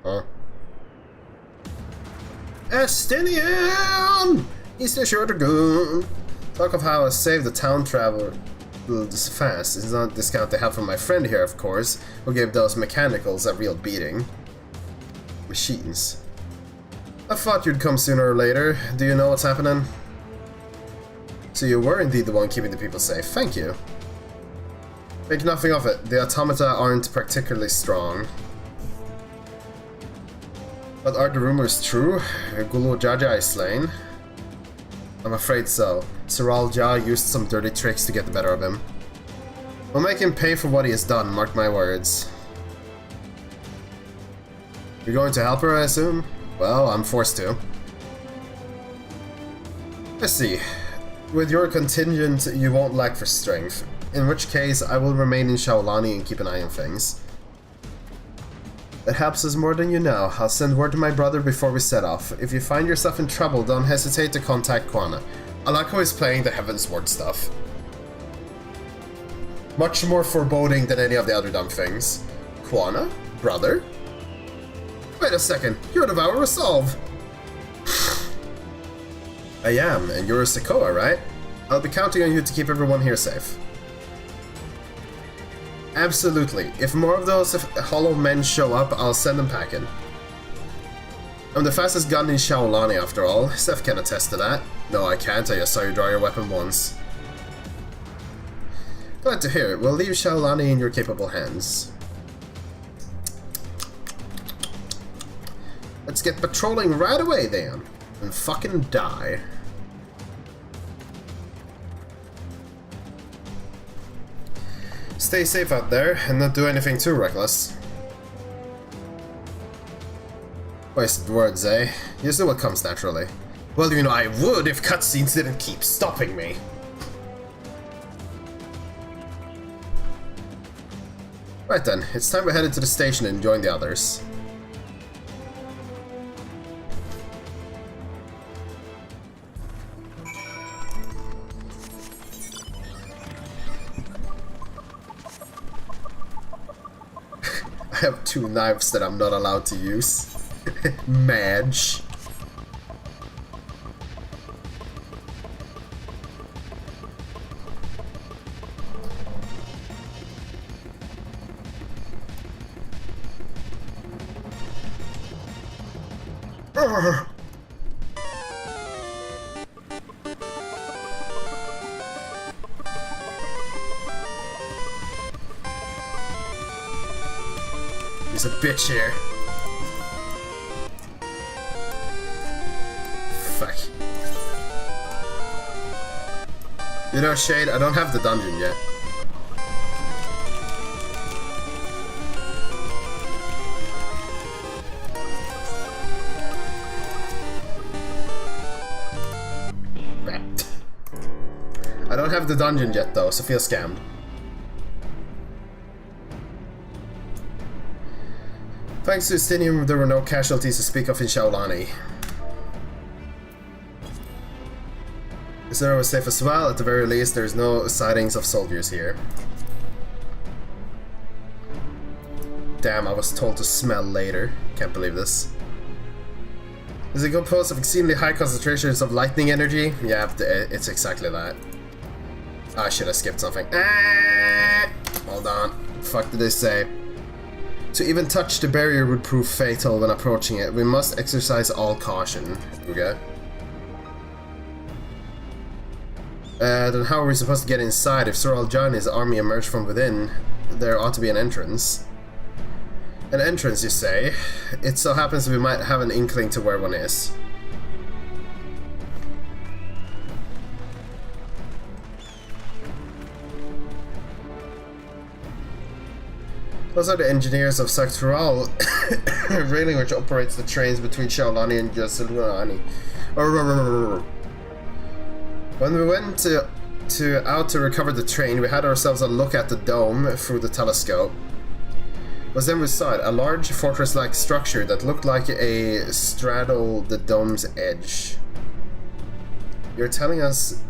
Speaker 1: Huh? Estinian! He's the short dragoon. Talk of how I saved the town traveler. this fast. It's not discount the help from my friend here, of course, who gave those mechanicals a real beating. Machines. I thought you'd come sooner or later. Do you know what's happening? So you were indeed the one keeping the people safe. Thank you. Make nothing of it. The automata aren't particularly strong. But are the rumors true? Gulo Jaja is slain? I'm afraid so. Siral Jah used some dirty tricks to get the better of him. We'll make him pay for what he has done, mark my words. You're going to help her, I assume? Well, I'm forced to. I see. With your contingent, you won't lack for strength. In which case, I will remain in Shaolani and keep an eye on things. That helps us more than you know. I'll send word to my brother before we set off. If you find yourself in trouble, don't hesitate to contact Kwana. I like how he's playing the Heavensward stuff. Much more foreboding than any of the other dumb things. Kwana? Brother? Wait a second, you're Devour Resolve! I am, and you're a Sekoa, right? I'll be counting on you to keep everyone here safe. Absolutely. If more of those hollow men show up, I'll send them packing. I'm the fastest gun in Shaolani after all. Seth can attest to that. No, I can't. I just saw you draw your weapon once. Glad to hear it. We'll leave Shaolani in your capable hands. Let's get patrolling right away then. And fucking die. Stay safe out there and not do anything too reckless. Wasted words, eh? You do what comes naturally. Well, you know, I would if cutscenes didn't keep stopping me. Right then, it's time we head into the station and join the others. I have 2 knives that I'm not allowed to use. Madge. He's a bitch here. Fuck. You know, Shade, I don't have the dungeon yet. I don't have the dungeon yet though, so feel scammed. Thanks to Stinium, there were no casualties to speak of in Shaolani. Zero was safe as well. At the very least, there's no sightings of soldiers here. Damn, I was told to smell later. Can't believe this. Is it composed of exceedingly high concentrations of lightning energy? Yeah, it's exactly that. Ah, shit, I skipped something. Ah! Hold on. What the fuck did they say? To even touch the barrier would prove fatal when approaching it. We must exercise all caution. Okay. Then how are we supposed to get inside? If Siral Jah and his army emerge from within, there ought to be an entrance. An entrance, you say? It so happens we might have an inkling to where one is. Those are the engineers of Saktural, railing which operates the trains between Shaolani and Yasulani. When we went out to recover the train, we had ourselves a look at the dome through the telescope. It was then we saw it, a large fortress-like structure that looked like a straddled the dome's edge. You're telling us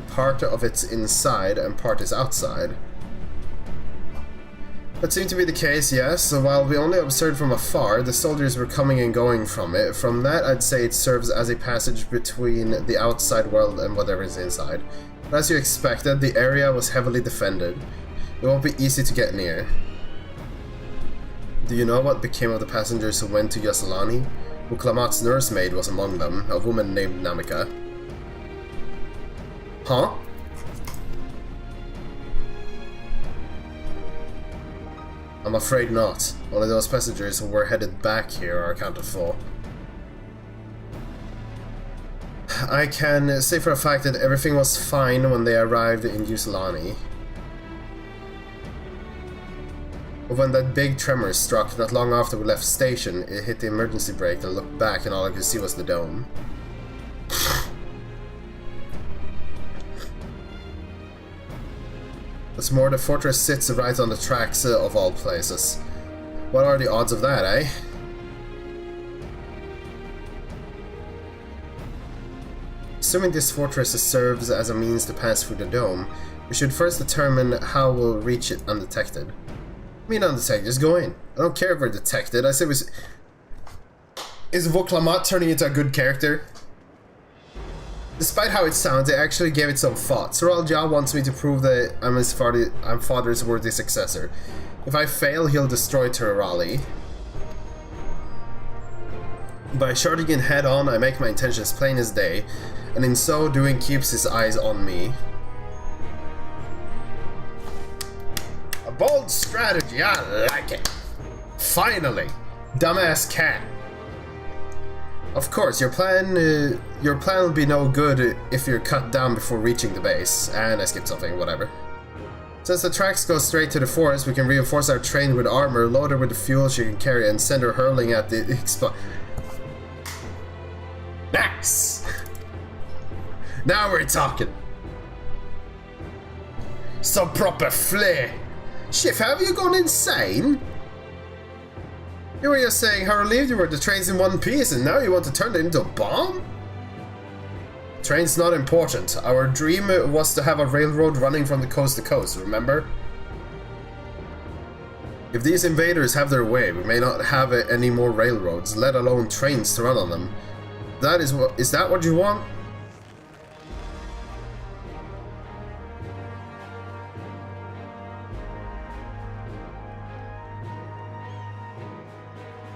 Speaker 1: part of it's inside and part is outside. That seemed to be the case, yes. So while we only observed from afar, the soldiers were coming and going from it. From that, I'd say it serves as a passage between the outside world and whatever is inside. As you expected, the area was heavily defended. It won't be easy to get near. Do you know what became of the passengers who went to Yaslani? Uklamat's nursemaid was among them, a woman named Namika. Huh? I'm afraid not. Only those passengers who were headed back here are accounted for. I can say for a fact that everything was fine when they arrived in Yuslani. But when that big tremor struck not long after we left station, it hit the emergency brake and I looked back and all I could see was the dome. What's more, the fortress sits right on the tracks of all places. What are the odds of that, eh? Assuming this fortress serves as a means to pass through the dome, we should first determine how we'll reach it undetected. I mean undetected, just go in. I don't care if we're detected. I say we... Is Voklamat turning into a good character? Despite how it sounds, I actually gave it some thought. Soralja wants me to prove that I'm father's worthy successor. If I fail, he'll destroy Turali. By charging in head on, I make my intentions plain as day, and in so doing keeps his eyes on me. A bold strategy, I like it. Finally, dumbass cat. Of course, your plan will be no good if you're cut down before reaching the base. And I skipped something, whatever. Since the tracks go straight to the forest, we can reinforce our train with armor, load her with the fuel she can carry, and send her hurling at the Nice! Now we're talking. Some proper flair. Shift, have you gone insane? You were just saying how relieved you were the train's in one piece and now you want to turn it into a bomb? Train's not important. Our dream was to have a railroad running from the coast to coast, remember? If these invaders have their way, we may not have any more railroads, let alone trains to run on them. Is that what you want?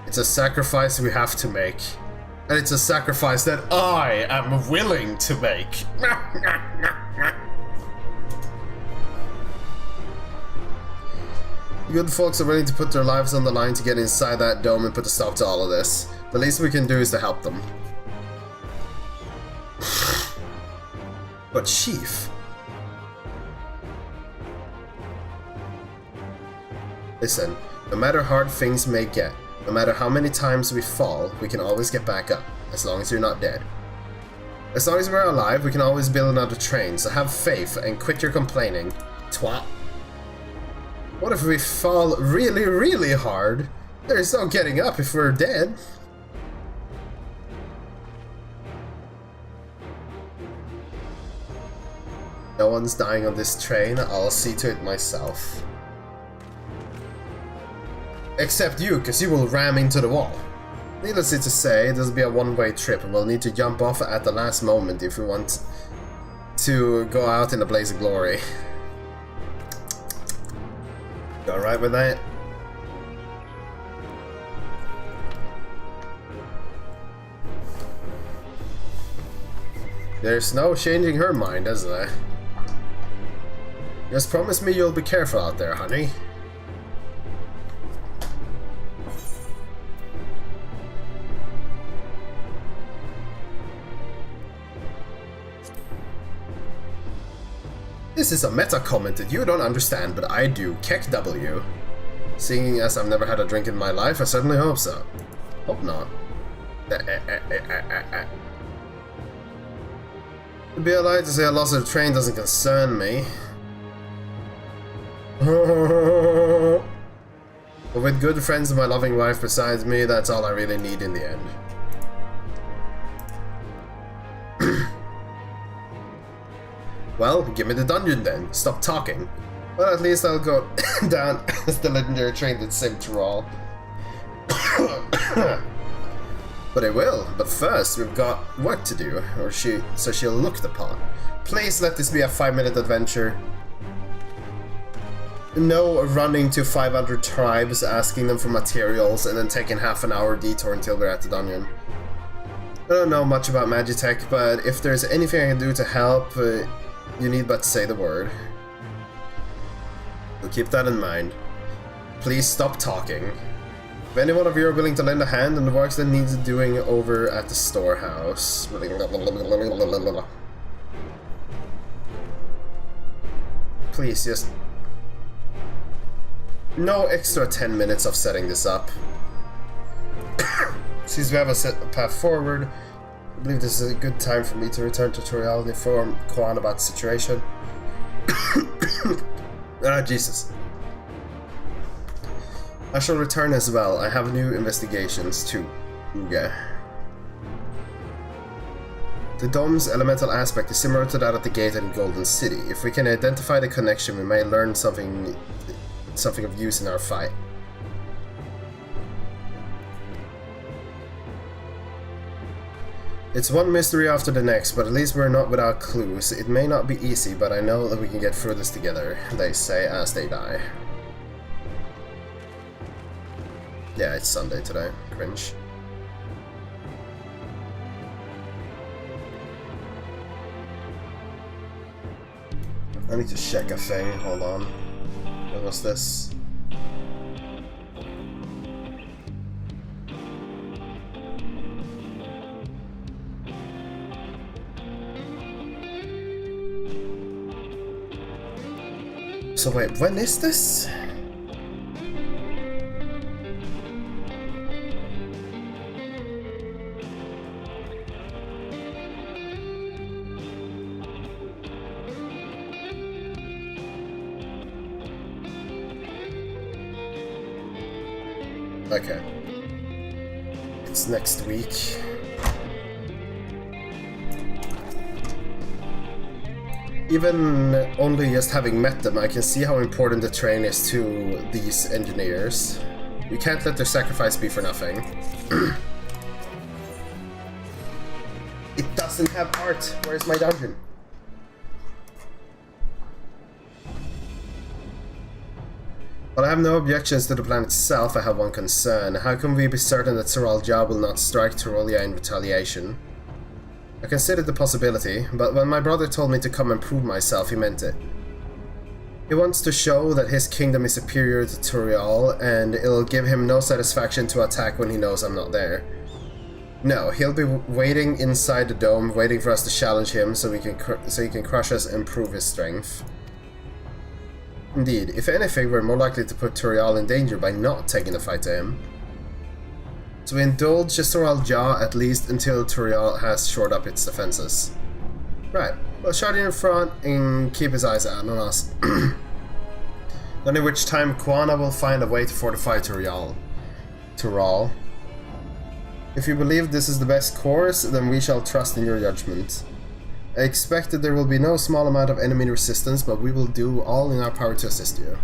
Speaker 1: It's a sacrifice we have to make. And it's a sacrifice that I am willing to make. The good folks are willing to put their lives on the line to get inside that dome and put a stop to all of this. The least we can do is to help them. But Chief... Listen, no matter how hard things may get, no matter how many times we fall, we can always get back up, as long as you're not dead. As long as we're alive, we can always build another train, so have faith and quit your complaining, twat. What if we fall really, really hard? There's no getting up if we're dead. No one's dying on this train, I'll see to it myself. Except you, because you will ram into the wall. Needless to say, this will be a one-way trip and we'll need to jump off at the last moment if we want to go out in a blaze of glory. You alright with that? There's no changing her mind, is there? Just promise me you'll be careful out there, honey. This is a meta comment that you don't understand, but I do. Keck W. Seeing as I've never had a drink in my life, I certainly hope so. Hope not. To be alive to say I lost the train doesn't concern me. But with good friends and my loving wife besides me, that's all I really need in the end. Well, give me the dungeon then. Stop talking. Well, at least I'll go down as the legendary train that saved Tural. But But it will. But first, we've got work to do, so she'll look the part. Please let this be a 5-minute adventure. No running to 500 tribes, asking them for materials, and then taking half an hour detour until we're at the dungeon. I don't know much about Magitech, but if there's anything I can do to help, you need but say the word. We'll keep that in mind. Please stop talking. If any one of you are willing to lend a hand in the works that needs doing over at the storehouse. Please, just... no extra 10 minutes of setting this up. Since we have a set path forward, I believe this is a good time for me to return to Toriel and inform Kwan about the situation. Ah, Jesus. I shall return as well. I have new investigations too. Yeah. The dome's elemental aspect is similar to that at the gate in Golden City. If we can identify the connection, we may learn something of use in our fight. It's one mystery after the next, but at least we're not without clues. It may not be easy, but I know that we can get through this together, they say as they die. Yeah, it's Sunday today. Cringe. I need to check a thing. Hold on. What was this? So wait, when is this? Okay. It's next week. Even only just having met them, I can see how important the train is to these engineers. We can't let their sacrifice be for nothing. It doesn't have art. Where's my dungeon? While I have no objections to the plan itself, I have one concern. How can we be certain that Zoral Ja will not strike Tyrolia in retaliation? I considered the possibility, but when my brother told me to come and prove myself, he meant it. He wants to show that his kingdom is superior to Turiel, and it'll give him no satisfaction to attack when he knows I'm not there. No, he'll be waiting inside the dome, waiting for us to challenge him so he can crush us and prove his strength. Indeed, if anything, we're more likely to put Turiel in danger by not taking the fight to him. So we indulge Zoral Ja at least until Turiel has shored up its defenses. Right, we'll shut in front and keep his eyes out on us. Then in which time Kwana will find a way to fortify Turiel. If you believe this is the best course, then we shall trust in your judgment. I expect that there will be no small amount of enemy resistance, but we will do all in our power to assist you.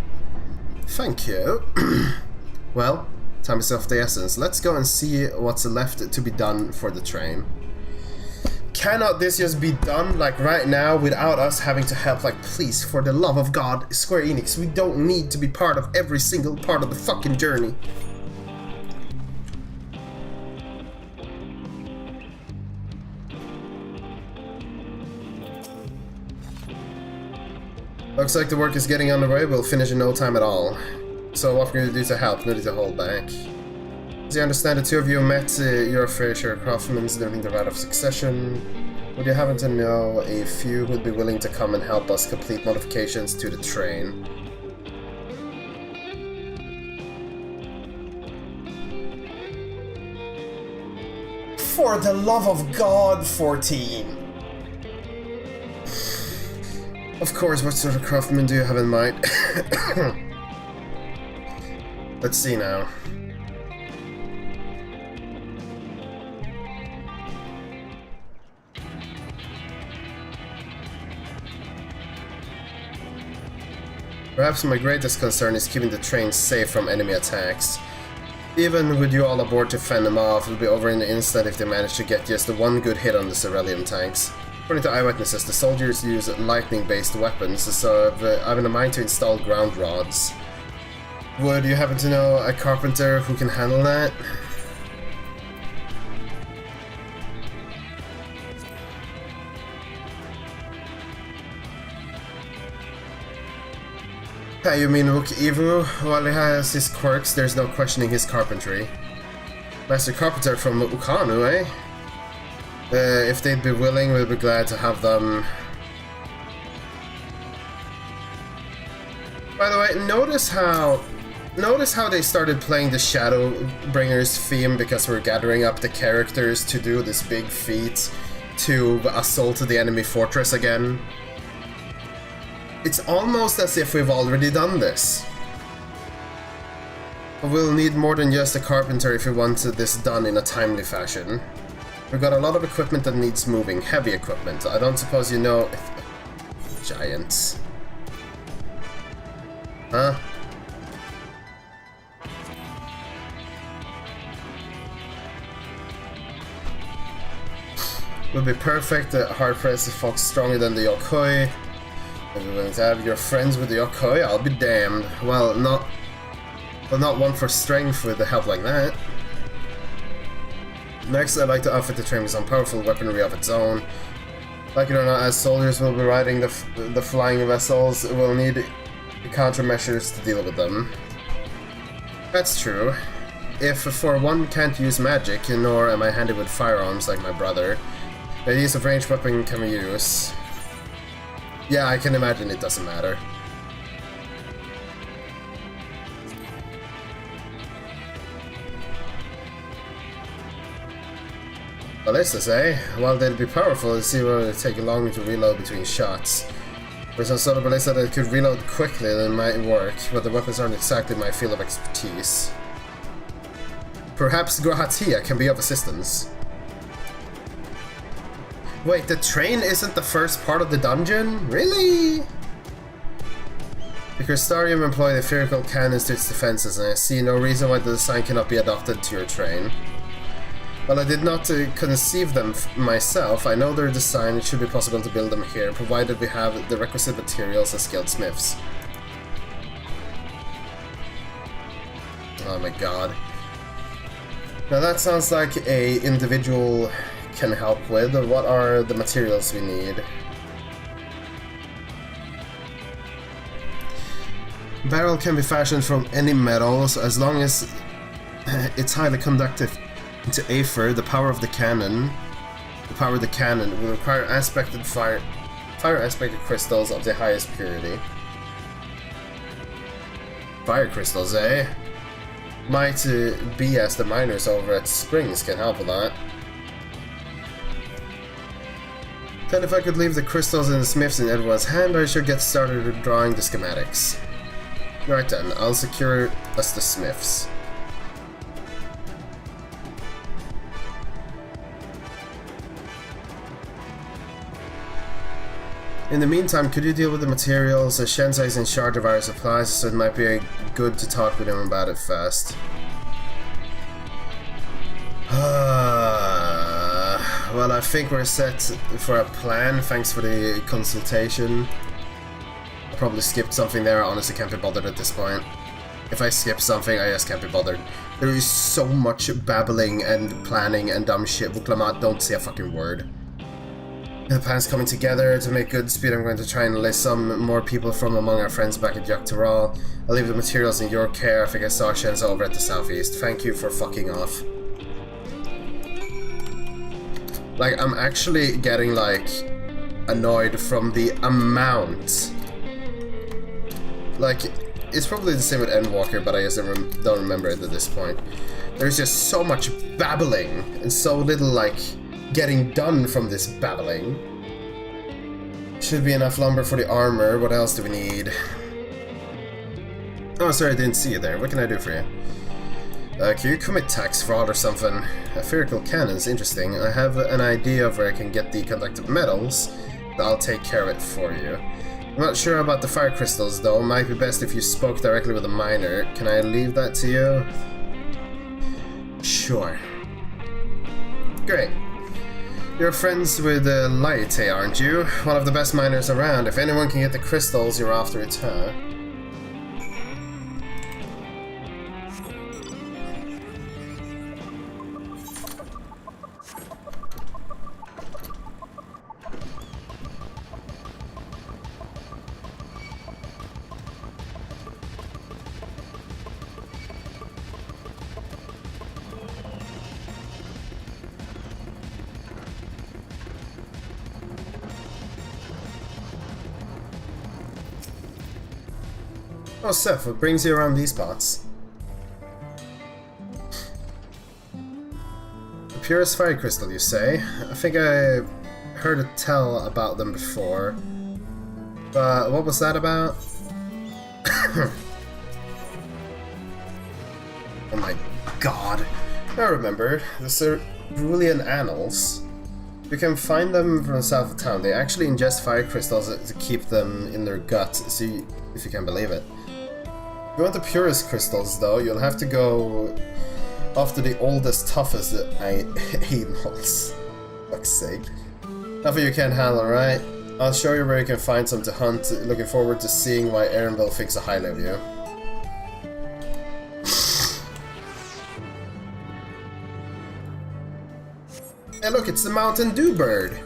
Speaker 1: Thank you. Well, time is of the essence. Let's go and see what's left to be done for the train. Cannot this just be done, like, right now, without us having to help? Like, please, for the love of God, Square Enix, we don't need to be part of every single part of the fucking journey. Looks like the work is getting underway. We'll finish in no time at all. So what we're going to do to help? No need to hold back. As I understand, the two of you met your fair share of craftsmen during the Rite of Succession. Would you happen to know a few who'd be willing to come and help us complete modifications to the train? For the love of God, 14! Of course, what sort of craftsmen do you have in mind? Let's see now. Perhaps my greatest concern is keeping the train safe from enemy attacks. Even with you all aboard to fend them off, it'll be over in an instant if they manage to get just the one good hit on the Cerulean tanks. According to eyewitnesses, the soldiers use lightning-based weapons, so I have in mind to install ground rods. Would you happen to know a carpenter who can handle that? You mean Rook Evu? While he has his quirks, there's no questioning his carpentry. Master Carpenter from Ukanu, eh? If they'd be willing, we'd be glad to have them. By the way, notice how they started playing the Shadowbringers theme because we're gathering up the characters to do this big feat to assault the enemy fortress again. It's almost as if we've already done this. We'll need more than just a carpenter if we want this done in a timely fashion. We've got a lot of equipment that needs moving, heavy equipment. I don't suppose you know... Giants. Huh? Would be perfect. Hard press if folks stronger than the Yokoi. If you're willing to have your friends with the Yokoi, I'll be damned. Well, not one for strength with a help like that. Next, I'd like to outfit the train with some powerful weaponry of its own. Like it or not, as soldiers will be riding the flying vessels, we'll need countermeasures to deal with them. That's true. If for one can't use magic, nor am I handy with firearms like my brother, the use of ranged weapon can be used. Yeah, I can imagine it doesn't matter. Ballistas, eh? Well, they'd be powerful. Let's see whether it'd take long to reload between shots. With some sort of ballista that could reload quickly, then it might work, but the weapons aren't exactly my field of expertise. Perhaps Grahatia can be of assistance. Wait, the train isn't the first part of the dungeon? Really? The Crystarium employ the spherical cannons to its defenses, and I see no reason why the design cannot be adopted to your train. While I did not conceive them myself, I know their design. It should be possible to build them here, provided we have the requisite materials and skilled smiths. Oh my god. Now that sounds like a individual can help with. What are the materials we need? Barrel can be fashioned from any metals as long as it's highly conductive to Aether. The power of the cannon will require aspected fire aspected crystals of the highest purity. Fire crystals, eh? Might be as the miners over at Springs can help with that. Then if I could leave the crystals and the smiths in everyone's hand, I should get started with drawing the schematics. Right then, I'll secure us the smiths. In the meantime, could you deal with the materials? Shenzai is in charge of our supplies, so it might be good to talk with him about it fast. Well, I think we're set for a plan. Thanks for the consultation. I probably skipped something there. I honestly can't be bothered at this point. If I skip something, I just can't be bothered. There is so much babbling and planning and dumb shit. Vuklamat, don't say a fucking word. The plan's coming together to make good speed. I'm going to try and enlist some more people from among our friends back at Yaktaral. I'll leave the materials in your care. I think I saw Shen's over at the southeast. Thank you for fucking off. Like, I'm actually getting, like, annoyed from the amount. Like, it's probably the same with Endwalker, but I just don't remember it at this point. There's just so much babbling, and so little, like, getting done from this babbling. Should be enough lumber for the armor. What else do we need? Oh, sorry, I didn't see you there. What can I do for you? Can you commit tax fraud or something? Spherical cannons, interesting. I have an idea of where I can get the conductive metals, but I'll take care of it for you. I'm not sure about the fire crystals though. Might be best if you spoke directly with a miner. Can I leave that to you? Sure. Great. You're friends with Laite, aren't you? One of the best miners around. If anyone can get the crystals, you're after it, huh? Oh, Seth, what brings you around these parts? The purest fire crystal, you say? I think I heard a tell about them before. But what was that about? Oh my god. I remember. The Cerulean Annals. You can find them from the south of town. They actually ingest fire crystals to keep them in their gut. See if you can believe it. If you want the purest crystals, though, you'll have to go after the oldest, toughest animals. Fuck's sake. Nothing you can't handle, right? I'll show you where you can find some to hunt. Looking forward to seeing why Aaronville thinks so highly of you. Hey look, it's the Mountain Dew bird!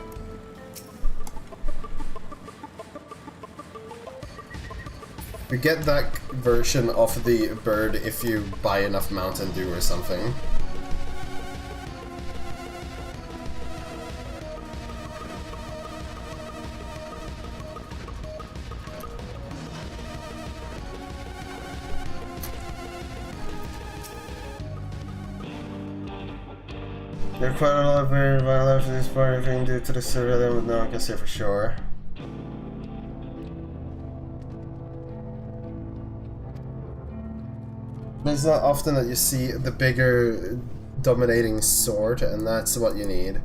Speaker 1: You get that version of the bird if you buy enough Mountain Dew or something. There are quite a lot of very vital for this part if you can do to the civilian, but no one can say for sure. It's not often that you see the bigger dominating sword, and that's what you need.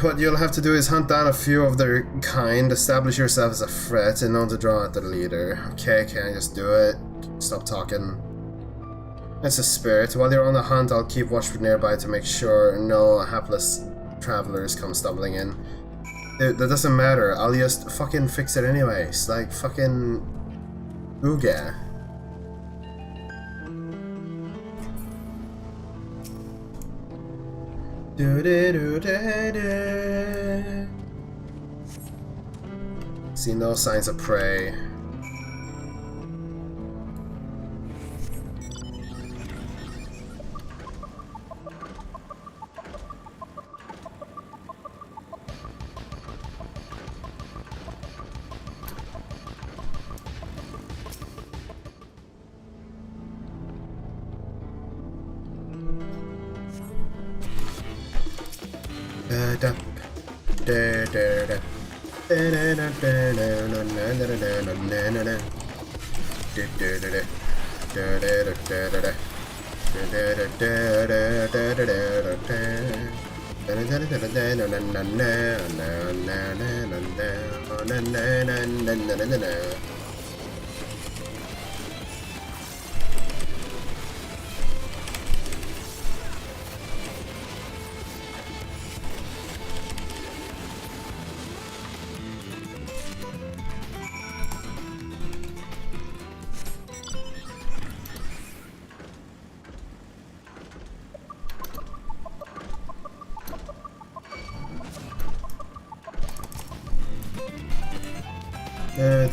Speaker 1: What you'll have to do is hunt down a few of their kind, establish yourself as a threat, and know to draw out the leader. Okay, can I just do it? Stop talking. It's a spirit. While you're on the hunt, I'll keep watch nearby to make sure no hapless travelers come stumbling in. Dude, that doesn't matter. I'll just fucking fix it anyways. Like, fucking... Ooga. See no signs of prey.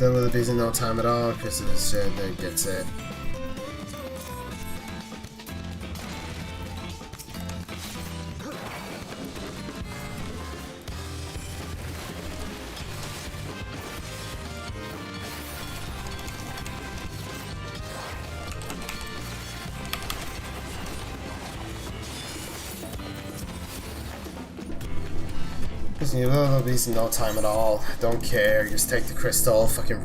Speaker 1: Done with these in no time at all, because of this shit that gets it. You know these in no time at all. Don't care, just take the crystal, fucking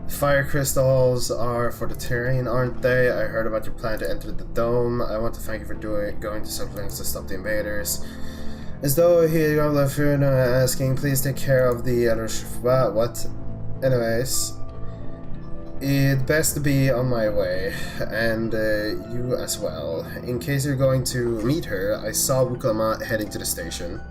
Speaker 1: Fire crystals are for the terrain, aren't they? I heard about your plan to enter the dome. I want to thank you for going to some lengths to stop the invaders. As though he got left here and asking, please take care of the other what? Anyways. It'd best be on my way, and you as well. In case you're going to meet her, I saw Wuklama heading to the station.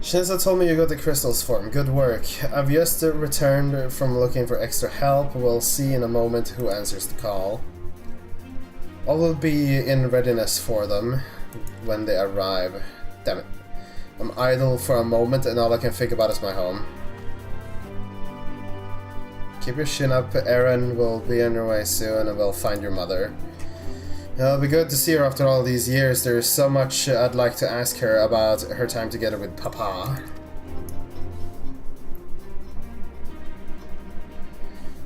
Speaker 1: Shinza told me you got the crystals for him. Good work. I've just returned from looking for extra help. We'll see in a moment who answers the call. I will be in readiness for them when they arrive. Damn it. I'm idle for a moment and all I can think about is my home. Keep your chin up. Eren will be on your way soon and we'll find your mother. It'll be good to see her after all these years. There's so much I'd like to ask her about her time together with Papa.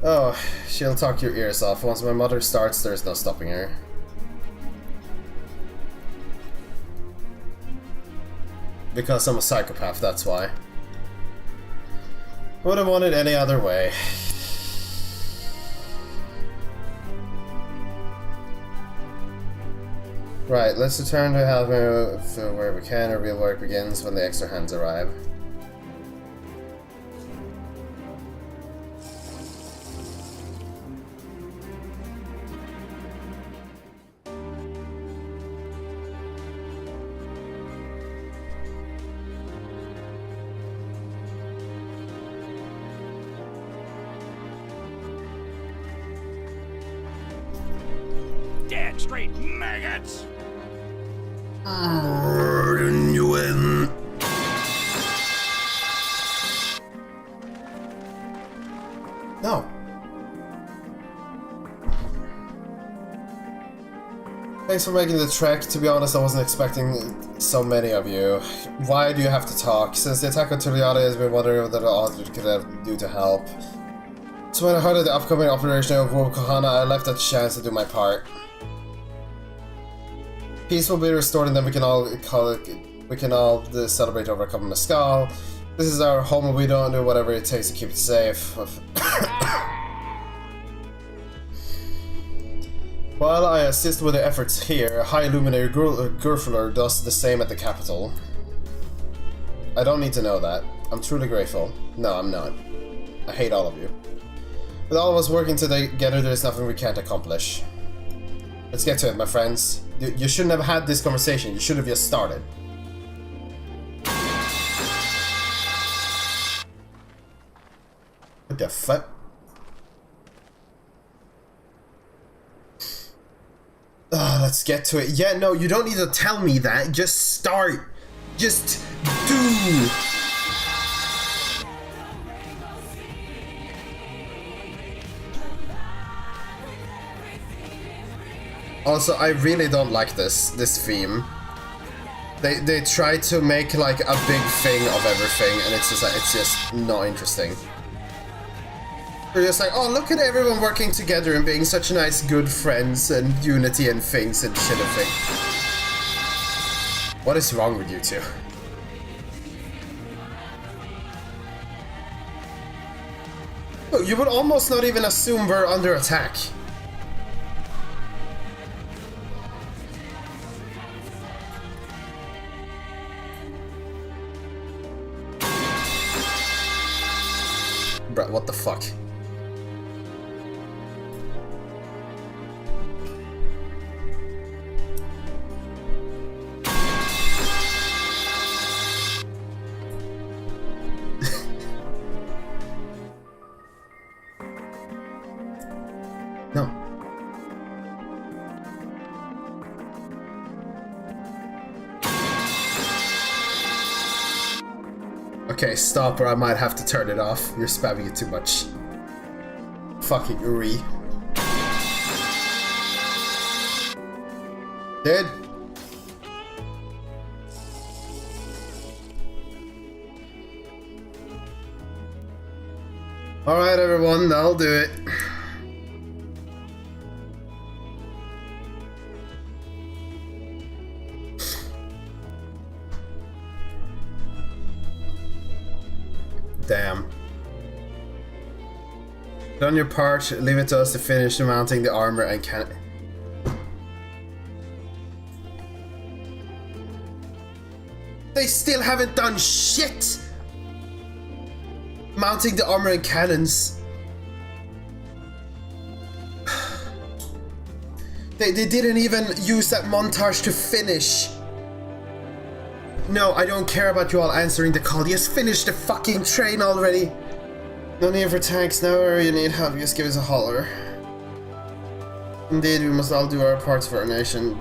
Speaker 1: Oh, she'll talk your ears off. Once my mother starts, there's no stopping her. Because I'm a psychopath, that's why. Would have wanted any other way. Right, let's return to Helmer where we can. Our real work begins when the extra hands arrive.
Speaker 12: Dead straight maggots!
Speaker 1: No. Thanks for making the trek. To be honest, I wasn't expecting so many of you. Why do you have to talk? Since the attack on Turiata has been wondering what Aldrich could do to help. So when I heard of the upcoming operation of Wokohana, I left a chance to do my part. Peace will be restored and then we can all celebrate over a cup of mezcal. This is our home and we don't do whatever it takes to keep it safe. While I assist with the efforts here, High Luminary Gurfler does the same at the capital. I don't need to know that. I'm truly grateful. No, I'm not. I hate all of you. With all of us working together, there's nothing we can't accomplish. Let's get to it, my friends. You shouldn't have had this conversation. You should have just started. What the fuck? Let's get to it. Yeah, no, you don't need to tell me that. Just start. Just do. Also, I really don't like this theme. They try to make like a big thing of everything, and it's just not interesting. They're just like, oh, look at everyone working together and being such nice, good friends and unity and things and shit and thing. What is wrong with you two? Oh, you would almost not even assume we're under attack. Bruh, what the fuck? No. Okay, stop or I might have to turn it off. You're spamming it too much. Fucking Uri. Dead. Alright everyone, I'll do it. Damn. Done your part, leave it to us to finish mounting the armor and cannon. They still haven't done shit! Mounting the armor and cannons. They didn't even use that montage to finish. No, I don't care about you all answering the call. Just finish the fucking train already. No need for tanks now, or you need help, just give us a holler. Indeed, we must all do our parts for our nation.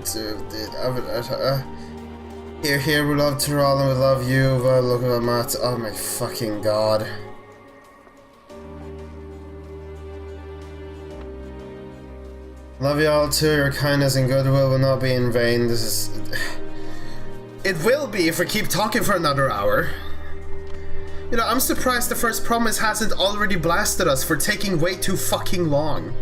Speaker 1: Here, we love Tyrell and we love you. Look at Matt. Oh my fucking god. Love you all too. Your kindness and goodwill will not be in vain. This is... It will be if we keep talking for another hour. You know, I'm surprised the first promise hasn't already blasted us for taking way too fucking long.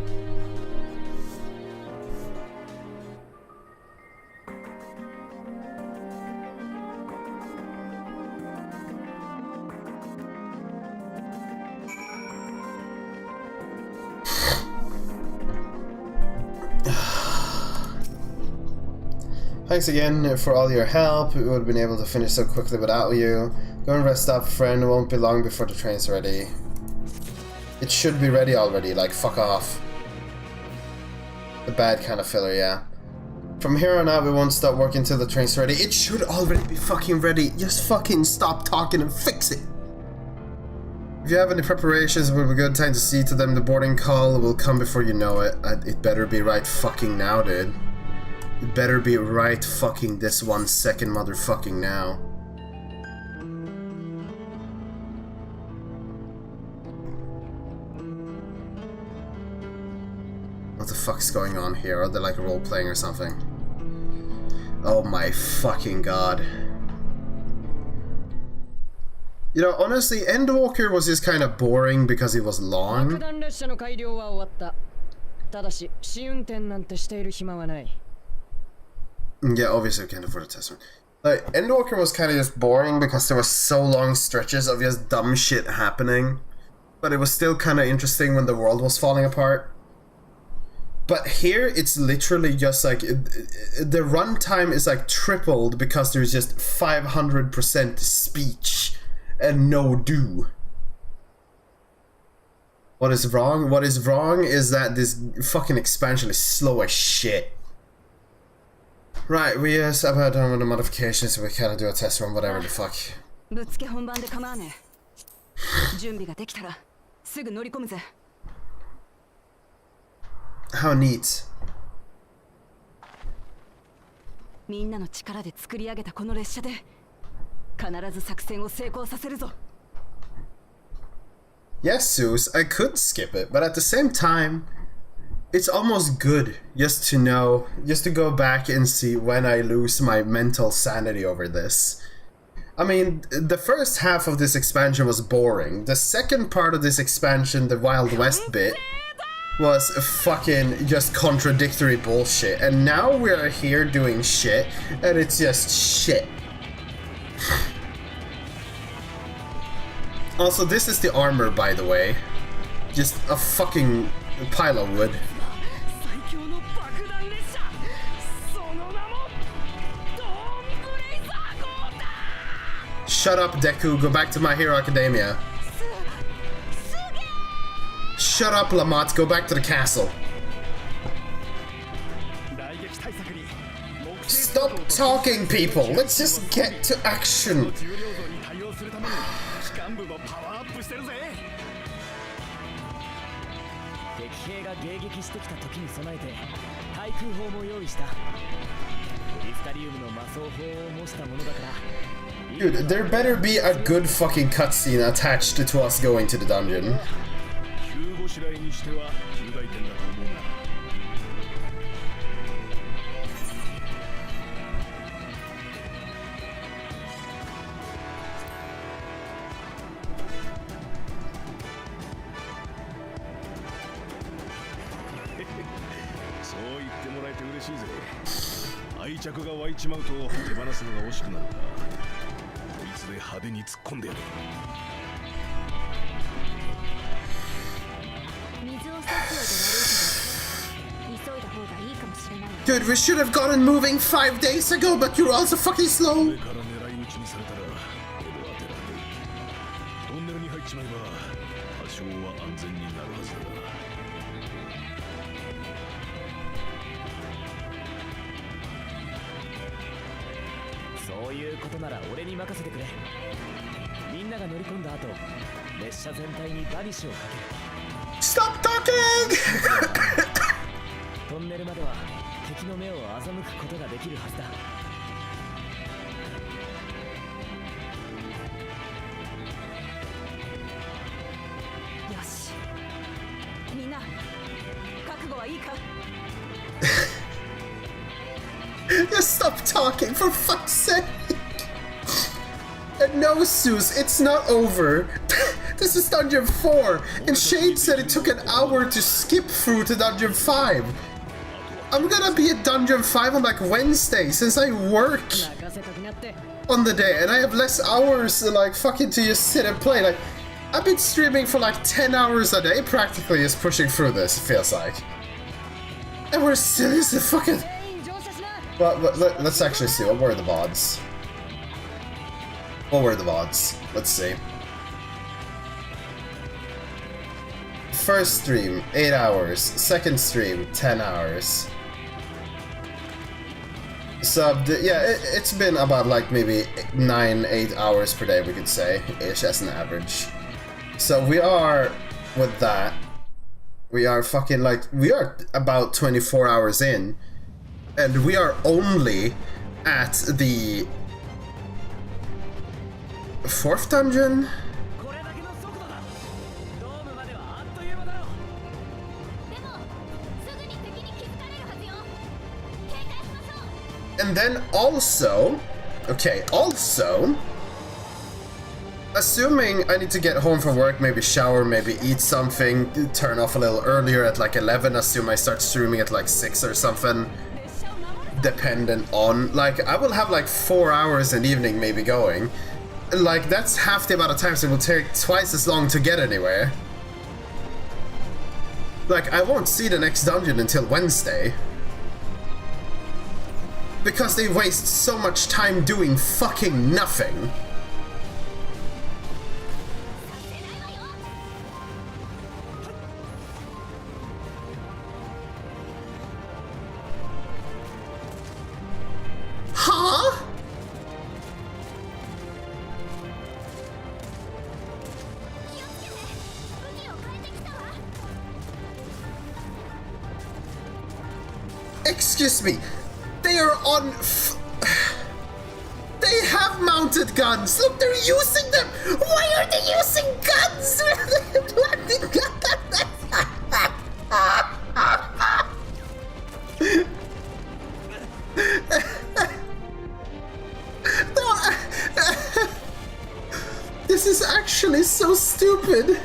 Speaker 1: Thanks again for all your help. We would have been able to finish so quickly without you. Go and rest up, friend. It won't be long before the train's ready. It should be ready already, like fuck off. The bad kind of filler, yeah. From here on out, we won't stop working till the train's ready. It should already be fucking ready. Just fucking stop talking and fix it. If you have any preparations, it will be a good time to see to them. The boarding call will come before you know it. It better be right fucking now, dude. It better be right fucking this 1 second motherfucking now. What the fuck's going on here? Are they like role-playing or something? Oh my fucking god. You know, honestly, Endwalker was just kind of boring because it was long. Yeah, obviously we can't afford a test run. Like, Endwalker was kind of just boring because there was so long stretches of just dumb shit happening. But it was still kind of interesting when the world was falling apart. But here, it's literally just like, the runtime is like tripled because there's just 500% speech and no do. What is wrong? What is wrong is that this fucking expansion is slow as shit. Right, we about done with the modifications, so we kind of do a test run, whatever the fuck. How neat. Yes, Zeus, I could skip it, but at the same time, it's almost good just to know, just to go back and see when I lose my mental sanity over this. I mean, the first half of this expansion was boring. The second part of this expansion, the Wild West bit, was fucking just contradictory bullshit. And now we're here doing shit, and it's just shit. Also, this is the armor, by the way. Just a fucking pile of wood. Shut up, Deku. Go back to My Hero Academia. Shut up, Lamont. Go back to the castle. Stop talking, people. Let's just get to action. Dude, there better be a good fucking cutscene attached to us going to the dungeon. Dude, we should have gotten moving 5 days ago, but you're also fucking slow. Stop talking!
Speaker 6: トンネルまでは敵の目を欺くことができるはずだ。
Speaker 4: よし、みんな覚悟はいいか？
Speaker 1: Just stop talking, for fuck's sake! And no, Zeus, it's not over. This is Dungeon 4, and Shade said it took an hour to skip through to Dungeon 5. I'm gonna be at Dungeon 5 on like Wednesday, since I work on the day, and I have less hours like fucking to just sit and play. Like, I've been streaming for like 10 hours a day, practically, just pushing through this, it feels like. And we're still just fucking... Well, let's actually see, what were the VODs? What were the VODs? Let's see. First stream, 8 hours. Second stream, 10 hours. So, yeah, it's been about like maybe 9-8 hours per day, we could say, ish, as an average. So we are, with that, we are fucking like, we are about 24 hours in, and we are only at the 4th dungeon? And then also, okay, also, assuming I need to get home from work, maybe shower, maybe eat something, turn off a little earlier at like 11, assume I start streaming at like 6 or something, dependent on, like, I will have like 4 hours in the evening maybe going. Like, that's half the amount of time, so it will take twice as long to get anywhere. Like, I won't see the next dungeon until Wednesday. Because they waste so much time doing fucking nothing. Huh? Excuse me. They are on... They have mounted guns! Look, they're using them! Why are they using guns? This is actually so stupid.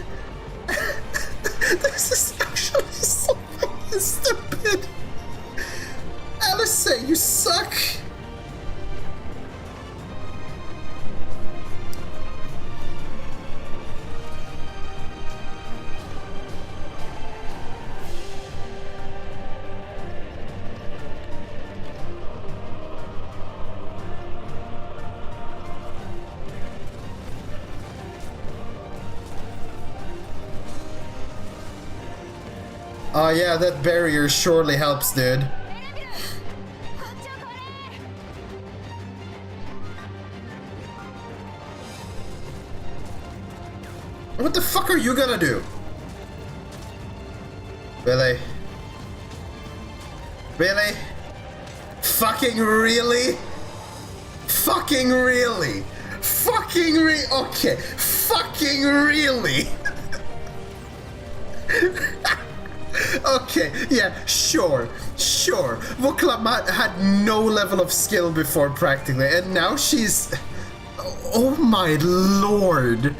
Speaker 1: This is actually so fucking stupid. Alice, you suck! Oh yeah, that barrier surely helps, dude. What the fuck are you gonna do? Really? Really? Fucking really? Fucking really? Okay. Fucking really? Okay, yeah, sure. Vuklamat had no level of skill before practically, and now she's... Oh my lord.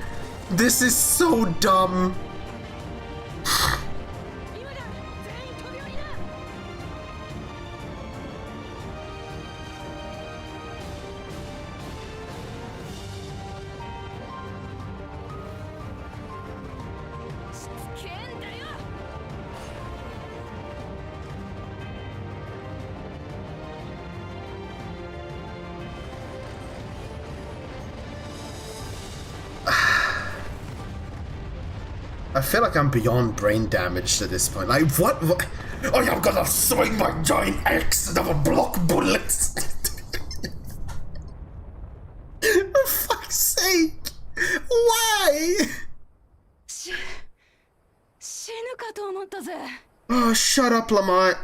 Speaker 1: This is so dumb. I feel like I'm beyond brain damage at this point. Like, what? Oh, I'm gonna swing my giant axe and have a block bullets. For fuck's sake! Why? Oh, shut up, Lamont.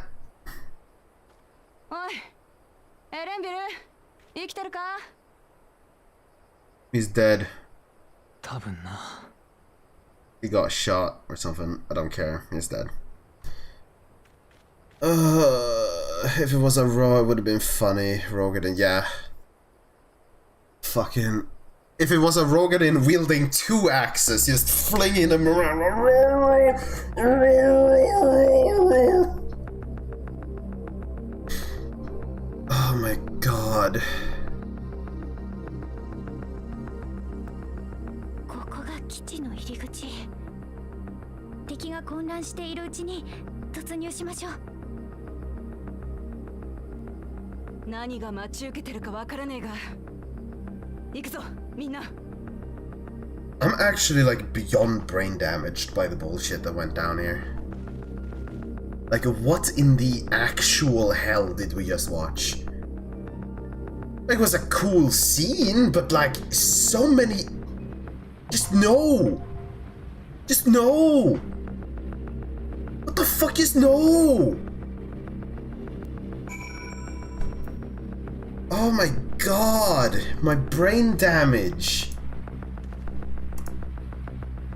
Speaker 1: He's dead. He got shot or something. I don't care. He's dead. If it was a Raw, it would have been funny. Rogadin, yeah. Fucking... If it was a Rogadin wielding 2 axes, just flinging them around. Oh my god.
Speaker 7: 敵が混乱しているうちに突入しましょう。
Speaker 4: 何が待ち受けてるかわからねえが。行くぞ、みんな。
Speaker 1: I'm actually like beyond brain damaged by the bullshit that went down here. Like, what in the actual hell did we just watch? Like, it was a cool scene, but like, so many... Just no! Just no! What the fuck is no? Oh my god! My brain damage!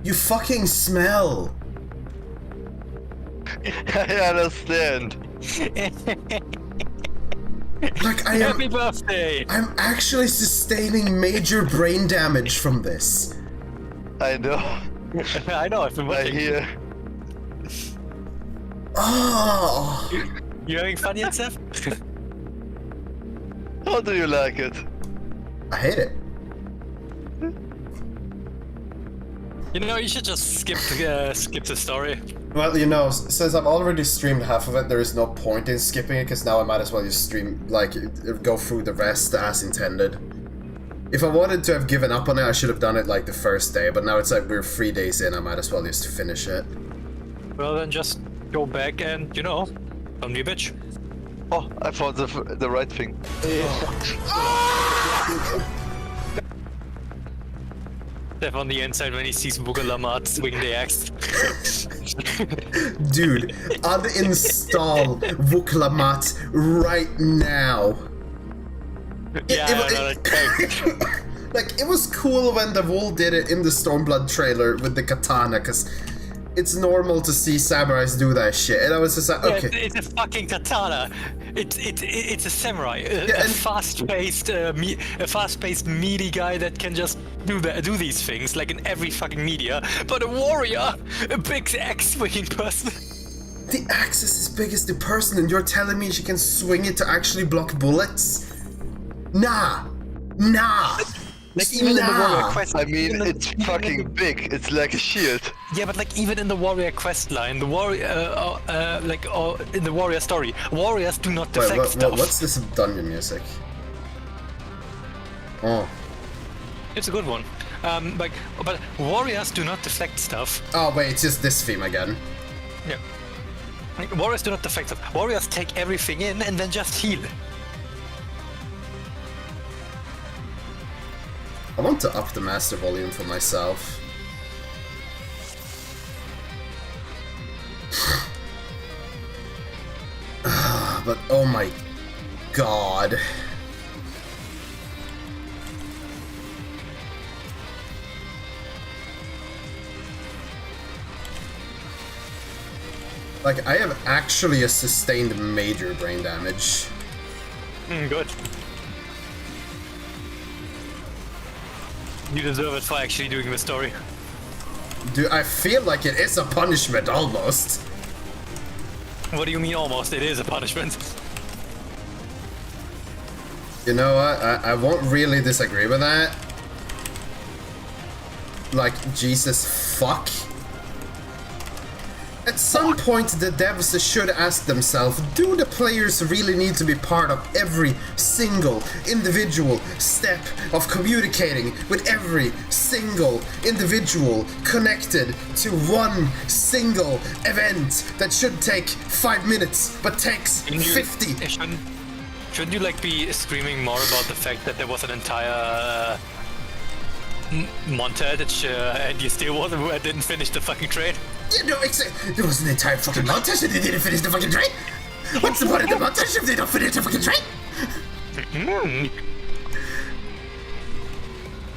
Speaker 1: You fucking smell!
Speaker 14: I understand.
Speaker 1: Like, I am...
Speaker 8: Happy birthday!
Speaker 1: I'm actually sustaining major brain damage from this.
Speaker 14: I know.
Speaker 8: I know, I've been watching.
Speaker 14: I hear.
Speaker 1: Oh!
Speaker 8: You having fun yet, Seth?
Speaker 14: How do you like it?
Speaker 1: I hate it.
Speaker 8: You know, you should just skip the story.
Speaker 1: Well, you know, since I've already streamed half of it, there is no point in skipping it, because now I might as well just stream, like, go through the rest as intended. If I wanted to have given up on it, I should have done it, like, the first day, but now it's like we're 3 days in, I might as well just finish it.
Speaker 8: Well, then just go back and, you know, don't be a bitch.
Speaker 14: Oh, I found the right thing.
Speaker 8: Steph on the inside when he sees Bugalamat swing the axe.
Speaker 1: Dude, uninstall Vuklamat right now. Like, it was cool when the Wool did it in the Stormblood trailer with the katana, because it's normal to see samurais do that shit, and I was just like, okay.
Speaker 8: Yeah, it's a fucking katana. It's a samurai, a fast-paced, meaty guy that can just do these things like in every fucking media. But a warrior, a big axe-swinging person.
Speaker 1: The axe is as big as the person, and you're telling me she can swing it to actually block bullets? Nah.
Speaker 8: Like even in the warrior quest,
Speaker 14: I mean, it's fucking big. It's like a shield.
Speaker 8: Yeah, but like even in the warrior quest line, the warrior, in the warrior story, warriors do not deflect stuff.
Speaker 1: What's this dungeon music? Oh,
Speaker 8: it's a good one. But warriors do not deflect stuff.
Speaker 1: Oh wait, it's just this theme again.
Speaker 8: Yeah. Warriors do not deflect stuff. Warriors take everything in and then just heal.
Speaker 1: I want to up the master volume for myself. But oh my god. Like, I have actually sustained major brain damage.
Speaker 15: Good. You deserve it for actually doing the story.
Speaker 1: Dude, I feel like it is a punishment, almost.
Speaker 15: What do you mean almost? It is a punishment.
Speaker 1: You know what? I won't really disagree with that. Like, Jesus fuck. At some point, the devs should ask themselves, do the players really need to be part of every single individual step of communicating with every single individual connected to one single event that should take 5 minutes but takes 50?
Speaker 15: Shouldn't you like be screaming more about the fact that there was an entire montage and you still didn't finish the fucking trade?
Speaker 1: Yeah, no, there was an entire fucking montage and they didn't finish the fucking trade? What's the point of the montage if they don't finish the fucking trade?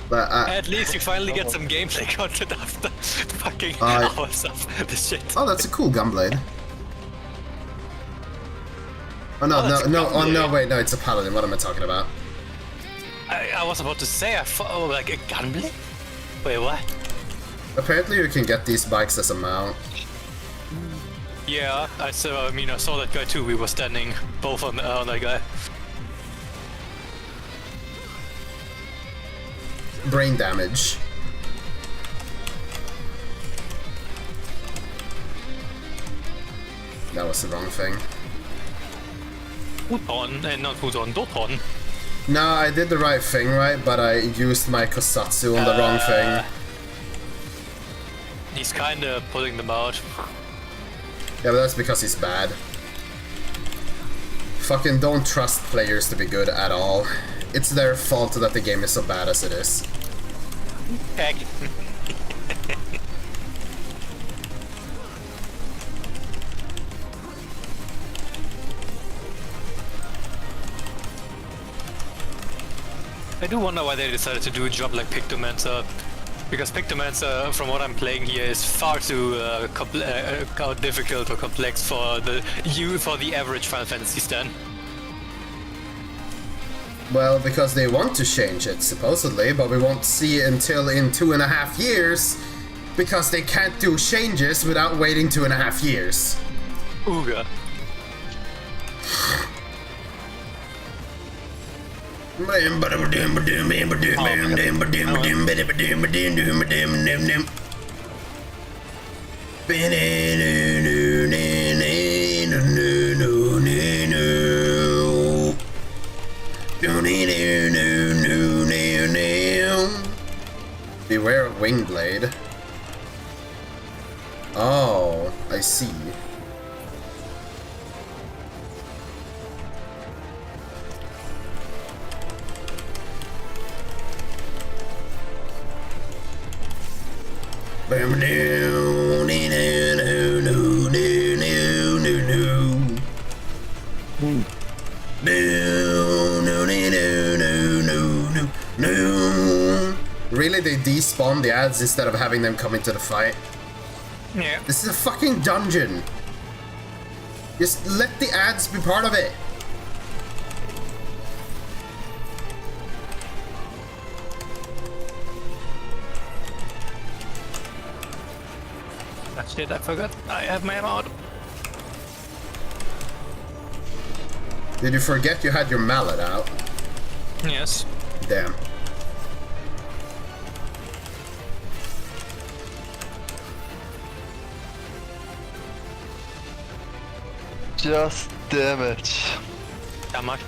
Speaker 1: But,
Speaker 15: at least you finally get some gameplay content after fucking hours of this shit.
Speaker 1: Oh, that's a cool gunblade. Oh no, wait, no, it's a paladin. What am I talking about?
Speaker 15: I was about to say, I thought, like, a gunblade? Wait, what?
Speaker 1: Apparently you can get these bikes as a mount.
Speaker 15: Yeah, I saw that guy too. We were standing both on that guy.
Speaker 1: Brain damage. That was the wrong thing.
Speaker 15: Futon, and not Futon, Doton.
Speaker 1: No, I did the right thing, right? But I used my Kosatsu on the wrong thing.
Speaker 15: He's kinda pulling them out.
Speaker 1: Yeah, but that's because he's bad. Fucking don't trust players to be good at all. It's their fault that the game is so bad as it is.
Speaker 15: Heck. I do wonder why they decided to do a job like Pictomancer, because Pictomancer, from what I'm playing here, is far too difficult or complex for the average Final Fantasy stan.
Speaker 1: Well, because they want to change it, supposedly, but we won't see it until in 2.5 years, because they can't do changes without waiting 2.5 years.
Speaker 15: Ooga.
Speaker 1: Beware of Wingblade. Oh, I see. Really, they despawn the ads instead of having them come into the fight?
Speaker 15: Yeah.
Speaker 1: This is a fucking dungeon. Just let the ads be part of it.
Speaker 15: That's it, I forgot. I have my mod.
Speaker 1: Did you forget you had your mallet out?
Speaker 15: Yes.
Speaker 1: Damn.
Speaker 14: Just damage.
Speaker 15: Damage.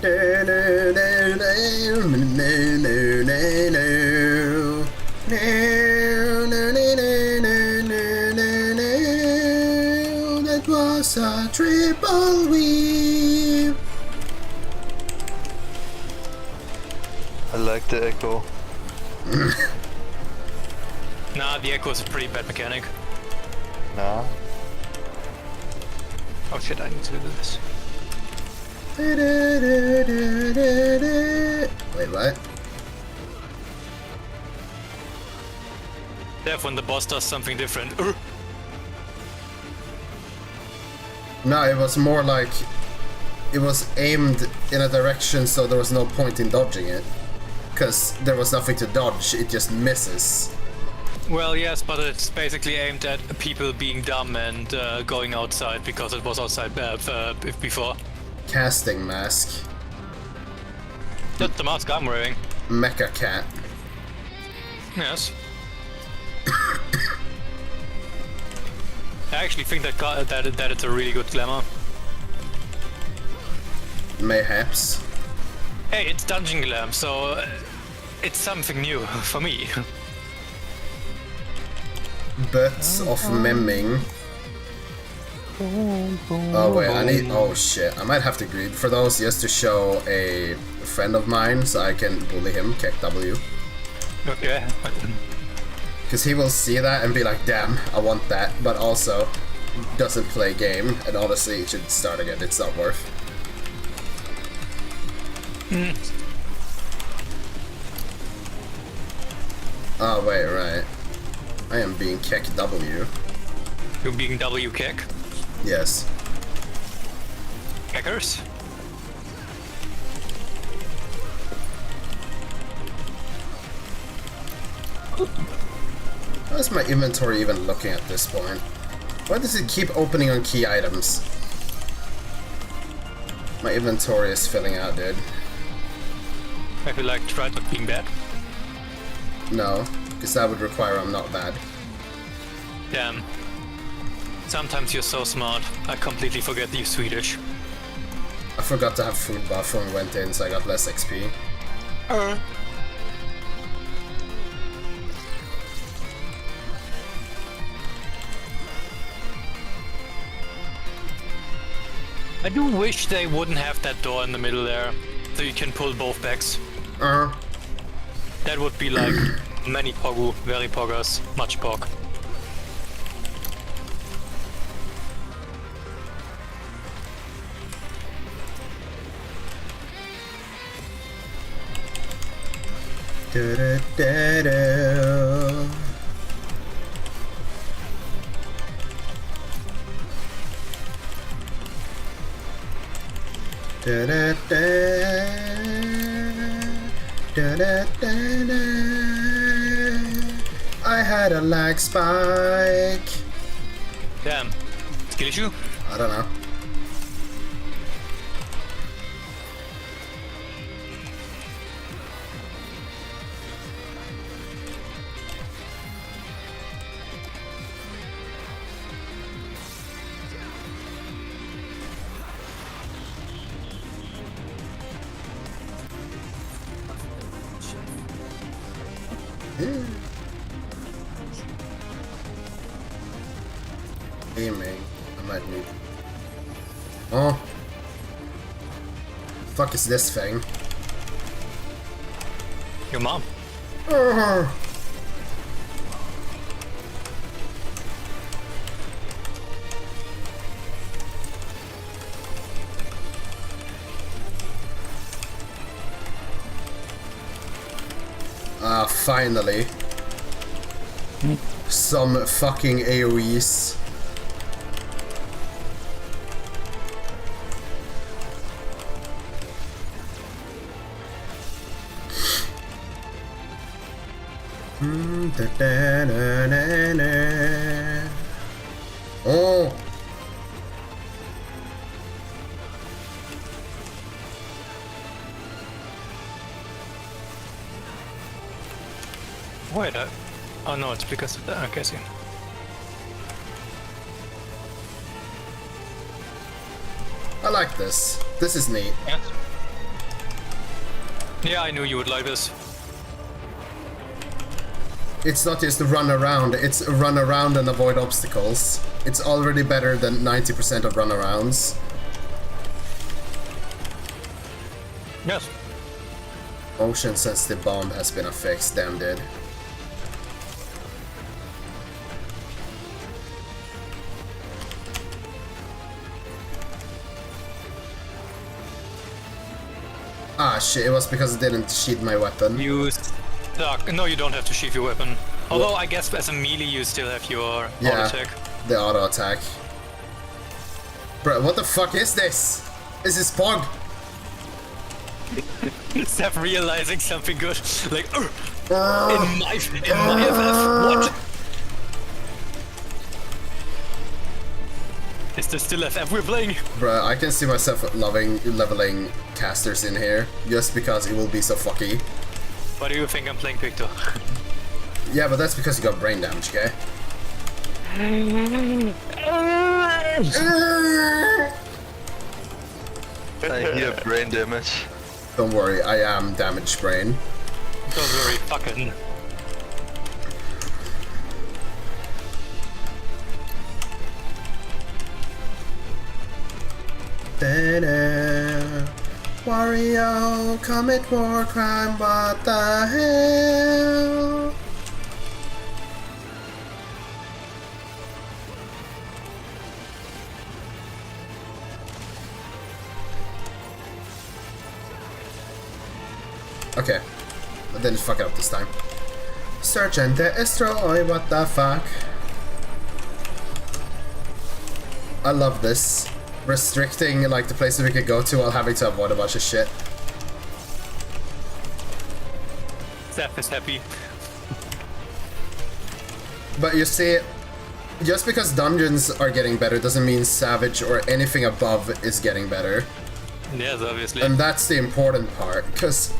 Speaker 1: That was a triple weave.
Speaker 14: I like the echo.
Speaker 15: Nah, the echo is a pretty bad mechanic.
Speaker 14: Nah.
Speaker 15: Oh shit, I need to do this.
Speaker 1: Wait, what?
Speaker 15: Death when the boss does something different.
Speaker 1: No, it was more like it was aimed in a direction, so there was no point in dodging it. Because there was nothing to dodge, it just misses.
Speaker 15: Well, yes, but it's basically aimed at people being dumb and going outside because it was outside before.
Speaker 1: Casting mask.
Speaker 15: That's the mask I'm wearing.
Speaker 1: Mecha cat.
Speaker 15: Yes. I actually think that it's a really good glamour.
Speaker 1: Mayhaps.
Speaker 15: Hey, it's Dungeon Glam, so it's something new for me.
Speaker 1: Bits of memming. Oh wait, I need. Oh shit, I might have to greed for those just to show a friend of mine so I can bully him, kick W.
Speaker 15: Okay.
Speaker 1: Because he will see that and be like, damn, I want that, but also doesn't play game, and honestly, it should start again, it's not worth. Oh wait, right. I am being kicked W.
Speaker 15: You're being W kick?
Speaker 1: Yes.
Speaker 15: Kickers?
Speaker 1: How is my inventory even looking at this point? Why does it keep opening on key items? My inventory is filling out, dude.
Speaker 15: I feel like try not being bad.
Speaker 1: No, because that would require I'm not bad.
Speaker 15: Damn. Sometimes you're so smart, I completely forget you're Swedish.
Speaker 1: I forgot to have food buff when we went in, so I got less XP.
Speaker 15: I do wish they wouldn't have that door in the middle there, so you can pull both backs. That would be like many pogu, very poggers, much pog.
Speaker 1: I had a lag spike.
Speaker 15: Damn. Skill issue?
Speaker 1: I don't know. Aiming. I might need. Oh. Fuck is this thing?
Speaker 15: Your mom.
Speaker 1: Ah, finally. Some fucking AoEs. Oh.
Speaker 15: Wait, oh no, it's because of that. Okay, I see.
Speaker 1: I like this. This is neat.
Speaker 15: Yes. Yeah, I knew you would like this.
Speaker 1: It's not just run around, it's run around and avoid obstacles. It's already better than 90% of runarounds.
Speaker 15: Yes.
Speaker 1: Motion sensitive bomb has been affixed, damn dude. Ah shit, it was because I didn't sheath my weapon.
Speaker 15: You suck. No, you don't have to sheath your weapon. Although I guess as a melee you still have your auto attack.
Speaker 1: The auto attack. Bro, what the fuck is this? Is this Pog?
Speaker 15: Step realizing something good. Like, in my FF, what? Is this still FF we're playing?
Speaker 1: Bruh, I can see myself leveling casters in here, just because it will be so fucky.
Speaker 15: Why do you think I'm playing Victor?
Speaker 1: Yeah, but that's because you got brain damage, okay?
Speaker 14: I hear brain damage.
Speaker 1: Don't worry, I am damaged brain.
Speaker 15: Don't worry, fucking.
Speaker 1: Wario, commit war crime, what the hell? Okay, I didn't fuck it up this time. Search and destroy, what the fuck? I love this. Restricting like the places we could go to while having to avoid a bunch of shit.
Speaker 15: Zeph is happy.
Speaker 1: But you see, just because dungeons are getting better doesn't mean Savage or anything above is getting better.
Speaker 15: Yes, obviously.
Speaker 1: And that's the important part, because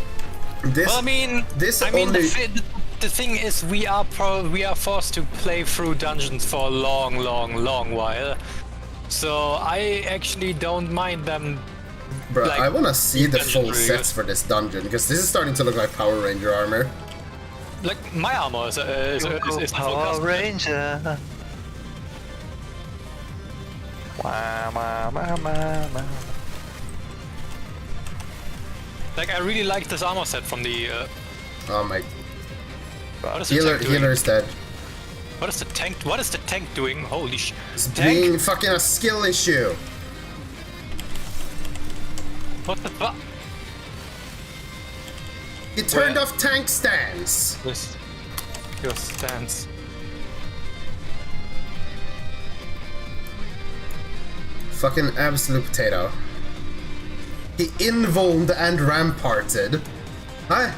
Speaker 1: this.
Speaker 15: Well, I mean, the thing is, we are forced to play through dungeons for a long while. So I actually don't mind them.
Speaker 1: Bro,
Speaker 15: like,
Speaker 1: I want to see the full
Speaker 15: reviews.
Speaker 1: sets for this dungeon, because this is starting to look like Power Ranger armor.
Speaker 15: Like, my armor is
Speaker 14: Power Ranger.
Speaker 15: Like, I really like this armor set from the.
Speaker 1: Oh my.
Speaker 15: What is the tank doing?
Speaker 1: Healer's dead.
Speaker 15: What is the tank? What is the tank doing? Holy sh!
Speaker 1: It's
Speaker 15: Tank?
Speaker 1: being fucking a skill issue.
Speaker 15: What the fuck?
Speaker 1: He turned off tank stance.
Speaker 15: This, your stance.
Speaker 1: Fucking absolute potato. He invulned and ramparted. Hi.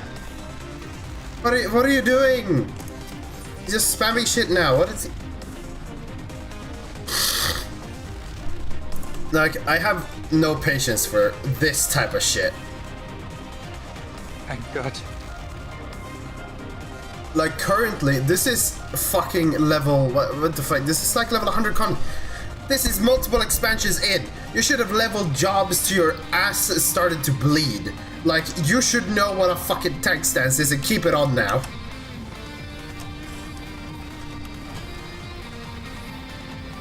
Speaker 1: What are you doing? He's just spamming shit now. What is he? Like, I have no patience for this type of shit.
Speaker 15: Thank God.
Speaker 1: Like, currently, this is fucking level... What the fuck? This is like level 100 con... This is multiple expansions in. You should have leveled jobs to your ass started to bleed. Like, you should know what a fucking tank stance is and keep it on now.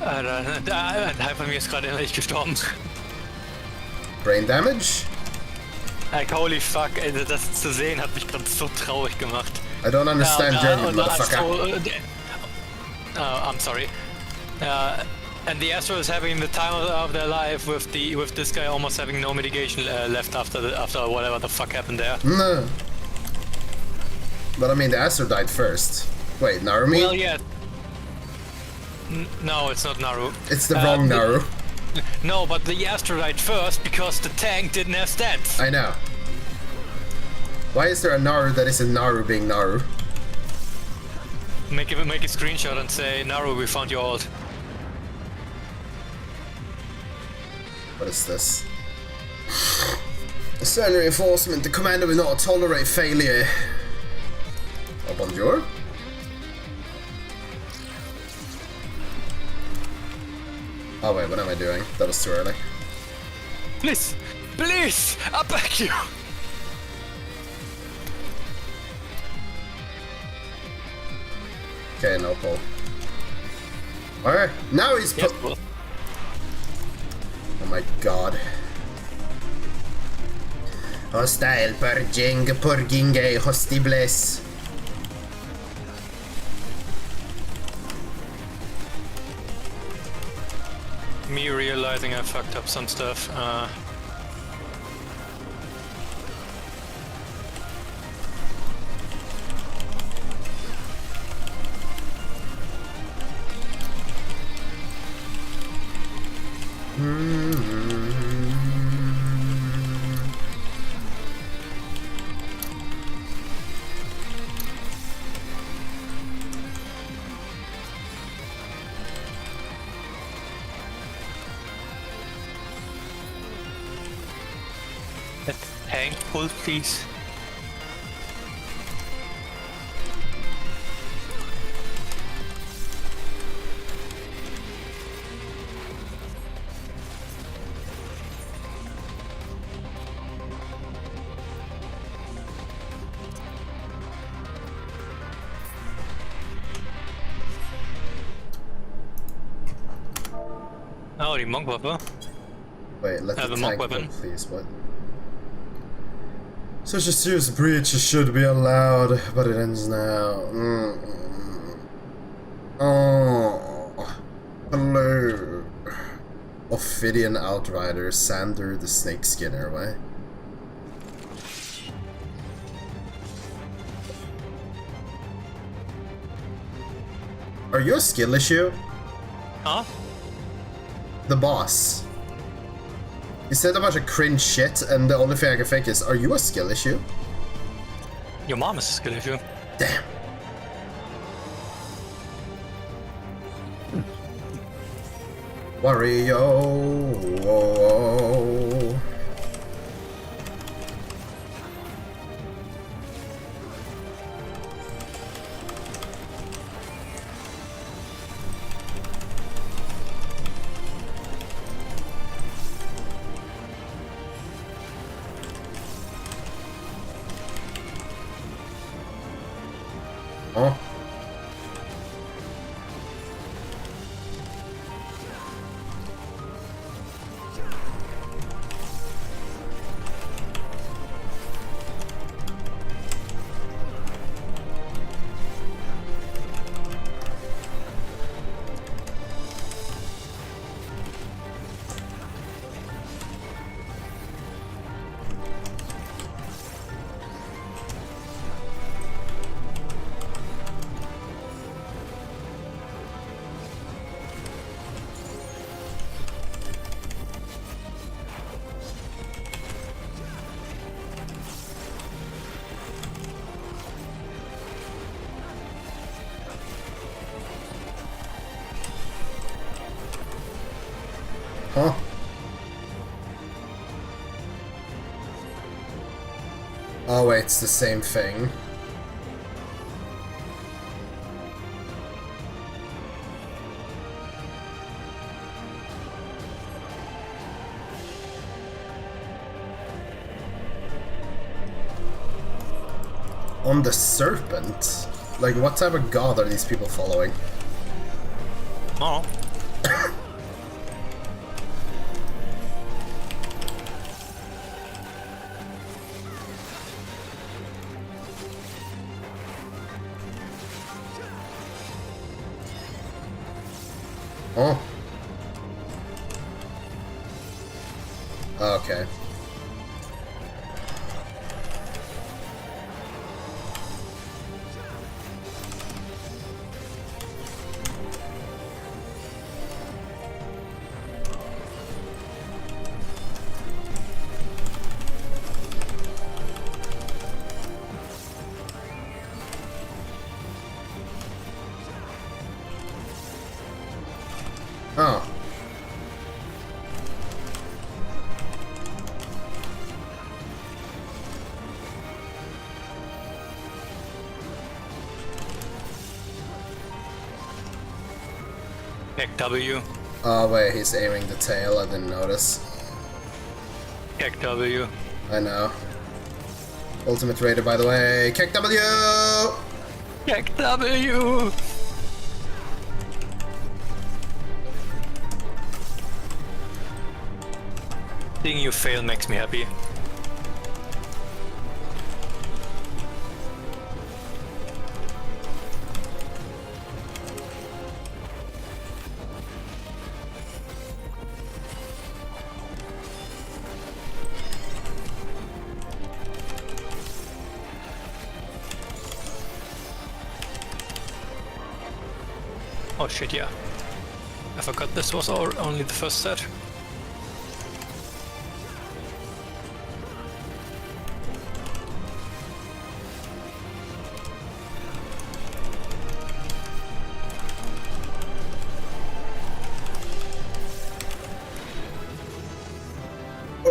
Speaker 15: Ein von mir ist gerade innerlich gestorben.
Speaker 1: Brain damage?
Speaker 15: Like, holy fuck, ey, das zu sehen hat mich gerade so traurig gemacht.
Speaker 1: I don't understand German, motherfucker.
Speaker 15: I'm sorry. And the Astro is having the time of their life with this guy almost having no mitigation left after whatever the fuck happened there.
Speaker 1: No. But I mean, the Astro died first. Wait, Narumi?
Speaker 15: Well, yeah. No, it's not Naru.
Speaker 1: It's the wrong Naru.
Speaker 15: No, but the Astro died first because the tank didn't have stance.
Speaker 1: I know. Why is there a Naru that isn't Naru being Naru?
Speaker 15: Make a screenshot and say, Naru, we found your ult.
Speaker 1: What is this? Certain reinforcement. The commander will not tolerate failure. Oh, bonjour. Oh wait, what am I doing? That was too early.
Speaker 15: Please! Please! I'll back you!
Speaker 1: Okay, no pull. Alright, now he's
Speaker 15: Yes, pull.
Speaker 1: Oh my god. Hostile purging hostibles.
Speaker 15: Me realizing I fucked up some stuff. Hang, pull, please. Oh, the monk weapon.
Speaker 1: Wait, let
Speaker 15: I have
Speaker 1: the
Speaker 15: a monk
Speaker 1: tank
Speaker 15: weapon.
Speaker 1: go, please. What? Such a serious breach should be allowed, but it ends now. Oh, hello. Ophidian Outrider, Sander the Snake Skinner, way. Are you a skill issue?
Speaker 15: Huh?
Speaker 1: The boss. He said a bunch of cringe shit, and the only thing I can think is, are you a skill issue?
Speaker 15: Your mom is a skill issue.
Speaker 1: Damn. Wario. Oh. Huh? Oh wait, it's the same thing. On the serpent? Like, what type of god are these people following?
Speaker 15: Oh.
Speaker 1: Oh. Okay. Oh.
Speaker 15: Kick W.
Speaker 1: Oh wait, he's aiming the tail, I didn't notice.
Speaker 15: Kick W.
Speaker 1: I know. Ultimate Raider, by the way. Kick W!
Speaker 15: Kick W! Seeing you fail makes me happy. Oh shit, yeah. I forgot this was only the first set.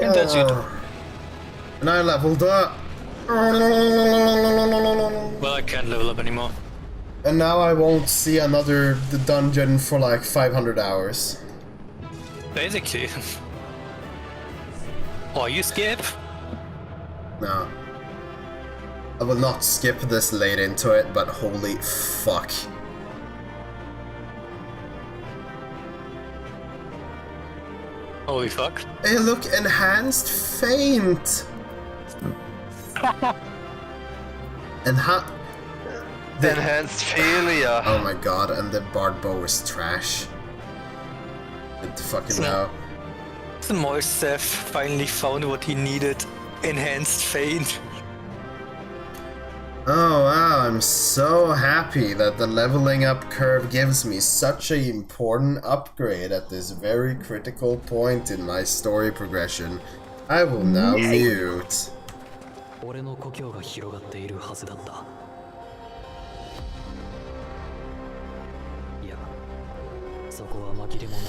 Speaker 15: And that's it.
Speaker 1: And I leveled up.
Speaker 15: Well, I can't level up anymore.
Speaker 1: And now I won't see the dungeon for like 500 hours.
Speaker 15: Basically. Or you skip?
Speaker 1: No. I will not skip this late into it, but holy fuck.
Speaker 15: Holy fuck.
Speaker 1: Hey look, enhanced feint!
Speaker 14: Enhanced failure.
Speaker 1: Oh my god, and the bard bow is trash. Good to fucking know.
Speaker 15: The Moisev finally found what he needed. Enhanced feint.
Speaker 1: Oh wow, I'm so happy that the leveling up curve gives me such an important upgrade at this very critical point in my story progression. I will now mute.
Speaker 8: 俺の故郷が広がっているはずだった。いや、そこは紛れもなく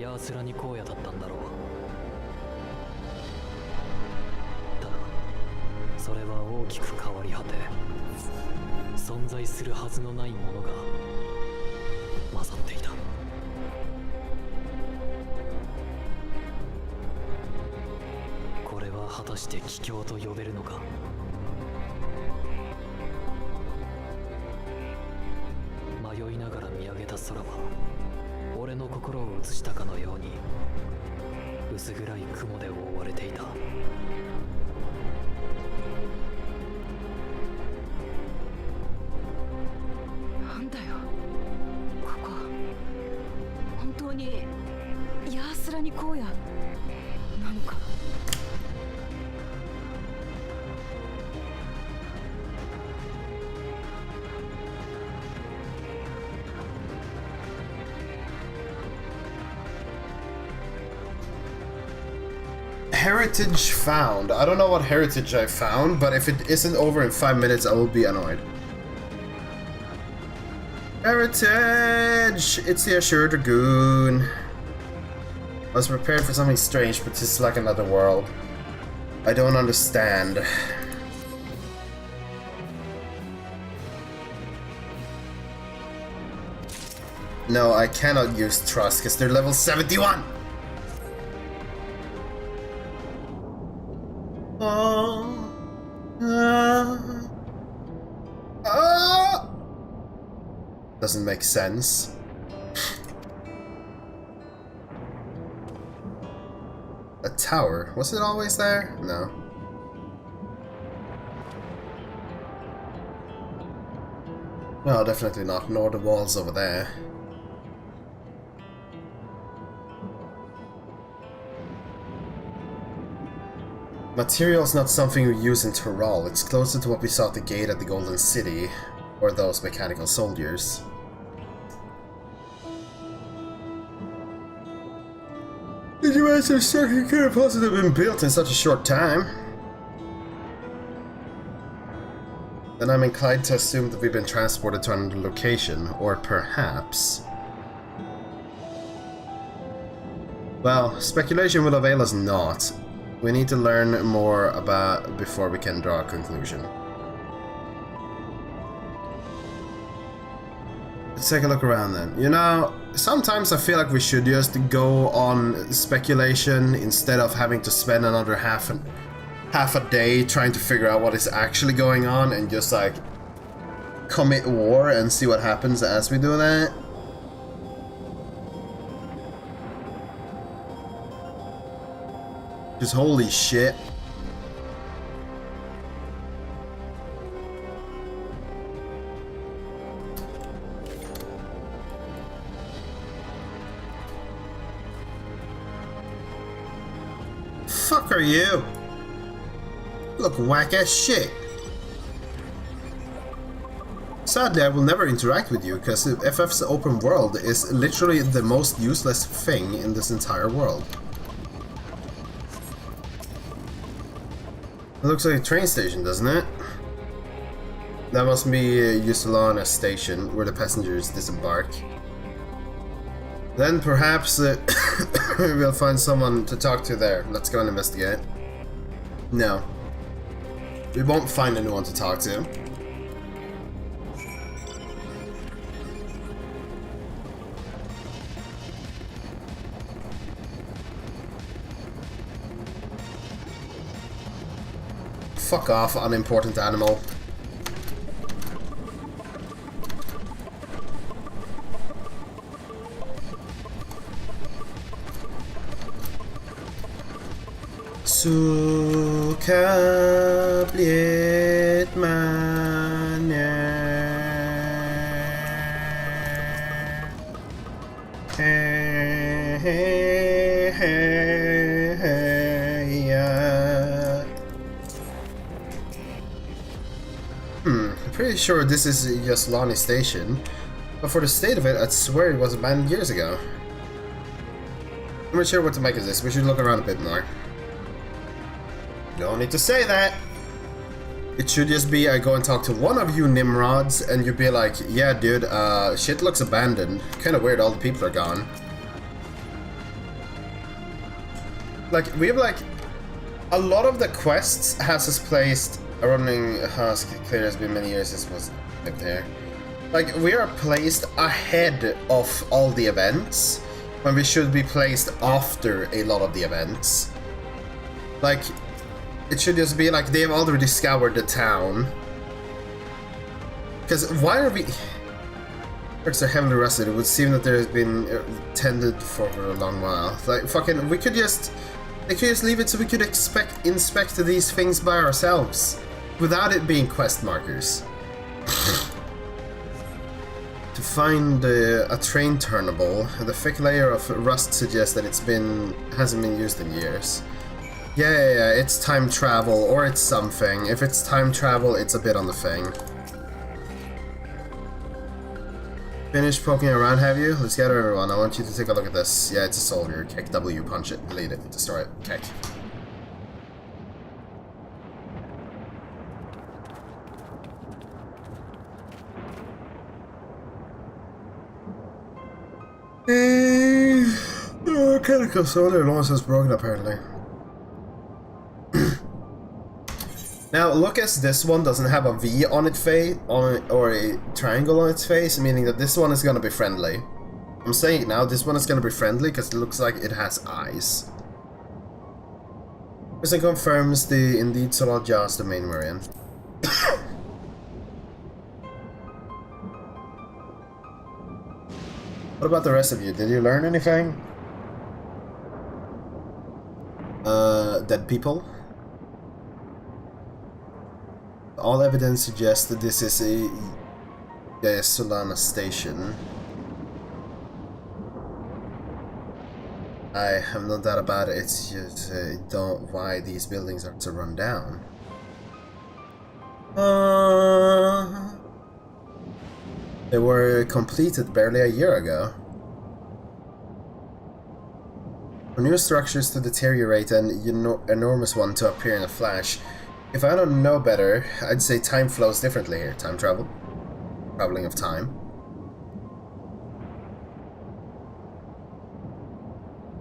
Speaker 8: ヤースラニ荒野だったんだろう。ただ、それは大きく変わり果て、存在するはずのないものが混ざっていた。これは果たして奇境と呼べるのか。迷いながら見上げた空は俺の心を映したかのように薄暗い雲で覆われていた。
Speaker 4: なんだよここ、本当にヤースラニ荒野なのか。
Speaker 1: Heritage found. I don't know what heritage I found, but if it isn't over in 5 minutes, I will be annoyed. Heritage! It's the Assured Dragoon. I was prepared for something strange, but this is like another world. I don't understand. No, I cannot use Trust, because they're level 71! Doesn't make sense. A tower. Was it always there? No. No, definitely not. Nor the walls over there. Material's not something we use in Tural. It's closer to what we saw at the gate at the Golden City, or those mechanical soldiers. Did you answer a circuit could have possibly been built in such a short time? Then I'm inclined to assume that we've been transported to another location, or perhaps... Well, speculation will avail us naught. We need to learn more about before we can draw a conclusion. Let's take a look around then. You know, sometimes I feel like we should just go on speculation instead of having to spend another half a day trying to figure out what is actually going on and just like commit war and see what happens as we do that. Just holy shit. Fuck are you? Look whack ass shit. Sadly, I will never interact with you because FF's open world is literally the most useless thing in this entire world. It looks like a train station, doesn't it? That must be Yusolana station where the passengers disembark. Then perhaps we'll find someone to talk to there. Let's go and investigate. No. We won't find anyone to talk to. Fuck off, unimportant animal. Suka bliet mana Pretty sure this is Yusolana station, but for the state of it, I'd swear it was abandoned years ago. I'm not sure what to make of this. We should look around a bit more. Don't need to say that. It should just be I go and talk to one of you Nimrods, and you'd be like, yeah, dude, shit looks abandoned. Kind of weird, all the people are gone. Like, we have like a lot of the quests has us placed. A running husk clear has been many years since it was up there. Like, we are placed ahead of all the events when we should be placed after a lot of the events. Like, it should just be like they have already scoured the town. Because why are we... Works are heavily rusted. It would seem that there has been tended for a long while. Like, fucking, we could just... They could just leave it so we could inspect these things by ourselves. Without it being quest markers. To find a train turnable, the thick layer of rust suggests that hasn't been used in years. Yeah, it's time travel, or it's something. If it's time travel, it's a bit on the thing. Finished poking around, have you? Let's gather everyone. I want you to take a look at this. Yeah, it's a soldier. Kick W, punch it, delete it, destroy it, kick. Mechanical soldier almost has broken apparently. Now, look as this one doesn't have a V on its face, or a triangle on its face, meaning that this one is gonna be friendly. I'm saying it now, this one is gonna be friendly because it looks like it has eyes. This confirms the indeed Solodja is the main variant. What about the rest of you? Did you learn anything? Dead people? All evidence suggests that this is a Yusolana station. I have no doubt about it, it's just don't why these buildings are so run down. They were completed barely a year ago. For new structures to deteriorate and an enormous one to appear in a flash. If I don't know better, I'd say time flows differently here. Time travel. Traveling of time.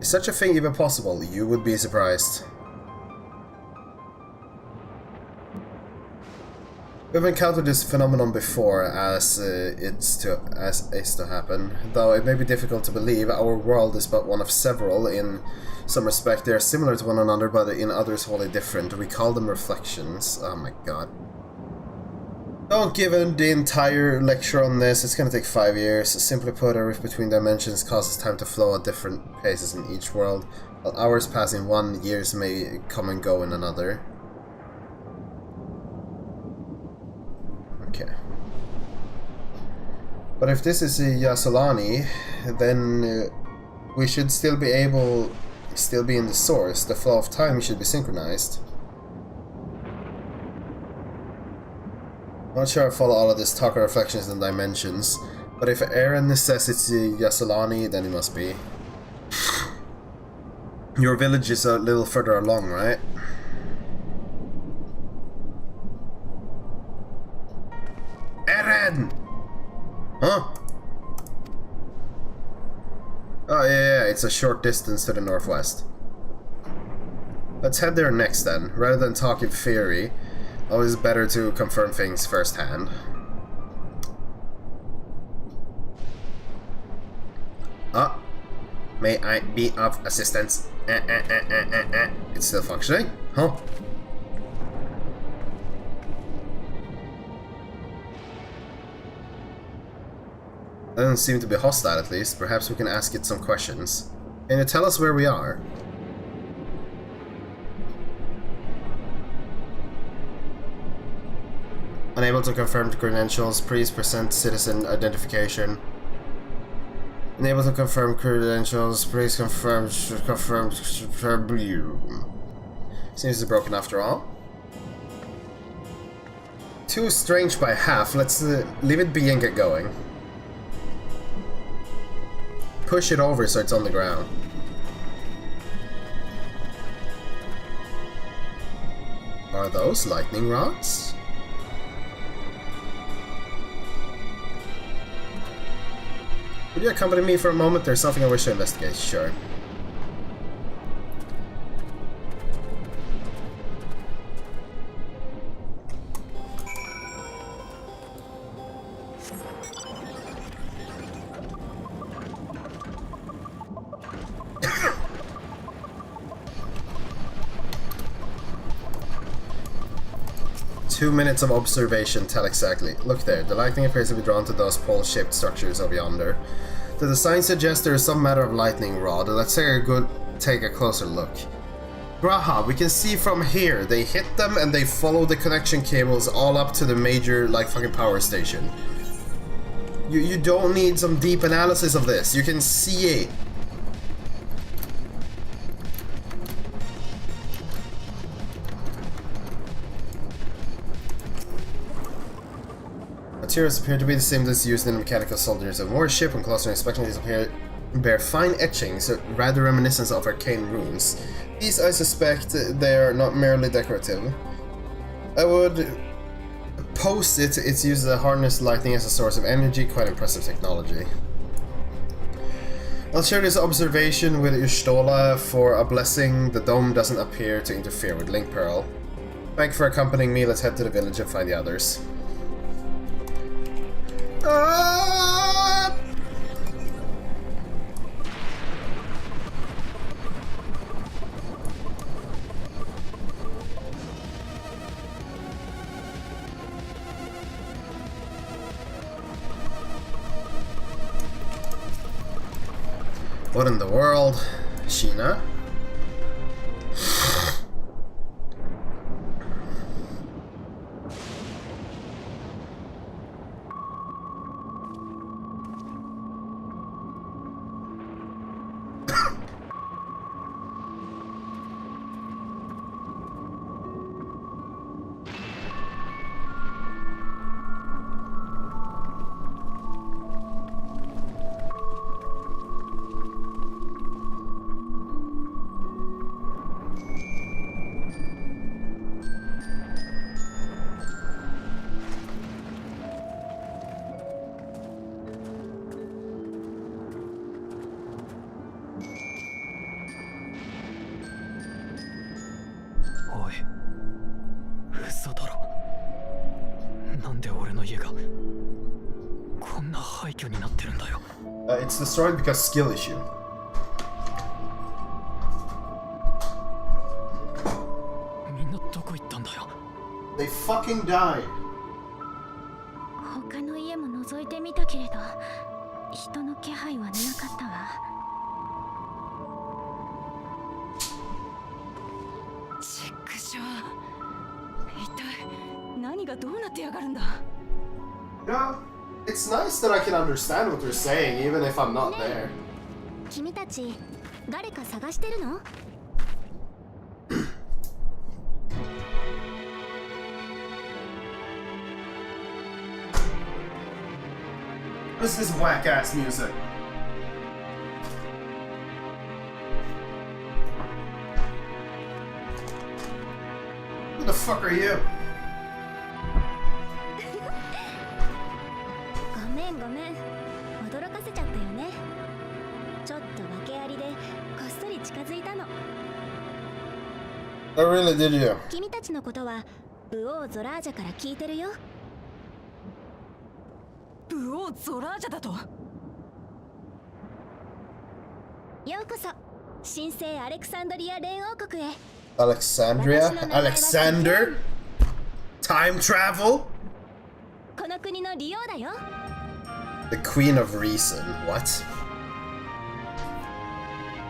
Speaker 1: Is such a thing even possible? You would be surprised. We've encountered this phenomenon before as is to happen. Though it may be difficult to believe, our world is but one of several. In some respect they are similar to one another, but in others wholly different. We call them reflections. Oh my god. Don't give him the entire lecture on this, it's gonna take 5 years. Simply put, a rift between dimensions causes time to flow at different paces in each world. While hours pass in one, years may come and go in another. Okay. But if this is a Yasolani, then we should still be in the source. The flow of time should be synchronized. I'm not sure I follow all of this talk of reflections and dimensions, but if Aaron says it's Yasolani, then it must be. Your village is a little further along, right? Aaron! Huh? Oh yeah, it's a short distance to the northwest. Let's head there next then, rather than talk in theory. Always better to confirm things firsthand. May I be of assistance? It's still functioning? Huh? It doesn't seem to be hostile, at least. Perhaps we can ask it some questions. Can you tell us where we are? Unable to confirm credentials, please present citizen identification. Unable to confirm credentials, please confirm. Seems broken after all. Too strange by half. Let's leave it be and get going. Push it over so it's on the ground. Are those lightning rods? Would you accompany me for a moment? There's something I wish to investigate. Sure. Two minutes of observation tell exactly. Look there, the lightning appears to be drawn to those pole-shaped structures over yonder. The design suggests there is some matter of lightning rod. Let's take a closer look. Graha, we can see from here, they hit them and they follow the connection cables all up to the major, like, fucking power station. You don't need some deep analysis of this, you can see it. Materials appear to be the same as used in the mechanical soldiers of warship. When closer inspection, these bear fine etchings, rather reminiscent of arcane runes. These, I suspect, they are not merely decorative. I would posit its use to harness lightning as a source of energy. Quite impressive technology. I'll share this observation with Ustola for a blessing. The dome doesn't appear to interfere with Link Pearl. Thank you for accompanying me. Let's head to the village and find the others. What in the world? Sheena? It's destroyed because skill issue. They fucking died.
Speaker 7: 気配はなかったわ。
Speaker 4: チックショー。一体何がどうなってやがるんだ。
Speaker 1: Yeah, it's nice that I can understand what they're saying even if I'm not there.
Speaker 7: 君たち誰か探してるの？
Speaker 1: What's this whack ass music? Who the fuck are you?
Speaker 7: ごめん驚かせちゃったよね。ちょっと訳ありでこっそり近づいたの。
Speaker 1: I really did you.
Speaker 7: 君たちのことはブオーゾラージャから聞いてるよ。
Speaker 4: ブオーゾラージャだと。
Speaker 7: ようこそ神聖アレクサンドリア連王国へ。
Speaker 1: Alexandria? Alexander? Time travel?
Speaker 7: この国のリオだよ。
Speaker 1: The Queen of Reason. What?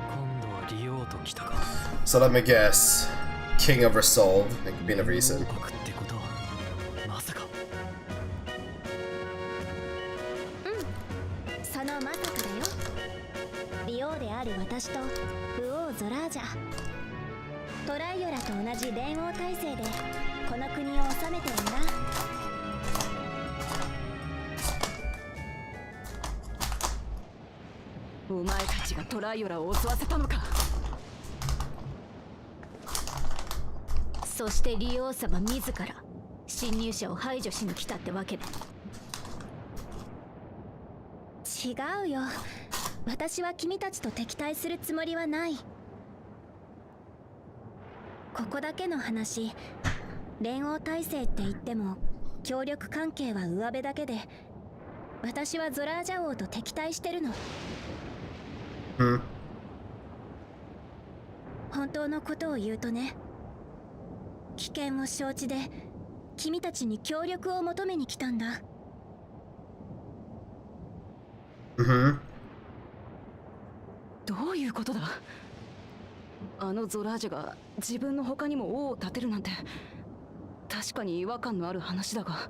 Speaker 8: 今度はリオと来たか。
Speaker 1: So let me guess. King of Resolve and Queen of Reason.
Speaker 8: ってことはまさか。
Speaker 7: そのまさかだよ。リオである私とブオーゾラージャ、トライオラと同じ連王体制でこの国を治めてるんだ。
Speaker 4: お前たちがトライオラを襲わせたのか。
Speaker 7: そしてリオ様自ら侵入者を排除しに来たってわけだ。違うよ、私は君たちと敵対するつもりはない。ここだけの話、連王体制って言っても協力関係は上辺だけで、私はゾラージャ王と敵対してるの。本当のことを言うとね、危険を承知で君たちに協力を求めに来たんだ。
Speaker 4: どういうことだ。あのゾラージャが自分の他にも王を立てるなんて確かに違和感のある話だが。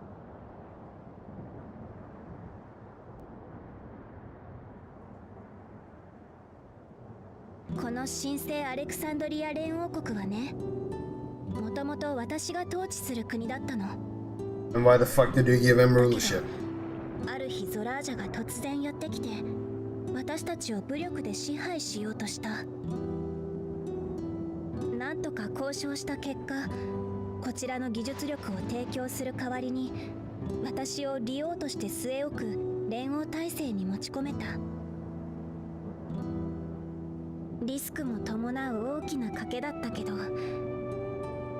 Speaker 7: この神聖アレクサンドリア連王国はね、もともと私が統治する国だったの。
Speaker 1: And why the fuck did you give him rulership?
Speaker 7: ある日ゾラージャが突然やってきて、私たちを武力で支配しようとした。なんとか交渉した結果、こちらの技術力を提供する代わりに私を利用として据え置く連王体制に持ち込めた。リスクも伴う大きな賭けだったけど、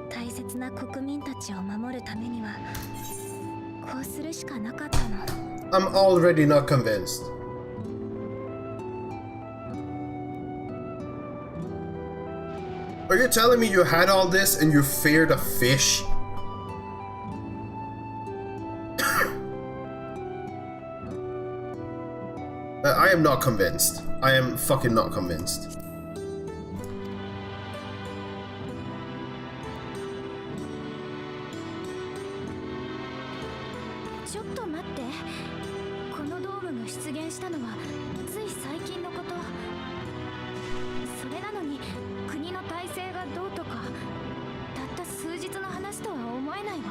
Speaker 7: 大切な国民たちを守るためにはこうするしかなかったの。
Speaker 1: I'm already not convinced. Are you telling me you had all this and you feared a fish? I am not convinced. I am fucking not convinced.
Speaker 7: ちょっと待って、このドームが出現したのはつい最近のこと。それなのに国の体制がどうとか、たった数日の話とは思えないわ。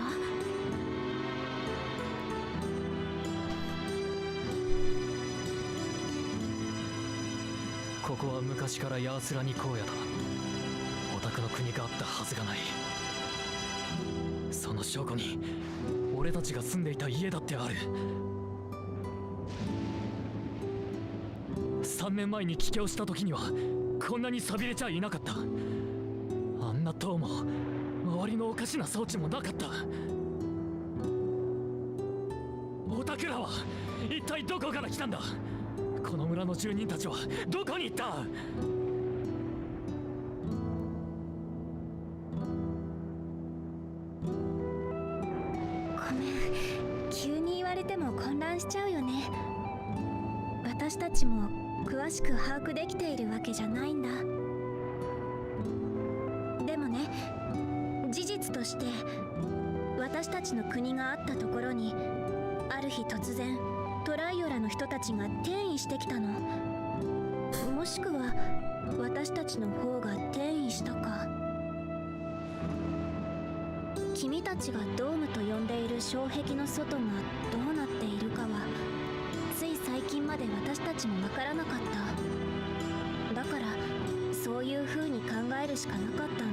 Speaker 8: ここは昔からヤースラニ荒野だ。オタクの国があったはずがない。その証拠に俺たちが住んでいた家だってある。3年前に帰郷した時にはこんなに寂れちゃいなかった。あんな塔も周りのおかしな装置もなかった。オタクらは一体どこから来たんだ。この村の住人たちはどこに行った。
Speaker 7: ごめん、急に言われても混乱しちゃうよね。私私たちも詳しく把握できているわけじゃないんだ。でもね、事実として私たちの国があったところにある日突然トライオラの人たちが転移してきたの。もしくは私たちの方が転移したか。君たちがドームと呼んでいる障壁の外がどうなっているかはつい最近まで私たちもわからなかった。だからそういう風に考えるしかなかったんだ。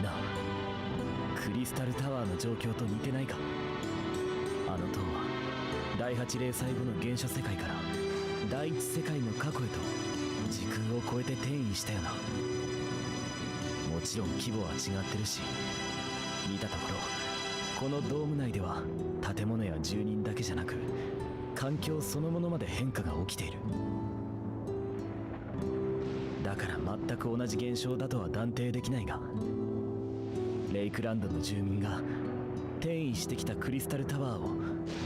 Speaker 6: なあ、クリスタルタワーの状況と似てないか。あの塔は第8零細後の原初世界から第一世界の過去へと時空を超えて転移したよな。もちろん規模は違ってるし、見たところこのドーム内では建物や住人だけじゃなく環境そのものまで変化が起きている。だから全く同じ現象だとは断定できないが、レイクランドの住民が転移してきたクリスタルタワーを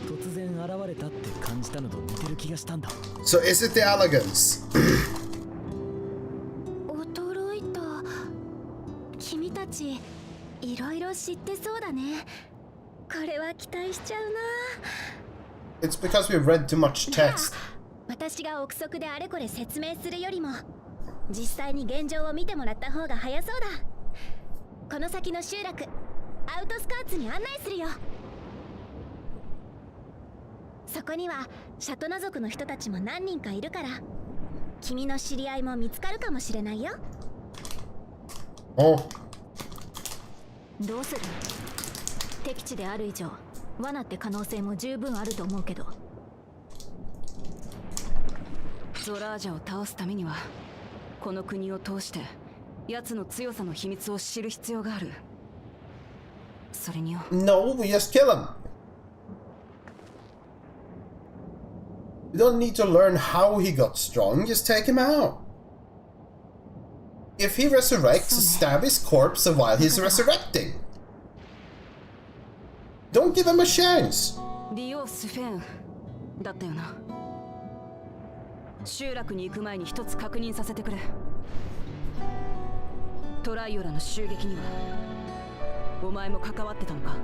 Speaker 6: 突然現れたって感じたのと似てる気がしたんだ。
Speaker 1: So is it the elegance?
Speaker 7: 驚いた。君たちいろいろ知ってそうだね。これは期待しちゃうな。
Speaker 1: It's because we've read too much text.
Speaker 7: 私が憶測であれこれ説明するよりも実際に現状を見てもらった方が早そうだ。この先の集落アウトスカーツに案内するよ。そこにはシャトナ族の人たちも何人かいるから君の知り合いも見つかるかもしれないよ。
Speaker 1: お、
Speaker 7: どうする？敵地である以上罠って可能性も十分あると思うけど。
Speaker 4: ゾラージャを倒すためにはこの国を通して奴の強さの秘密を知る必要がある。それによ。
Speaker 1: No, we just kill him. You don't need to learn how he got strong, just take him out. If he resurrects, stab his corpse while he's resurrecting. Don't give him a chance.
Speaker 4: ディオ・スフェンだったよな。集落に行く前に一つ確認させてくれ。トライオラの襲撃にはお前も関わってたのか？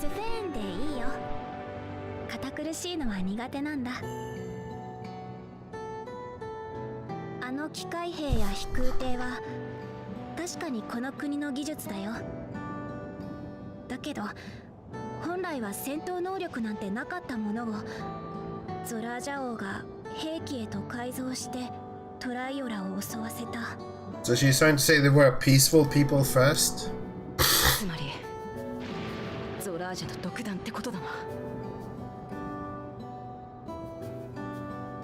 Speaker 7: スフェーンでいいよ。堅苦しいのは苦手なんだ。あの機械兵や飛空艇は確かにこの国の技術だよ。だけど本来は戦闘能力なんてなかったものをゾラージャ王が兵器へと改造してトライオラを襲わせた。
Speaker 1: So she's trying to say they were a peaceful people first?
Speaker 4: つまりゾラージャの独断ってことだな。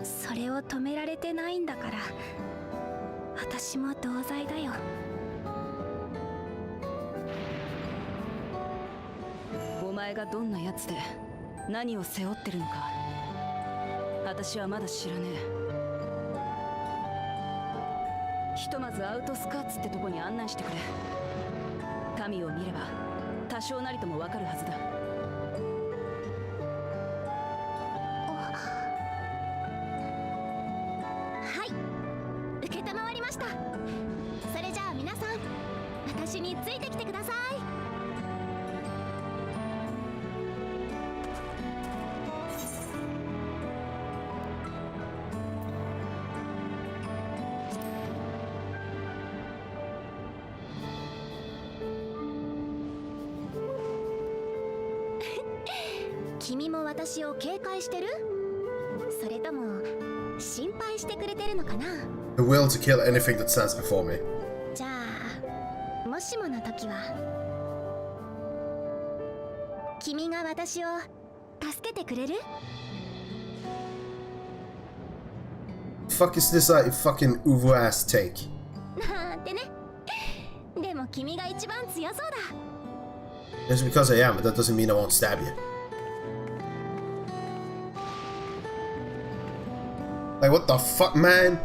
Speaker 7: それを止められてないんだから私も同罪だよ。
Speaker 4: お前がどんなやつで何を背負ってるのか私はまだ知らねえ。ひとまずアウトスカーツってとこに案内してくれ。民を見れば多少なりともわかるはずだ。
Speaker 7: はい、受けたまわりました。それじゃあ皆さん私についてきてください。君も私を警戒してる？それとも心配してくれてるのかな？
Speaker 1: The will to kill anything that stands before me.
Speaker 7: じゃあもしもの時は君が私を助けてくれる？
Speaker 1: Fuck is this a fucking Uvo ass take?
Speaker 7: なんてね。でも君が一番強そうだ。
Speaker 1: Just because I am, but that doesn't mean I won't stab you. Like, what the fuck, man?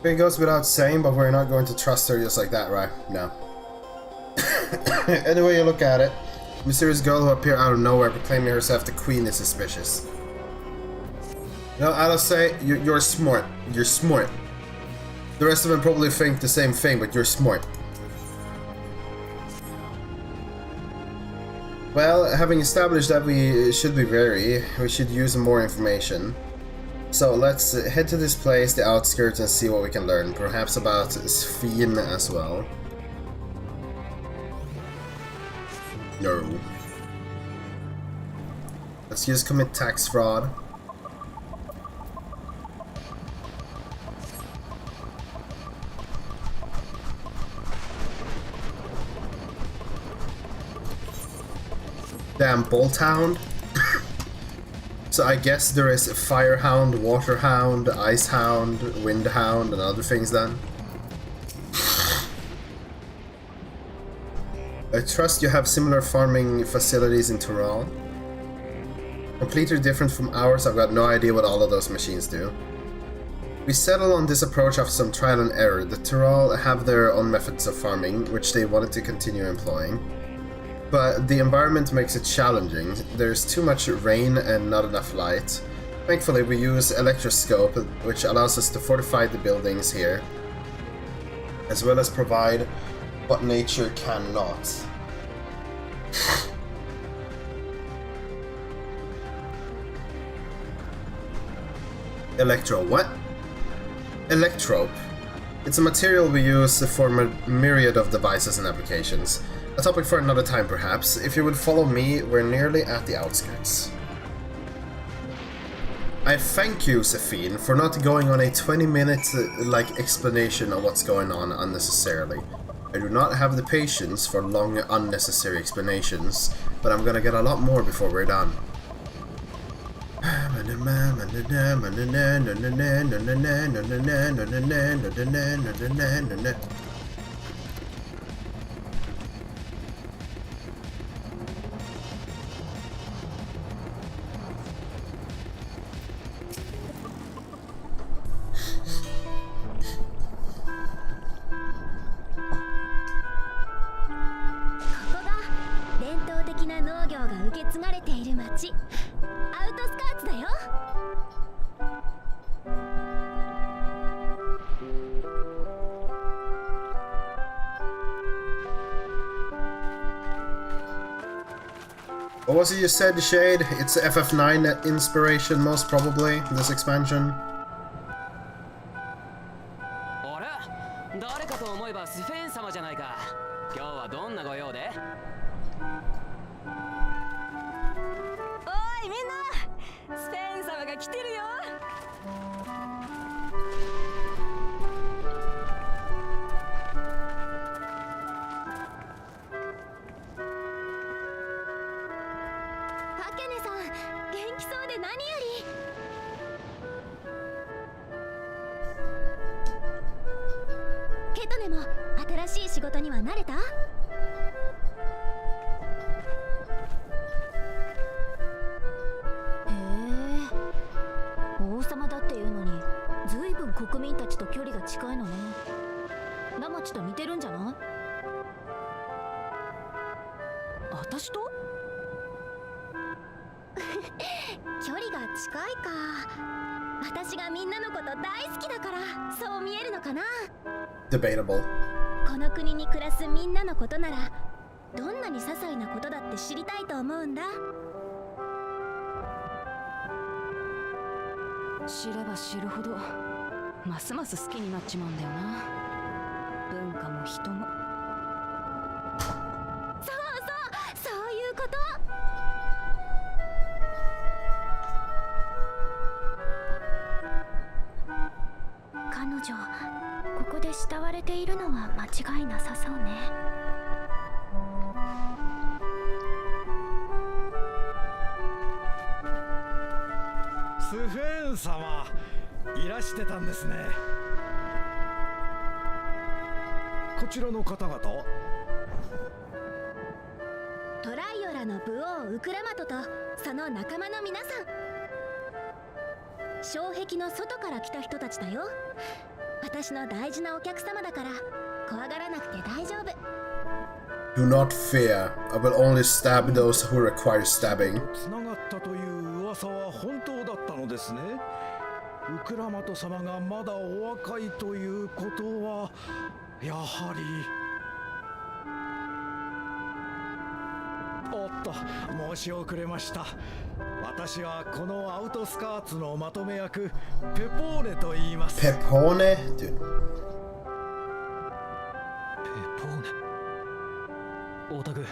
Speaker 1: It goes without saying, but we're not going to trust her just like that, right? No. Any way you look at it, a mysterious girl who appeared out of nowhere proclaiming herself the queen is suspicious. You know, I'll say, you're smart. You're smart. The rest of them probably think the same thing, but you're smart. Well, having established that we should be wary, we should use more information. So let's head to this place, the outskirts, and see what we can learn. Perhaps about Sphene as well. No. Let's just commit tax fraud. Damn bolt hound. So I guess there is fire hound, water hound, ice hound, wind hound, and other things then. I trust you have similar farming facilities in Tyrol. Completely different from ours, I've got no idea what all of those machines do. We settled on this approach after some trial and error. The Tyrol have their own methods of farming, which they wanted to continue employing. But the environment makes it challenging. There's too much rain and not enough light. Thankfully we use electroscope, which allows us to fortify the buildings here, as well as provide what nature cannot. Electro what? Electrope. It's a material we use for a myriad of devices and applications. A topic for another time, perhaps. If you would follow me, we're nearly at the outskirts. I thank you, Sphene, for not going on a 20-minute explanation of what's going on unnecessarily. I do not have the patience for long, unnecessary explanations, but I'm gonna get a lot more before we're done. What was it you said, Shade? It's FF9 inspiration, most probably, this expansion. Debatable.
Speaker 7: この国に暮らすみんなのことならどんなに些細なことだって知りたいと思うんだ。
Speaker 4: 知れば知るほどますます好きになっちまうんだよな。文化も人も。
Speaker 7: そういうこと。彼女ここで慕われているのは間違いなさそうね。
Speaker 12: スフェーン様、いらしてたんですね。こちらの方々は
Speaker 7: トライオラの武王ウクラマトとその仲間の皆さん。障壁の外から来た人たちだよ。私の大事なお客様だから怖がらなくて大丈夫。
Speaker 1: Do not fear. I will only stab those who require stabbing.
Speaker 12: つながったという噂は本当だったのですね。ウクラマト様がまだお若いということはやはり。おっと、申し遅れました。私はこのアウトスカーツのまとめ役ペポーネと言います。
Speaker 1: ペポーネ？ Dude.
Speaker 8: ペポーネ。オタク、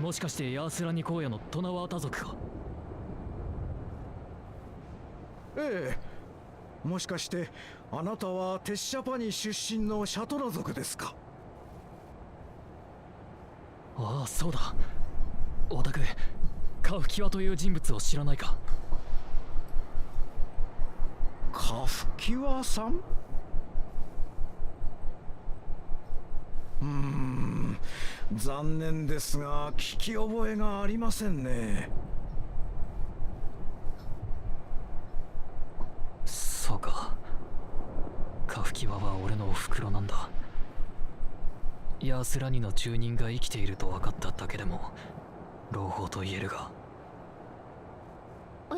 Speaker 8: もしかしてヤースラニ荒野のトナワータ族か？
Speaker 12: ええ、もしかしてあなたはテッシャパニ出身のシャトラ族ですか？
Speaker 8: ああ、そうだ。オタク、カフキワという人物を知らないか？
Speaker 12: カフキワさん？残念ですが聞き覚えがありませんね。
Speaker 8: そうか。カフキワは俺のおふくろなんだ。ヤースラニの住人が生きていると分かっただけでも朗報と言えるが。
Speaker 7: え、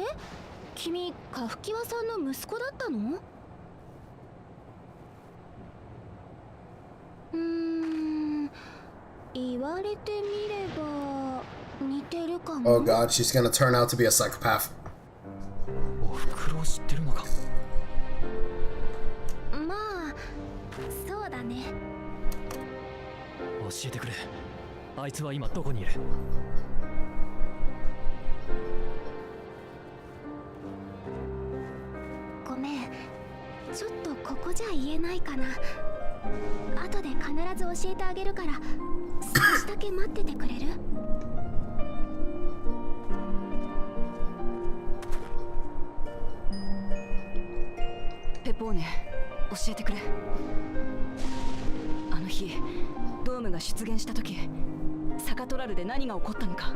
Speaker 7: 君カフキワさんの息子だったの？言われてみれば似てるかも。
Speaker 1: Oh god, she's gonna turn out to be a psychopath.
Speaker 8: おふくろを知ってるのか？
Speaker 7: まあそうだね。
Speaker 8: 教えてくれ。あいつは今どこにいる？
Speaker 7: ごめん、ちょっとここじゃ言えないかな。後で必ず教えてあげるから少しだけ待っててくれる？
Speaker 4: ペポーネ、教えてくれ。あの日ドームが出現した時、サカトラルで何が起こったのか。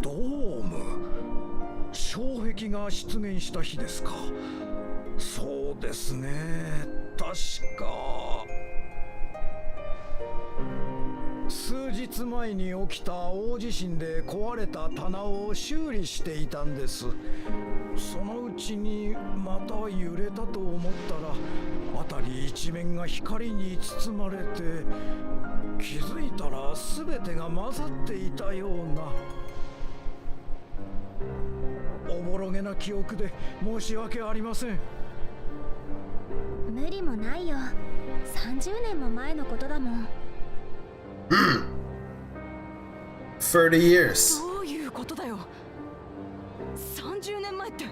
Speaker 12: ドーム、障壁が出現した日ですか？そうですね、確か数日前に起きた大地震で壊れた棚を修理していたんです。そのうちにまた揺れたと思ったら辺り一面が光に包まれて、気づいたら全てが混ざっていたような。おぼろげな記憶で申し訳ありません。
Speaker 7: 無理もないよ。30年も前のことだもん。
Speaker 1: 30 years.
Speaker 4: どういうことだよ。30年前って。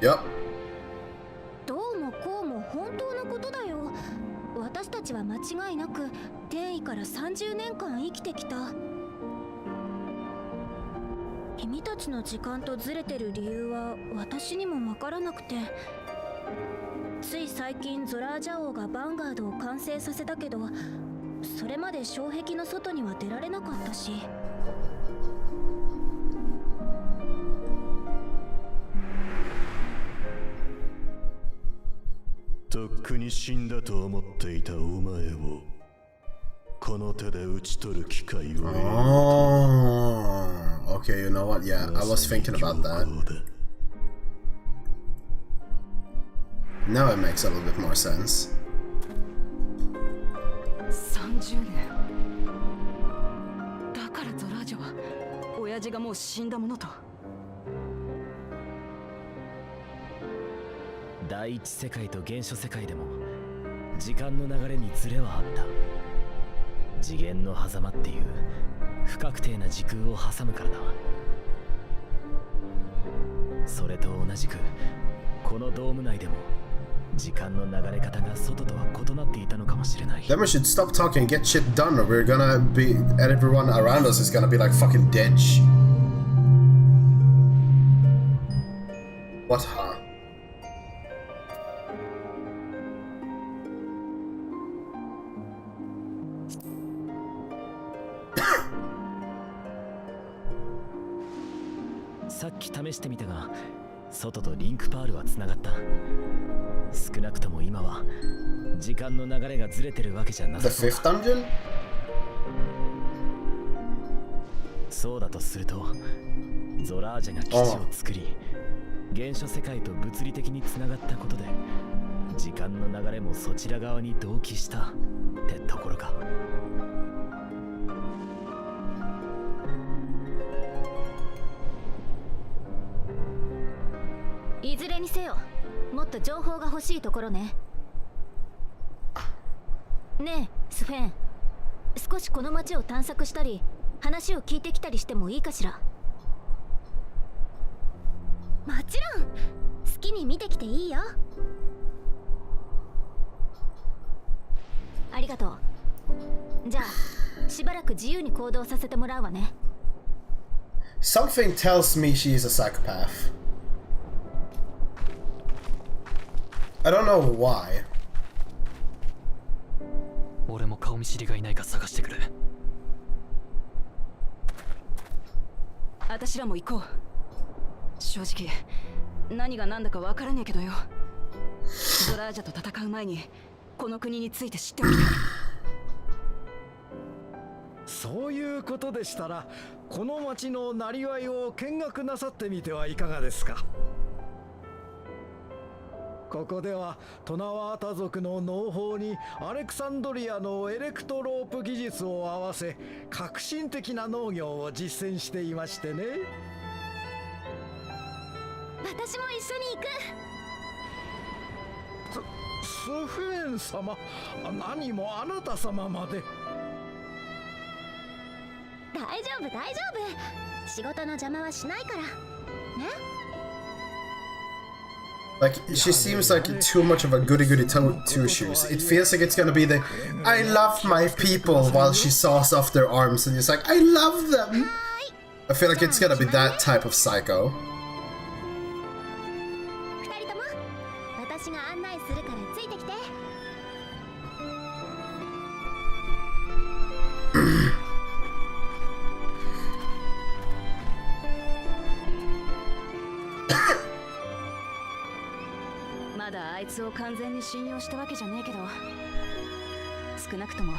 Speaker 1: Yep.
Speaker 7: どうもこうも本当のことだよ。私たちは間違いなく転移から30年間生きてきた。君たちの時間とずれてる理由は私にもわからなくて、つい最近ゾラージャ王がヴァンガードを完成させたけど、それまで障壁の外には出られなかったし。
Speaker 3: とっくに死んだと思っていたお前をこの手で討ち取る機会を。
Speaker 1: Oh, okay, you know what? Yeah, I was thinking about that. Now it makes a little bit more sense.
Speaker 4: 30年だからゾラージャは親父がもう死んだものと。
Speaker 16: 第一世界と原初世界でも時間の流れにズレはあった。次元の狭間っていう不確定な時空を挟むからだ。それと同じくこのドーム内でも時間の流れ方が外とは異なっていたのかもしれない。
Speaker 1: Then we should stop talking and get shit done, or we're gonna be, and everyone around us is gonna be like fucking ditch. What, huh?
Speaker 16: さっき試してみたが外とリンクパールはつながった。少なくとも今は時間の流れがずれてるわけじゃなさそう。
Speaker 1: The fifth dungeon?
Speaker 16: そうだとすると、ゾラージャが基地を作り、原初世界と物理的につながったことで、時間の流れもそちら側に同期したってところか。
Speaker 7: いずれにせよ、もっと情報が欲しいところね。ねえスフェン、少しこの街を探索したり話を聞いてきたりしてもいいかしら。もちろん、好きに見てきていいよ。ありがとう。じゃあしばらく自由に行動させてもらうわね。
Speaker 1: Something tells me she is a psychopath. I don't know why.
Speaker 6: 俺も顔見知りがいないか探してくれ。
Speaker 4: 私らも行こう。正直何が何だか分からねえけどよ。ゾラージャと戦う前にこの国について知っておきたい。
Speaker 12: そういうことでしたら、この町のなりわいを見学なさってみてはいかがですか。ここではトナワータ族の農法にアレクサンドリアのエレクトロープ技術を合わせ、革新的な農業を実践していましてね。
Speaker 7: 私も一緒に行く。
Speaker 12: スフェン様、何もあなた様まで。
Speaker 7: 大丈夫大丈夫、仕事の邪魔はしないからね。
Speaker 1: Like, she seems like too much of a goody-goody two-shoes. It feels like it's gonna be the I love my people while she saws off their arms and it's like, I love them! I feel like it's gonna be that type of psycho.
Speaker 7: 二人とも、私が案内するからついてきて。
Speaker 4: まだあいつを完全に信用したわけじゃねえけど、少なくとも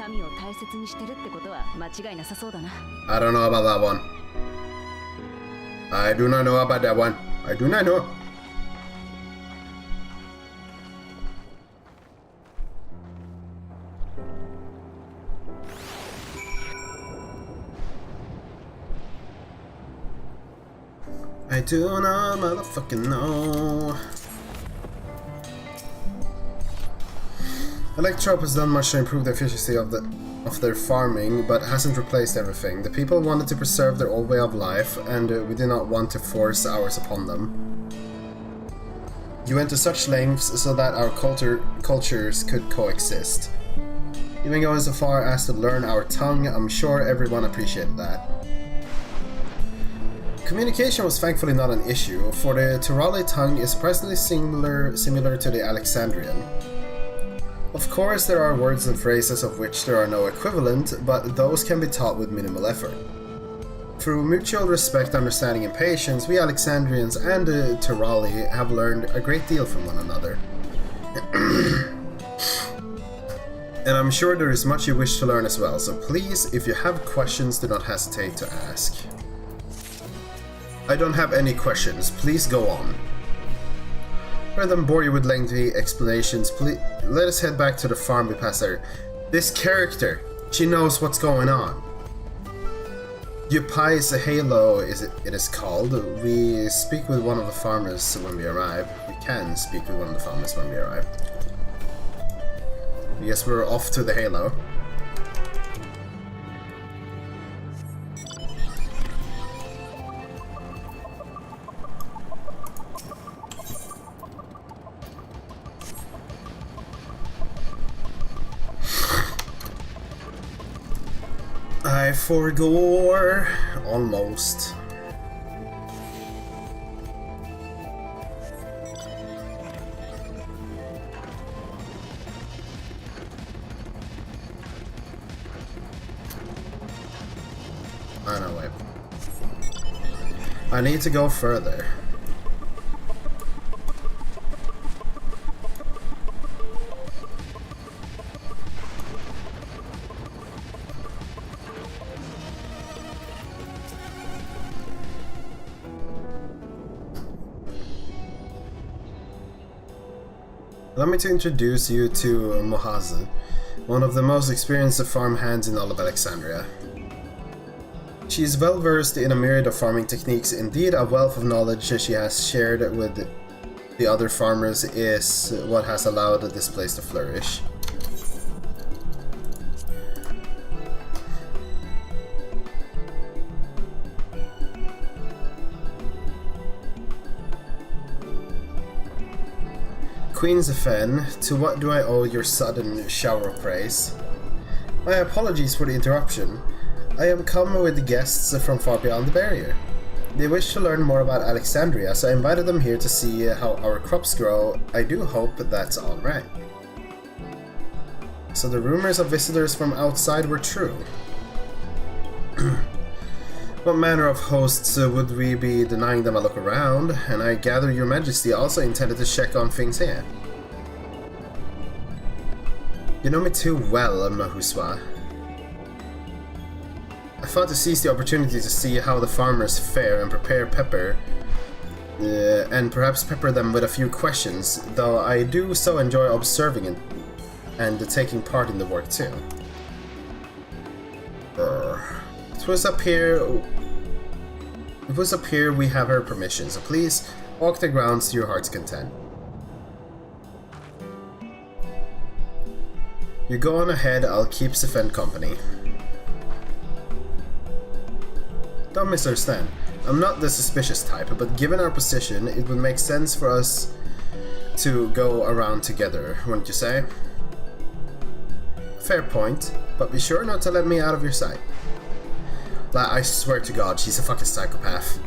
Speaker 4: 民を大切にしてるってことは間違いなさそうだな。
Speaker 1: I don't know about that one. I do not know about that one. I do not know. I do not motherfucking know. Electrop has done much to improve the efficiency of their farming, but hasn't replaced everything. The people wanted to preserve their old way of life, and we did not want to force ours upon them. You went to such lengths so that our cultures could coexist. Even going so far as to learn our tongue, I'm sure everyone appreciated that. Communication was thankfully not an issue, for the Turali tongue is surprisingly similar to the Alexandrian. Of course, there are words and phrases of which there are no equivalent, but those can be taught with minimal effort. Through mutual respect, understanding, and patience, we Alexandrians and the Turali have learned a great deal from one another. And I'm sure there is much you wish to learn as well, so please, if you have questions, do not hesitate to ask. I don't have any questions, please go on. Rather than bore you with lengthy explanations, please let us head back to the farm we passed there. This character, she knows what's going on. Yupai's Halo it is called. We speak with one of the farmers when we arrive. We can speak with one of the farmers when we arrive. I guess we're off to the Halo. I forgot almost. Oh no, wait. I need to go further. Allow me to introduce you to Mohaz, one of the most experienced farm hands in all of Alexandria. She is well versed in a myriad of farming techniques. Indeed, a wealth of knowledge she has shared with the other farmers is what has allowed this place to flourish. Queen Zephen, to what do I owe your sudden shower of praise? My apologies for the interruption. I am come with guests from far beyond the barrier. They wish to learn more about Alexandria, so I invited them here to see how our crops grow. I do hope that's alright. So the rumors of visitors from outside were true. What manner of hosts would we be denying them a look around? And I gather your majesty also intended to check on things here. You know me too well, Mahuswa. I thought to seize the opportunity to see how the farmers fare and prepare pepper, and perhaps pepper them with a few questions, though I do so enjoy observing it and taking part in the work too. It was up here we have her permission, so please walk the grounds to your heart's content. You go on ahead, I'll keep Zephen company. Don't misunderstand, I'm not the suspicious type, but given our position, it would make sense for us to go around together, wouldn't you say? Fair point, but be sure not to let me out of your sight. I swear to God, she's a fucking psychopath.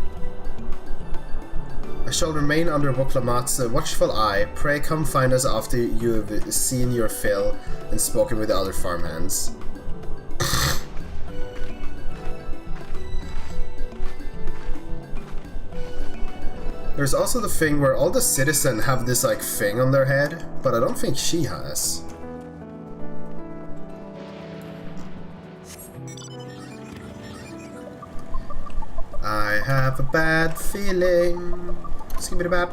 Speaker 1: I shall remain under Woklamat's watchful eye. Pray come find us after you have seen your fill and spoken with the other farmhands. There's also the thing where all the citizens have this like thing on their head, but I don't think she has. I have a bad feeling. Skip it about.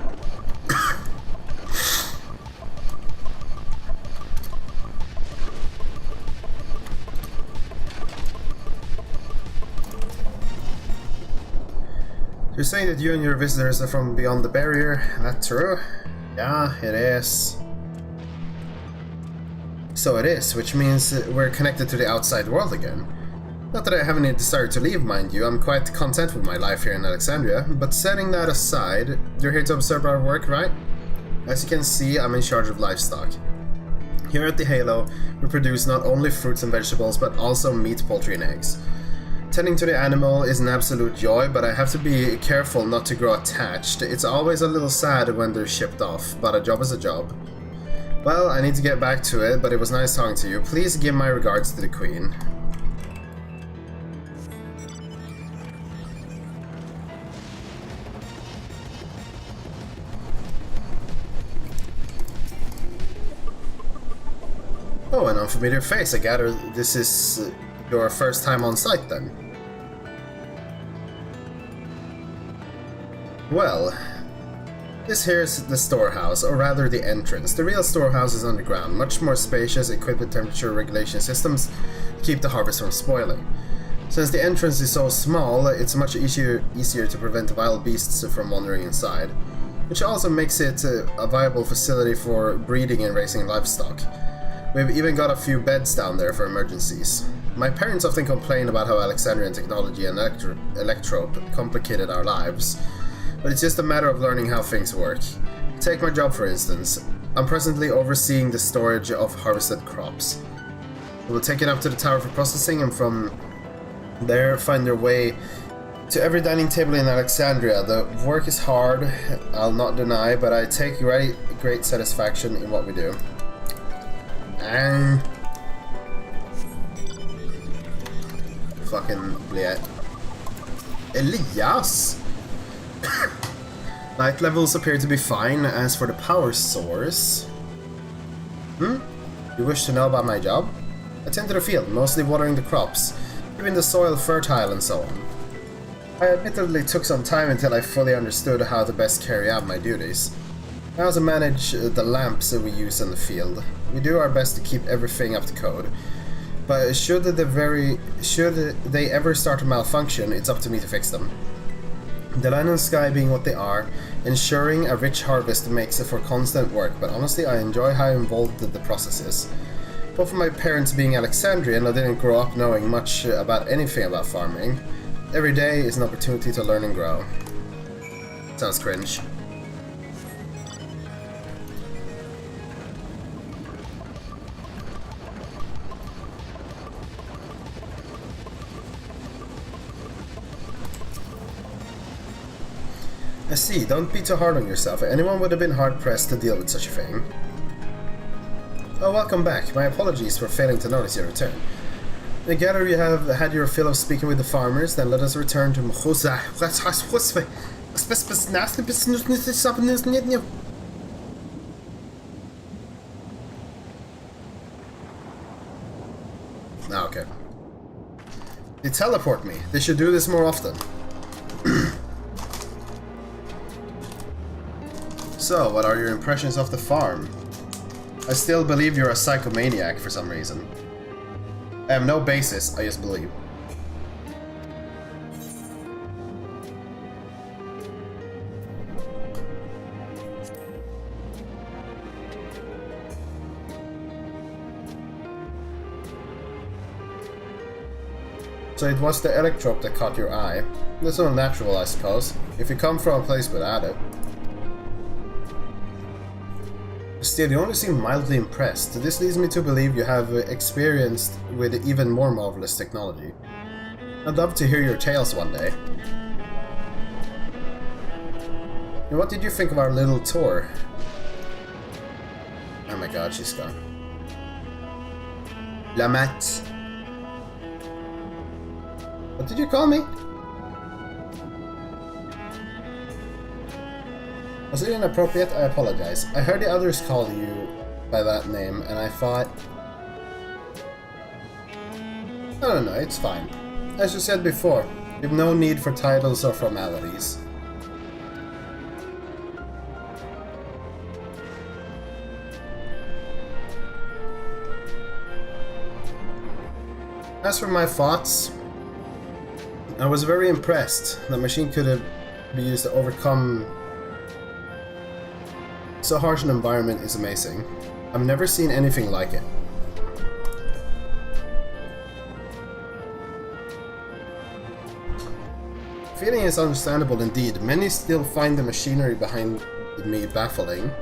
Speaker 1: You're saying that you and your visitors are from beyond the barrier? That's true? Yeah, it is. So it is, which means we're connected to the outside world again. Not that I have any desire to leave, mind you, I'm quite content with my life here in Alexandria, but setting that aside, you're here to observe our work, right? As you can see, I'm in charge of livestock. Here at the Halo, we produce not only fruits and vegetables, but also meat, poultry and eggs. Tending to the animal is an absolute joy, but I have to be careful not to grow attached. It's always a little sad when they're shipped off, but a job is a job. Well, I need to get back to it, but it was nice talking to you. Please give my regards to the Queen. Oh, an unfamiliar face. I gather this is your first time on site then. Well, this here's the storehouse, or rather the entrance. The real storehouse is underground, much more spacious, equipped with temperature regulation systems to keep the harvest from spoiling. Since the entrance is so small, it's much easier to prevent wild beasts from wandering inside, which also makes it a viable facility for breeding and raising livestock. We've even got a few beds down there for emergencies. My parents often complain about how Alexandrian technology and electrope complicated our lives, but it's just a matter of learning how things work. Take my job for instance. I'm presently overseeing the storage of harvested crops. We'll take it up to the tower for processing, and from there find their way to every dining table in Alexandria. The work is hard, I'll not deny, but I take great satisfaction in what we do. And fucking bleh. Elias! Light levels appear to be fine. As for the power source... You wish to know about my job? I tend to the field, mostly watering the crops, keeping the soil fertile and so on. I admittedly took some time until I fully understood how to best carry out my duties. I also manage the lamps that we use in the field. We do our best to keep everything up to code. But should they ever start to malfunction, it's up to me to fix them. The land and sky being what they are, ensuring a rich harvest makes it for constant work, but honestly I enjoy how involved the process is. Both of my parents being Alexandrian, I didn't grow up knowing much about anything about farming. Every day is an opportunity to learn and grow. Sounds cringe. I see, don't be too hard on yourself. Anyone would have been hard-pressed to deal with such a thing. Oh, welcome back. My apologies for failing to notice your return. I gather you have had your fill of speaking with the farmers, then let us return to Mchoza. Ah, okay. They teleport me. They should do this more often. So, what are your impressions of the farm? I still believe you're a psychomaniac for some reason. I have no basis, I just believe. So it was the electrope that caught your eye. That's unnatural, I suppose, if you come from a place without it. Still, you only seem mildly impressed. This leads me to believe you have experienced with even more marvelous technology. I'd love to hear your tales one day. And what did you think of our little tour? Oh my god, she's gone. La Mat. What did you call me? Was it inappropriate? I apologize. I heard the others call you by that name, and I thought... I don't know, it's fine. As you said before, you have no need for titles or formalities. As for my thoughts, I was very impressed. The machine could have been used to overcome so harsh an environment is amazing. I've never seen anything like it. Feeling is understandable indeed. Many still find the machinery behind me baffling.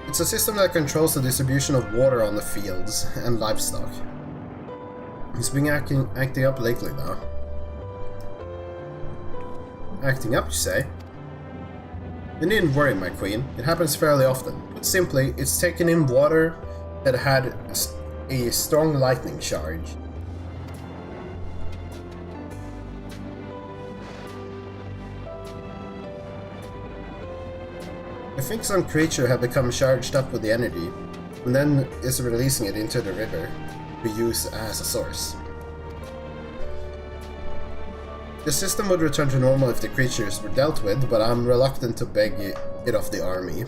Speaker 1: It's a system that controls the distribution of water on the fields and livestock. It's been acting up lately though. Acting up, you say? You needn't worry, my queen. It happens fairly often. But simply, it's taken in water that had a strong lightning charge. I think some creature had become charged up with the energy, and then is releasing it into the river we use as a source. The system would return to normal if the creatures were dealt with, but I'm reluctant to beg it off the army.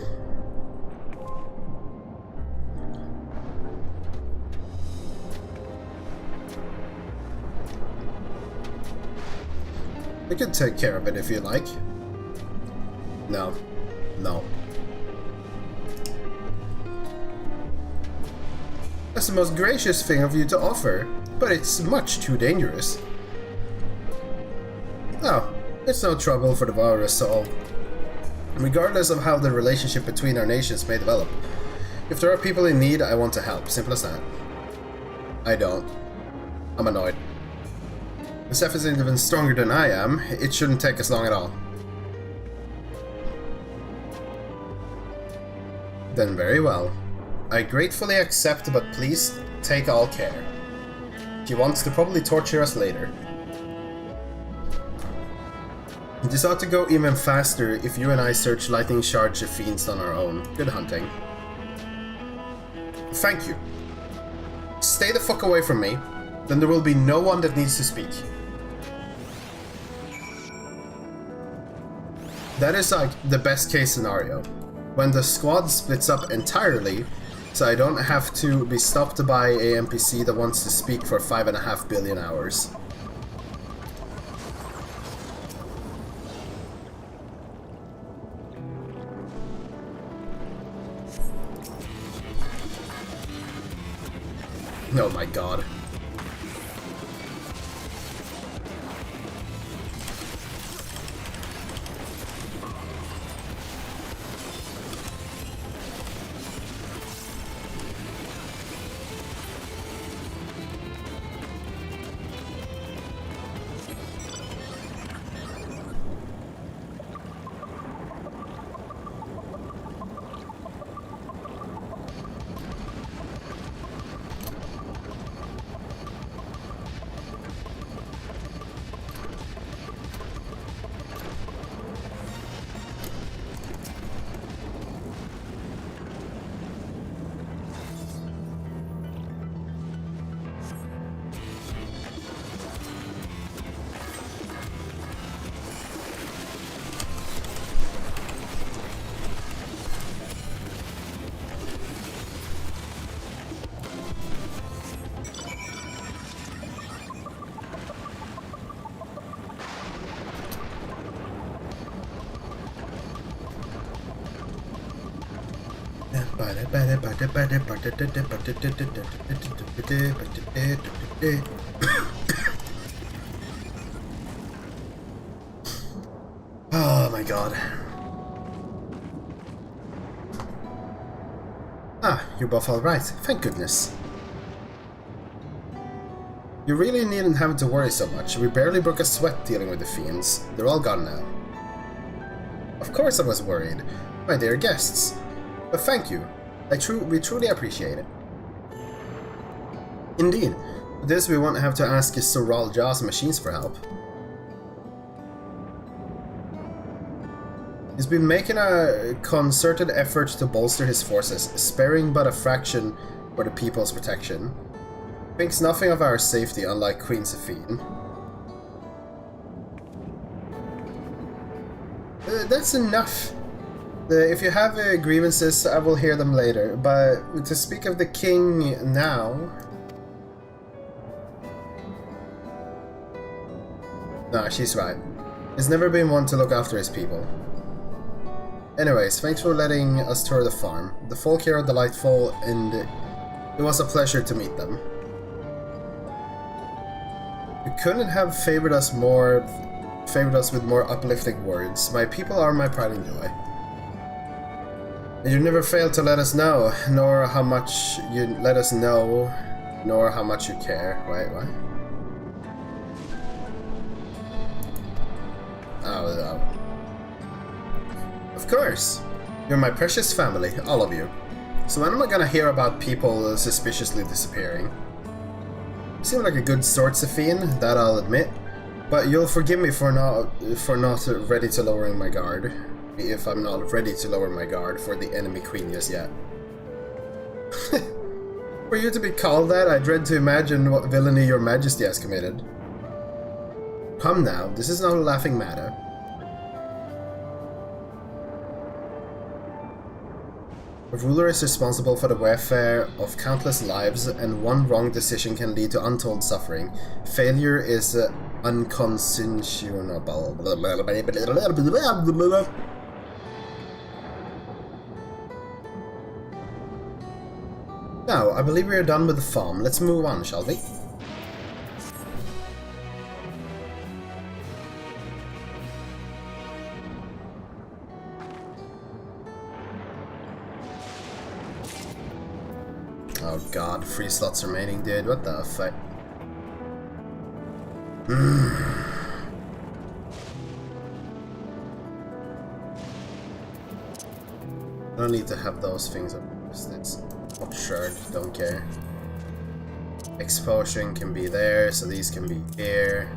Speaker 1: I could take care of it if you like. No. No. That's the most gracious thing of you to offer, but it's much too dangerous. No, it's no trouble for the virus to solve. Regardless of how the relationship between our nations may develop. If there are people in need, I want to help. Simple as that. I don't. I'm annoyed. If Seth is even stronger than I am, it shouldn't take us long at all. Then very well. I gratefully accept, but please take all care. She wants to probably torture us later. This ought to go even faster if you and I search lightning charge fiends on our own. Good hunting. Thank you. Stay the fuck away from me, then there will be no one that needs to speak. That is like the best case scenario. When the squad splits up entirely, so I don't have to be stopped by a NPC that wants to speak for 5.5 billion hours. Oh my god. Oh my god. Ah, you're both alright. Thank goodness. You really needn't have to worry so much. We barely broke a sweat dealing with the fiends. They're all gone now. Of course I was worried. My dear guests. But thank you. We truly appreciate it. Indeed. For this we won't have to ask Soral Jaw's machines for help. He's been making a concerted effort to bolster his forces, sparing but a fraction for the people's protection. Thinks nothing of our safety, unlike Queen Sephine. That's enough. If you have grievances, I will hear them later, but to speak of the king now... Nah, she's right. He's never been one to look after his people. Anyways, thanks for letting us tour the farm. The folk here are delightful, and it was a pleasure to meet them. You couldn't have favored us with more uplifting words. My people are my pride and joy. And you never failed to let us know, nor how much you let us know, nor how much you care. Wait, what? Oh. Of course. You're my precious family, all of you. So when am I gonna hear about people suspiciously disappearing? You seem like a good sort, Sephine, that I'll admit. But you'll forgive me for not ready to lowering my guard. If I'm not ready to lower my guard for the enemy queen just yet. For you to be called that, I dread to imagine what villainy your majesty has committed. Come now, this is not a laughing matter. A ruler is responsible for the welfare of countless lives, and one wrong decision can lead to untold suffering. Failure is unconscionable. Now, I believe we are done with the farm. Let's move on, shall we? Oh god, 3 slots remaining, dude. What the fuck? I don't need to have those things up. It's absurd, don't care. Expulsion can be there, so these can be here.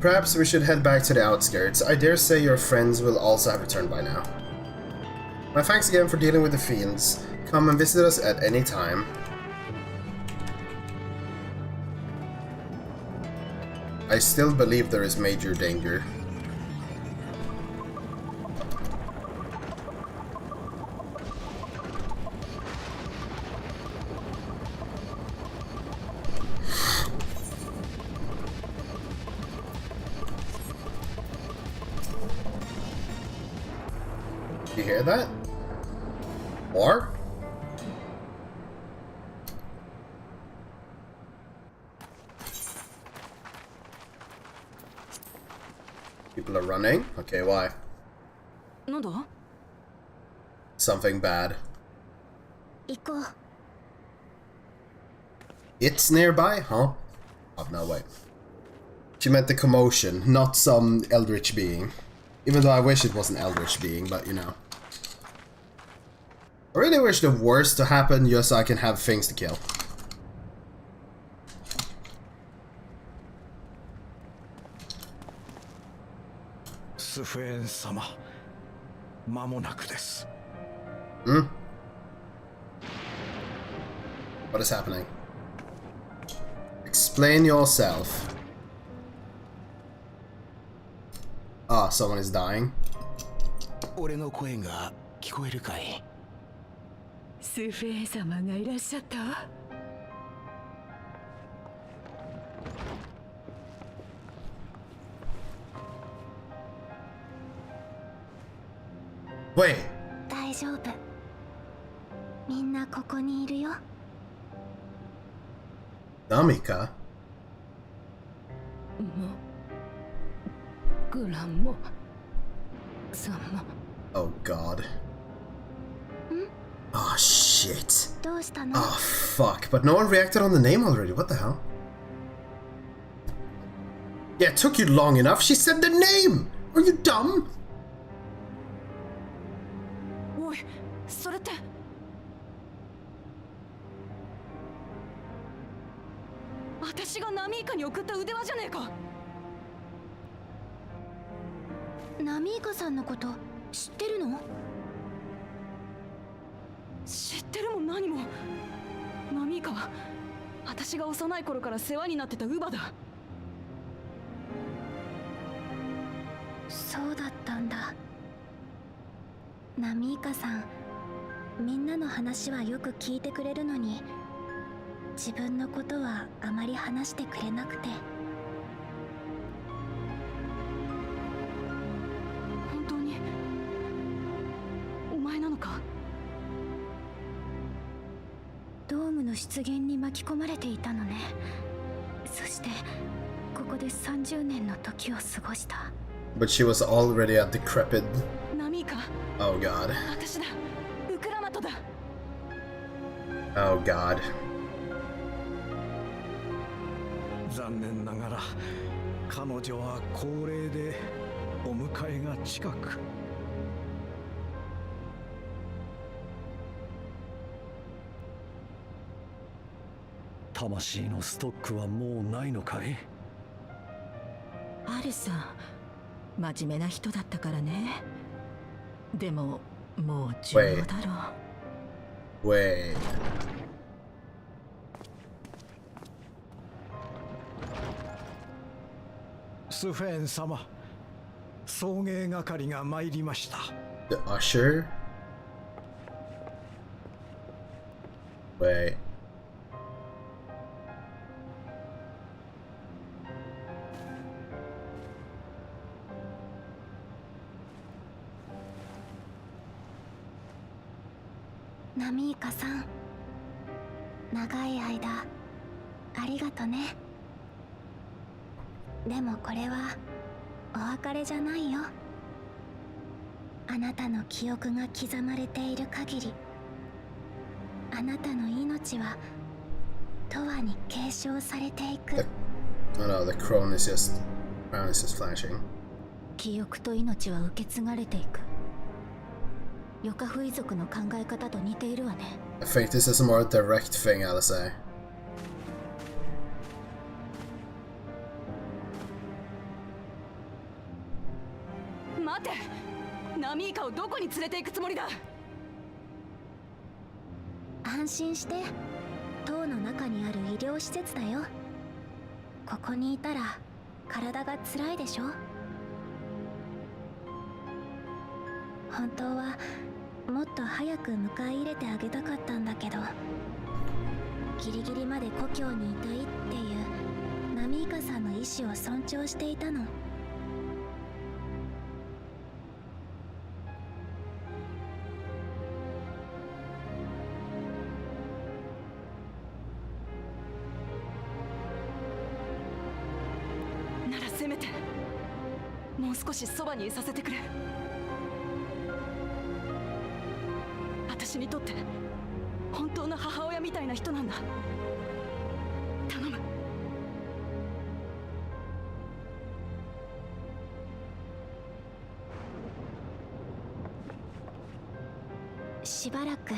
Speaker 1: Perhaps we should head back to the outskirts. I dare say your friends will also have returned by now. My thanks again for dealing with the fiends. Come and visit us at any time. I still believe there is major danger. You hear that? Or? People are running? Okay, why? Something bad. It's nearby? Huh? Oh, no, wait. She meant the commotion, not some eldritch being. Even though I wish it was an eldritch being, but you know. I really wish the worst to happen just so I can have things to kill. Hmm? What is happening? Explain yourself. Ah, someone is dying.
Speaker 17: 俺の声が聞こえるかい?
Speaker 4: スフェーン様がいらっしゃった。
Speaker 1: Wait.
Speaker 7: 大丈夫。みんなここにいるよ。
Speaker 1: Namika?
Speaker 4: グランモ様。
Speaker 1: Oh god. Oh shit.
Speaker 7: どうしたの?
Speaker 1: Oh fuck, but no one reacted on the name already, what the hell? Yeah, it took you long enough, she said the name! Are you dumb?
Speaker 4: おい、それって私がナミーカに送った腕輪じゃねえか。
Speaker 7: ナミーカさんのこと知ってるの？
Speaker 4: 知ってるも何も。ナミーカは私が幼い頃から世話になってた乳母だ。
Speaker 7: そうだったんだ。ナミーカさん、みんなの話はよく聞いてくれるのに、自分のことはあまり話してくれなくて。
Speaker 4: 本当にお前なのか？
Speaker 7: ドームの出現に巻き込まれていたのね。そしてここで30年の時を過ごした。
Speaker 1: But she was already a decrepit.
Speaker 4: ナミーカ。
Speaker 1: Oh god.
Speaker 4: 私だ。ウクラマトだ。
Speaker 1: Oh god.
Speaker 12: 残念ながら彼女は高齢でお迎えが近く。魂のストックはもうないのかい？
Speaker 18: あるさ。真面目な人だったからね。でももう寿命だろう。
Speaker 1: Wait.
Speaker 12: スフェーン様、送迎係が参りました。
Speaker 1: The usher? Wait.
Speaker 7: ナミーカさん、長い間ありがとね。でもこれはお別れじゃないよ。あなたの記憶が刻まれている限り、あなたの命は永遠に継承されていく。
Speaker 1: Oh no, the crown is just flashing.
Speaker 7: 記憶と命は受け継がれていく。ヨカフイ族の考え方と似ているわね。
Speaker 1: I think this is a more direct thing, I'll say.
Speaker 4: ナミイカをどこに連れて行くつもりだ。
Speaker 7: 安心して、塔の中にある医療施設だよ。ここにいたら体が辛いでしょ。本当はもっと早く迎え入れてあげたかったんだけど、ギリギリまで故郷にいたいっていうナミイカさんの意志を尊重していたの。
Speaker 4: ならせめてもう少しそばにいさせてくれ。私にとって本当の母親みたいな人なんだ。頼む。
Speaker 7: しばらく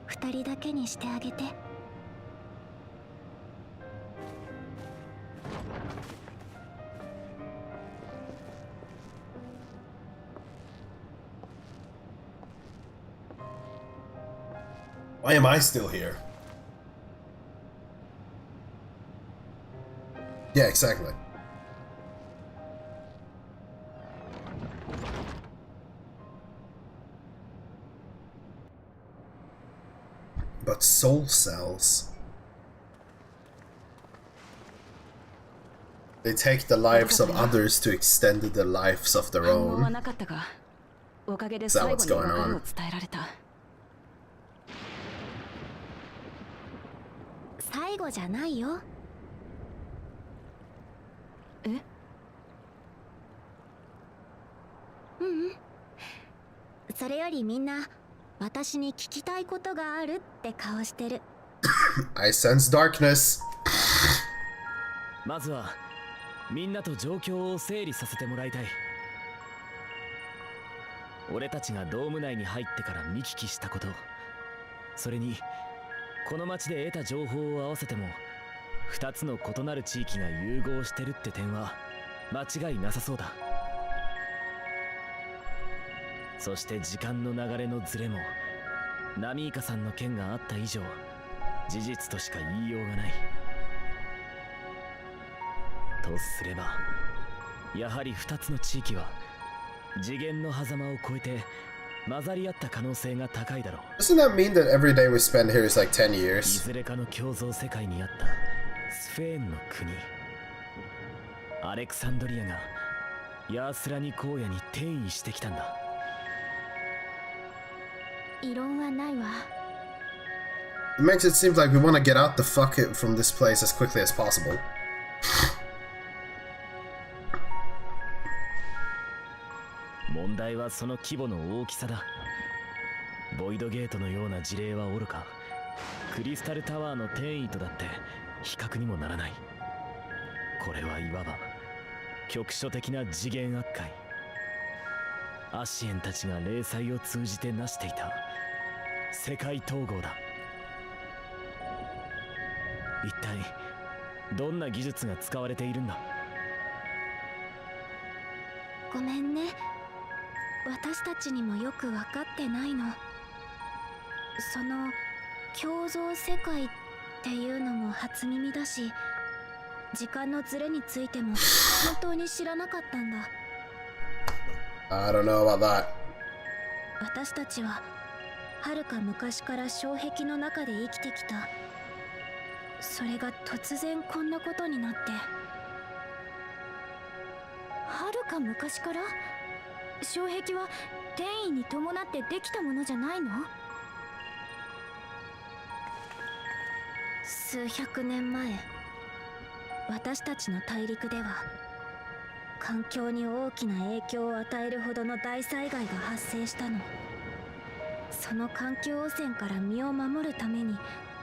Speaker 7: 2人だけにしてあげて。
Speaker 1: Why am I still here? Yeah, exactly. But soul cells. They take the lives of others to extend the lives of their own. Is that what's going on?
Speaker 7: 最後じゃないよ。え？ううん。それよりみんな私に聞きたいことがあるって顔してる。
Speaker 1: I sense darkness.
Speaker 8: まずはみんなと状況を整理させてもらいたい。俺たちがドーム内に入ってから見聞きしたこと、それにこの町で得た情報を合わせても2つの異なる地域が融合してるって点は間違いなさそうだ。そして時間の流れのズレもナミイカさんの件があった以上事実としか言いようがない。とすればやはり2つの地域は次元の狭間を越えて混ざり合った可能性が高いだろう。
Speaker 1: Doesn't that mean that every day we spend here is like 10 years?
Speaker 8: いずれかの共造世界にあったスフェーンの国アレクサンドリアがヤースラニ荒野に転移してきたんだ。
Speaker 7: 異論はないわ。
Speaker 1: It makes it seem like we want to get out the fuck it from this place as quickly as possible.
Speaker 8: 問題はその規模の大きさだ。ボイドゲートのような事例はおろか、クリスタルタワーの転移とだって比較にもならない。これはいわば局所的な次元悪解。アシエンたちが霊祭を通じて成していた世界統合だ。一体どんな技術が使われているんだ？
Speaker 7: ごめんね、私たちにもよく分かってないの。その共造世界っていうのも初耳だし、時間のズレについても本当に知らなかったんだ。
Speaker 1: I don't know about that.
Speaker 7: 私たちは遥か昔から障壁の中で生きてきた。それが突然こんなことになって。遥か昔から？障壁は転移に伴ってできたものじゃないの？数百年前、私たちの大陸では環境に大きな影響を与えるほどの大災害が発生したの。その環境汚染から身を守るために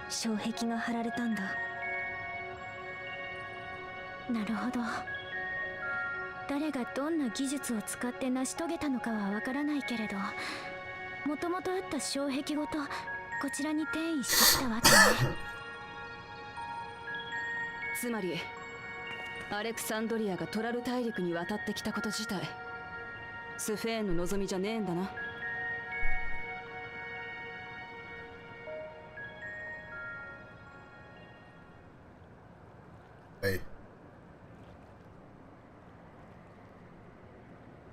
Speaker 7: 障壁が張られたんだ。なるほど。誰がどんな技術を使って成し遂げたのかはわからないけれど、もともとあった障壁ごとこちらに転移してきたわけね。
Speaker 4: つまりアレクサンドリアがトラル大陸に渡ってきたこと自体スフェーンの望みじゃねえんだな。
Speaker 1: はい。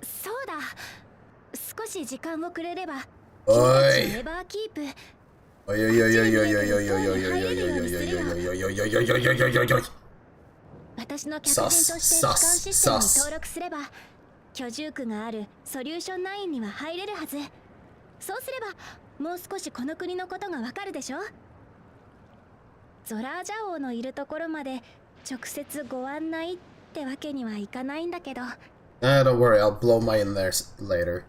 Speaker 7: そうだ。少し時間をくれれば。
Speaker 1: おい。
Speaker 7: ネバーキープ。
Speaker 1: おいおいおいおいおいおいおいおいおいおいおいおいおいおいおいおいおいおい。
Speaker 7: 私の客人として機関システムに登録すれば居住区があるソリューション9には入れるはず。そうすればもう少しこの国のことがわかるでしょ。ゾラージャ王のいるところまで直接ご案内ってわけにはいかないんだけど。
Speaker 1: Don't worry, I'll blow my in there later.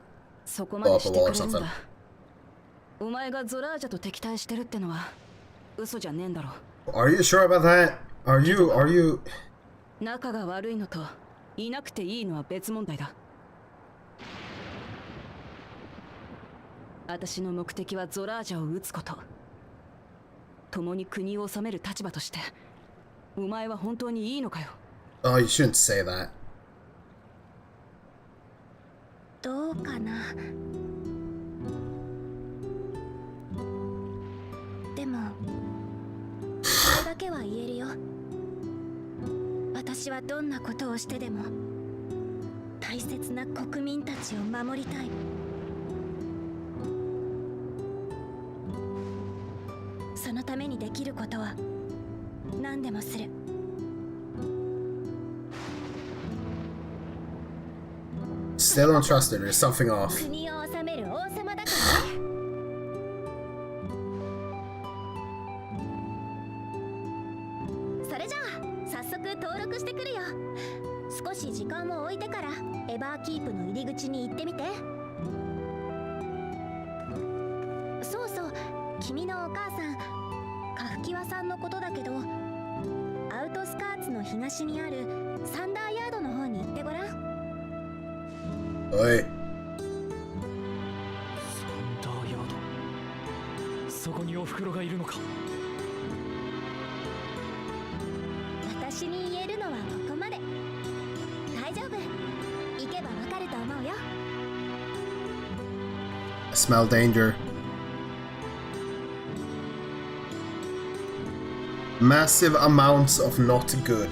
Speaker 4: そこまでしてくれるんだ。お前がゾラージャと敵対してるってのは嘘じゃねえんだろ。
Speaker 1: Are you sure about that? Are you?
Speaker 4: 仲が悪いのといなくていいのは別問題だ。私の目的はゾラージャを撃つこと。共に国を治める立場として、お前は本当にいいのかよ。
Speaker 1: Oh, you shouldn't say that.
Speaker 7: どうかな。でもこれだけは言えるよ。私はどんなことをしてでも大切な国民たちを守りたい。そのためにできることは何でもする。
Speaker 1: Still don't trust her. There's something off.
Speaker 7: 国を治める王様だからね。それじゃあ早速登録してくるよ。少し時間を置いてからエバーキープの入り口に行ってみて。そうそう、君のお母さんカフキワさんのことだけど、アウトスカーツの東にあるサンダーヤードの方に行ってごらん。
Speaker 1: おい。
Speaker 8: サンダーヤード。そこにお袋がいるのか。
Speaker 7: 私に言えるのはここまで。大丈夫。行けばわかると思うよ。
Speaker 1: I smell danger. Massive amounts of not good.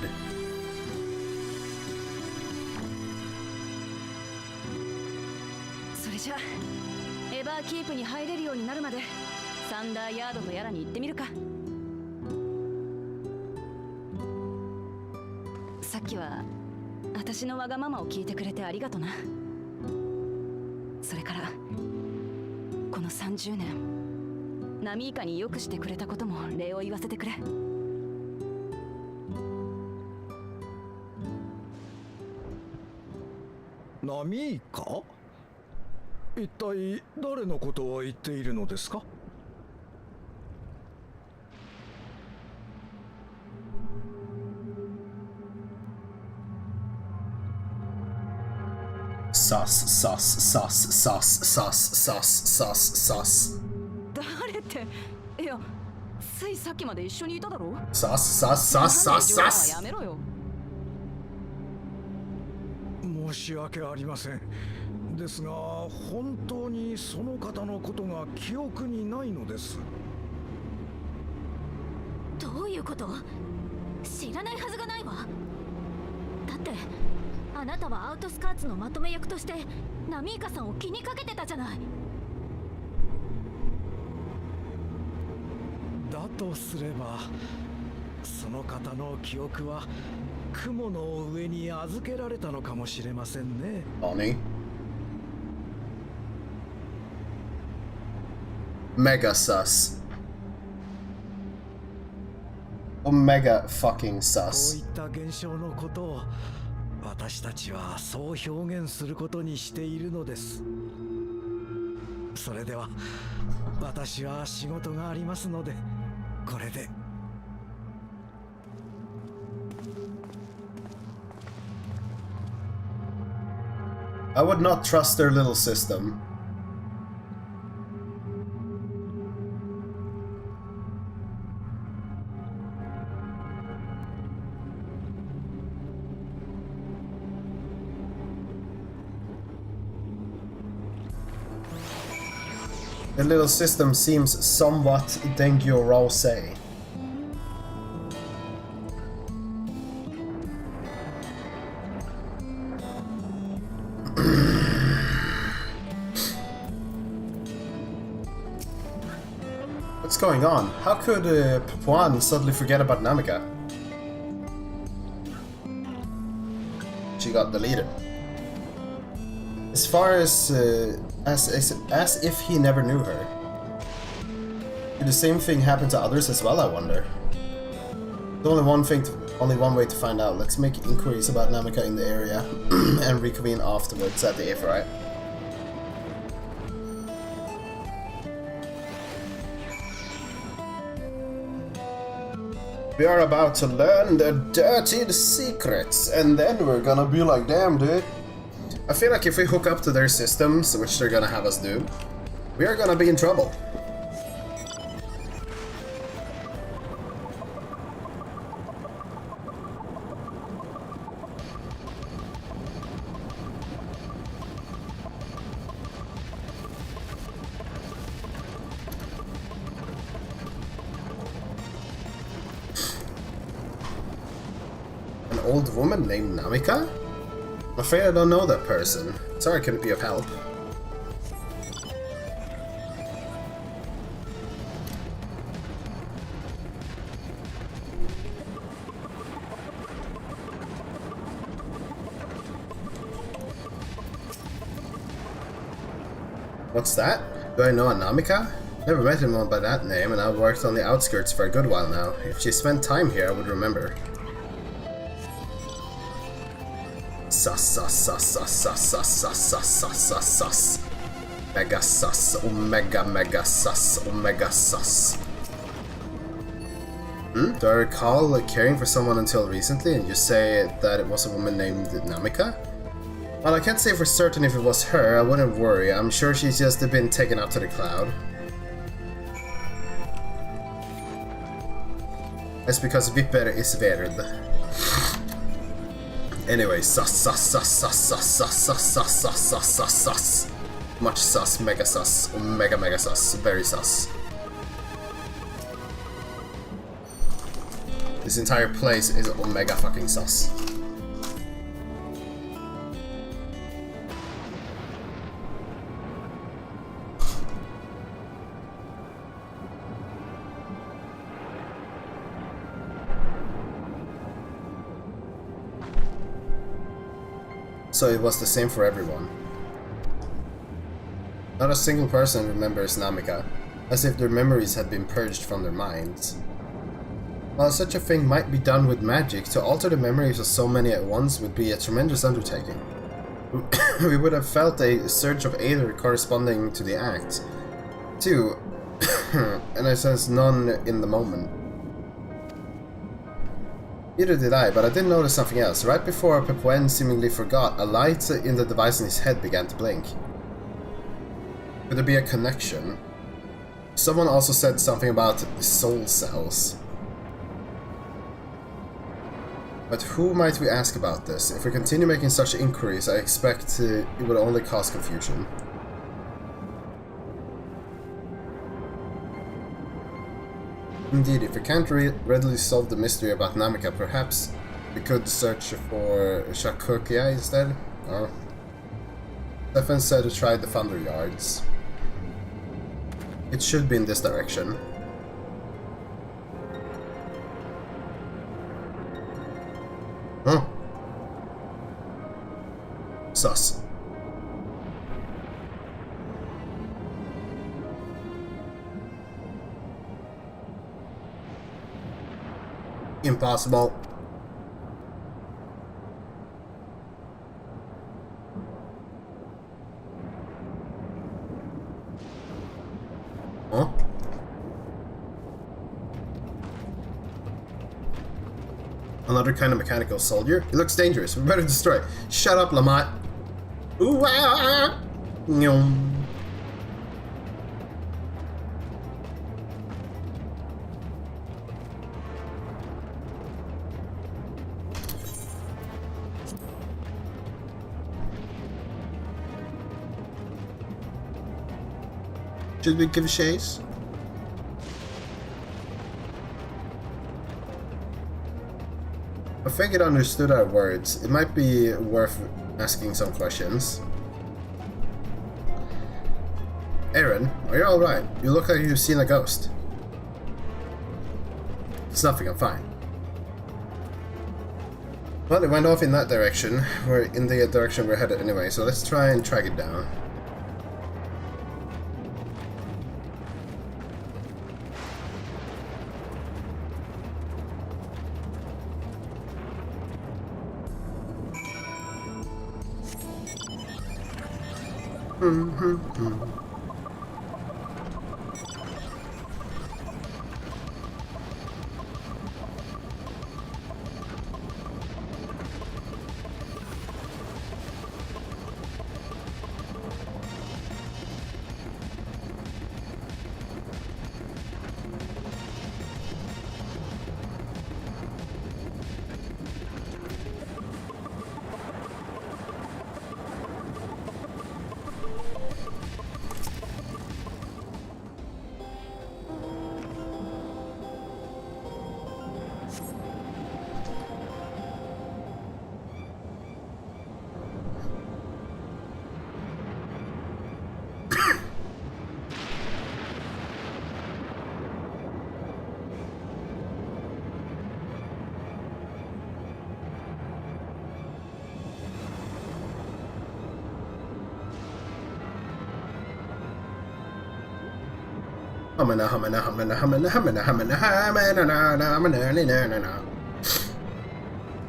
Speaker 4: それじゃエバーキープに入れるようになるまでサンダーヤードとやらに行ってみるか。さっきは私のわがままを聞いてくれてありがとな。それからこの30年ナミイカによくしてくれたことも礼を言わせてくれ。
Speaker 12: ナミイカ？一体誰のことを言っているのですか？Sus.
Speaker 4: 誰って？いや、ついさっきまで一緒にいただろ。
Speaker 1: Sus.
Speaker 4: やめろよ。
Speaker 12: 申し訳ありません。ですが本当にその方のことが記憶にないのです。
Speaker 7: どういうこと？知らないはずがないわ。だってあなたはアウトスカーツのまとめ役としてナミイカさんを気にかけてたじゃない。
Speaker 12: だとすればその方の記憶は雲の上に預けられたのかもしれませんね。
Speaker 1: Mega sus. Omega fucking sus.
Speaker 12: こういった現象のことを私たちはそう表現することにしているのです。それでは私は仕事がありますのでこれで。
Speaker 1: I would not trust their little system. The little system seems somewhat dangerous. What's going on? How could Papuan suddenly forget about Namika? She got deleted. As far as if he never knew her. Did the same thing happen to others as well, I wonder? There's only one way to find out. Let's make inquiries about Namika in the area and reconvene afterwards at the FFXIV. We are about to learn the dirty secrets, and then we're gonna be like, damn, dude. I feel like if we hook up to their systems, which they're gonna have us do, we are gonna be in trouble. An old woman named Namika? I'm afraid I don't know that person. Sorry I couldn't be of help. What's that? Do I know a Namika? Never met anyone by that name, and I've worked on the outskirts for a good while now. If she spent time here, I would remember. Sus, sus, sus, sus, sus, sus, sus, sus, sus, sus, sus. Mega sus, omega, mega sus, omega sus. Do I recall caring for someone until recently, and you say that it was a woman named Namika? Well, I can't say for certain if it was her. I wouldn't worry. I'm sure she's just been taken up to the cloud. That's because Viper is weird. Anyway, sus, sus, sus, sus, sus, sus, sus, sus, sus, sus, sus, sus. Much sus, mega sus, omega, mega sus, very sus. This entire place is omega fucking sus. So it was the same for everyone. Not a single person remembers Namika, as if their memories had been purged from their minds. While such a thing might be done with magic, to alter the memories of so many at once would be a tremendous undertaking. We would have felt a surge of aether corresponding to the act. Too, and I sense none in the moment. Neither did I, but I did notice something else. Right before Pepuen seemingly forgot, a light in the device in his head began to blink. Could there be a connection? Someone also said something about soul cells. But who might we ask about this? If we continue making such inquiries, I expect it would only cause confusion. Indeed, if we can't readily solve the mystery about Namika, perhaps we could search for Shakukia instead? Oh. Stefan said to try the Thunder Yards. It should be in this direction. Huh. Sus. Impossible. Huh? Another kind of mechanical soldier? It looks dangerous. We better destroy it. Shut up, Lamont. Ooh, ah, ah. Should we give a chase? I think it understood our words. It might be worth asking some questions. Aaron, are you alright? You look like you've seen a ghost. It's nothing, I'm fine. Well, it went off in that direction. We're in the direction we're headed anyway, so let's try and track it down.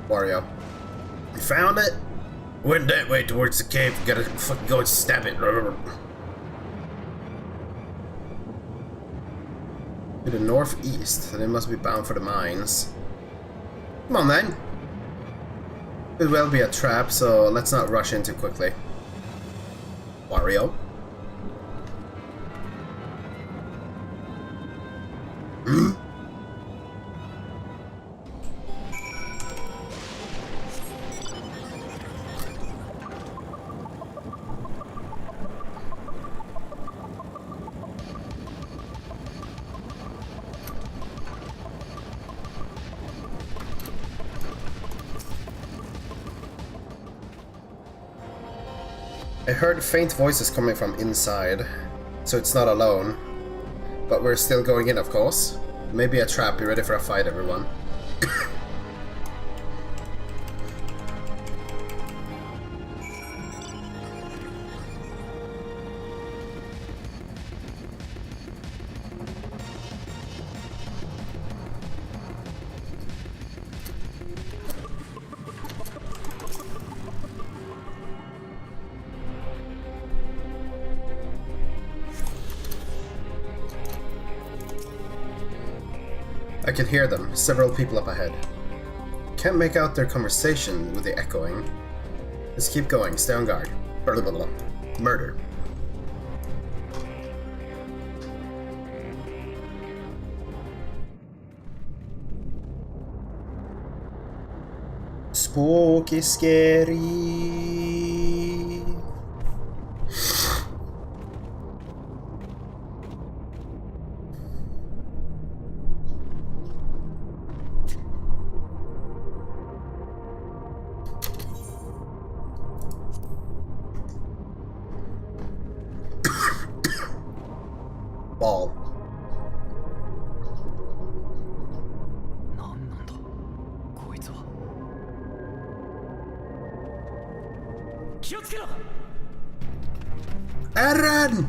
Speaker 1: Wario. You found it? Went that way towards the cave. Gotta fucking go and stab it. To the northeast. Then it must be bound for the mines. Come on then. It will be a trap, so let's not rush in too quickly. Wario. I heard faint voices coming from inside, so it's not alone. But we're still going in, of course. Maybe a trap. Be ready for a fight, everyone. I can hear them, several people up ahead. Can't make out their conversation with the echoing. Let's keep going, stay on guard. Blah, blah, blah. Murder. Spooky, scary. Ball. Aaron!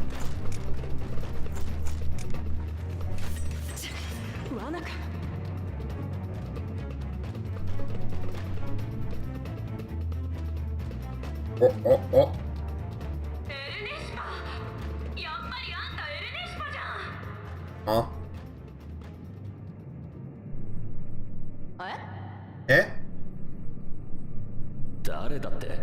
Speaker 1: Oh, oh, oh. Huh? Eh?
Speaker 6: 誰だって
Speaker 4: いや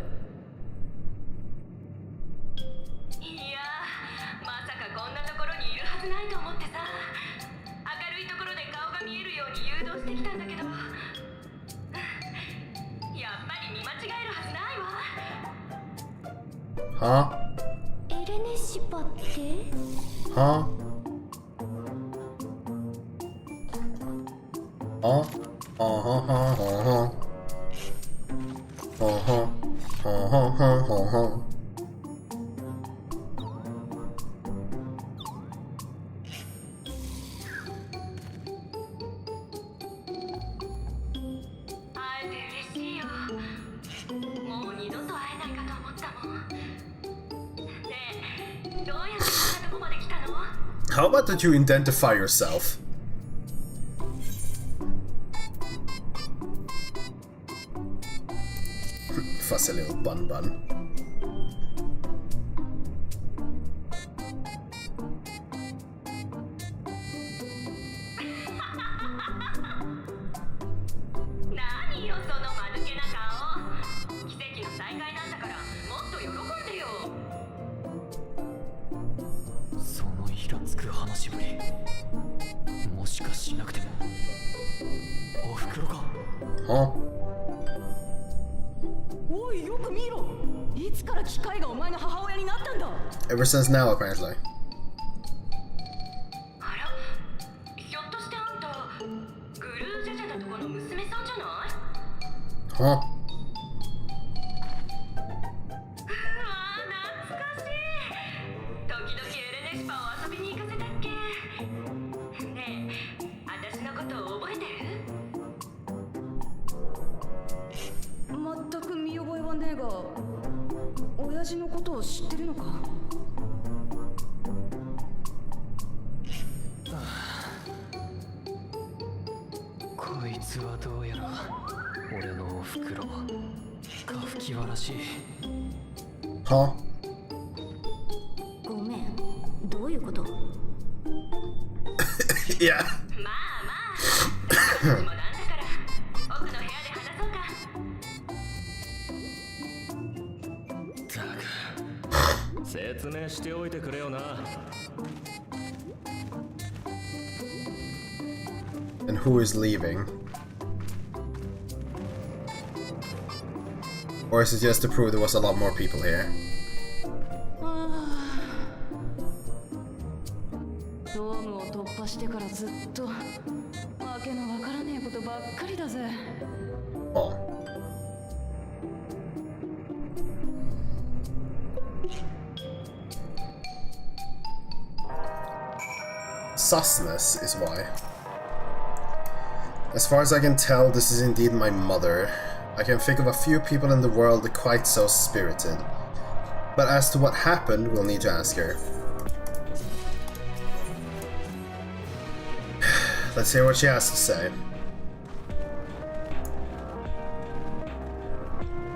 Speaker 4: まさかこんなところにいるはずないと思ってさ、明るいところで顔が見えるように誘導してきたんだけど、やっぱり見間違えるはずないわ。
Speaker 1: は？
Speaker 7: エルネシパって
Speaker 1: Huh? How about that you identify yourself? Fussy little bun bun. Huh?
Speaker 4: おい、よく見ろ。いつから機械がお前の母親になったんだ。
Speaker 1: Ever since now, apparently.
Speaker 5: あら、ひょっとしてあんたグルージャジャだとこの娘さんじゃない？
Speaker 1: Huh?
Speaker 5: うわー、懐かしい。時々エレネシパを遊びに行かせたっけ。ねえ、私のこと覚えてる？
Speaker 4: 全く見覚えはねえが、親父のことを知ってるのか？
Speaker 8: こいつはどうやら俺のおふくろかふきわらしい。
Speaker 1: Huh?
Speaker 7: ごめん、どういうこと？
Speaker 1: Yeah.
Speaker 5: まあまあ、もなんだから奥の部屋で話そうか。
Speaker 6: ったく説明しておいてくれよな。
Speaker 1: And who is leaving? Or is it just to prove there was a lot more people here?
Speaker 4: ドームを突破してからずっとわけのわからねえことばっかりだぜ。
Speaker 1: Oh. Susness is why. As far as I can tell, this is indeed my mother. I can think of a few people in the world quite so spirited. But as to what happened, we'll need to ask her. Let's hear what she has to say.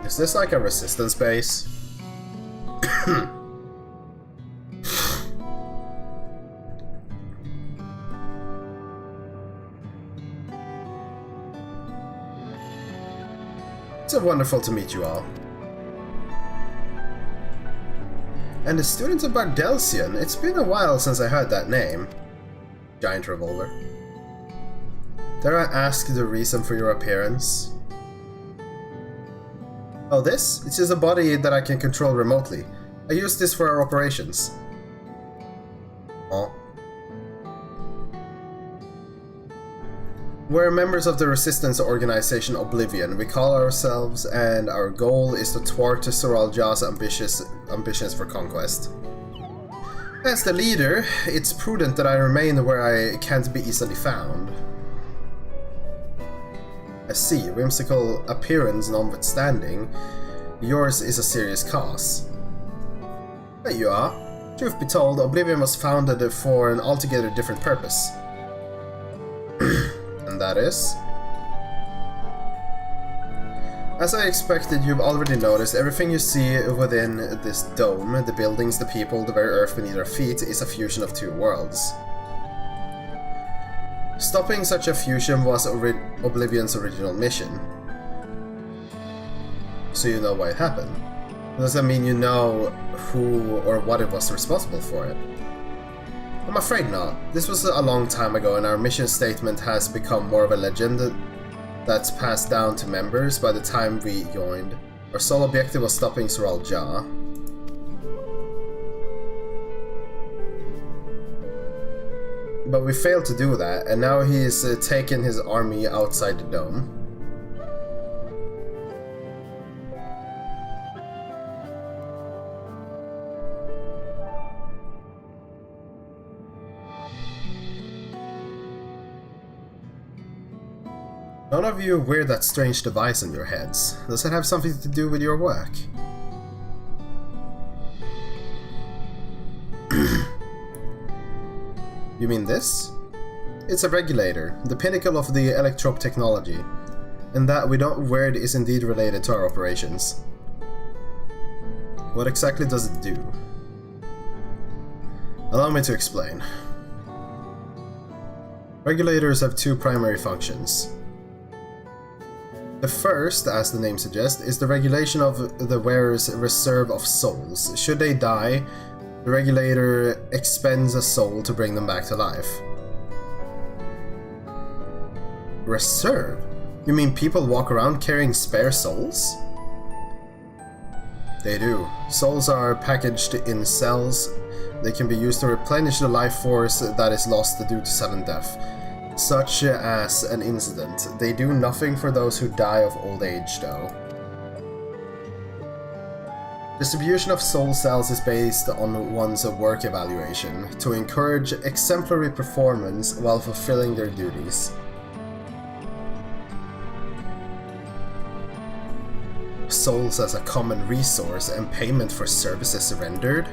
Speaker 1: Is this like a resistance base? It's so wonderful to meet you all. And the students of Bardelsian, it's been a while since I heard that name. Giant revolver. Dare I ask the reason for your appearance? Oh, this? It's just a body that I can control remotely. I use this for our operations. Oh. We're members of the resistance organization Oblivion. We call ourselves, and our goal is to thwart Soral Jah's ambitions for conquest. As the leader, it's prudent that I remain where I can't be easily found. I see, whimsical appearance notwithstanding, yours is a serious cause. There you are. Truth be told, Oblivion was founded for an altogether different purpose. And that is? As I expected, you've already noticed everything you see within this dome, the buildings, the people, the very earth beneath our feet, is a fusion of two worlds. Stopping such a fusion was Oblivion's original mission. So you know why it happened. Does that mean you know who or what it was responsible for it? I'm afraid not. This was a long time ago, and our mission statement has become more of a legend that's passed down to members by the time we joined. Our sole objective was stopping Soral Jah. But we failed to do that, and now he is taking his army outside the dome. None of you wear that strange device on your heads. Does it have something to do with your work? You mean this? It's a regulator, the pinnacle of the electrope technology, and that we don't wear it is indeed related to our operations. What exactly does it do? Allow me to explain. Regulators have two primary functions. The first, as the name suggests, is the regulation of the wearer's reserve of souls. Should they die, the regulator expends a soul to bring them back to life. Reserve? You mean people walk around carrying spare souls? They do. Souls are packaged in cells. They can be used to replenish the life force that is lost due to sudden death, such as an incident. They do nothing for those who die of old age, though. Distribution of soul cells is based on one's work evaluation, to encourage exemplary performance while fulfilling their duties. Souls as a common resource and payment for services rendered?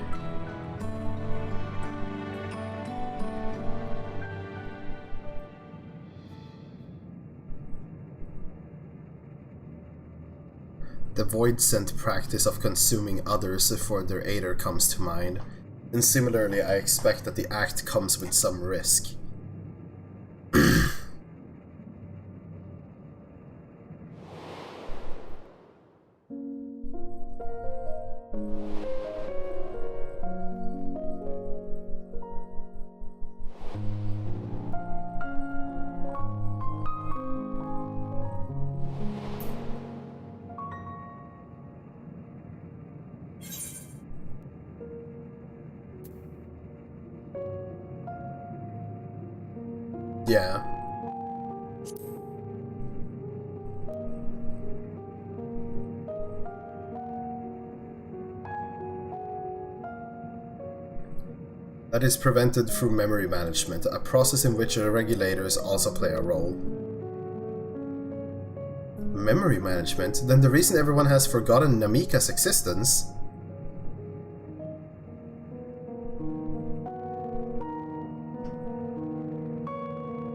Speaker 1: The void-sent practice of consuming others for their aider comes to mind, and similarly I expect that the act comes with some risk. Yeah. That is prevented through memory management, a process in which the regulators also play a role. Memory management? Then the reason everyone has forgotten Namika's existence?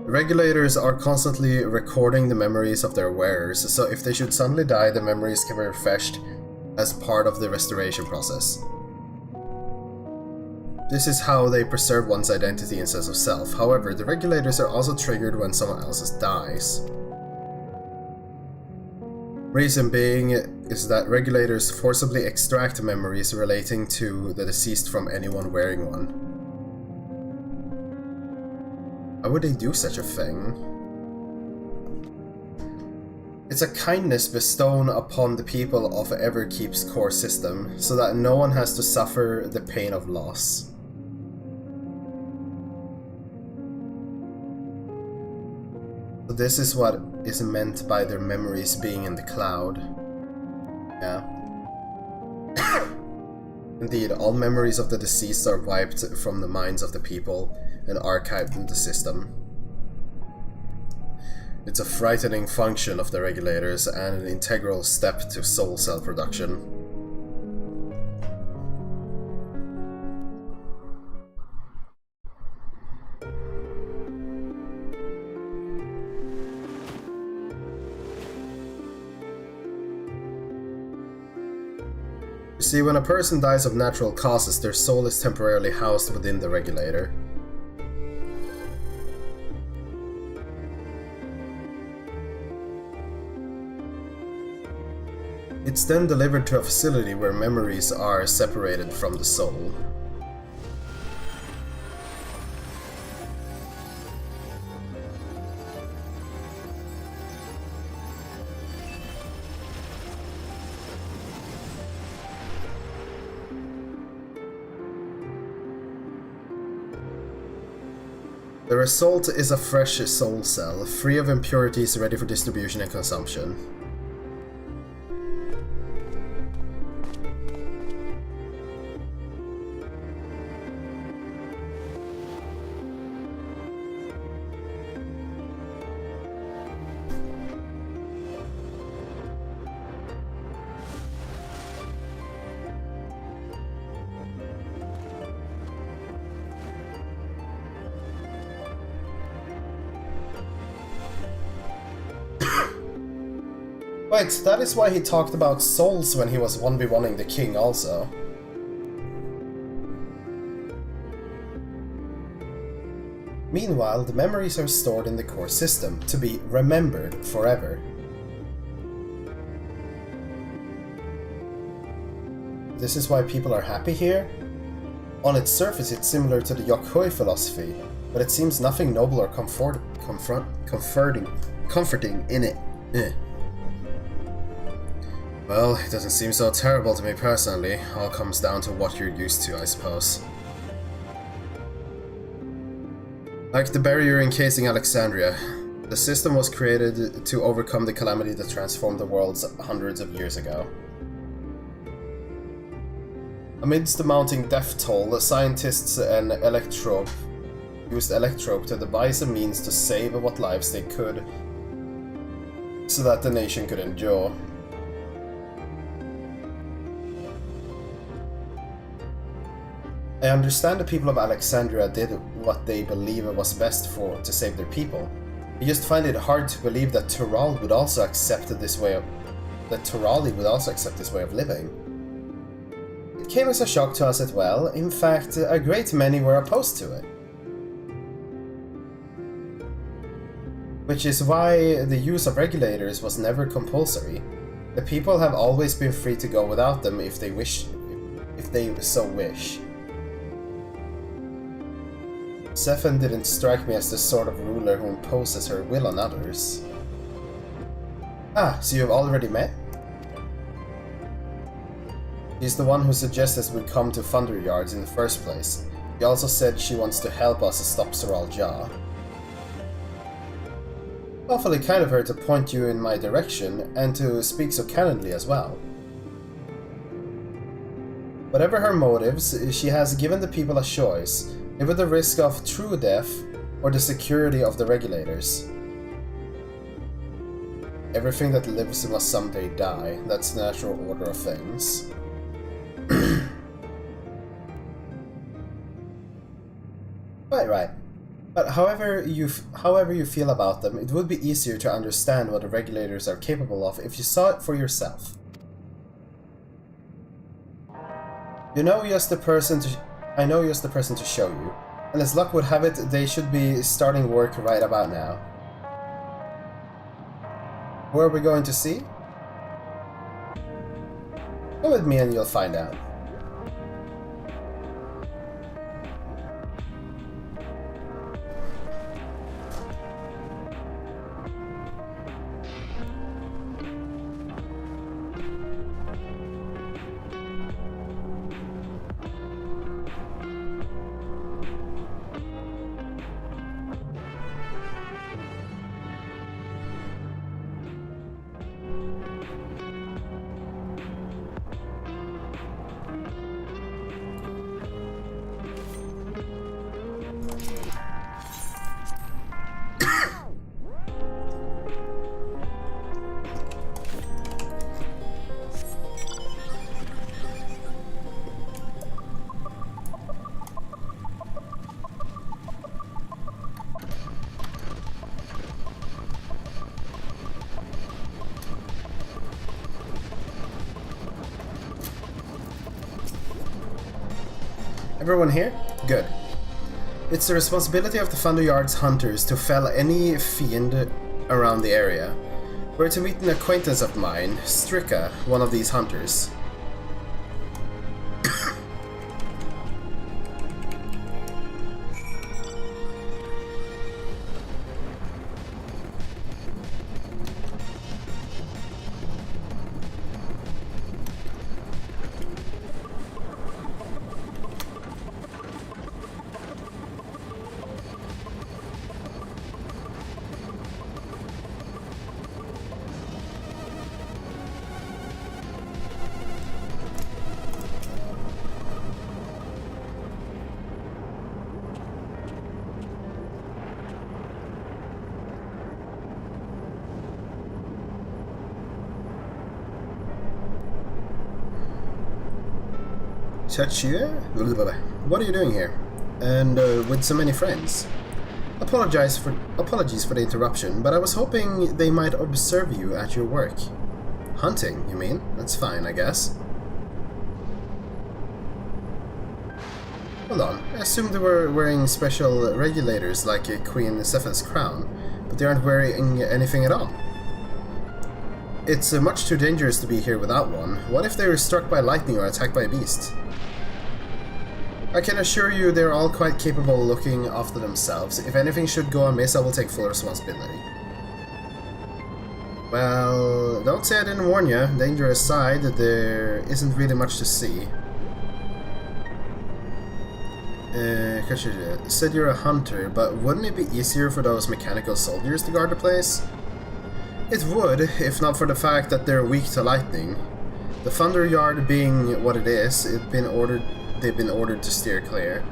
Speaker 1: Regulators are constantly recording the memories of their wearers, so if they should suddenly die, the memories can be refreshed as part of the restoration process. This is how they preserve one's identity and sense of self. However, the regulators are also triggered when someone else dies. Reason being is that regulators forcibly extract memories relating to the deceased from anyone wearing one. Why would they do such a thing? It's a kindness bestowed upon the people of Everkeep's core system, so that no one has to suffer the pain of loss. So this is what is meant by their memories being in the cloud. Yeah. Indeed, all memories of the deceased are wiped from the minds of the people and archived in the system. It's a frightening function of the regulators and an integral step to soul cell production. You see, when a person dies of natural causes, their soul is temporarily housed within the regulator. It's then delivered to a facility where memories are separated from the soul. The result is a fresh soul cell, free of impurities, ready for distribution and consumption. Wait, that is why he talked about souls when he was 1v1ing the king also. Meanwhile, the memories are stored in the core system, to be remembered forever. This is why people are happy here? On its surface it's similar to the Yokhoi philosophy, but it seems nothing noble or comforting in it. Well, it doesn't seem so terrible to me personally. All comes down to what you're used to, I suppose. Like the barrier encasing Alexandria, the system was created to overcome the calamity that transformed the world hundreds of years ago. Amidst the mounting death toll, the scientists and used Electrope to devise a means to save what lives they could, so that the nation could endure. I understand the people of Alexandria did what they believe was best to save their people. I just find it hard to believe that Turali would also accept this way of living. It came as a shock to us as well. In fact, a great many were opposed to it. Which is why the use of regulators was never compulsory. The people have always been free to go without them if they so wish. Zephan didn't strike me as the sort of ruler who imposes her will on others. Ah, so you have already met? She's the one who suggested we come to Thunder Yards in the first place. She also said she wants to help us stop Zoral Ja. Awfully kind of her to point you in my direction, and to speak so candidly as well. Whatever her motives, she has given the people a choice. Live with the risk of true death, or the security of the regulators. Everything that lives must someday die. That's the natural order of things. Right. But however you feel about them, it would be easier to understand what the regulators are capable of if you saw it for yourself. I know just the person to show you, and as luck would have it, they should be starting work right about now. Who are we going to see? Come with me and you'll find out. Everyone here? Good. It's the responsibility of the Thunder Yard's hunters to fell any fiend around the area. We're to meet an acquaintance of mine, Strika, one of these hunters. Chachue? What are you doing here? And with so many friends? Apologies for the interruption, but I was hoping they might observe you at your work. Hunting, you mean? That's fine, I guess. Hold on, I assumed they were wearing special regulators like Queen Sephen's crown, but they aren't wearing anything at all. It's much too dangerous to be here without one. What if they were struck by lightning or attacked by a beast? I can assure you they're all quite capable of looking after themselves. If anything should go amiss, I will take full responsibility. Well, don't say I didn't warn you. Danger aside, there isn't really much to see. Said you're a hunter, but wouldn't it be easier for those mechanical soldiers to guard the place? It would, if not for the fact that they're weak to lightning. The Thunder Yard being what it is, they've been ordered to steer clear.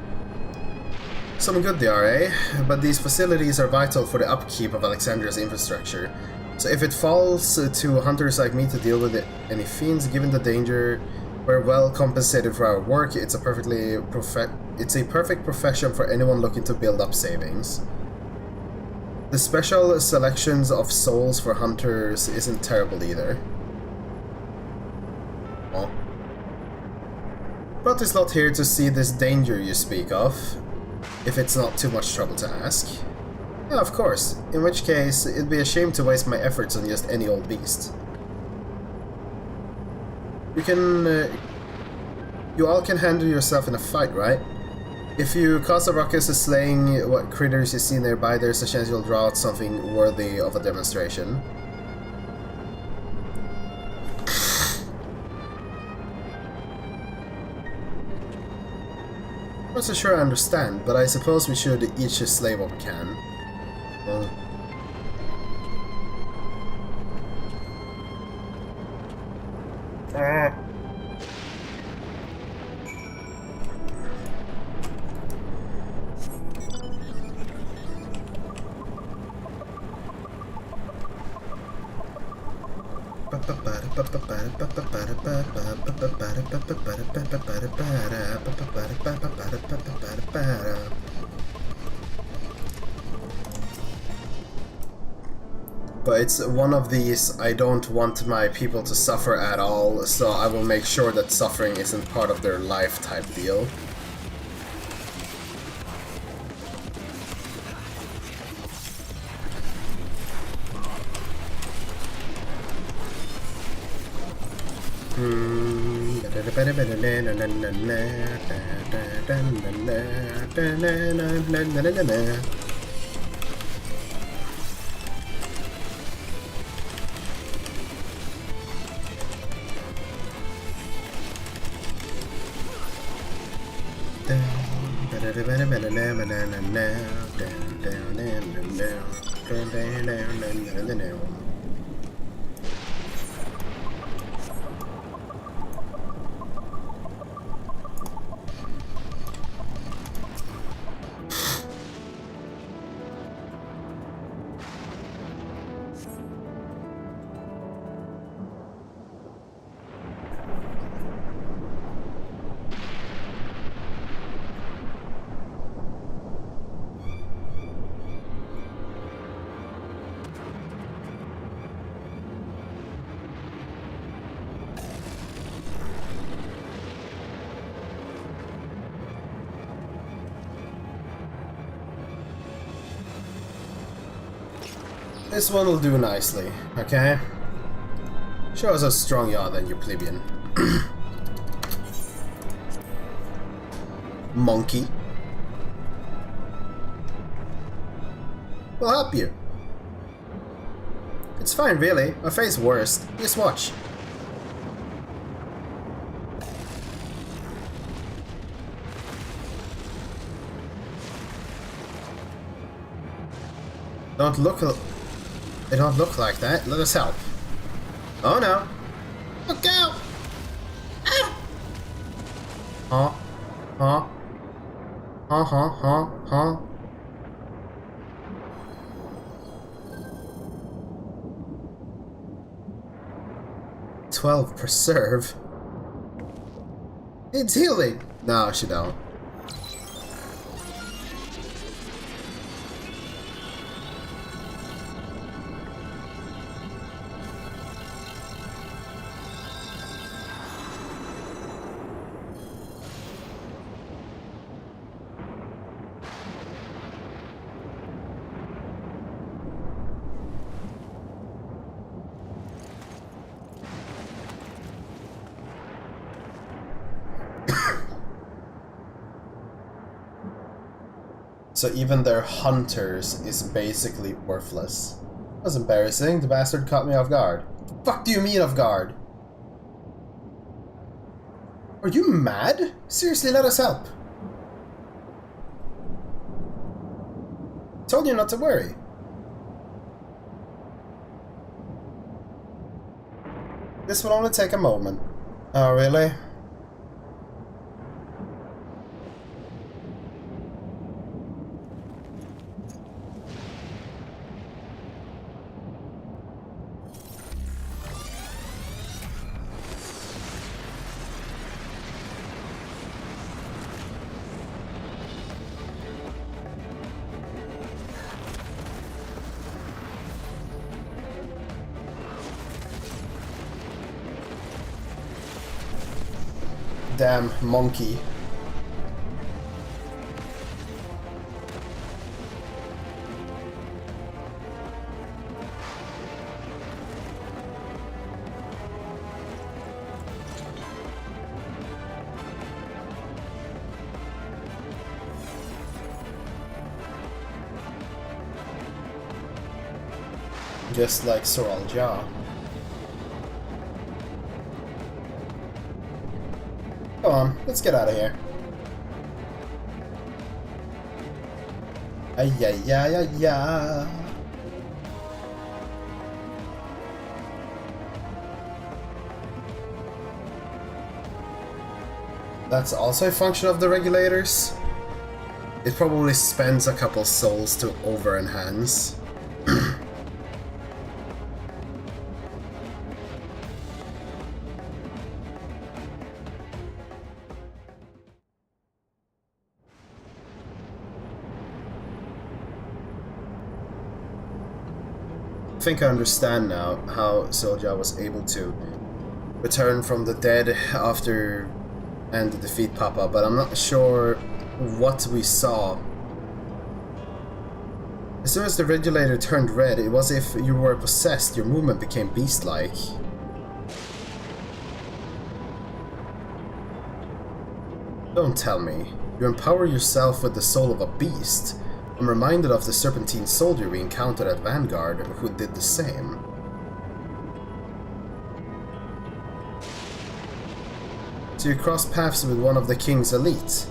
Speaker 1: Some good they are, eh? But these facilities are vital for the upkeep of Alexandria's infrastructure. So if it falls to hunters like me to deal with any fiends, given the danger, we're well compensated for our work. It's a perfect profession for anyone looking to build up savings. The special selections of souls for hunters isn't terrible either. Oh. Brought this lot here to see this danger you speak of, if it's not too much trouble to ask. Yeah, of course, in which case it'd be a shame to waste my efforts on just any old beast. You all can handle yourself in a fight, right? If you cause a ruckus slaying what critters you see nearby, there's a chance you'll draw out something worthy of a demonstration. I'm not so sure I understand, but I suppose we should each slay what we can. Well, but it's one of these, I don't want my people to suffer at all, so I will make sure that suffering isn't part of their life type deal. This one will do nicely, okay? Show us how strong you are then, you plebeian. Monkey. We'll help you. It's fine, really. My face worst. Just watch. They don't look like that. Let us help. Oh no. Look out! Ah! Huh? Huh? Huh? Huh? Huh? Huh? $12 preserve. It's healing! No, she don't. So even their hunters is basically worthless. That's embarrassing. The bastard caught me off guard. Fuck do you mean off guard? Are you mad? Seriously, let us help. Told you not to worry. This will only take a moment. Oh, really? Damn monkey. Just like Soralja. Come on, let's get out of here. Ay, ay, ay, ay, ay. That's also a function of the regulators. It probably spends a couple souls to over-enhance. I think I understand now how Solja was able to return from the dead after and defeat Papa, but I'm not sure what we saw. As soon as the regulator turned red, it was as if you were possessed, your movement became beast-like. Don't tell me. You empower yourself with the soul of a beast. I'm reminded of the Serpentine soldier we encountered at Vanguard, who did the same. So you cross paths with one of the king's elite.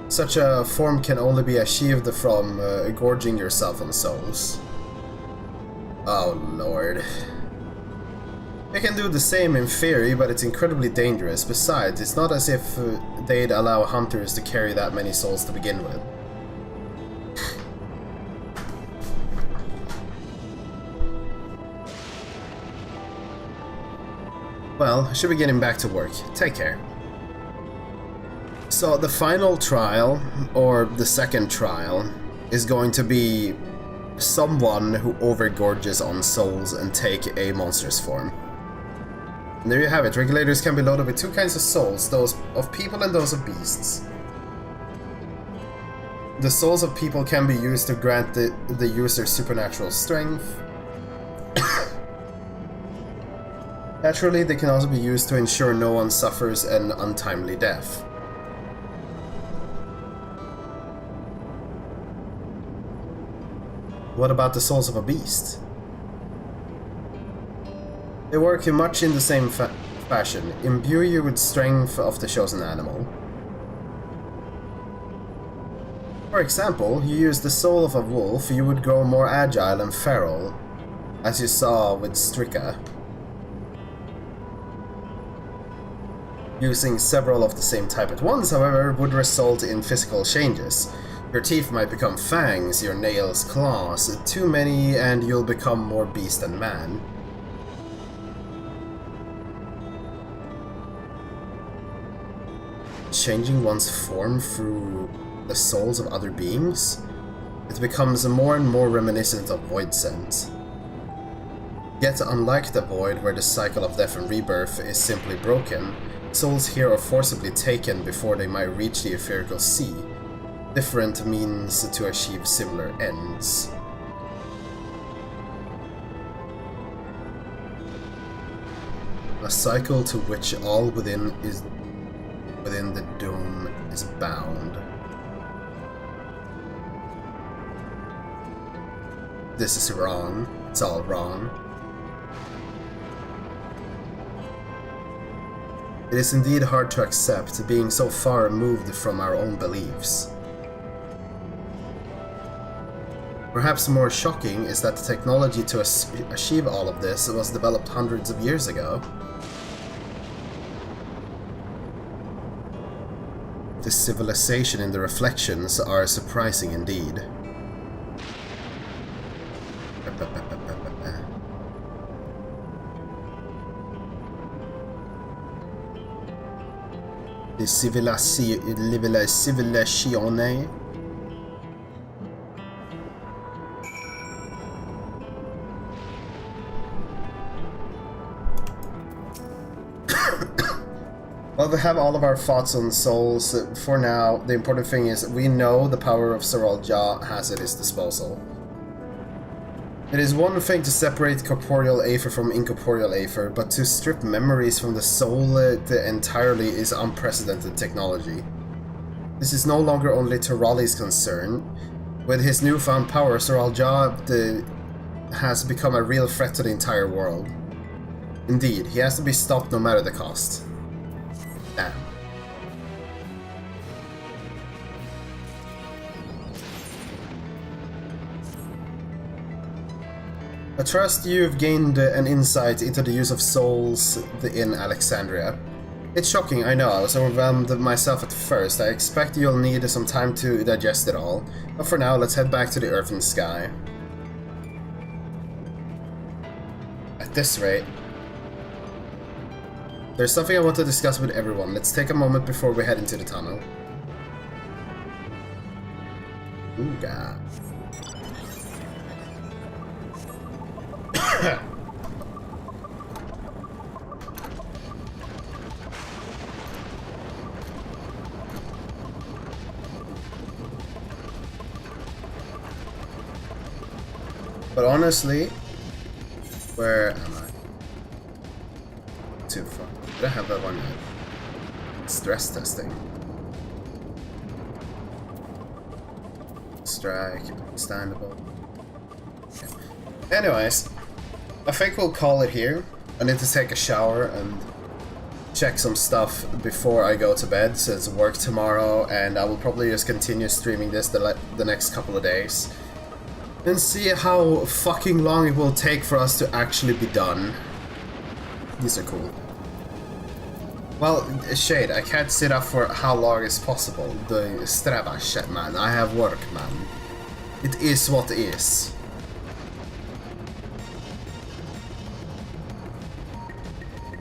Speaker 1: Such a form can only be achieved from gorging yourself on souls. Oh lord. They can do the same in theory, but it's incredibly dangerous. Besides, it's not as if they'd allow hunters to carry that many souls to begin with. Well, I should be getting back to work. Take care. So the final trial, or the second trial, is going to be someone who overgorges on souls and take a monster's form. And there you have it. Regulators can be loaded with two kinds of souls, those of people and those of beasts. The souls of people can be used to grant the user supernatural strength. Naturally, they can also be used to ensure no one suffers an untimely death. What about the souls of a beast? They work much in the same fashion. Imbue you with strength of the chosen animal. For example, you use the soul of a wolf, you would grow more agile and feral, as you saw with Strika. Using several of the same type at once, however, would result in physical changes. Your teeth might become fangs, your nails claws, too many and you'll become more beast than man. changing one's form through the souls of other beings, it becomes more and more reminiscent of Void Scent. Yet unlike the Void, where the cycle of death and rebirth is simply broken, souls here are forcibly taken before they might reach the etherical sea, different means to achieve similar ends. A cycle to which all within the dome is bound. This is wrong. It's all wrong. It is indeed hard to accept, being so far removed from our own beliefs. Perhaps more shocking is that the technology to achieve all of this was developed hundreds of years ago. The civilization in the reflections are surprising indeed. The civilizatione. Well, we have all of our thoughts on souls. For now, the important thing is we know the power of Zoral Ja has at his disposal. It is one thing to separate corporeal Aether from incorporeal Aether, but to strip memories from the soul entirely is unprecedented technology. This is no longer only Torali's concern. With his newfound power, Zoral Ja has become a real threat to the entire world. Indeed, he has to be stopped no matter the cost. Damn. I trust you've gained an insight into the use of souls in Alexandria. It's shocking, I know, I was overwhelmed myself at first. I expect you'll need some time to digest it all. But for now, let's head back to the earth and sky. At this rate... There's something I want to discuss with everyone. Let's take a moment before we head into the tunnel. Ooh, God. But honestly, where am I? Too far. Did I have that one yet? Stress testing. Strike, understandable. Okay. Anyways, I think we'll call it here. I need to take a shower and check some stuff before I go to bed, since work tomorrow, and I will probably just continue streaming this the next couple of days. And see how fucking long it will take for us to actually be done. These are cool. Well, Shade, I can't sit up for how long is possible. The sträva shit, man. I have work, man. It is what it is.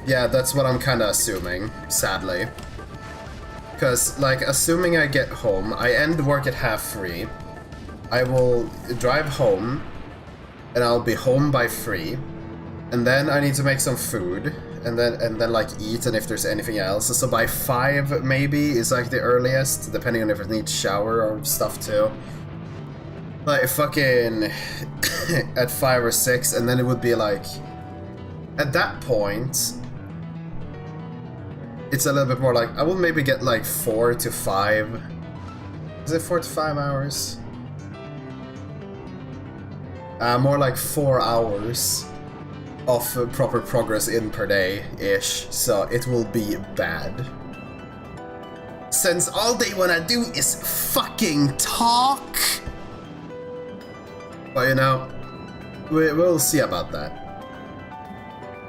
Speaker 1: Yeah, that's what I'm kinda assuming, sadly. Because, like, assuming I get home, I end work at 3:30. I will drive home, and I'll be home by 3. And then I need to make some food. And then like eat, and if there's anything else. So by 5 maybe is like the earliest, depending on if it needs shower or stuff too. Like fucking at 5 or 6, and then it would be like, at that point, it's a little bit more like, I will maybe get like 4 to 5. Is it 4 to 5 hours? More like 4 hours of proper progress in per day-ish, so it will be bad. Since all they wanna do is fucking talk! But you know, we'll see about that.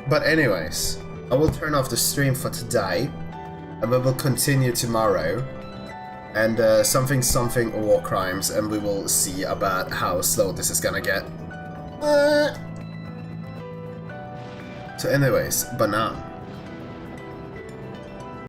Speaker 1: But anyways, I will turn off the stream for today, and we will continue tomorrow. And something war crimes, and we will see about how slow this is gonna get. So anyways, banana.